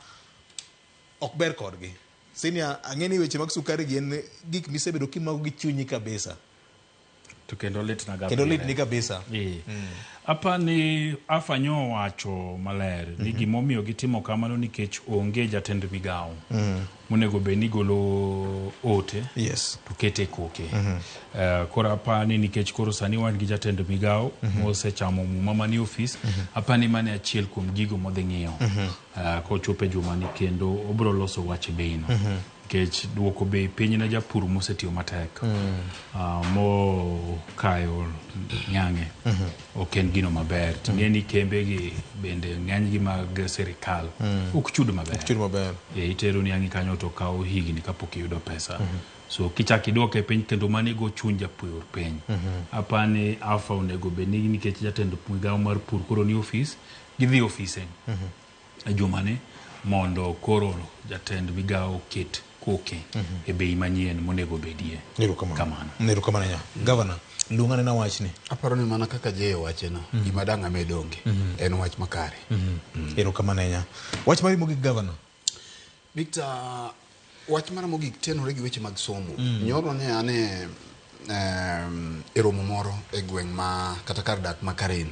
ok ber kodgi. Sinia ang'eni weche mag sukari gin gik misebedo kimago gi chunyi kabisa. To kendo lit na Kendo lit ni kabisa. Apa ni afanyo wacho maler ni gimomiyo gitimo kamano nikech onge jatend migao monego be ni golo ote to kete koke. Koro apa ni nikech koro sani wan gi jatend migao mosechamo muma mani ofis, apa ni mane achiel kuom gigo modhi ng'iyo kochope juma ni kendo obro loso wach beino. Kech duoko be piny na japur mosetiyo matek mo kayo nyange oken gino maber tingeni kembe gi bende ng'any gi mag serikal ok chudo maber itero nyange kanyo to kawo higni kapok iyudo pesa so kichaki duoke piny kendo mane go chuny japur piny apani afa onego be ni nikech jatend migao mar pur koro ni ofis gidhi ofise jumane mondo koro jatend migao ket koke e bei manyien monego bedie. Kamano. Kamano nya. Governor, lungane na wachni. Aparo ni mana kaka jeyo wachena. Gima danga medonge. En wach makare. Kamano nya. Wach mari mogik governor. Victor, wach mara mogik tenore gi weche mag somo. Nyoro ne ane eromo moro e gweng' ma kata kar dak ma Karen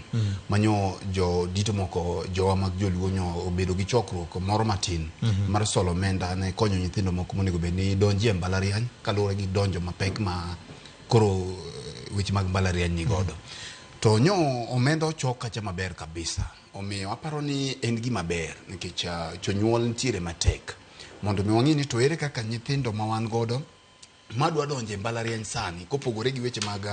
manyo jo dito moko jowa mag joluo nyo obedo gi chokruok moro matin mar solo omenda ne konyo nyithindo moko monego bed ni donji e mbalariany kaluwore gi donjo mapek ma koro weche mag mbalariany ni godo to nyo omenda ochok kacha maber kabisa omiyo aparo ni en gima ber nikech jonyuol nitiere matek mondo mi wang'e ni to ere kaka nyithindo ma wan godo madwa donje mbalariany sani kopogore gi weche mag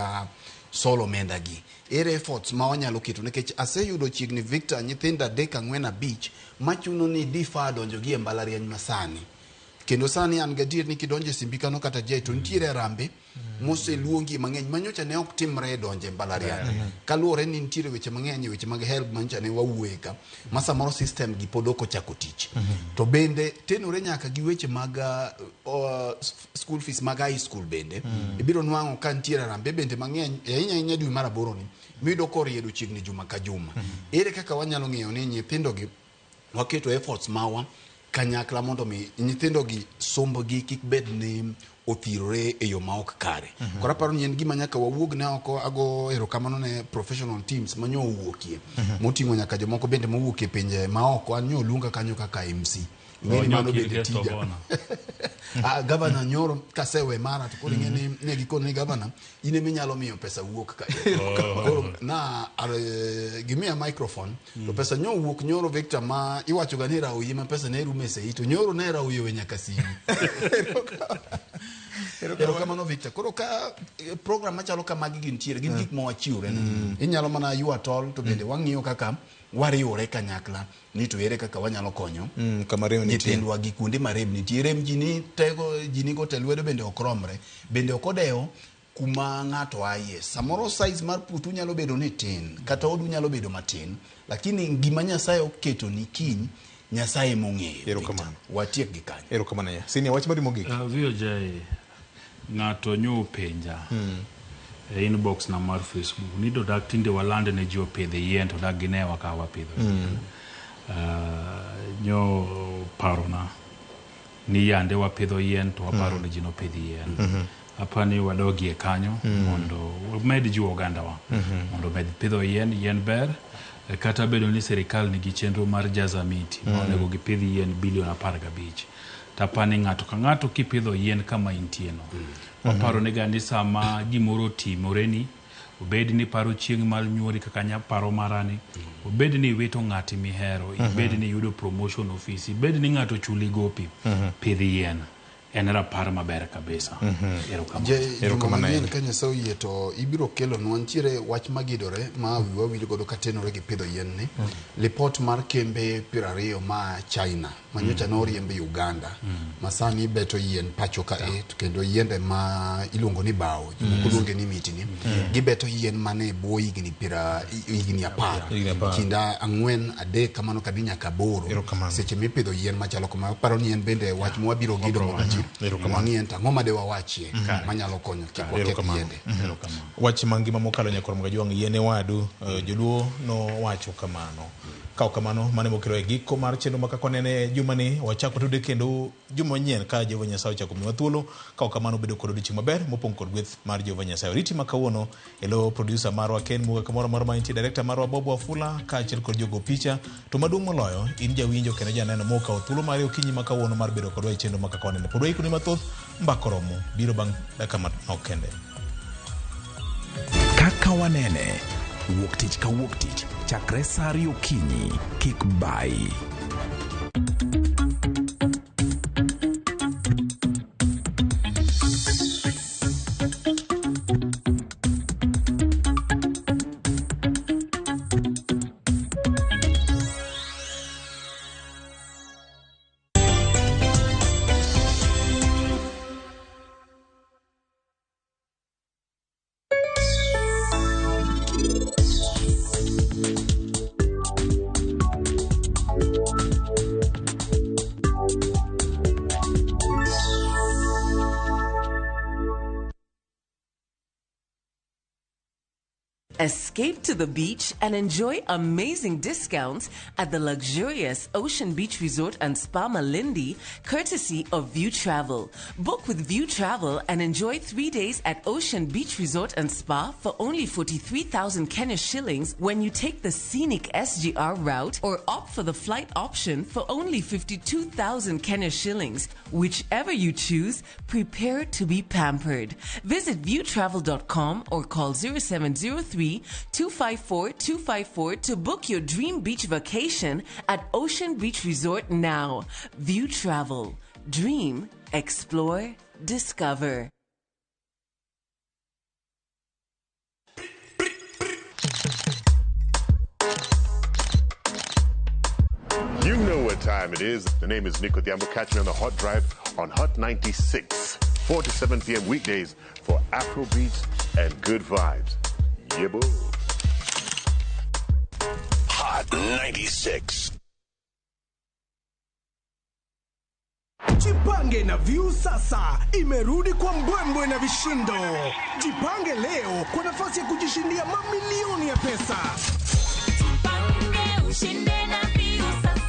solo omenda gi ere efforts ma wanyalo keto nikech aseyudo chiegni Victor nyithinda 3-4 machuno ni difa donjo gi e mbalariany masani kendo sani an gadier ni kidonje simbikano kata je to nitiere rambe mose luongi mang'eny manyocha ne ok timre donje mbalariany kaluore ni nitiere weche mang'eny weche mag help manyocha ne wawueka masa moro system gi podoko chako tich to bende tenore nyaka gi weche mag school fees mag high school bende ibiro nwang'o ka nitiere rambe bende mang'eny ahinya dwe mar 8 ni mido koriedo chiegni juma ka juma ere kaka wanyalo ng'eyo ni nyithindo gi waketo efforts mawa kanyakla mondo mi nyithindo gi sombo gi kik bed ni othirore e yo ma ok kare. Kora paro ni en gima nyaka wawuog ne oko ago erokamano ne professional teams manyo wuokie. Moting'o nyaka jomoko bende mowuok e pinje ma oko anyo lunga kanyo kaka MC. Ng'eni mano bende tija. Governor nyoro kasewe mara to kodi ng'eni ne gikone ni governor ine minyalo miyo pesa wuok ka. Na gimia microphone to pesa nyo wuok nyoro Victor ma iwacho ga ni rawi ma pesa ne rumese ito nyoro ne rawi we nyaka sini. Erokamano Victor. Koro ka program machalo ka magi gintiere gin gik ma wachiure. Inyalo mana yu atol to bende wang'iyo kaka wariwore kanyakla ni to ere kaka wanyalo konyo kamarem nyithindwa gi kuonde marem nitiere mjini tego jini go telwedo bende okromre bende okodeo kuma ng'ato aye samoro size mar putu nyalo bedo ni tin kata odu nyalo bedo matin lakini ngima Nyasaye oketo ni kiny Nyasaye mong'eyo. Erokamano. Watiek gi kanyo. Erokamano ya. Sini wach mari mogik. VOJ ng'ato nyo penja e inbox na mar Facebook ni do dak tinde walande ne jio pidhe yien to dak gine wakawa pidho nyo parona ni yande wapidho yien to waparo ne jino pidhi yien apani wadogi e kanyo mondo med jiwo oganda wa mondo med pidho yien ber kata bedo ni serikal nigi chenro mar jaza miti monego gipidhi yien bilion 15 tapani ng'ato ka ng'ato kipidho yien kama intieno waparo ne gandi sama gimoro timoreni obed ni paro chieng' mal nyuori kaka nya paro marani obed ni wito ng'ati mihero ibed ni yudo promotion office ibed ni ng'ato chuli gopi pidhi yien en rapar maber kabisa. Erokamano. Kanya sa yie to ibiro kelo nwantiere wach magidore ma wiwa wili godo katenore gi pidho yien ni report mar kembe 20 ma China manyocha noriembe Uganda masani beto yien pacho ka to kendo yiende ma iluongo ni bao kuluonge ni miti ni gibeto yien mane bo higni 10 kinda 4-3 kamano kadinya kaboro seche mipidho yien machalo kama paro ni en bende wach mwabiro gido Erokamano. Ngoma de wawachie manyalo konyo kikwa yende. Wach mangima mokalo nyakoro mga juang yene wadu joluo no wacho kamano Kao kamano mane mokiro e giko mar chenro makakonene jumani wachako tude kendo juma nyien ka Jehova Nyasaye chako miwa thuolo. Kao kamano bedo kod odiochieng' maber mopong' kod gweth mar Jehova Nyasaye. Riti makawuono elo producer marwa Ken Muga kamoro mar mantie director marwa Bob Wafula ka achiel kod jogo picha. To maduong' moloyo in jawinjo kendo janeno mokawo thuolo mare okinyi makawuono mar bedo kodwa e chenro makakonene. Pod waikoni mathoth mbakoromo biro bang' dakika manok kende. Kaka wanene wuok tich ka wuok tich chakre saa 2 okinyi kik bai. Escape to the beach and enjoy amazing discounts at the luxurious Ocean Beach Resort and Spa Malindi, courtesy of View Travel. Book with View Travel and enjoy 3 days at Ocean Beach Resort and Spa for only 43,000 Kenya shillings when you take the scenic SGR route or opt for the flight option for only 52,000 Kenya shillings. Whichever you choose, prepare to be pampered. Visit viewtravel.com or call 0703-254-254 to book your dream beach vacation at Ocean Beach Resort now. View Travel. Dream, explore, discover. You know what time it is. The name is Nico Diambo. Catch me on the Hot Drive on Hot 96, 4 to 7 p.m. weekdays for Afro beats and good vibes. Yeah, boo. Hot 96. Jipange na View sasa imerudi kwa mbwembwe na vishindo. Jipange leo kwa nafasi ya kujishindia mamilioni ya pesa. Jipange ushinde na View sasa.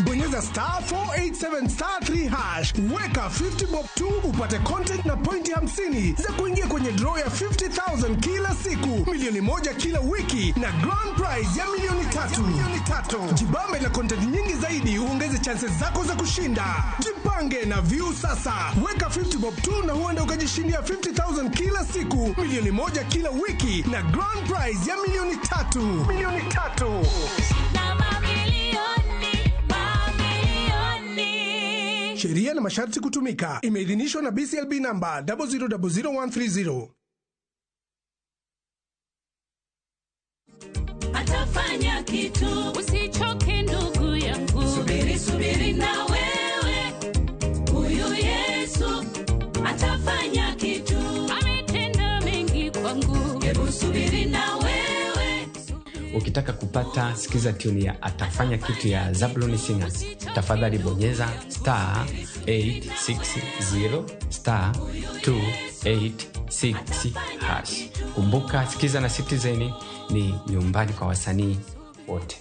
Bonyeza star 487 star 3 hash. Weka 50 bob 2 upate content na pointi 50 za kuingia kwenye draw ya 50,000 kila siku, milioni 1 kila wiki na grand prize ya milioni 3. Jibambe na content nyingi zaidi uongeze chances zako za kushinda. Jipange na View sasa. Weka 50 bob 2 na huenda ukajishindia 50,000 kila siku, milioni 1 kila wiki na grand prize ya milioni 3. Sheria na masharti kutumika. Imeidhinishwa na BCLB namba 0000130. Atafanya kitu, usichoke ndugu yangu. Subiri na wewe. Huyu Yesu atafanya kitu. Ametenda mengi kwangu. Hebu subiri na wewe. Ukitaka kupata sikiza tune ya Atafanya Kitu ya Zabloni Singers, tafadhali bonyeza star 860 star 286 hash. Kumbuka sikiza na Citizen ni nyumbani kwa wasanii wote.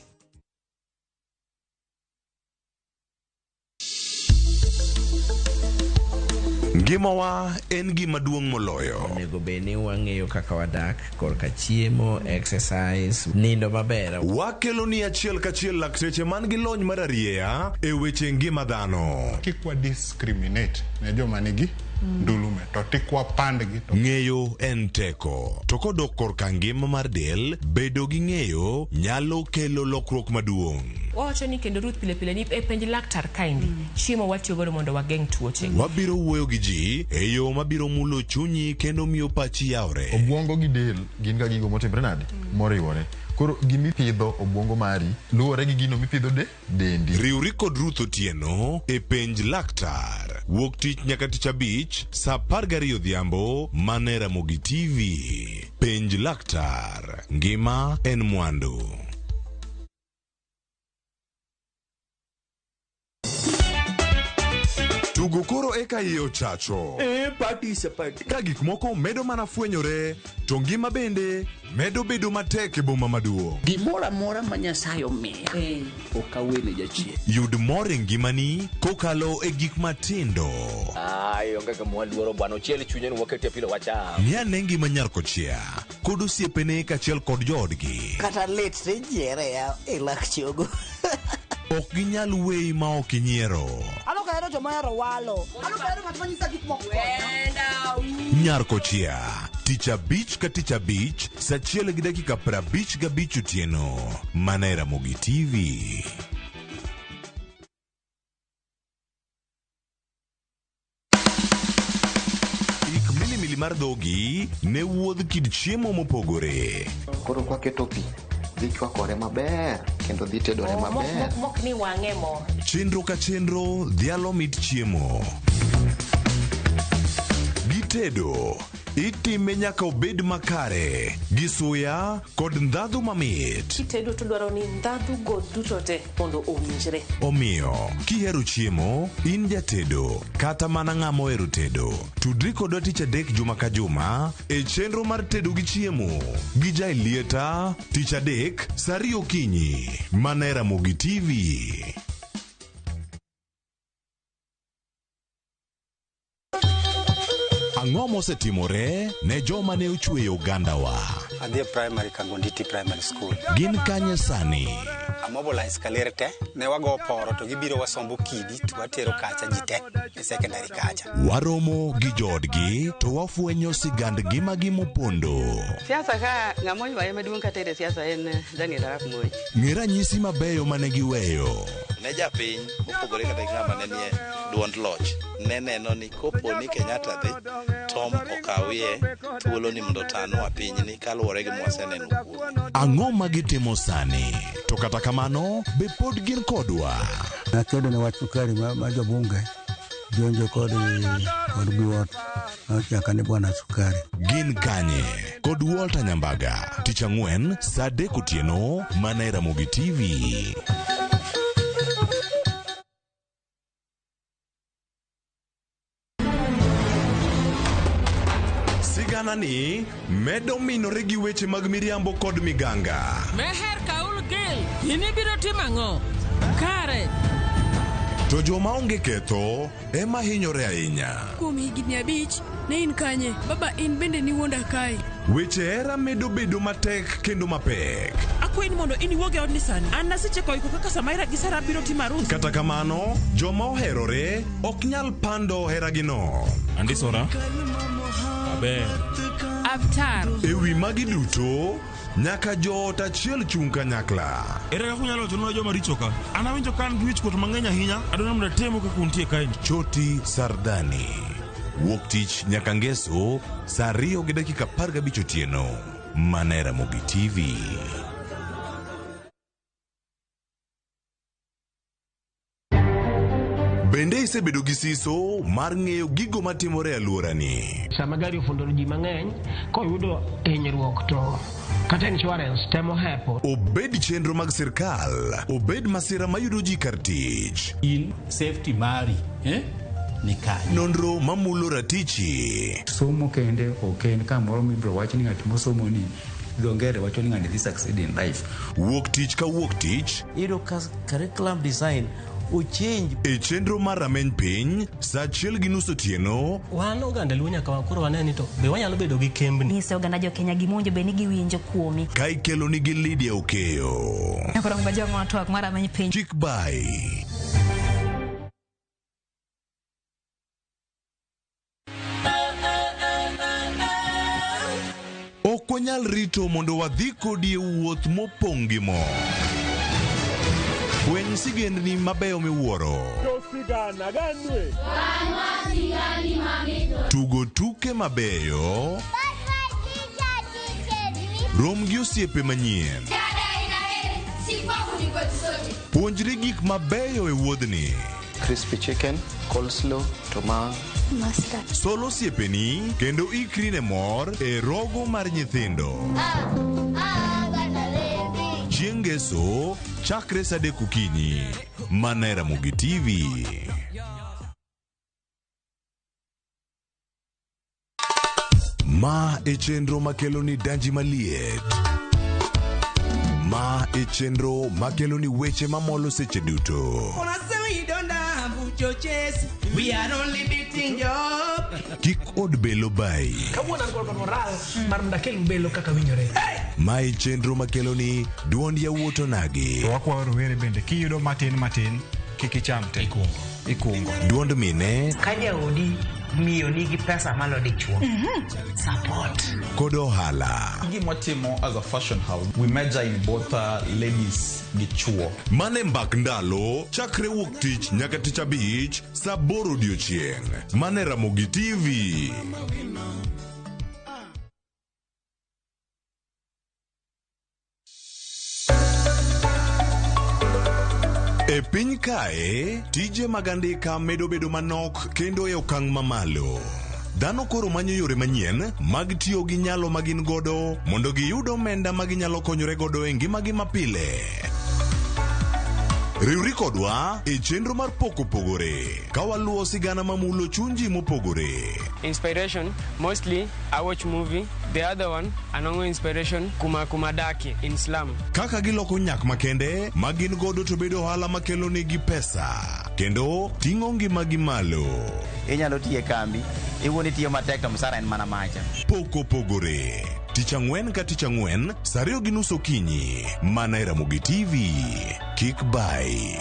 Ngimawa en gima duong' moloyo. Onego beni wang'eyo kaka wadak, korka chiemo, exercise, nindo maber. Wakelo ni achiel kachiel lakteche man gi lony mararieya e weche ngima dhano. Kikwa discriminate ne joma nigi ndulume to tikwa pandgi to ng'eyo en teko. To kodok korka ngima mar del, bedo gi ng'eyo nyalo kelo lokruok maduong'. Wacho ni kendo Ruth pile ni e penj laktar kaindi chiemo watiyo godo mondo wageng' tuoche. Wabiro wuoyo gi ji e yo mabiro mulo chunyi kendo miyo pachi yawre. Obwongo gi del gin ga gigo motimre nade moriwore. Koro gimipidho obwongo mari luwore gi gino mipidho dendi. Riwri kod Ruth Otieno e penj laktar. Wuok tich nyaka tich abich saa 12 odhiambo Manera Mogi TV. Penj laktar. Ngima en mwandu. Tugo koro eka iye ochacho. Participate. Ka gik moko medo mana fwenyore, to ngima bende medo bedo matek e boma maduong'. Gimoro amora ma Nyasaye omiya ok awene jachien. Yud mor e ngimani kokalo e gik matindo. Onge ka mwaluoro bwana ochiel chunye ni waketi pile wacha. Ng'iane ngima Nyarkochia kod osiepene kaachiel kod joodgi. Kata lit tijiere ya lak chogo. Ok ginyal weyi ma ok inyiero. Ano ka ero joma ero walo. Ano ka ero ng'at manyisa gik moko. Nyarkochia, tich abich ka tich abich, saa 1:55 otieno. Mana e Ramogi TV. Ik mar dhogi ne wuodh kid chiemo mopogore. Koro kwaketo pi dhi chwakore maber kendo dhi tedore maber. Mok ni wang'e mo. Chenro ka chenro dhialo mit chiemo. Gitedo itime nyaka obed makare gi suya kod ndhadhu mamit. Kitedo to dwaro ni ndhadhu go duto te mondo owinjre. Omiyo kihero chiemo in jatedo kata mana ng'ama ohero tedo, tudri kodwa tich adek juma ka juma e chenro mar tedo gi chiemo gi Jailieta tich adek saa 2 okinyi. Mana e Ramogi TV. Ang'o mosetimore ne joma ne ochweyo ogandawa? Adhi primary Kangonditi Primary School. Gin kanye sani? Amobilize kaler te, ne wago poro to gibiro wasombo kidi to watero kacha jite e secondary kacha. Waromo gi joodgi to wafwenyo sigand ngimagi mopondo. Siasa ka ng'amo ywaye maduong' kata e siasa en Daniel Arap Moi. Ng'e ranyisi mabeyo mane giweyo. Ne japiny mopogore kata ng'ama ne nie duond loch ne neno ni kopo ni Kenyatta dhi Tom okawie thuolo ni mondo tanwa pinyni kaluwore gi mwaseneno kuom. Ang'o ma gitimo sani? To kata kamano be pod gin kodwa. Nakedo ne wach sukari ma jobunge jonjo kod buot nochaka ne bwana sukari. Gin kanye kod Walter Nyambaga tich ang'wen saa 3 otieno. Mana e Ramogi TV. Siganani medo minore gi weche mag miriambo kod miganga. Meher kaul gil, yini biro timang'o? Kare. To joma onge ketho ema hinyore ahinya. Kuom higni 5 ne in kanye? Baba in bende ni wuonda kae. Weche hera medo bedo matek kendo mapek. Akwai mondo in iwuog e odni sani. An nasicheko iko kaka Samaira gi Sara biro timo arus. Kata kamano, joma oherore ok nyal pando heragino. Andisora. Aber. Avatar. Ewi magi duto nyaka joot achiel chung kanyakla. Ere kaka unyalo timo joma richo ka? An awinjo kan wich kuot mang'eny ahinya. Adwaro mondo temo kaka untie kae. Choti Sardani. Wuok tich nyaka ngeso saa 2:15 otieno. Mana e Ramogi TV. Bende isebedo gi siso mar ng'eyo gigo matimore e alworani. Sama gari ofundoro ji mang'eny, koyudo hinyruok to kata insurance temo hepo. Obed chenro mag sirkal, obed masira mayudo ji kar tich. In safety mari, ni kanye. Nonro mamulo ratichi. Somo kende oken kamoro mibro wach ni ng'at mosomo ni dongere wacho ni ng'ani dhi succeed in life. Wuok tich ka wuok tich. Iro curriculum design uchenj e chenro mar rameny piny saa 1:30 otieno. Wan oganda luo nyaka wakoro waneni to be wanyalo bedo gi kembni. Nyiso oganda jo Kenya gimonjo be ni giwinjo kuomi. Ka ikelo ni gi Lydia Okeyo. Nyakoro mbajo ng'ato mar rameny piny. Chik bai. Ok wanyal rito mondo wadhi kodi e wuoth mopong' gi mo. Fweny sigendni mabeyo miwuoro. Tugo tuke mabeyo. Rom gi osiepe manyien. Puonjri gik mabeyo e wuodhni. Crispy chicken, coleslaw, tomato, mustard. Solo osiepeni kendo ikri ne mor e rogo mar nyithindo. Chieng' ngeso chakre saa 3 okinyi. Mana e Ramogi TV. Ma e chenro makeloni danji maliet. Ma e chenro makeloni weche mamolo seche duto. We are only beating job. Kik od belo bai. Kawuono an kod moral mar ndakel belo kaka winjore. Ma e chenro makeloni duond yawuoto nagi. Wakwayo rowere bende kiyudo matin kik icham te ikungo. Duond mine Ka jaodi miyo nigi pesa malo dichuo. Support. kod ohala. Gimotimo as a fashion house, we measure in both ladies gi chuo. Mane mbak ndalo chakre wuok tich nyaka tich abich saa 8 odiochieng'. Mane Ramogi TV. E piny kae, tije mag andika medo bedo manok kendo e okang' mamalo. Dhano koro manyo yore manyien mag tiyo gi nyalo magin godo mondo giyud omenda maginyalo konyore godo e ngimagi mapile. Riwri kodwa e chenro mar poko pogore ka waluwo sigana mamulo chunji mopogore. Inspiration, mostly I watch movie. The other one, anongo inspiration, kuma daki in slum. Kaka giloko nyak makende magin godo to bedo ohala makelo negi pesa kendo ting'o ngimagi malo. Inyalo tiye kambi, iwuoni tiyo matek to msara en mana macha. Poko pogore Tich Ang'wen ka Tich Ang'wen saa 2:30 okinyi mana e Ramogi TV. Kik bai.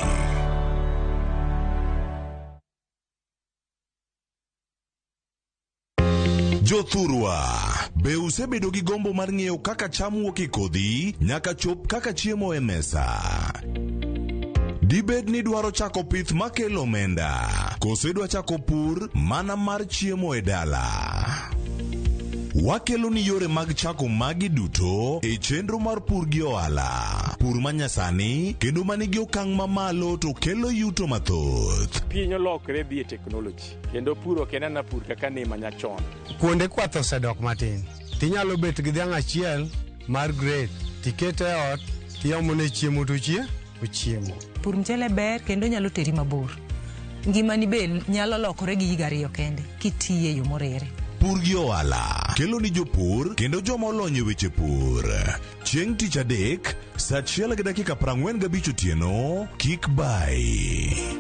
Jothurwa, be usebedo gi gombo mar ng'eyo kaka cham wuok e kodhi nyaka chop kaka chiemo e mesa? Dibed ni dwaro chako pith makelo omenda, kose dwa chako pur mana mar chiemo e dala? Wakelo ni yore mag chako magi duto e chenro mar pur gi ohala. Pur manyasani kendo manigi okang' mamalo to kelo yuto mathoth. Piny olokre dhi e technology kendo puro kenana pur kaka ne manyachon. Kuonde kwath osedok matin. Tinyalo bet gi dhiang' achiel mar grade, tikete e ot, tiyomone chiemo to ochiemo. Pur mchele ber kendo nyalo teri mabor. Ngimani be nyalo lokore gi higa 2 kende kitiye yo morere. Pur gi ohala kelo ni jopur kendo joma olony e weche pur. Chieng' tich adek saa 1:45 otieno. Kik bai.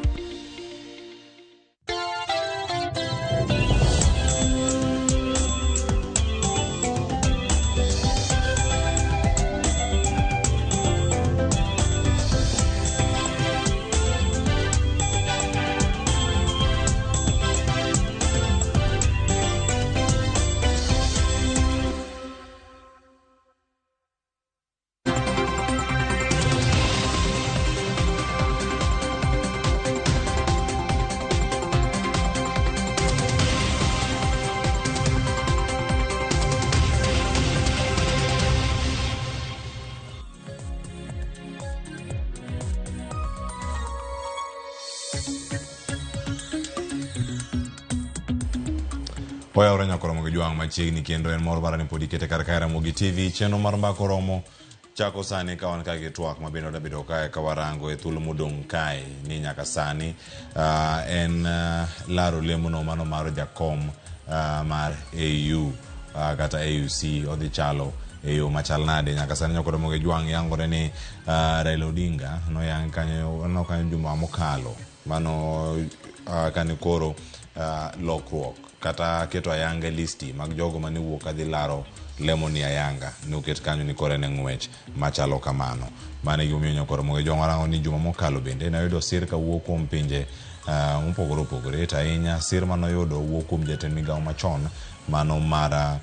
Oya orenya Ramogi Jwang' machiegni kendo en moro barani podi kete kar kae Ramogi TV. Chenro mar mbako romo chako sani ka wan kage twak mabendo da bedo kae ka warango e thuolo modong' kae ni nyaka sani en laro lemo no mano mar jakom mar AU kata AUC odhi chalo e yo machal nade nyaka sani nyako Ramogi Jwang' yangore ni Raila Odinga no yang kanyo juma mokalo mano kani koro lokruok kata keto ayanga listi mag jogo mane wuok adhi laro lemoni ayanga ne oket kanyo ni kore ne ng'wech machalo kamano. Mane gimomiyo nyako Ramogi Jwang' warango ni juma mokalo bende nayudo sir ka wuok kuom pinje mopogore opogore to ahinya sir manoyudo wuok kuom jatend migawo machon mano mar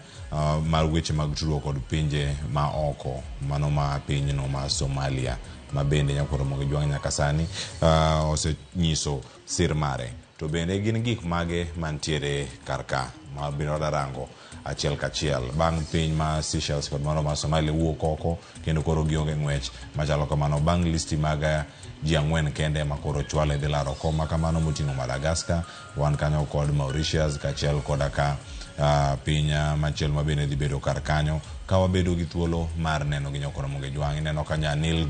weche mag tudruok kod pinje ma oko mano ma pinyno ma Somalia ma bende nyako Ramogi Jwang' nyaka sani osenyiso sir mare. To bende gin gik mage mantiere karka ma bino darango achiel kachiel bang' piny ma Seychelles kod mano ma Somalia wuok oko kendo koro gionge ng'wech machalo kamano bang' listi mag ji 4 kende ma koro chwale dhi laro koma kamano moting'o Madagascar, wan kanyo kod Mauritius kachiel koda ka piny machielo ma bende dhi bedo kar kanyo ka wabedo gi thuolo mar neno gi nyako Ramogi Jwang'. Ineno ka Nyanil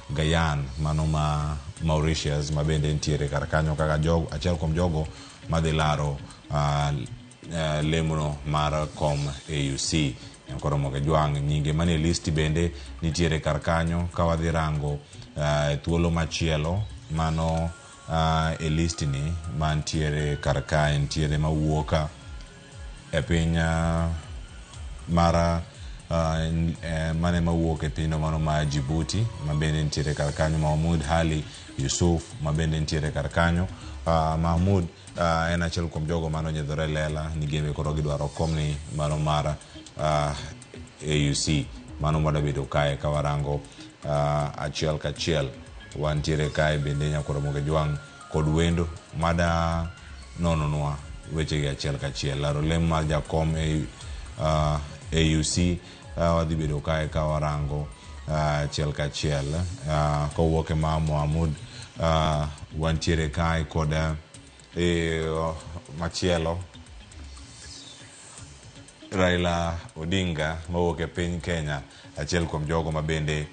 Gayan mano ma Mauritius ma bende ntiere kar kanyo kaka achiel kuom jogo madhi laro lemono mar kom AUC Nyakwar Ramogi Jwang. Nyinge manie listi bende nitiere kar kanyo. Ka wadhi rango thuolo machielo mano e listi ni mantiere kar kae nitiere mawuoka e piny mara mane mawuok e pino mano ma Djibouti mabende nitiere kar kanyo. Mahmoud Ali Yusuf mabende nitiere kar kanyo. Mahmoud en achiel kuom jogo mano nyedhore lela ni gembe koro gidwaro komni mano mara AUC mano moda bedo kae ka warango achiel kachiel. Wantiere kae bende Nyakwar Ramogi Jwang kod wendo mada nononwa weche gi achiel kachiel. Laro lem mar jakom AUC wadhi bedo kae ka warango achiel kachiel. Kowuok e Mahmoud wantiere kae kod machielo Raila Odinga mawuok e piny Kenya, achiel kuom jogo mabende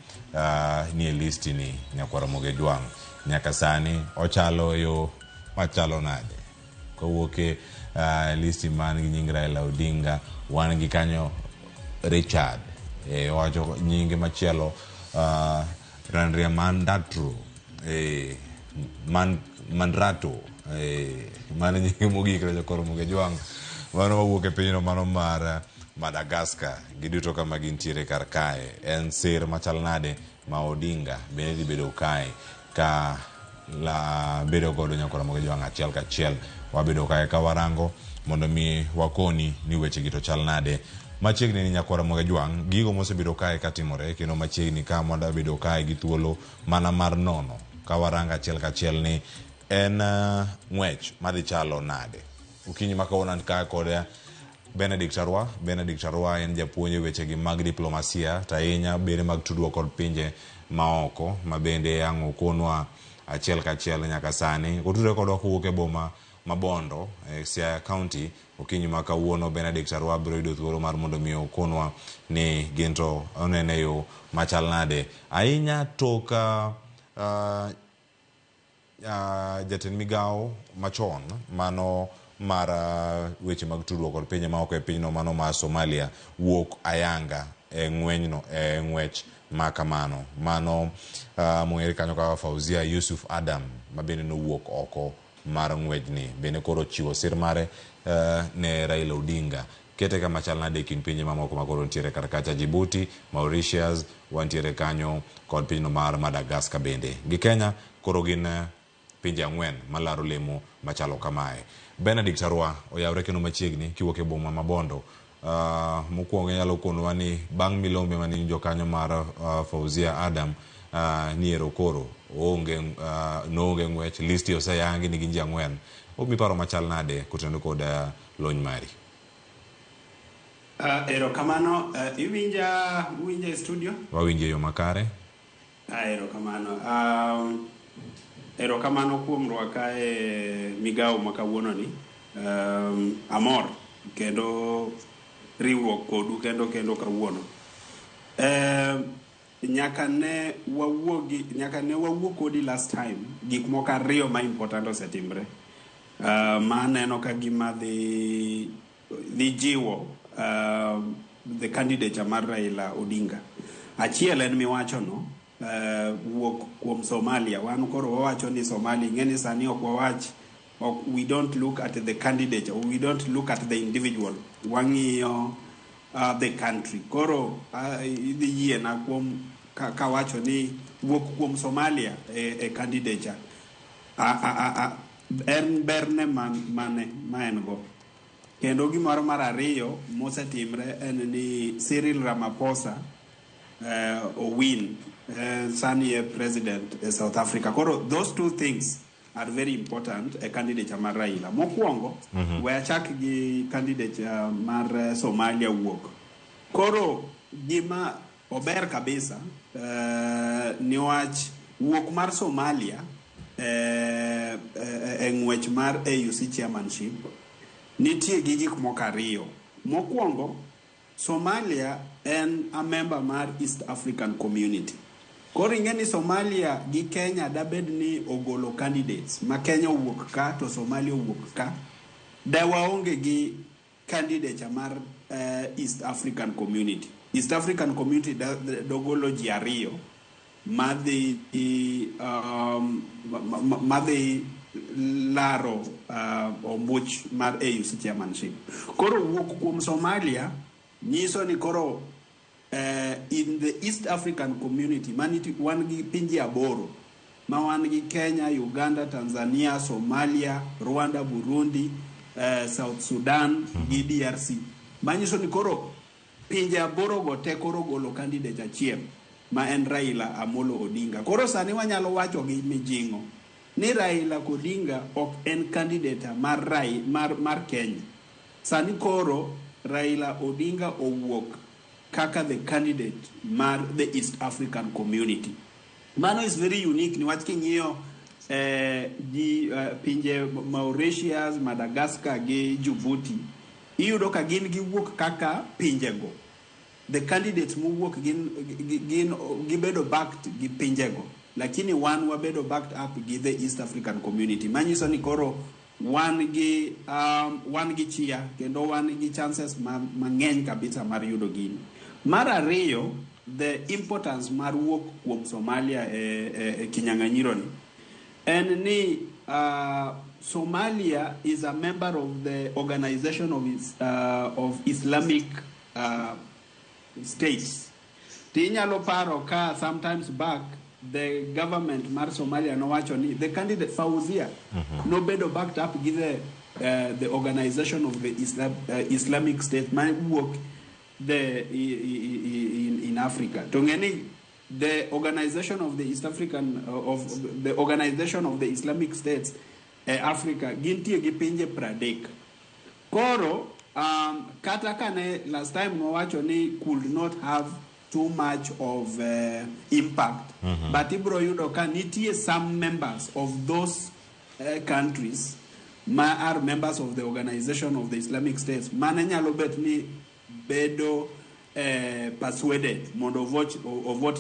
nie listi ni Nyakwar Ramogi Jwang. Nyaka sani ochalo yo machalo nade. Kowuok e listi man gi nying Raila Odinga wan gi kanyo Richard wacho nyinge machielo Randria Mandatro Mandrato mane nyinge mogik Nyakwar Ramogi Jwang mano mawuok e pinyno mano mar Madagascar. Giduto kama gintiere kar kae. En sir machal nade ma Odinga bende dhi bedo kae ka la bedo godo Nyakwar Ramogi Jwang achiel kachiel. Wabedo kae ka warango mondo mi wakoni ni weche gi to chal nade. Machiegni ni Nyakwar Ramogi Jwang gigo mosebedo kae katimore kendo machiegni ka mondo bedo kae gi thuolo mana mar nono ka waranga achiel kachiel ni en ng'wech madhi chalo nade. Ukinyi makaona kae kod Benedict Arwa en japuonj weche gi mag diplomasia tainya bende mag tudruok kod pinje maoko mabende ang' okonwa achiel kachiel nyaka sani. Kotudore kodwa kowuok e boma Mabondo Siaya County. Ukinyi ma kawuono Benedict Arwa biro yudo thuolo mar mondo mi okonwa ni gento onene yo machal nade ahinya toka jatend migawo machon mano mar weche mag tudruok kod pinje maoko e pinyno mano mar Somalia wuok ayanga e ng'wech makamano mano mong'ere kanyo kaka Fauzia Yusuf Adam mabende nowuok oko mar ng'wejni bende koro chiwo sir mare ne Raila Odinga kete kama chal nade kin pinje mamoko makoro ntiere kar kacha Djibouti, Mauritius, wantiere kanyo kod pinyno mar Madagascar bende. Gi Kenya koro gin pinje ang'wen malaro lemo machalo kamae. Benedict Arwa oyawre kendo machiegni kiwuok e boma Mabondo. Mokwongo nyalo konwa ni bang' milombe mani jokanyo mar Fauzia Adam niero koro noonge ng'wech listi oseyangi ni ginji ang'wen. Miparo machal nade kotendo kod lony mari? Ero kamano uwinja e studio? Wawinje yo makare. Ero kamano kuom rwaka e migawo makawuono ni. Amor kendo riwruok kodu kendo kawuono. Nyaka ne wawuok kodi last time gik moko ariyo ma important osetimre. Maneno ka gima dhi jiwo the candidate mar Raila Odinga. Achiel en miwacho no wuok kuom Somalia. Wan koro wawacho ni Somalia ngeni sani ok wawach we don't look at the candidate or we don't look at the individual. Wang'iyo the country. Koro idhi yie na kuom kawacho ni wuok kuom Somalia e candidate en berne mane ma en go. Kendo gimoro mar ariyo mosetimre en ni Cyril Ramaphosa win sani president in South Africa. Koro those two things are very important a candidate mar Raila. Mokwongo we achak gi candidate mar Somalia wuok. Koro gima ober kabisa niwach wuok mar Somalia ng'wech mar AUC chairmanship nitie gi gik moko ariyo. Mokwongo, Somalia en a member mar East African Community. Koro ing'eni Somalia gi Kenya dabed ni ogolo candidates ma Kenya wuok ka to Somalia wuok ka. Da waonge gi candidature mar East African Community. East African Community dogolo ji ariyo madhi laro ombuch mar AUC chairmanship. Koro wuok kuom Somalia nyiso ni koro in the East African Community wan gi pinje aboro ma wan gi Kenya, Uganda, Tanzania, Somalia, Rwanda, Burundi, South Sudan gi DRC. Manyiso ni koro pinje aboro go te koro golo candidate achiel ma en Raila Amolo Odinga. Koro sani wanyalo wacho gi mijingo ni Raila Odinga ok en candidate mar Kenya. Sani koro Raila Odinga owuok kaka the candidate mar the East African Community. Mano is very unique niwach king'iyo pinje Mauritius, Madagascar gi Djibouti iyudo ka gin giwuok kaka pinjego. The candidates mowuok gibedo backed gi pinjego, lakini wan wabedo backed up gi the East African Community. Manyiso ni koro wan gi chia kendo wan gi chances mang'eny kabisa mar yudo gini. Mar ariyo, the importance mar wuok kuom Somalia kinyang'anyiro ni en ni Somalia is a member of the Organization of Islamic States. Tinyalo paro ka sometimes back the government mar Somalia no wacho ni the candidate Fauzia no bedo backed up with the Organization of the Islamic State man work in Africa. Tongeni the Organization of the East African the Organization of the Islamic States Africa gintie gi pinje 30. Koro kata kane last time no wacho ni could not have too much of impact, but ibro yudo ka nitie some members of those countries ma are members of the Organization of the Islamic States mane nyalo bet ni bedo persuaded mondo vote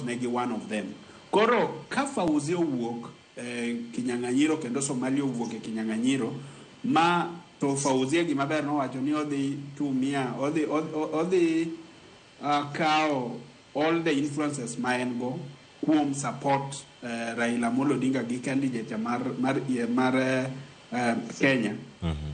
negi one of them. Koro ka Fauzia owuok kinyang'anyiro kendo Somalia owuok e kinyang'anyiro ma to Fauzia gima ber no wacho ni odhi tumia odhi kao all the influences ma en go kuom support Raila Amolo Odinga gi candidate mar Kenya.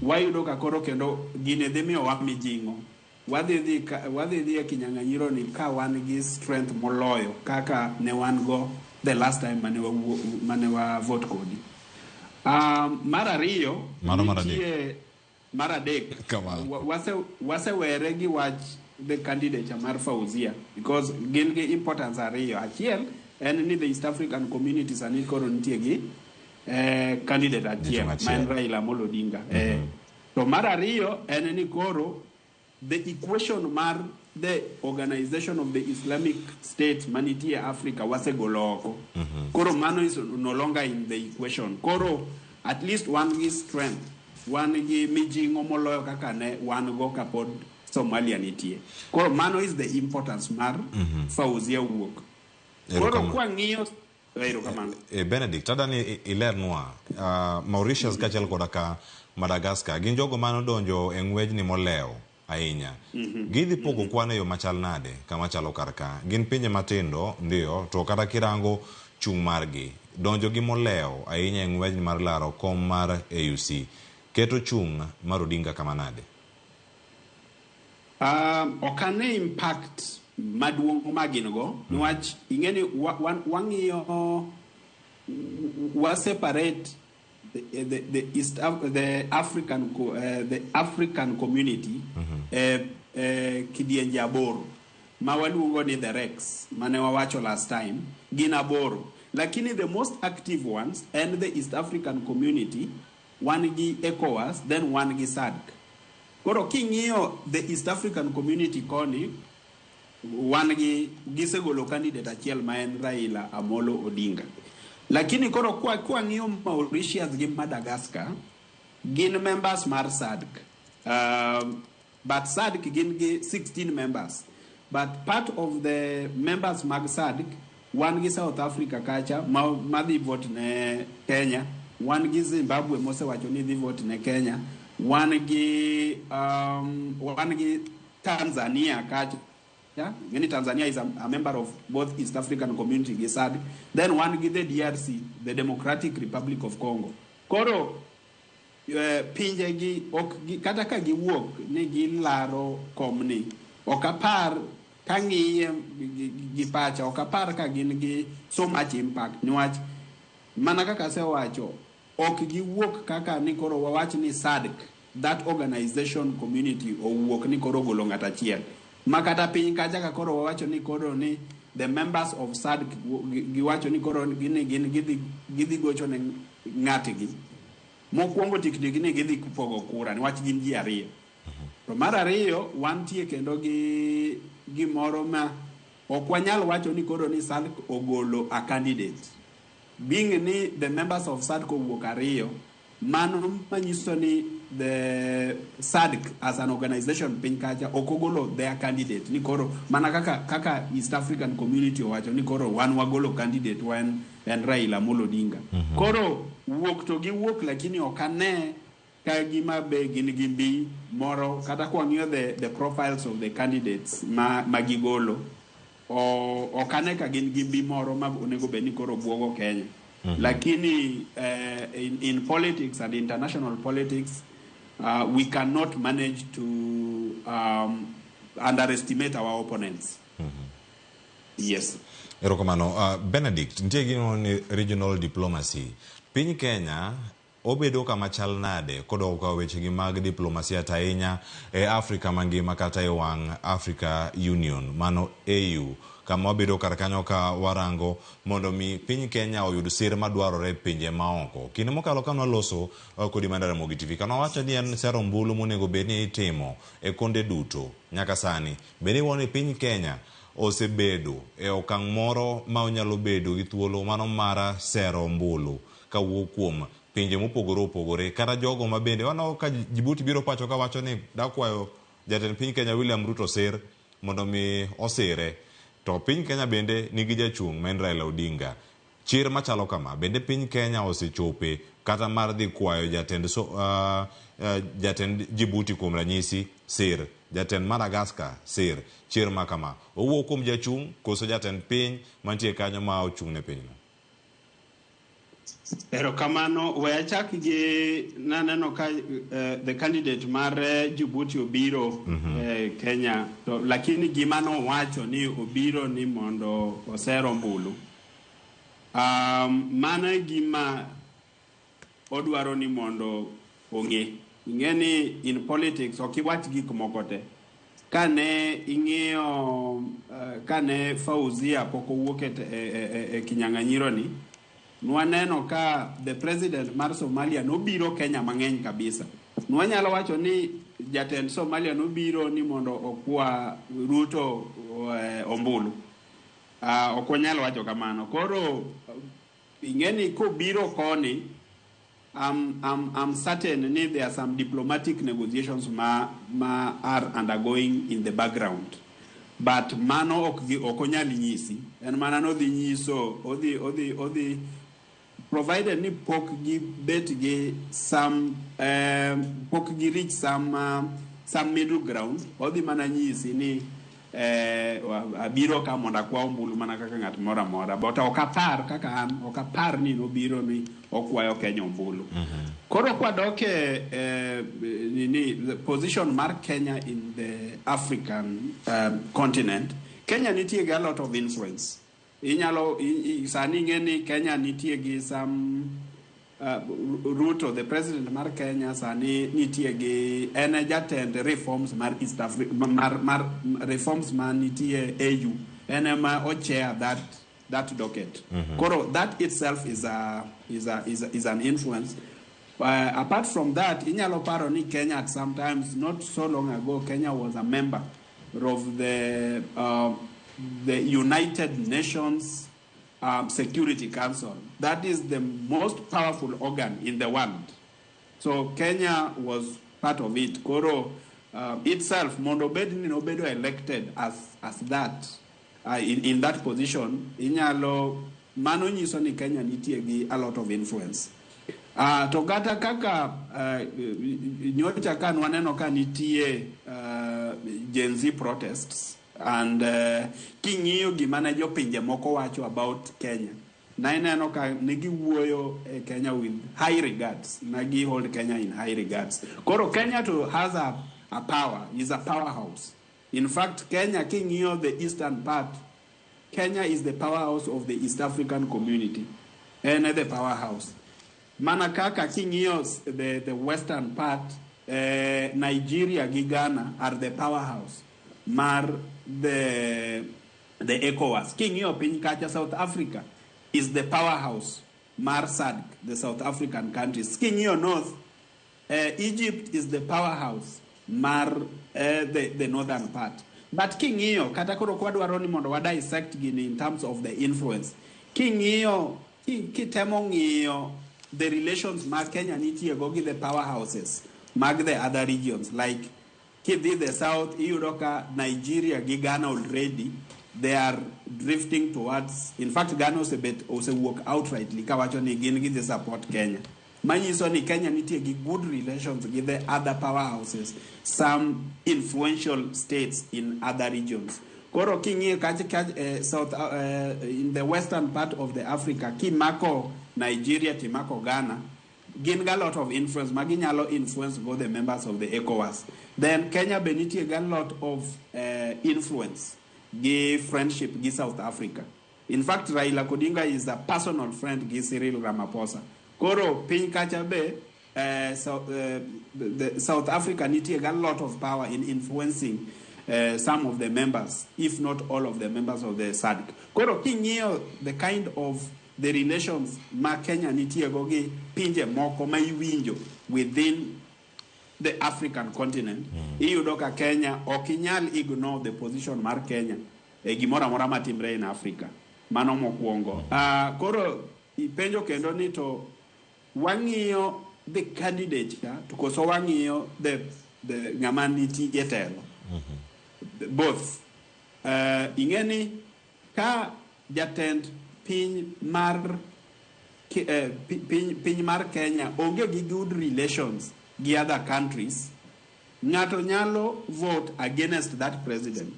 Wayudo ka koro kendo gine dhi miyo wa mijingo wadhi dhi e kinyang'anyiro ni ka wan gi strength moloyo kaka ne wan go the last time mane wa vote kodi. Mar ariyo mar adek wasewere gi wach the candidate mar Fauzia because gin gi importance ariyo. Achiel en ni the East African Community sani koro nitie gi candidate achiel ma en Raila Amolo Odinga. To mar ariyo en ni koro the equation mar the Organization of the Islamic State manitie Africa wasegolo oko. Koro mano is no longer in the equation. Koro at least one gi strength, one gi mijingo moloyo kaka ne one go kapod Somalia nitie. Koro mano is the importance mar Fauzia wuok. Koro kwa ng'iyo Benedict adani ilernwa Mauritius kachel kodaka Madagascar gin jogo mano donjo e ng'wej ni molewo ahinya. Gidhi pogo kwane yo machal nade kama chalo karka. Gin pinje matindo ndio to kata kirango chung margi donjo gi molewo ahinya e ng'wej mar laro kom mar AUC keto chung mar Odinga kama nade. Okane impact maduong' magin go niwach ingeni wang'iyo separate the African community kidienje aboro ma waluongo ni the Rex mane wawacho last time gin aboro, lakini the most active ones and the East African community one gi ECOWAS then one gi SADC. Koro king'iyo the East African community koni one gi gisegolo candidate achiel ma en Raila Amolo Odinga, lakini koro kwa ng'iyo Mauritius gi Madagascar gin members mar SADC, but SADC gin gi 16 members, but part of the members mag SADC one gi South Africa kacha ma dhi vote ne Kenya, one gi Zimbabwe mosewacho ni dhi vote ne Kenya, wan gi Tanzania kacha. Yeah, many Tanzania is a member of both East African Community GISAD. Then one gi the DRC, the Democratic Republic of Congo. Koro pinje gi ok kata ka giwuok ni gilaro komni ok apar ka ng'iye gi pacha ok apar ka gin gi so much impact niwach mana kaka asewacho ok giwuok kaka ni koro wawach ni SADC, that organization community owuok ni koro golo ng'at achiel makata piny kacha ka koro wawacho ni koro ni the members of SADC giwacho ni koro gin gidhi gocho ne ng'atgi mokwongo tikni ni gidhi pogo kura niwach gin ji ariyo. To mar ariyo wantie kendo gi gimoro ma ok wanyal wacho ni koro ni SADC ogolo a candidate. Being ni the members of SADC owuok ariyo, mano manyiso ni the SADC as an organization piny kacha okogolo their candidate ni koro mana kaka East African Community owacho ni koro wan wagolo candidate wan en Raila Amolo Odinga. Koro wuok to giwuok lakini okane ka gima be gin gimbi moro kata kwang'iyo the profiles of the candidates ma gigolo okane ka gin gimbi moro ma onego be ni koro buogo Kenya. Lakini in politics and international politics we cannot manage to underestimate our opponents. Yes. Erokamano. Benedict, nitie gino ni regional diplomacy. Piny Kenya obedo kama chal nade kodok ka wechegi mag diplomasia ahinya e Afrika mangima kata e wang Africa Union mano AU kama obedo kar kanyo ka warango mondo mi piny Kenya oyud sir madwarore pinje maoko. Kinde mokalo kano loso kodi Mandara Mogi TV kana wacho ni en sero mbulu monego bedni itimo e konde duto nyaka sani bende woni piny Kenya osebedo e okang' moro ma onyalo bedo gi thuolo mano mara sero mbulu ka wuok kuom pinje mopogore opogore kata jogo ma bende wano ka Djibouti biro pacho ka wacho ni dakwayo jatend piny Kenya William Ruto sir mondo mi osire to piny Kenya bende nigi jachung' men Raila Odinga. Chir machalo kama bende piny Kenya osechope kata mar dhi kwayo jatend Djibouti kuom ranyisi sir, jatend Madagascar sir, chir makama owuok kuom jachung' koso jatend piny mantie kanyo ma ochung' ne pinyno. Erokamano, we achak gi naneno ka the candidate mar Djibouti obiro Kenya to lakini gima no wacho ni obiro ni mondo osero mbulu. Mana gima odwaro ni mondo ong'e. Ing'eni in politics okiwach gik moko te. Kane ing'iyo kane Fauzia poko wuok e kinyang'anyiro ni nwaneno ka the president mar Somalia nobiro Kenya mang'eny kabisa. Nwanyalo wacho ni jatend Somalia nobiro ni mondo okwa Ruto ombulu. Okonyalo wacho kamano. Koro ing'eni kobiro koni I'm certain that there are some diplomatic negotiations ma are undergoing in the background. But mano okonyali nyisi. En mana no dhi nyiso odi provided ni pok gi bet gi some pok gi reach some middle ground odi mana nyisi ni abiro ka monda kwa ombulu mana kaka ng'at mora but okapar kaka an okapar ni no biro ni okwayo Kenya ombulu. Koro kwadoke the position mar Kenya in the African continent, Kenya nitie a lot of influence. Inyalo sani ng'eni Kenya nitie gi some Ruto, the president mar Kenya sani nitie gi en jatend reforms mar East Africa mar reforms man nitie AU en ma chair that docket. Koro that itself is an influence. Apart from that, inyalo paro ni Kenya at sometimes not so long ago Kenya was a member of the United Nations Security Council. That is the most powerful organ in the world. So Kenya was part of it. Koro itself, Mondobedi Nobedo elected as that in that position. Inyalo mano nyiso ni Kenya nitie gi a lot of influence. To kata kaka nyocha kan waneno ka nitie Gen Z protests and king'iyo gima ne jopinje moko wacho about Kenya, na ineno ka nigi wuoyo e Kenya with high regards, nagi hold Kenya in high regards. Koro Kenya to has a power, is a powerhouse. In fact, Kenya, king'iyo the eastern part, Kenya is the powerhouse of the East African community, and the powerhouse. Manakaka king'iyo the western part, Nigeria gi Ghana are the powerhouse mar the ECOWAS. King'iyo piny kacha South Africa is the powerhouse mar SADC, the South African countries. King'iyo north, Egypt is the powerhouse mar the northern part. But king'iyo kata koro kwadwaro ni mondo wa dissect gini in terms of the influence. King'iyo kitemo ng'iyo the relations mag Kenya nitie go gi the powerhouses mag the other regions, like kidhi the south iyudo ka Nigeria gi Ghana already they are drifting towards, in fact Ghana osewuok outrightly kawacho ni gin gidhi support Kenya, manyiso ni Kenya nitie gi good relations with the other powerhouses, some influential states in other regions. Koro king'iyo south in the western part of the Africa, kimako Nigeria timako Ghana, gin ga lot of influence maginyalo influence both the members of the ECOWAS. Then Kenya be nitie ga lot of influence gi friendship gi South Africa. In fact, Raila Odinga is a personal friend gi Cyril Ramaphosa. Koro piny kacha be South Africa nitie ga lot of power in influencing some of the members, if not all of the members of the SADC. Koro king'iyo the kind of the relations ma Kenya nitie go gi pinje moko ma iwinjo within the African continent, iyudo ka Kenya okinyal ignore the position mar Kenya e gimora mora matimre in Africa. Mano mokwongo. Koro ipenjo kendo ni to wang'iyo the candidate to koso wang'iyo the ng'ama nitie telo. Both. Ingeni ka jatend piny mar Kenya onge gi good relations gi other countries, ng'ato nyalo vote against that president.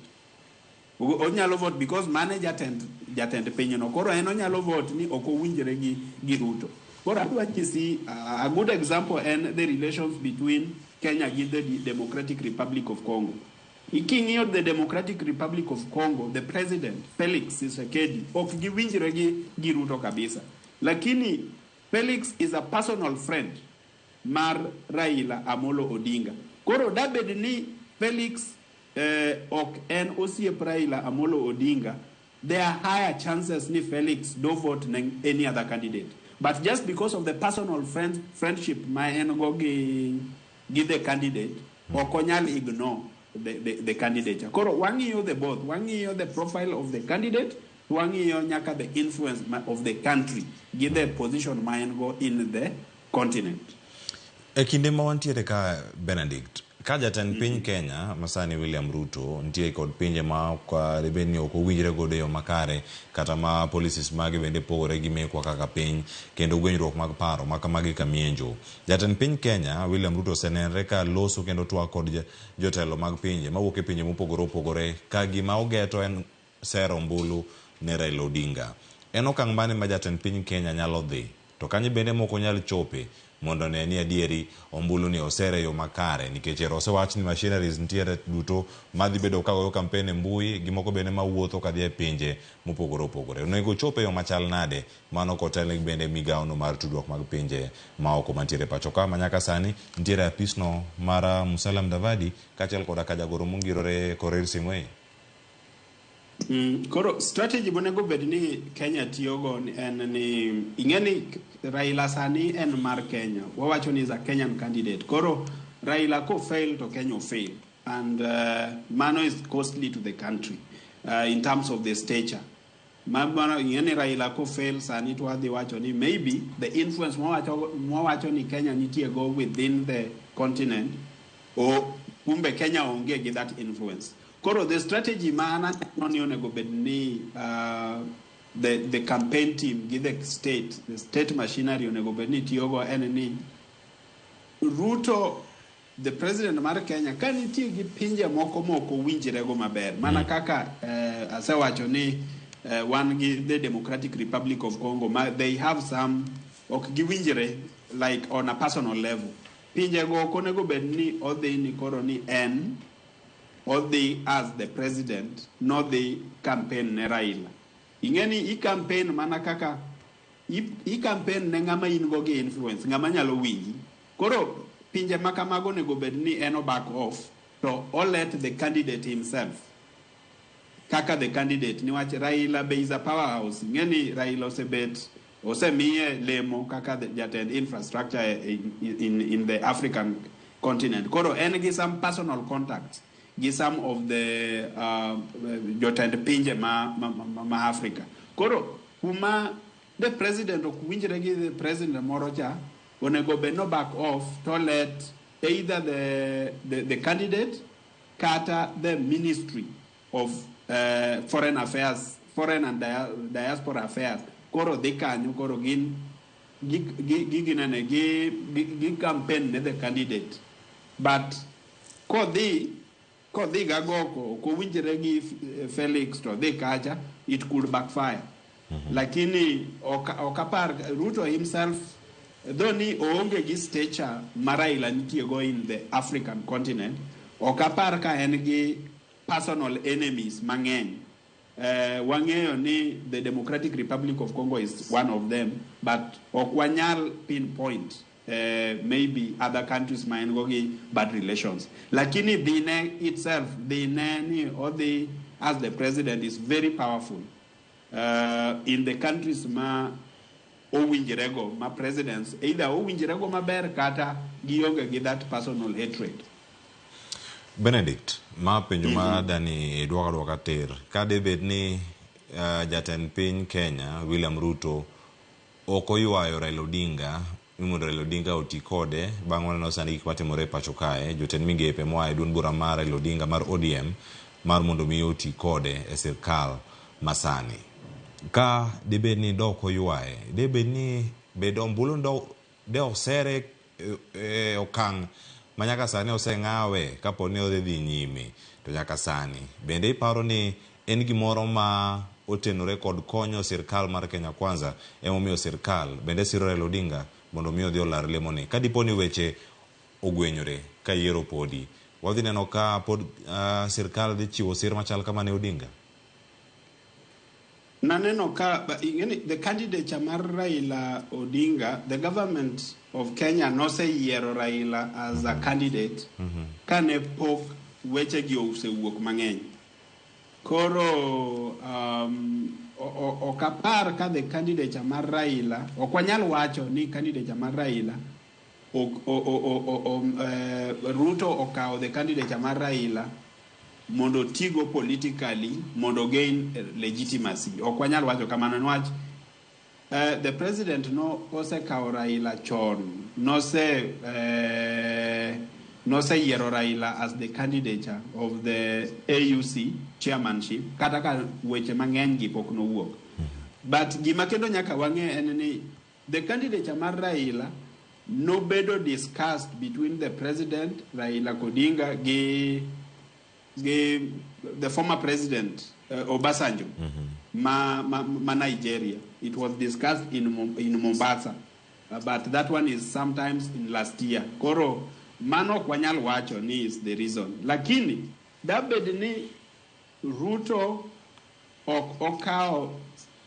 Onyalo vote because mane jatend piny no. Koro en onyalo vote ni ok owinjre gi Ruto. Koro adwa nyisi a good example and the relations between Kenya and the Democratic Republic of Congo. Iking'iyo the Democratic Republic of Congo, the president Felix Tshisekedi ok giwinjre gi Ruto kabisa, lakini Felix is a personal friend mar Raila Amolo Odinga. Koro dabed ni Felix ok en osiep Raila Amolo Odinga, there are higher chances ni Felix do vote than any other candidate. But just because of the personal friendship ma en go gi the candidate, ok onyal ignore the candidate. Koro wang'iyo the both, wang'iyo the profile of the candidate, wang'iyo nyaka the influence of the country, give the position ma en go in the continent. E kinde ma wantiere ka Benedict, ka jatend piny Kenya masani William Ruto nitie kod pinje ma kwa debeni ok owinjre godo yo makare, kata ma policies mage bende pogore gi mekwa kaka piny, kendo gwenyruok mag paro maka magi kamienjo. Jatend piny Kenya William Ruto senenre ka loso kendo twak kod jotelo mag pinje mawuok e pinje mopogore opogore ka gima ogeto en sero mbulu ne Raila Odinga. En okang' mane ma jatend piny Kenya nyalo dhi to kanye bende moko nyalo chope mondo ne ni adieri ombulu ni osere yo makare, nikech osewach ni machineries ntiere duto madhi bedo kagoyo kampeni mbui gimoko bende mawuotho kadhi e pinje mopogore opogore. Onego chope yo machal nade mano kotelne bende migawo no mar tudruok mag pinje ma oko mantiere pacho ka manyaka sani ntiere apisno mara Musalia Mudavadi kachel koda ka jagoro mongirore Korir Sing'we. Koro strategy bonego bed ni Kenya tiyogo en ni ingeni Raila sani en mar Kenya, wawacho ni is a Kenyan candidate. Koro Raila ko fail to Kenya fail, and mano is costly to the country in terms of the stature. Mano ingeni Raila ko fail sani to wadhi wacho ni maybe the influence mwawacho ni Kenya nitie go within the continent, o kumbe Kenya onge gi that influence. Koro the strategy mana noni onego bed ni the campaign team gi the state machinery onego bed ni tiyogo en ni Ruto, the president mar Kenya, ka nitie gi pinje moko winjrego maber mana kaka asewacho ni wan gi the Democratic Republic of Congo, they have some ok giwinjre like on a personal level. Pinjego ok onego bed ni odhi ni koro ni en odhi as the president, not the campaign ne Raila. Ingeni i campaign mana kaka i campaign ne ngama ingo gi influence, ngama nyalo winji. Koro pinje makamago nego bed ni eno back off to all let the candidate himself. Kaka the candidate niwach Raila be is a powerhouse. Ngeni Raila osebet osemiye lemo kaka the jatend infrastructure in the African continent. Koro en gi some personal contacts gi some of the jotend pinje ma Africa. Koro kuma the president ok winjre gi the president moro cha onego be no back off to let either the candidate kata the ministry of foreign affairs, foreign and diaspora affairs. Koro de kanyo koro gin gi campaign ne the candidate, but kodi gagoko ko winjre gi Felix to de kacha, it could backfire. Lakini okapar Ruto himself, though ni oonge gi stature Raila nitiego in the African continent, okapar ka en gi personal enemies mang'eny. Wang'eyo ni the Democratic Republic of Congo is one of them, but ok wanyal pinpoint maybe other countries ma en go gi bad relations. Lakini Dine itself, Dine ni odhi as the president is very powerful in the countries ma owinjrego ma presidents either owinjrego maber kata gionge gi that personal hatred. Benedict, ma penjo ma dani dwaka ter ka debed ni jatend piny Kenya William Ruto oko yuayo Raila Odinga, mimundo Raila Odinga oti kode bang' waneno sani gik matimore pacho kae, jotend migepe moa e duond bura mar Raila Odinga mar ODM mar mondo mi oti kode e sirkal masani. Ka debed ni doko yuaye, debed ni bedo ombulu de osere okang' manyaka sani oseng'awe kapo ni odhi nyime to nyaka sani bende iparo ni en gimoro ma otenore kod konyo sirkal mar Kenya Kwanza emomiyo sirkal bende siro Raila Odinga mondo mi odhi olar lemoni ka dipo ni weche ogwenyore ka yiero podi, wadhi neno ka pod sirkal dhi chiwo sir machal kama ne Odinga? Naneno ka the candidate mar Raila Odinga, the government of Kenya no say yiero Raila as a candidate kane pok weche gi osewuok mang'eny. Koro okapar ka the candidate mar Raila, ok wanyal wacho ni candidate mar Raila Ruto okawo the candidate mar Raila mondo tigo politically mondo gain legitimacy. Ok wanyal wacho kamano niwach the president no osekawo Raila chon, no se yiero Raila as the candidate of the AUC chairmanship kata ka weche mang'eny gi pok nowuok. But gima kendo nyaka wang'e en ni the candidate mar Raila no bedo discussed between the president Raila Odinga gi the former president Obasanjo ma Nigeria. It was discussed in Mombasa, but that one is sometimes in last year. Koro mano kwanyal wacho ni is the reason. Lakini dabed ni Ruto okao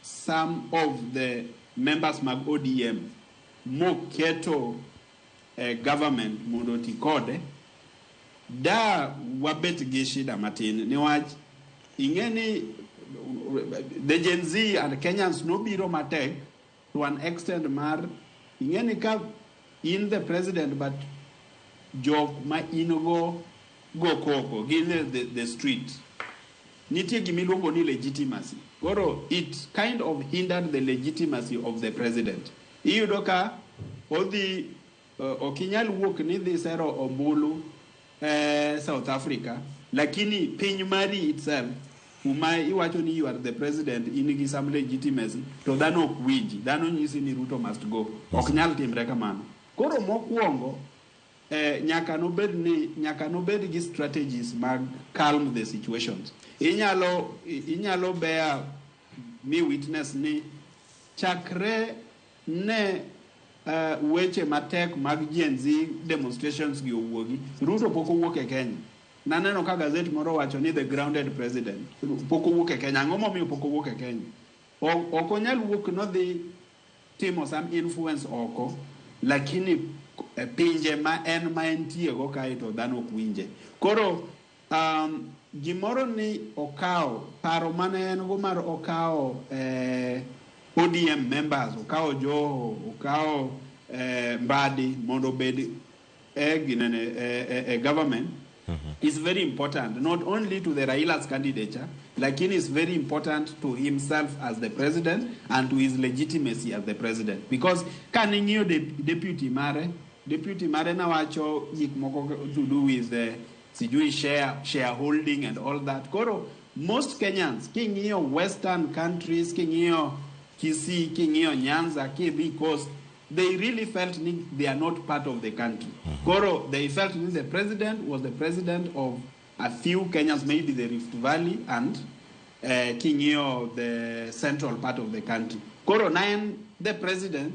some of the members mag ODM moketo government mondo tikode da wabet gi shida matin niwach ingeni the Gen Z and Kenyans no biro matek to an extent mar ingeni ka in the president but jok ma inogo go koko gin the street nitie gimiluongo ni legitimacy. Koro it kind of hindered the legitimacy of the president. Iyudo ka odhi okinyal wuok ni dhi sero ombulu South Africa, lakini piny mari itself kuma iwacho ni you are the president in gi some legitimacy to dhano ok winji, dhano nyisi ni Ruto must go, ok nyal timre kamano. Koro mokwongo nyaka nobed gi strategies mag calm the situations. Inyalo bear me witness ni chakre ne weche matek mag Gen Z demonstrations gi owuogi, Ruto pok owuok e Kenya. Naneno ka gazet moro wacho ni the grounded president pok owuok e Kenya. Ang'o momiyo pok owuok e Kenya? Ok onyal wuok nodhi timo some influence oko, lakini pinje ma entie go kae to dhano ok winje. Koro gimoro ni okawo paro mane en go mar okawo ODM members, okawo Joho, okawo Mbadi mondo bed government is very important, not only to the Raila's candidature, lakini is very important to himself as the president and to his legitimacy as the president. Because kaning'io deputy mare na wacho gik moko to do with sijui shareholding and all that. Koro most Kenyans, king'io western countries, king'io Kisii, king'io Nyanza, Kidhi Coast, they really felt they are not part of the country. Koro, they felt the president was the president of a few Kenyans, maybe the Rift Valley and king'io the central part of the country. Koro, the president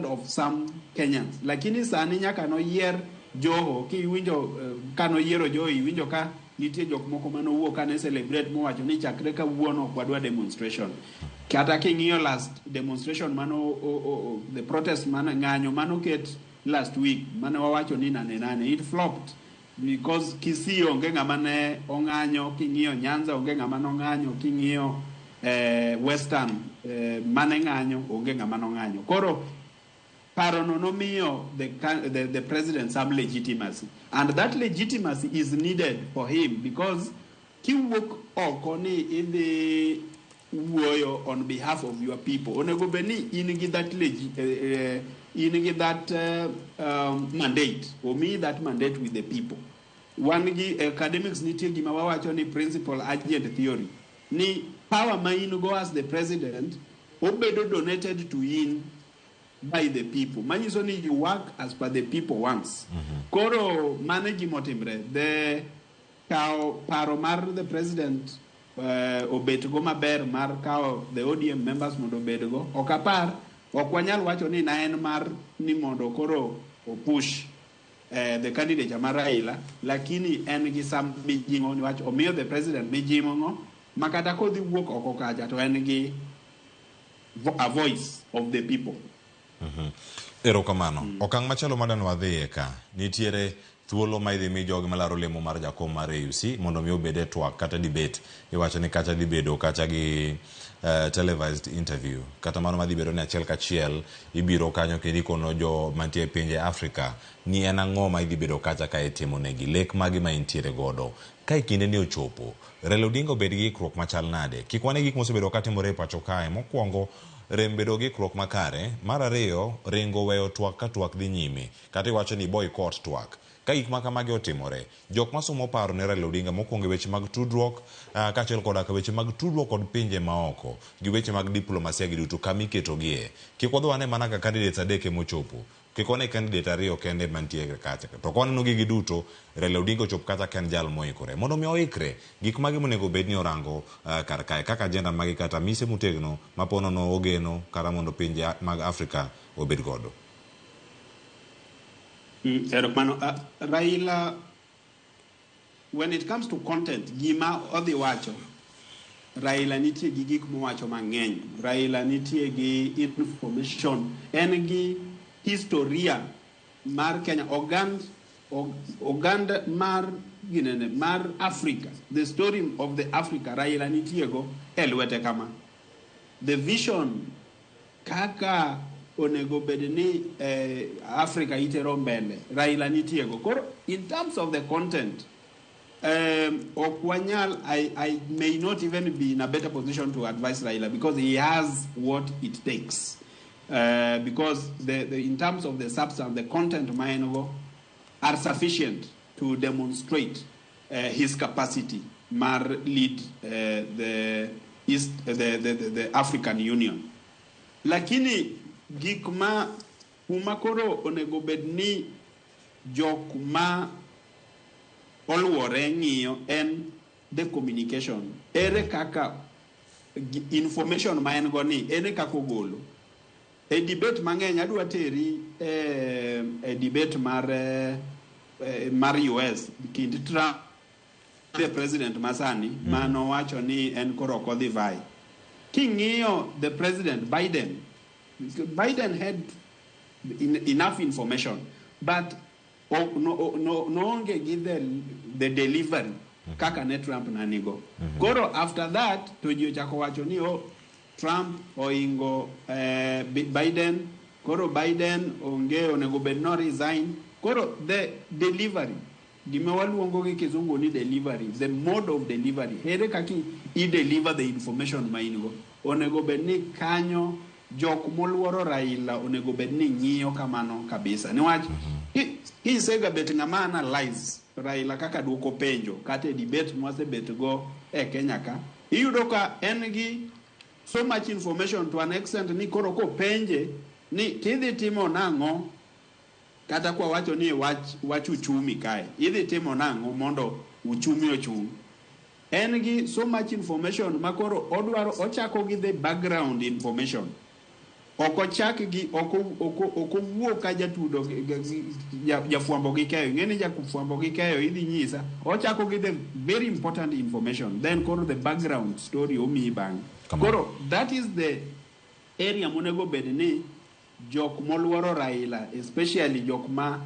of some Kenyans. Lakini sani nyaka no yier Joho, ki winjo kano yiero Joho, winjo ka nitie jok moko mano wuok kane celebrate mowacho ni chakre ka wuono kwadwa demonstration. Kata king'io last demonstration mano the protest mano ng'anyo mano ket last week mano wawacho ni nane it flopped because Kisii onge ng'ama ne ong'anyo, king'io Nyanza onge ng'ama nong'anyo, king'io western mane ng'anyo onge ng'ama nong'anyo. Koro paro no nomiyo the president some legitimacy, and that legitimacy is needed for him because kiwuok oko ni idhi wuoyo on behalf of your people, onego beni in gi that mandate, or me that mandate with the people. Wan gi academics nitie gima wawacho ni principal agent theory, ni power ma in go as the president obedo donated to in by the people. Manyiso ni you work as per the people once. Koro mane gimotimre, the paro mar the president obet go maber mar kao the ODM members mondo obed go, okapar okwanyal wacho ni na en mar ni mondo koro opush the candidate mar Raila, lakini en gi sam mijingo ni wacho omiyo the president mijingo makata kodhi wuok oko kaja to en gi a voice of the people. Erokamano. Okang' machielo madano wadhiye ka nitiere thuolo ma idhi mi jogi malaro lemo mar jakom mar AUC mondo mi obede twak kata debate. Iwacho ni kacha dhi bedo kacha gi televised interview kata mano madhi bedo ni achiel kachiel ibiro kanyo kendo ikono jo mantie pinje Afrika ni en ang'o ma idhi bedo kacha ka itimo negi lek magi ma intiere godo ka kinde ni ochopo. Raila Odinga obed gi ikruok machal nade, kik wane gik mosebedo katimore e pacho kae. Mokwongo rem bedo gi ikruok makare, mar ariyo ringo weyo twak ka twak dhi nyime kata iwacho ni boycott twak. Ka gik ma kamagi otimore, jok masomo paro ne Raila Odinga mokwongo weche mag tudruok kaachiel koda ka weche mag tudruok kod pinje maoko gi weche mag diplomasia gi duto kama iketogie. Kik wadhi wane mana ka candidates adek emochopo, kik wane candidate ariyo kende mantie kacha, to kwaneno gigi duto Raila Odinga ochop kacha ka en jal moikore mondo mi oikre gik magi monego bed ni orango kar kae kaka agenda magi kata mise motegno mapono no ogeno kara mondo pinje mag Afrika obed godo. Raila, when it comes to content, gima odhi wacho, Raila nitie gi gik mowacho mang'eny. Raila nitie gi information, en gi historia mar Kenya, oganda mar Africa, the story of the Africa, Raila nitie go elwete kama. The vision kaka onego bedni Africa itero mbele, Raila nitie go. Koro in terms of the content, Okwanyal, I may not even be in a better position to advise Raila because he has what it takes. Because in terms of the substance, the content are sufficient to demonstrate his capacity mar lead the African Union. Lakini gik ma kuma koro onego bed ni jok ma oluore ng'iyo en the communication. Ere kaka information ma en go ni ere kaka ogolo. E debate mang'eny adwa teri e debate mar US kind Trump the president masani mano wacho ni en koro kodhi vai. King'iyo the president Biden had enough information, but no onge give the delivery kaka ne Trump nanigo. Koro after that to ji ochako wacho ni Trump oingo Biden, koro Biden onge onego bed no resign. Koro the delivery gima waluongo gi kizungu ni delivery, the mode of delivery, ere kaki I deliver the information ma ingo. Onego bed ni kanyo jok moluoro Raila onego bed ni ng'iyo kamano kabisa. Niwach kisega bet ng'ama analyze Raila kaka duoko penjo kata debate mwase bet go e Kenya ka, iyudo ka en gi so much information to an extent ni koro ko penje ni tidhi timo nang'o, kata kwa wacho ni wach uchumi kae idhi timo nang'o mondo uchumi ochung. En gi so much information makoro odwaro ochako gi the background information. Oko chak gi oko wuo ka jatudo jafuambo gi keyo ngeni jakufuambo gi keyo idhi nyisa ochako gi the very important information, then koro the background story omi bang. Koro that is the area monego bed ni jok moluoro Raila, especially jok ma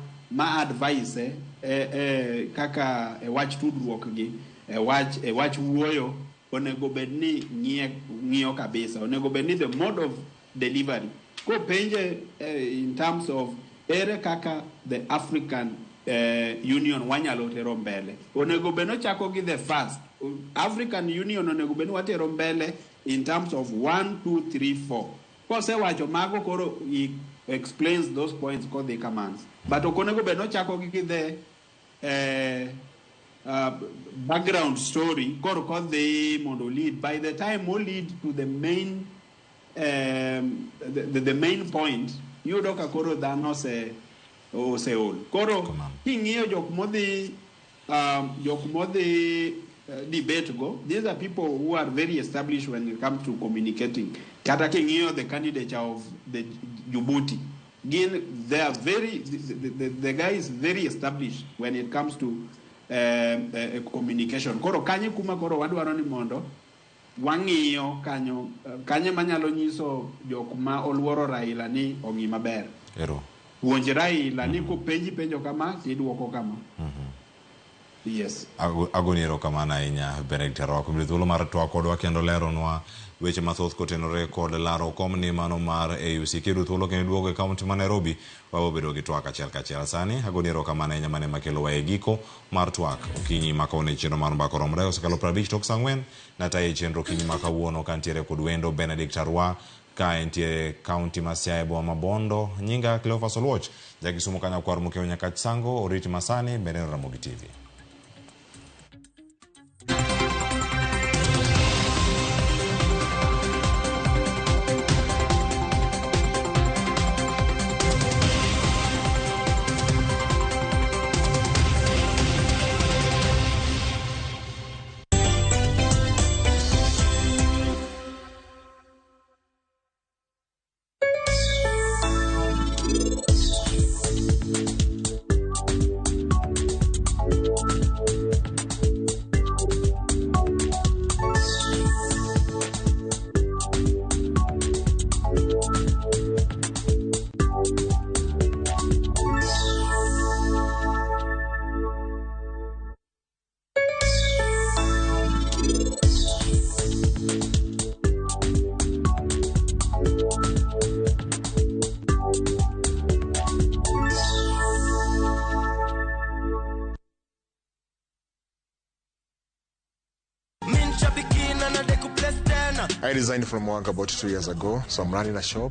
advice kaka wach tudruok gi wach wuoyo onego bed ni ng'iyo kabisa. Onego bed ni the mode of delivery ko penje in terms of ere kaka the African Union wanyalo tero mbele. Onego bed no chako gi the first African Union onego bed watero mbele in terms of 1, 2, 3, 4. Kose wacho mago koro he explains those points called the commands. But okonego bed no chako gi the background story koro called the mondo lead. By the time we lead to the main the main point, you doka koro dhano se ol. Koro king'iyo jok modhi debate go, these are people who are very established when it comes to communicating. Kata king'iyo the candidature of the Djibouti, they are very the guy is very established when it comes to communication. Koro kanye kuma koro wadwaro ni mondo wang'iyo kanyo manyalo nyiso jok ma oluoro Raila ni ong'i maber. Puonj Raila ni ko penjo kama tidwoko kama. Yes. Agoniero kamano ahinya Benedict Arwako biro thuolo mar twak kodwa kendo leronwa weche mathoth kotenore kod laro kom ni mano mar AUC. Kidwa thuolo kendo duogo e kaunti ma Nairobi wabo bedo gi twak achiel kachiel. Sani agoniero kamano ahinya mane makelo wa e giko mar twak okinyi makone chenro mar mbako romre osekalo 50 tok sang'wen na tayo chenro okinyi makawuono kantiere kod wendo Benedict Arwako ka entie kaunti ma Siaya boma Mabondo. Nyinga Cleophas Oluoch jakisumo kanya kwar mokeo nyaka Sango oriti masani Beneno Ramogi TV. I resigned from work about 2 years ago, so I'm running a shop.